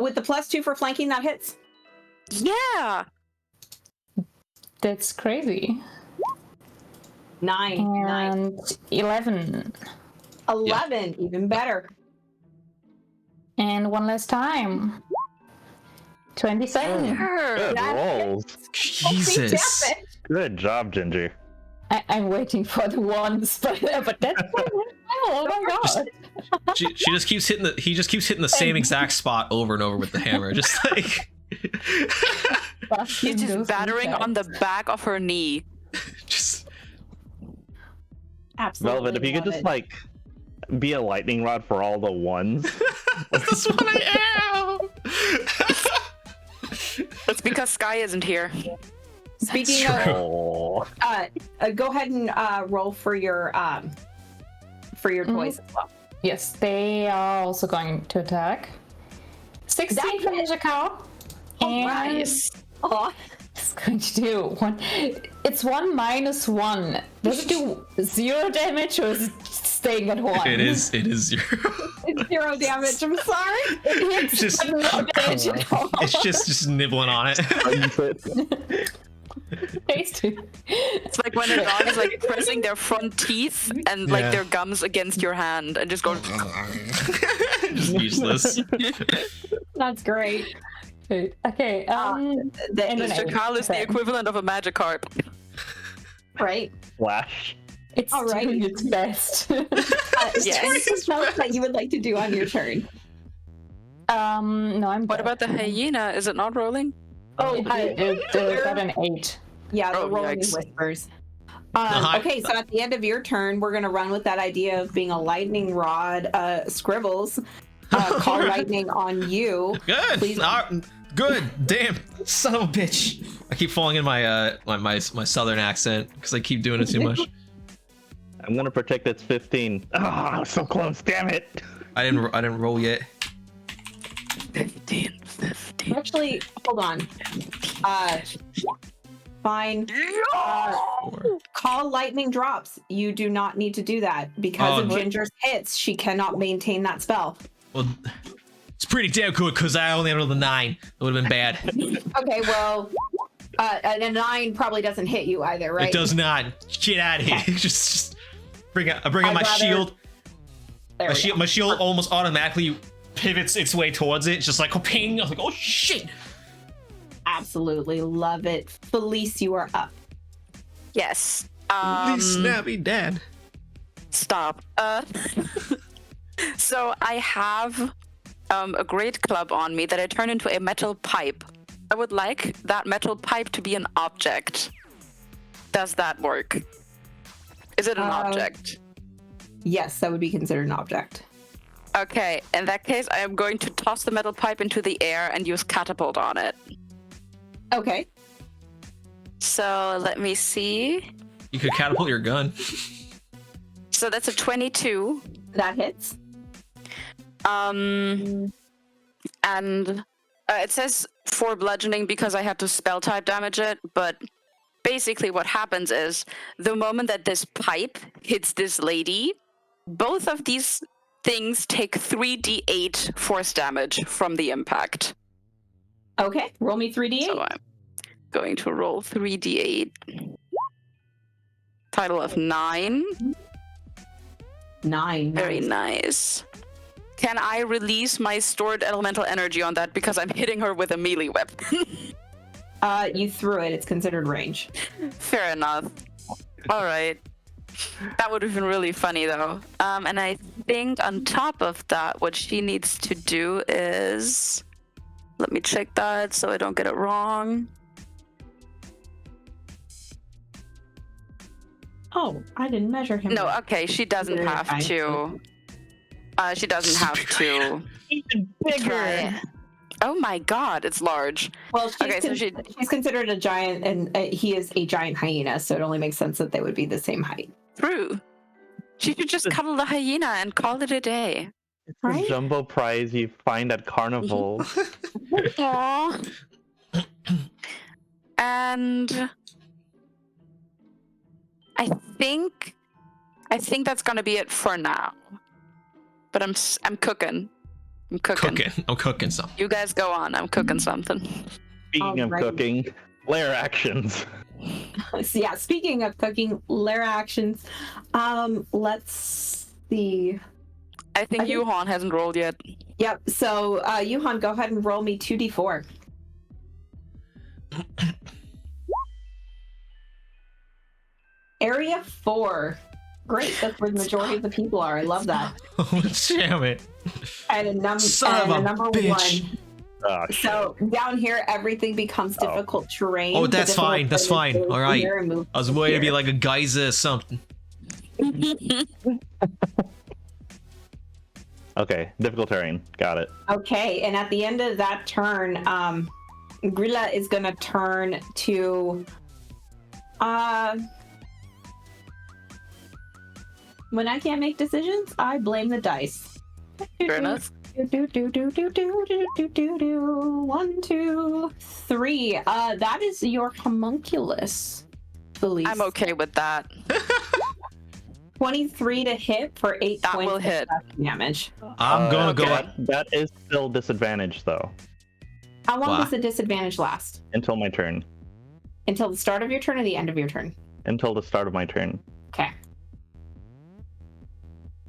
With the +2 for flanking, that hits. Yeah. That's crazy. 9. And 11. 11, even better. And one last time. 27. Good rolls. Jesus. Good job, Ginger. I'm waiting for the ones, but that's oh my god. She just keeps hitting he just keeps hitting the same exact spot over and over with the hammer, just like He's just battering on the back of her knee. just Absolutely. Velvet, if you could just like be a lightning rod for all the ones. That's what I am. That's because Sky isn't here. Speaking of, go ahead and roll for your toys as well. Yes, they are also going to attack. 16 for Nijakawa. And Nice. it's going to do 1. It's 1 minus 1. Does it do 0 damage or is it staying at 1? It is 0. It's 0 damage. I'm sorry. It hits Just- no damage at all. It's just nibbling on it. Tasty. It's like when a dog is like pressing their front teeth and like their gums against your hand and just going. Just useless. That's great. Okay. Mr. Carl is the equivalent of a Magikarp. Right. Flash. It's All right. doing its best. Yes. Something that you would like to do on your turn. No, I'm. What about the hyena? Is it not rolling? Oh, it got an 8. Yeah, the Oh, rolling yikes. whispers. Okay, so at the end of your turn, we're gonna run with that idea of being a lightning rod. Scribbles, call lightning on you. Good. Please. Good. Damn. Son of a bitch. I keep falling in my my southern accent because I keep doing it too much. I'm gonna protect its 15. Oh, I was so close. Damn it. I didn't roll yet. 15. Actually, hold on. Fine. Call lightning drops. You do not need to do that because of Ginger's hits. She cannot maintain that spell. Well, it's pretty damn good because I only rolled a 9. It would have been bad. Okay, well, a 9 probably doesn't hit you either, right? It does not. Get out of here. just bring out my shield. My shield almost automatically pivots its way towards it. It's just like, oh, ping. I was like, oh, shit. Absolutely love it. Felice, you are up. Yes. Please snappy dad. Stop. So I have a great club on me that I turn into a metal pipe. I would like that metal pipe to be an object. Does that work? Is it an object? Yes, that would be considered an object. Okay, in that case, I am going to toss the metal pipe into the air and use catapult on it. Okay. So let me see. You could catapult your gun. So that's a 22. That hits. And it says 4 bludgeoning because I had to spell type damage it, but basically what happens is the moment that this pipe hits this lady, both of these things take 3d8 force damage from the impact. Okay, roll me 3d8. So I'm going to roll 3d8. Title of 9. 9. Very nice. Can I release my stored elemental energy on that because I'm hitting her with a melee weapon? You threw it. It's considered range. Fair enough. All right. That would have been really funny, though. And I think on top of that, what she needs to do is... Let me check that so I don't get it wrong. Oh, I didn't measure him. No, okay, she doesn't have to. She doesn't have to. Even bigger. Try. Oh my god, it's large. Well, she's considered a giant, and he is a giant hyena, so it only makes sense that they would be the same height. True. She should just cuddle the hyena and call it a day. It's right? a jumbo prize you find at carnival. Aww. And I think that's gonna be it for now. But I'm cooking. I'm cooking something. You guys go on. I'm cooking something. Speaking of cooking, lair actions. So yeah, speaking of cooking, lair actions. Let's see. I think Yuhan hasn't rolled yet. Yep. So Yuhan, go ahead and roll me 2d4. Area 4. Great. That's where the majority of the people are. I love that. Oh, damn it. And a number bitch. 1. Oh, so down here, everything becomes difficult terrain. Oh, that's fine. That's fine. All right. I was waiting to be like a geyser or something. Okay, difficult terrain. Got it. Okay, and at the end of that turn, Grilla is going to turn to... When I can't make decisions, I blame the dice. Fair enough. 1, 2, 3. That is your homunculus, Felice. I'm okay with that. 23 to hit for 8 that points will hit. Damage. I'm gonna go. That is still disadvantage though. How long does the disadvantage last? Until my turn. Until the start of your turn or the end of your turn? Until the start of my turn. Okay.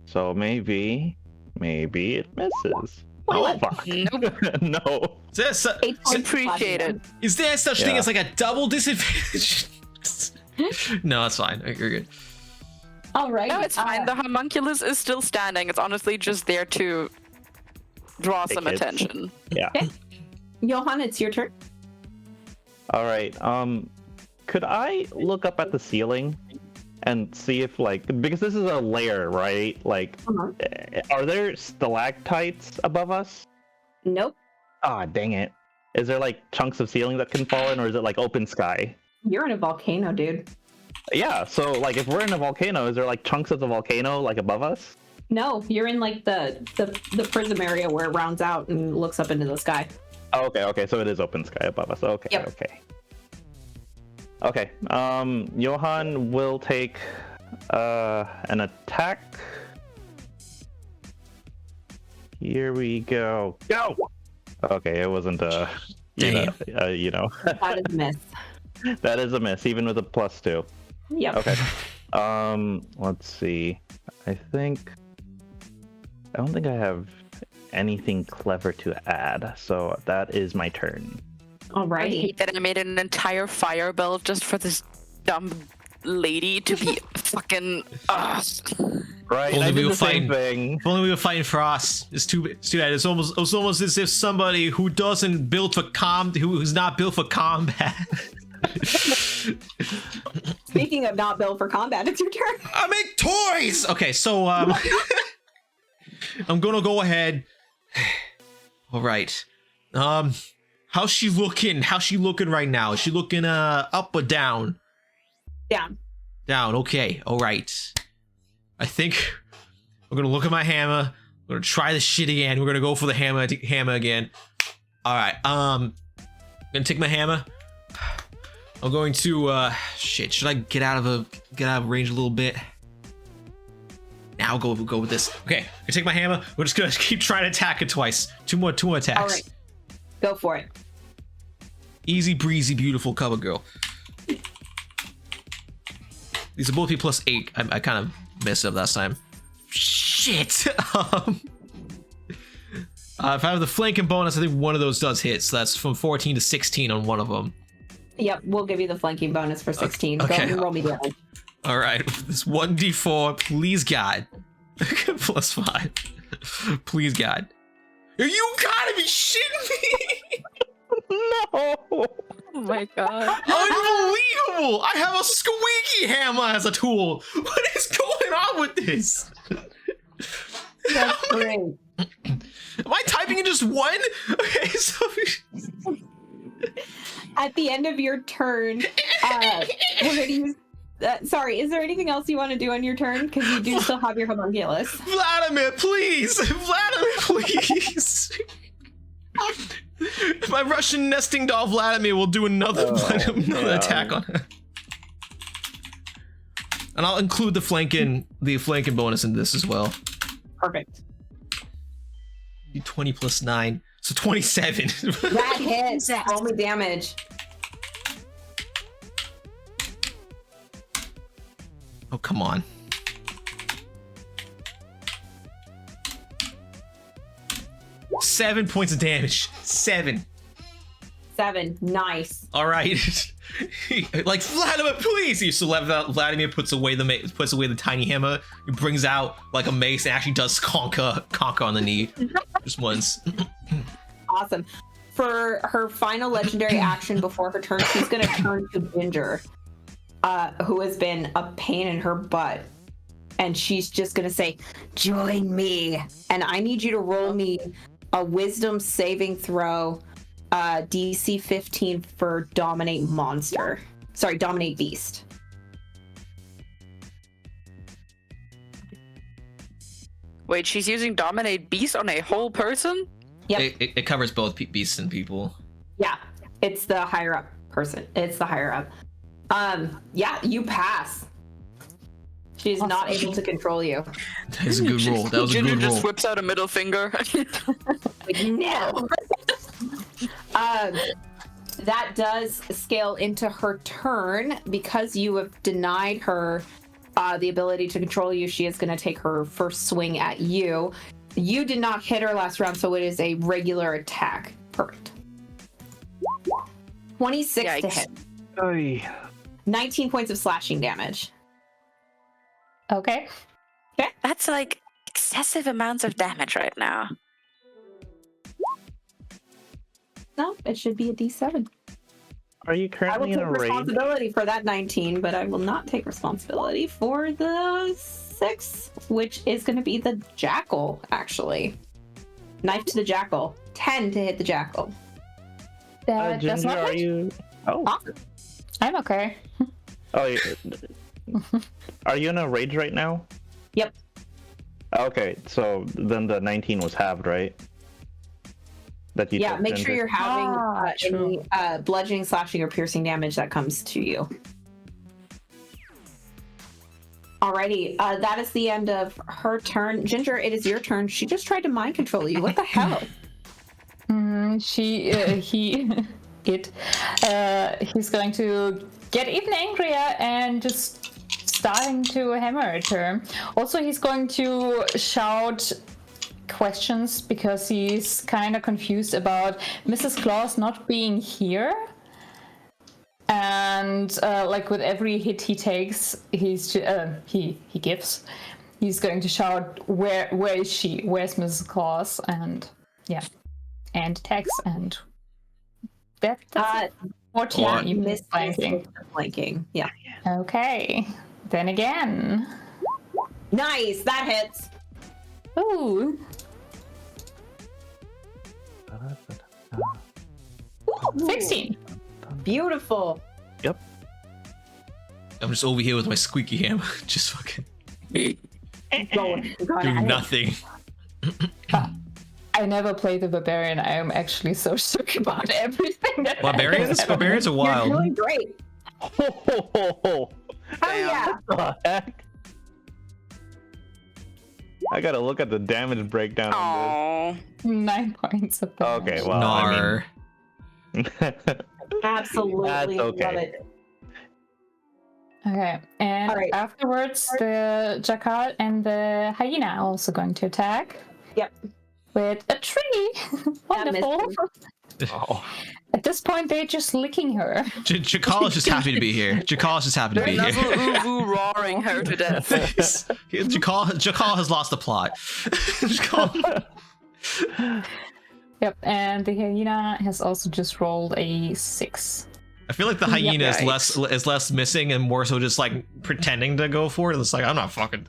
So maybe it misses. What? Oh fuck! Nope. No. Appreciate it. Is there such thing as like a double disadvantage? No, that's fine. You're good. All right. No, it's fine. The homunculus is still standing. It's honestly just there to draw some attention. Yeah. Okay. Johan, it's your turn. All right. Could I look up at the ceiling and see if because this is a layer, right? Are there stalactites above us? Nope. Ah, dang it. Is there chunks of ceiling that can fall in, or is it open sky? You're in a volcano, dude. Yeah, so if we're in a volcano, is there chunks of the volcano above us? No, you're in the prism area where it rounds out and looks up into the sky. Oh, okay, so it is open sky above us. Okay, yep. Okay. Johan will take an attack. Here we go. Go! Okay, it wasn't Damn. you know. That is a miss. That is a miss, even with a +2. Yep. Okay. Let's see. I don't think I have anything clever to add, so that is my turn. All right. I hate that I made an entire fire belt just for this dumb lady to be fucking. Right. Only I we did were the same fighting. thing. If only we were fighting for us. It's too bad. It's almost as if somebody who doesn't build for who's not built for combat. Speaking of not built for combat, it's your turn. I make toys. Okay, so I'm gonna go ahead. All right. How's she looking? How's she looking right now? Is she looking up or down? Down. Down. Okay. All right. I think I'm gonna look at my hammer. I'm gonna try this shit again. We're gonna go for the hammer again. All right. I'm gonna take my hammer. I'm going to shit. Should I get out of range a little bit? Now go with this. Okay. I'm gonna take my hammer. We're just gonna keep trying to attack it twice. Two more attacks. All right. Go for it. Easy breezy, beautiful cover girl. These are both be +8. I kind of messed up last time. Shit. If I have the flanking bonus, I think one of those does hit. So that's from 14 to 16 on one of them. Yep, we'll give you the flanking bonus for 16. Okay. Go ahead and roll me damage. All right, this 1d4, please God. +5. Please God. You gotta be shitting me! No! Oh my god. Unbelievable! I have a squeaky hammer as a tool. What is going on with this? That's great. Am I typing in just one? Okay, so At the end of your turn, we're going to use... sorry, is there anything else you want to do on your turn? Because you do still have your homunculus. Vladimir, please! Vladimir, please! My Russian nesting doll Vladimir will do another attack on her. And I'll include the flanking bonus in this as well. Perfect. 20 + 9, so 27. That hits. Roll me damage. Oh, come on. Seven points of damage. 7. 7. Nice. All right. Like, Vladimir, please. So Vladimir puts away the tiny hammer. He brings out like a mace and actually does conquer on the knee just once. Awesome. For her final legendary action before her turn, she's going to turn to Ginger, who has been a pain in her butt. And she's just going to say, "Join me." And I need you to roll me a wisdom saving throw, DC 15 for dominate monster. Sorry, dominate beast. Wait, she's using dominate beast on a whole person? Yep. It covers both beasts and people. Yeah, it's the higher up person. It's the higher up. Yeah, you pass. She's not able to control you. That was a good roll. That was a Ginger good roll. just whips out a middle finger. Like, no. That does scale into her turn. Because you have denied her the ability to control you, she is going to take her first swing at you. You did not hit her last round, so it is a regular attack. Perfect. 26 to Yikes. hit. Oy. 19 points of slashing damage. Okay. That's like excessive amounts of damage right now. No, it should be a D7. Are you currently in a take raid? responsibility for that 19, but I will not take responsibility for the 6, which is going to be the jackal, actually. Knife to the jackal. 10 to hit the jackal. That does Ginger, not are hit. you? Oh, Awesome. I'm okay. oh, are you in a rage right now? Yep. Okay, so then the 19 was halved, right? That you Yeah, took, make sure Ginger? you're having true. any bludgeoning, slashing, or piercing damage that comes to you. Alrighty, that is the end of her turn. Ginger, it is your turn. She just tried to mind control you. What the hell? He's going to get even angrier and just starting to hammer at her. Also, he's going to shout questions because he's kind of confused about Mrs. Claus not being here. And like with every hit he takes, he gives. He's going to shout, "Where is she? Where's Mrs. Claus?" And yeah, and attacks and that's 14 even Miss flanking. Flanking. Yeah. Okay, then again. Nice. That hits. Ooh. Ooh, 16. Beautiful. Yep. I'm just over here with my squeaky hammer, just fucking Going doing nothing. I never played the barbarian. I am actually so shook about everything. Barbarians are You're wild. doing great. Oh yeah. What the heck? I gotta look at the damage breakdown on Oh. 9 points of this. damage. Okay, well, Nar. Absolutely That's okay. love it. Okay, and All right. afterwards, the jackal and the hyena are also going to attack. Yep. With a tree. Wonderful. Oh. At this point, they're just licking her. Jakal is just happy to be here. Jakal is just happy to be Nuzzle here. Uvu roaring her to death. Jakal has lost the plot. Jakal- Yep, and the hyena has also just rolled a 6. I feel like the hyena Yep. is less missing and more so just like pretending to go for it. It's like I'm not fucking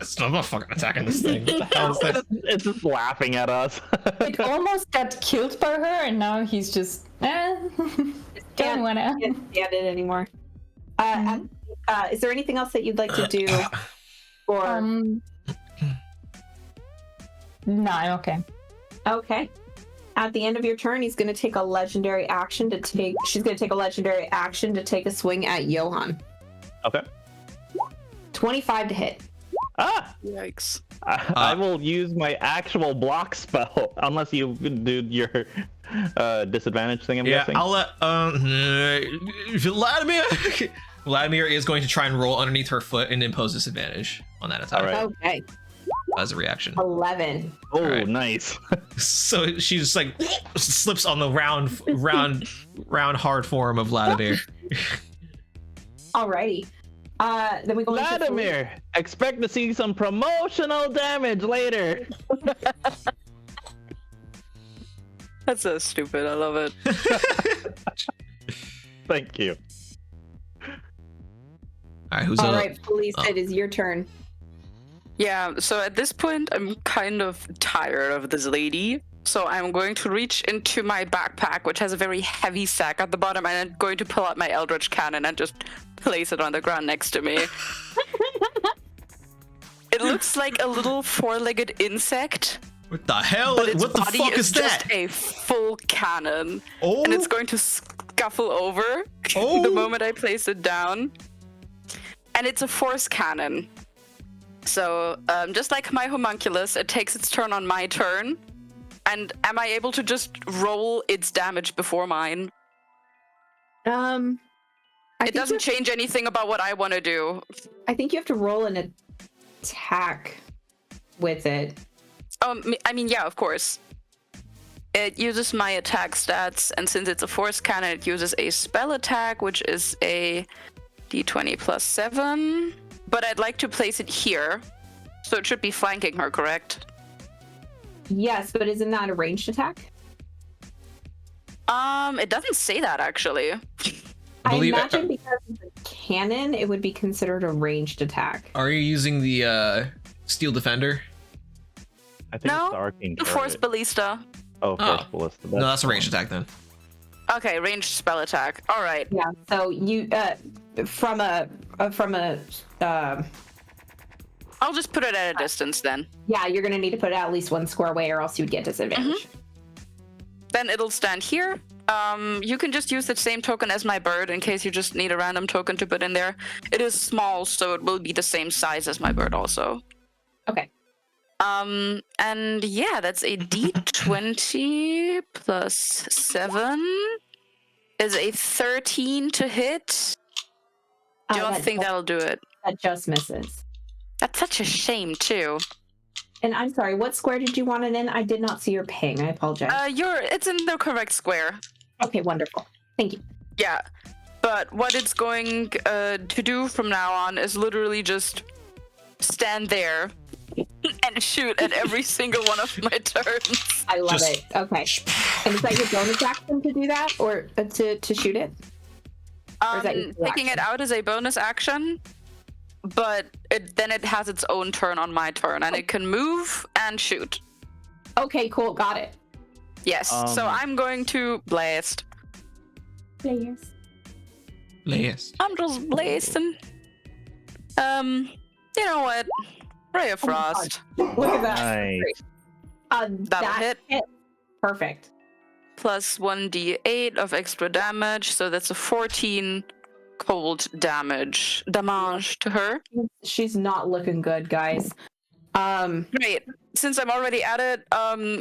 attacking this thing. What the hell is that? It's just laughing at us. It almost got killed by her, and now he's just, don't wanna. Can't stand it anymore. Is there anything else that you'd like to do? Or No, I'm okay. okay. At the end of your turn, he's going to take a legendary action to take. She's going to take a legendary action to take a swing at Johan. Okay. 25 to hit. Ah! Yikes. I will use my actual block spell, unless you do your disadvantage thing, I'm guessing. I'll let Vladimir is going to try and roll underneath her foot and impose disadvantage on that attack. All right. Okay. As a reaction. 11. Oh, Alright. nice. So she just like slips on the round hard form of Vladimir. Alrighty. Then we go into Vladimir, expect to see some promotional damage later. That's so stupid. I love it. Thank you. All right, who's All up? right, Felice, it is your turn. Yeah, so at this point, I'm kind of tired of this lady. So I'm going to reach into my backpack, which has a very heavy sack at the bottom, and I'm going to pull out my Eldritch Cannon and just place it on the ground next to me. It looks like a little four-legged insect, What the hell? but its What the body fuck is just that? a full cannon. Oh. And it's going to scuffle over Oh. the moment I place it down. And it's a force cannon. So, just like my homunculus, it takes its turn on my turn. And am I able to just roll its damage before mine? It doesn't change anything about what I want to do. I think you have to roll an attack with it. I mean, yeah, of course. It uses my attack stats, and since it's a force cannon, it uses a spell attack, which is a d20 plus 7. But I'd like to place it here, so it should be flanking her, correct? Yes, but isn't that a ranged attack? It doesn't say that, actually. I imagine because it's a cannon, it would be considered a ranged attack. Are you using the steel defender? I think it's the arcane the force ballista. Oh, force ballista. No, that's a ranged attack then. Okay, ranged spell attack. All right. Yeah. So you from a I'll just put it at a distance then. Yeah, you're gonna need to put it at least one square away, or else you'd get disadvantage. Then it'll stand here. You can just use the same token as my bird in case you just need a random token to put in there. It is small, so it will be the same size as my bird also. Okay. And yeah, that's a d20 plus 7 is a 13 to hit. Don't think that'll do it. That just misses. That's such a shame too. And I'm sorry, what square did you want it in? I did not see your ping. I apologize. It's in the correct square. Okay, wonderful. Thank you. Yeah, but what it's going to do from now on is literally just stand there and shoot at every single one of my turns. I love it. Okay. And is that your bonus action to do that, or to shoot it? Or is that your taking it out is a bonus action, but then it has its own turn on my turn, and it can move and shoot. Okay, cool. Got it. Yes. So I'm going to blast. Players. I'm just blasting. You know what? Ray of Frost. Look at that. Nice. That'll hit. Perfect. Plus 1d8 of extra damage, so that's a 14 cold damage to her. She's not looking good, guys. Great. Since I'm already at it,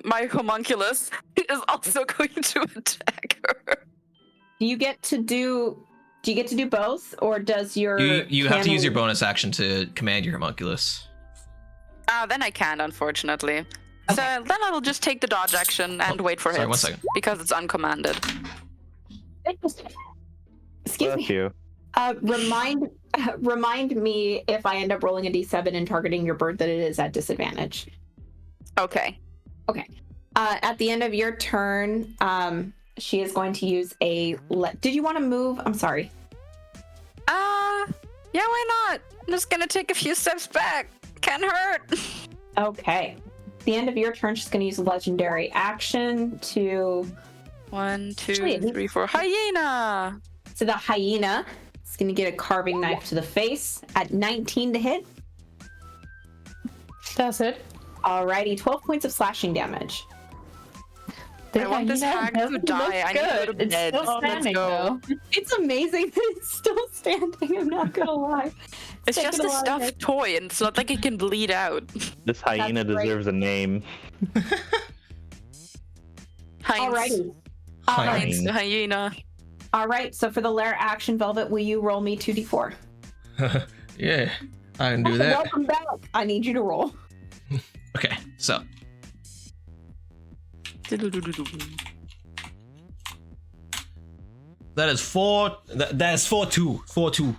my homunculus is also going to attack her. Do you get to do both, or does your you have to use your bonus action to command your homunculus? Then I can't, unfortunately. Okay. So then I'll just take the dodge action and wait for hits. 1 second. Because it's uncommanded. Excuse me. You. Remind me if I end up rolling a d7 and targeting your bird that it is at disadvantage. Okay. Okay. At the end of your turn, she is going to use a... Did you want to move? I'm sorry. Yeah, why not? I'm just gonna take a few steps back. Can't hurt. Okay. At the end of your turn, she's going to use a legendary action to... 1, 2, 3, 4. Hyena! So the hyena is going to get a carving knife to the face at 19 to hit. Does it? Alrighty, 12 points of slashing damage. I want this hag to die. I need to go to bed. It's still standing, though. It's amazing that it's still standing. I'm not gonna lie. It's just a stuffed toy, and it's not like it can bleed out. This hyena deserves a name. Heinz. Alrighty. Heinz the hyena. Alright, so for the lair action, Velvet, will you roll me 2d4? Yeah, I can do that. Welcome back. I need you to roll. Okay, so. That is 4. That is 4-2. 4-2.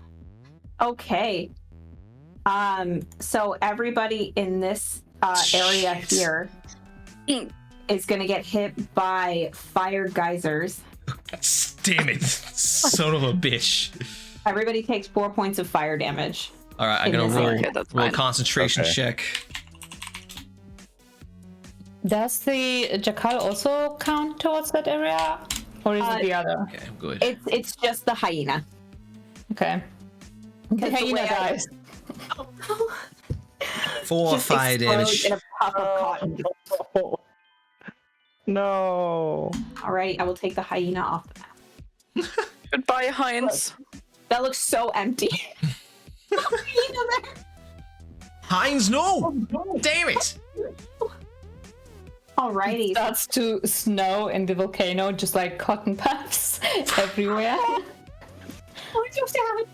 Okay. So everybody in this area here is gonna get hit by fire geysers. Damn it, son of a bitch. Everybody takes 4 points of fire damage. All right, I'm gonna roll a concentration check. Does the jackal also count towards that area, or is it the other? Okay, I'm good. It's just the hyena. Okay. The hyena dies. 4 fire damage. In a puff of cotton. No. All right, I will take the hyena off the map. Goodbye, Heinz. That looks so empty. Hyena there. Heinz, no! Damn it! Alrighty. It starts to snow in the volcano, just like cotton puffs everywhere. Oh, I'm so sad.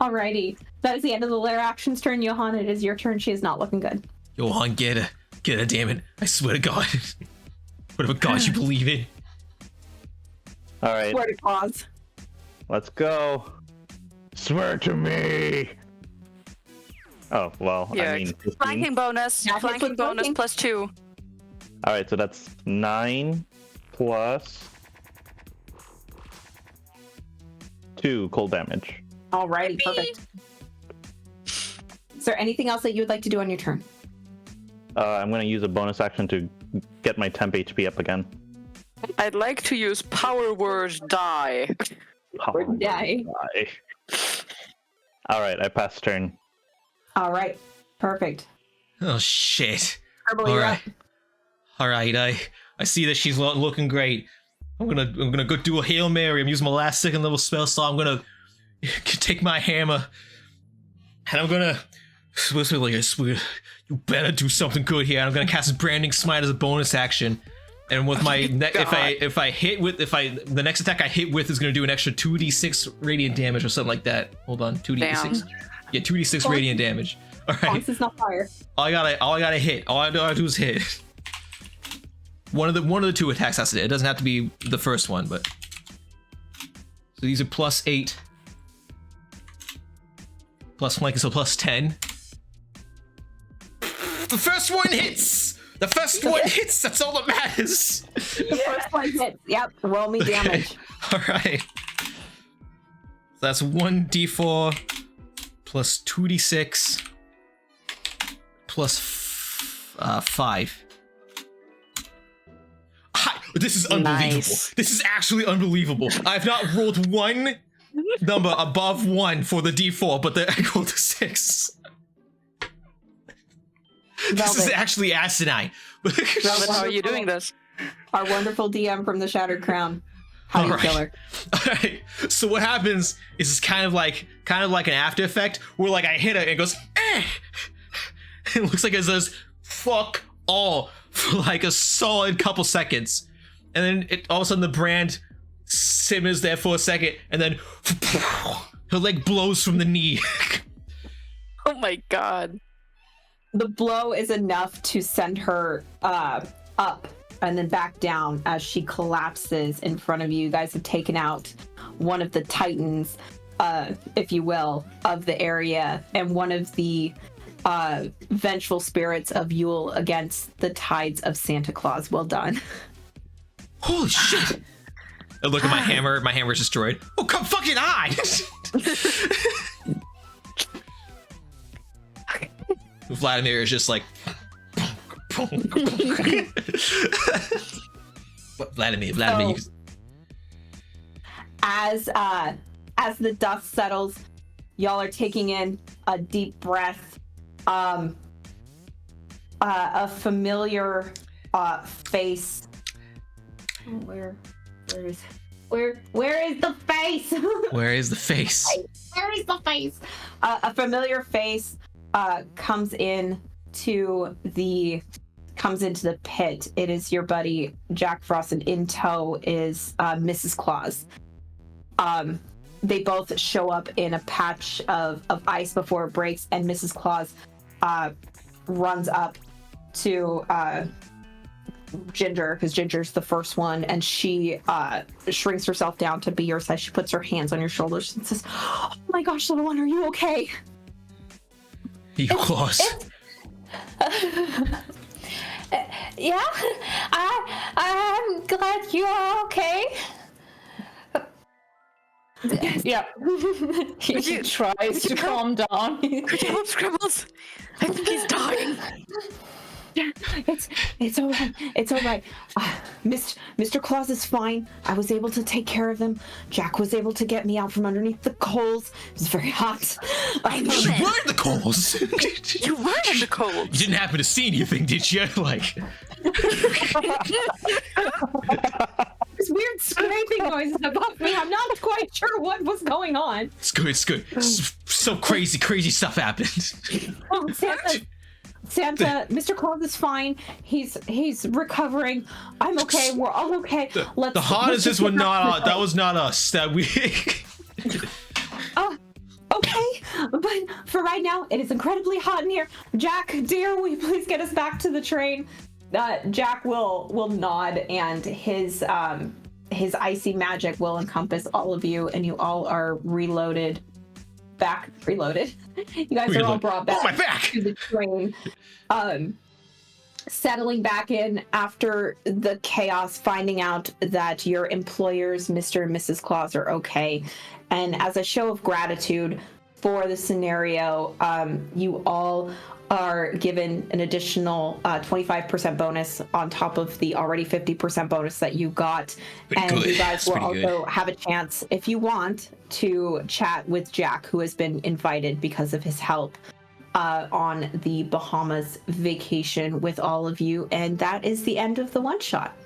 Alrighty. That is the end of the lair action's turn. Johan, it is your turn. She is not looking good. Johan, get her, damn it. I swear to God. Whatever God you believe in. Alright. Swear to cause. Let's go. Swear to me. Oh, well, Yeah, I mean... 15. flanking bonus. Yeah, Flanking it's bonus flanking. plus 2. Alright, so that's 9 plus 2 cold damage. Alrighty, perfect. Is there anything else that you would like to do on your turn? I'm going to use a bonus action to get my temp HP up again. I'd like to use power word die. Or die. All right, I pass turn. All right, perfect. Oh shit! Herbal, you're up. All right, I see that she's looking great. I'm gonna go do a Hail Mary. I'm using my last second level spell, so I'm gonna take my hammer and I'm gonna whisper like I swear, you better do something good here. I'm gonna cast Branding Smite as a bonus action. And with my the next attack I hit with is gonna do an extra 2d6 radiant damage or something like that. Hold on, 2d6. Yeah, 2d6 radiant damage. All right. This is not fire. All I gotta hit. All I gotta do is hit. One of the 2 attacks has to hit. It doesn't have to be the first one, but so these are +8, plus flanking, so +10. The first one hits. The first one hits, that's all that matters. The first one hits. Yep, roll me damage. Alright. So that's 1d4 plus 2d6 plus 5. This is unbelievable. Nice. This is actually unbelievable. I've not rolled one number above 1 for the d4, but I rolled a 6. This is actually asinine. Velvet, how are you doing this? Our wonderful DM from the Shattered Crown. How do you kill her? Alright. So what happens is it's kind of like an after effect where like I hit it and it goes eh! It looks like it says fuck all for like a solid couple seconds. And then all of a sudden the brand simmers there for a second and then her leg blows from the knee. Oh my god. The blow is enough to send her up and then back down as she collapses in front of you. You guys have taken out one of the titans, if you will, of the area, and one of the vengeful spirits of Yule against the tides of Santa Claus. Well done. Holy shit! I look at my hammer. My hammer is destroyed. Oh, come fucking on! Vladimir is just like Vladimir. So, as the dust settles, y'all are taking in a deep breath. A familiar face. Where is the face? Where is the face? Where is the face? A familiar face comes into the pit. It is your buddy Jack Frost, and in tow is Mrs. Claus. They both show up in a patch of ice before it breaks, and Mrs. Claus runs up to Ginger, because Ginger's the first one, and she shrinks herself down to be your size. She puts her hands on your shoulders and says, "Oh my gosh, little one, are you okay?" You Claus. Yeah, I'm glad you're okay. Yeah. He tries to calm down. Could you help Scribbles? I think he's dying. It's all right. It's all right. Mr. Claus is fine. I was able to take care of him. Jack was able to get me out from underneath the coals. It was very hot. You were in the coals. You were in the coals. You didn't happen to see anything, did you? Like. There's weird scraping noises above me. I'm not quite sure what was going on. It's good. It's good. So crazy stuff happened. Oh, Santa, Mr. Claus is fine. He's recovering. I'm okay. We're all okay. The hottest were not. That was not us. That we. Okay, but for right now, it is incredibly hot in here. Jack, dear, will you please get us back to the train? Jack will nod, and his icy magic will encompass all of you, and you all are reloaded. You guys are all brought back my back! to the train. settling back in after the chaos, finding out that your employers, Mr. and Mrs. Claus, are okay. And as a show of gratitude for the scenario, you all are given an additional 25% bonus on top of the already 50% bonus that you got. You guys will also have a chance, if you want, to chat with Jack, who has been invited because of his help on the Bahamas vacation with all of you. And that is the end of the one shot.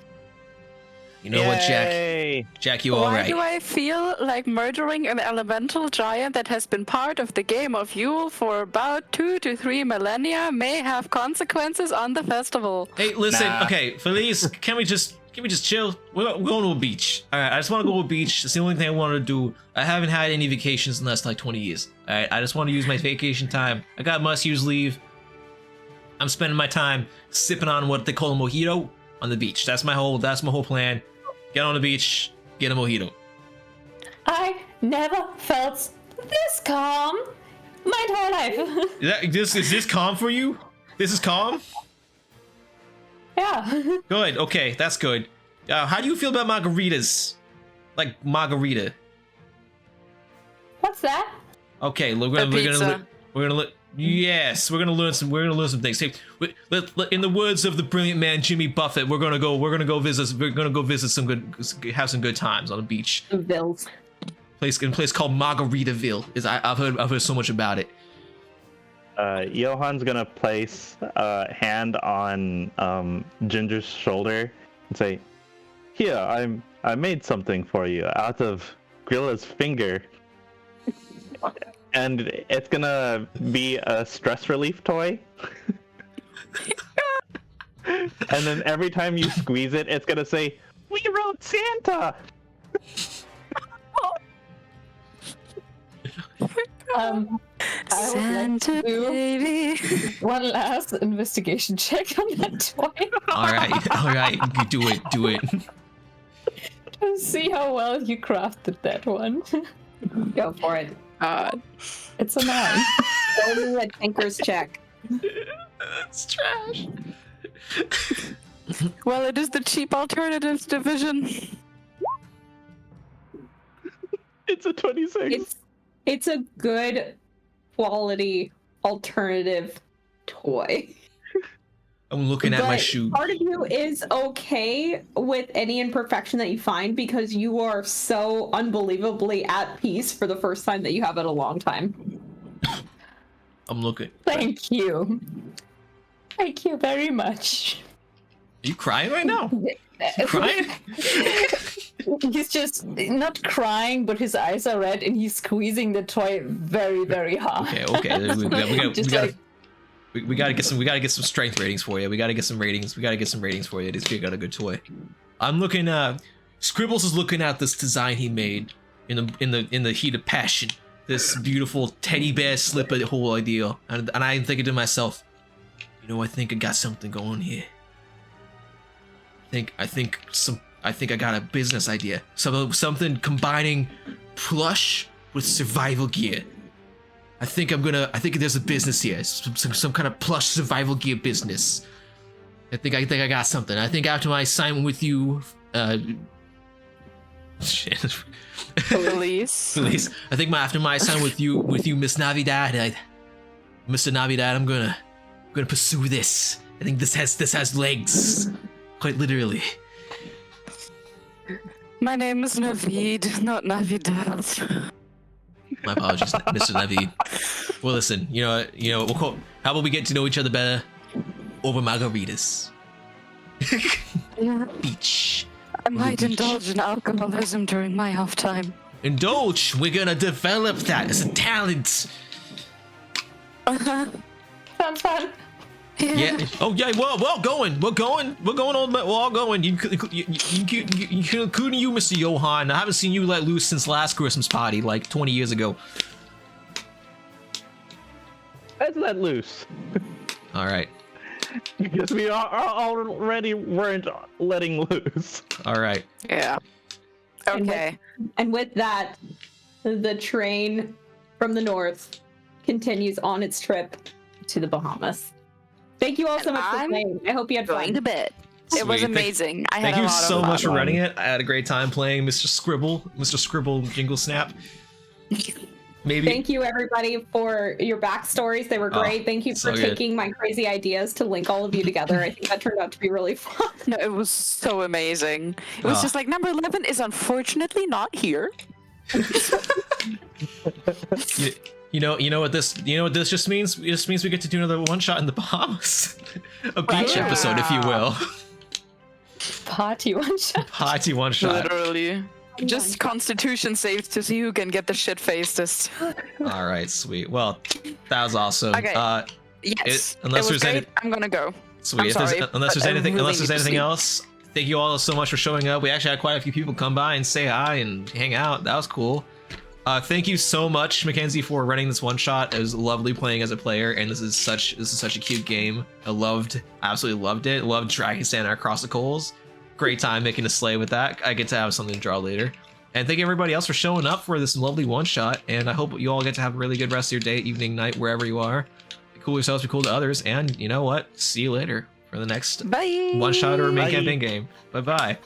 You know what, Jack? Jack, you all right? Why do I feel like murdering an elemental giant that has been part of the game of Yule for about 2 to 3 millennia may have consequences on the festival? Hey, listen, okay, Felice, can we just chill? We're going to a beach. All right, I just want to go to a beach. It's the only thing I want to do. I haven't had any vacations in the last like 20 years. All right, I just want to use my vacation time. I got must-use leave. I'm spending my time sipping on what they call a mojito on the beach. That's my whole plan. Get on the beach, get a mojito. I never felt this calm my entire life. Is this calm for you? This is calm? Yeah. Good, okay, that's good. How do you feel about margaritas? Like margarita. What's that? Okay, we're gonna learn some things. Hey, in the words of the brilliant man Jimmy Buffett, we're gonna go visit some good times on the beach. Villes. A place called Margaritaville. I've heard so much about it. Johan's gonna place a hand on Ginger's shoulder and say, "Here, I made something for you out of Grilla's finger." And it's gonna be a stress relief toy. And then every time you squeeze it, it's gonna say, "We wrote Santa!" Santa baby. One last investigation check on that toy. All right, do it. To see how well you crafted that one. Go for it. It's a 9. Only a tinker's check. It's trash. Well, it is the cheap alternatives division. It's a 26. It's a good quality alternative toy. I'm looking at my shoe. Part of you is okay with any imperfection that you find because you are so unbelievably at peace for the first time that you have in a long time. I'm looking. Thank you. Thank you very much. Are you crying right now? You crying? He's just not crying, but his eyes are red and he's squeezing the toy very, very hard. Okay. We gotta get some strength ratings for you. We gotta get some ratings for you. This kid got a good toy. I'm looking. Scribbles is looking at this design he made in the heat of passion. This beautiful teddy bear slipper whole idea, and I'm thinking to myself, I think I got something going here. I think I got a business idea. Something combining plush with survival gear. I think there's a business here. Some kind of plush survival gear business. I think I got something. I think after my assignment with you, Police. I think after my assignment with you, Miss Navidad, Mr. Navidad, I'm gonna pursue this. I think this has legs, quite literally. My name is Navid, not Navidad. My apologies, Mr. Navid. Well, listen, how about we get to know each other better over margaritas? Beach. I might indulge in alcoholism during my off time. Indulge? We're gonna develop that as a talent. Sounds fun. Yeah. Oh yeah. Well, we're all going. We're all going. Including you, Mr. Johan. I haven't seen you let loose since last Christmas party, like 20 years ago. Let's let loose. All right. Because we already weren't letting loose. All right. Yeah. Okay. And with that, the train from the north continues on its trip to the Bahamas. Thank you all so much for playing. I hope you had fun. Going to bed. Sweet. It was amazing. Thank you so much for running it. I had a great time playing Mr. Scribble Jingle Snap. Maybe. Thank you everybody for your backstories. They were great. Thank you for taking my crazy ideas to link all of you together. I think that turned out to be really fun. No, it was so amazing. It was just like number 11 is unfortunately not here. You know what this just means? It just means we get to do another one shot in the Bahamas. A beach episode, if you will. Party one shot. Party one shot. Literally. Just constitution saves to see who can get the shit faced. All right, sweet. Well, that was awesome. Okay. Yes. Unless there's great. I'm gonna go. Sweet. Unless there's anything else, thank you all so much for showing up. We actually had quite a few people come by and say hi and hang out. That was cool. Thank you so much, Mackenzie, for running this one shot. It was lovely playing as a player, and this is such a cute game. Absolutely loved it. Loved dragging Santa across the coals. Great time making a sleigh with that. I get to have something to draw later. And thank everybody else for showing up for this lovely one shot. And I hope you all get to have a really good rest of your day, evening, night, wherever you are. Be cool yourselves, be cool to others. And you know what? See you later for the next one shot or main campaign game. Bye bye.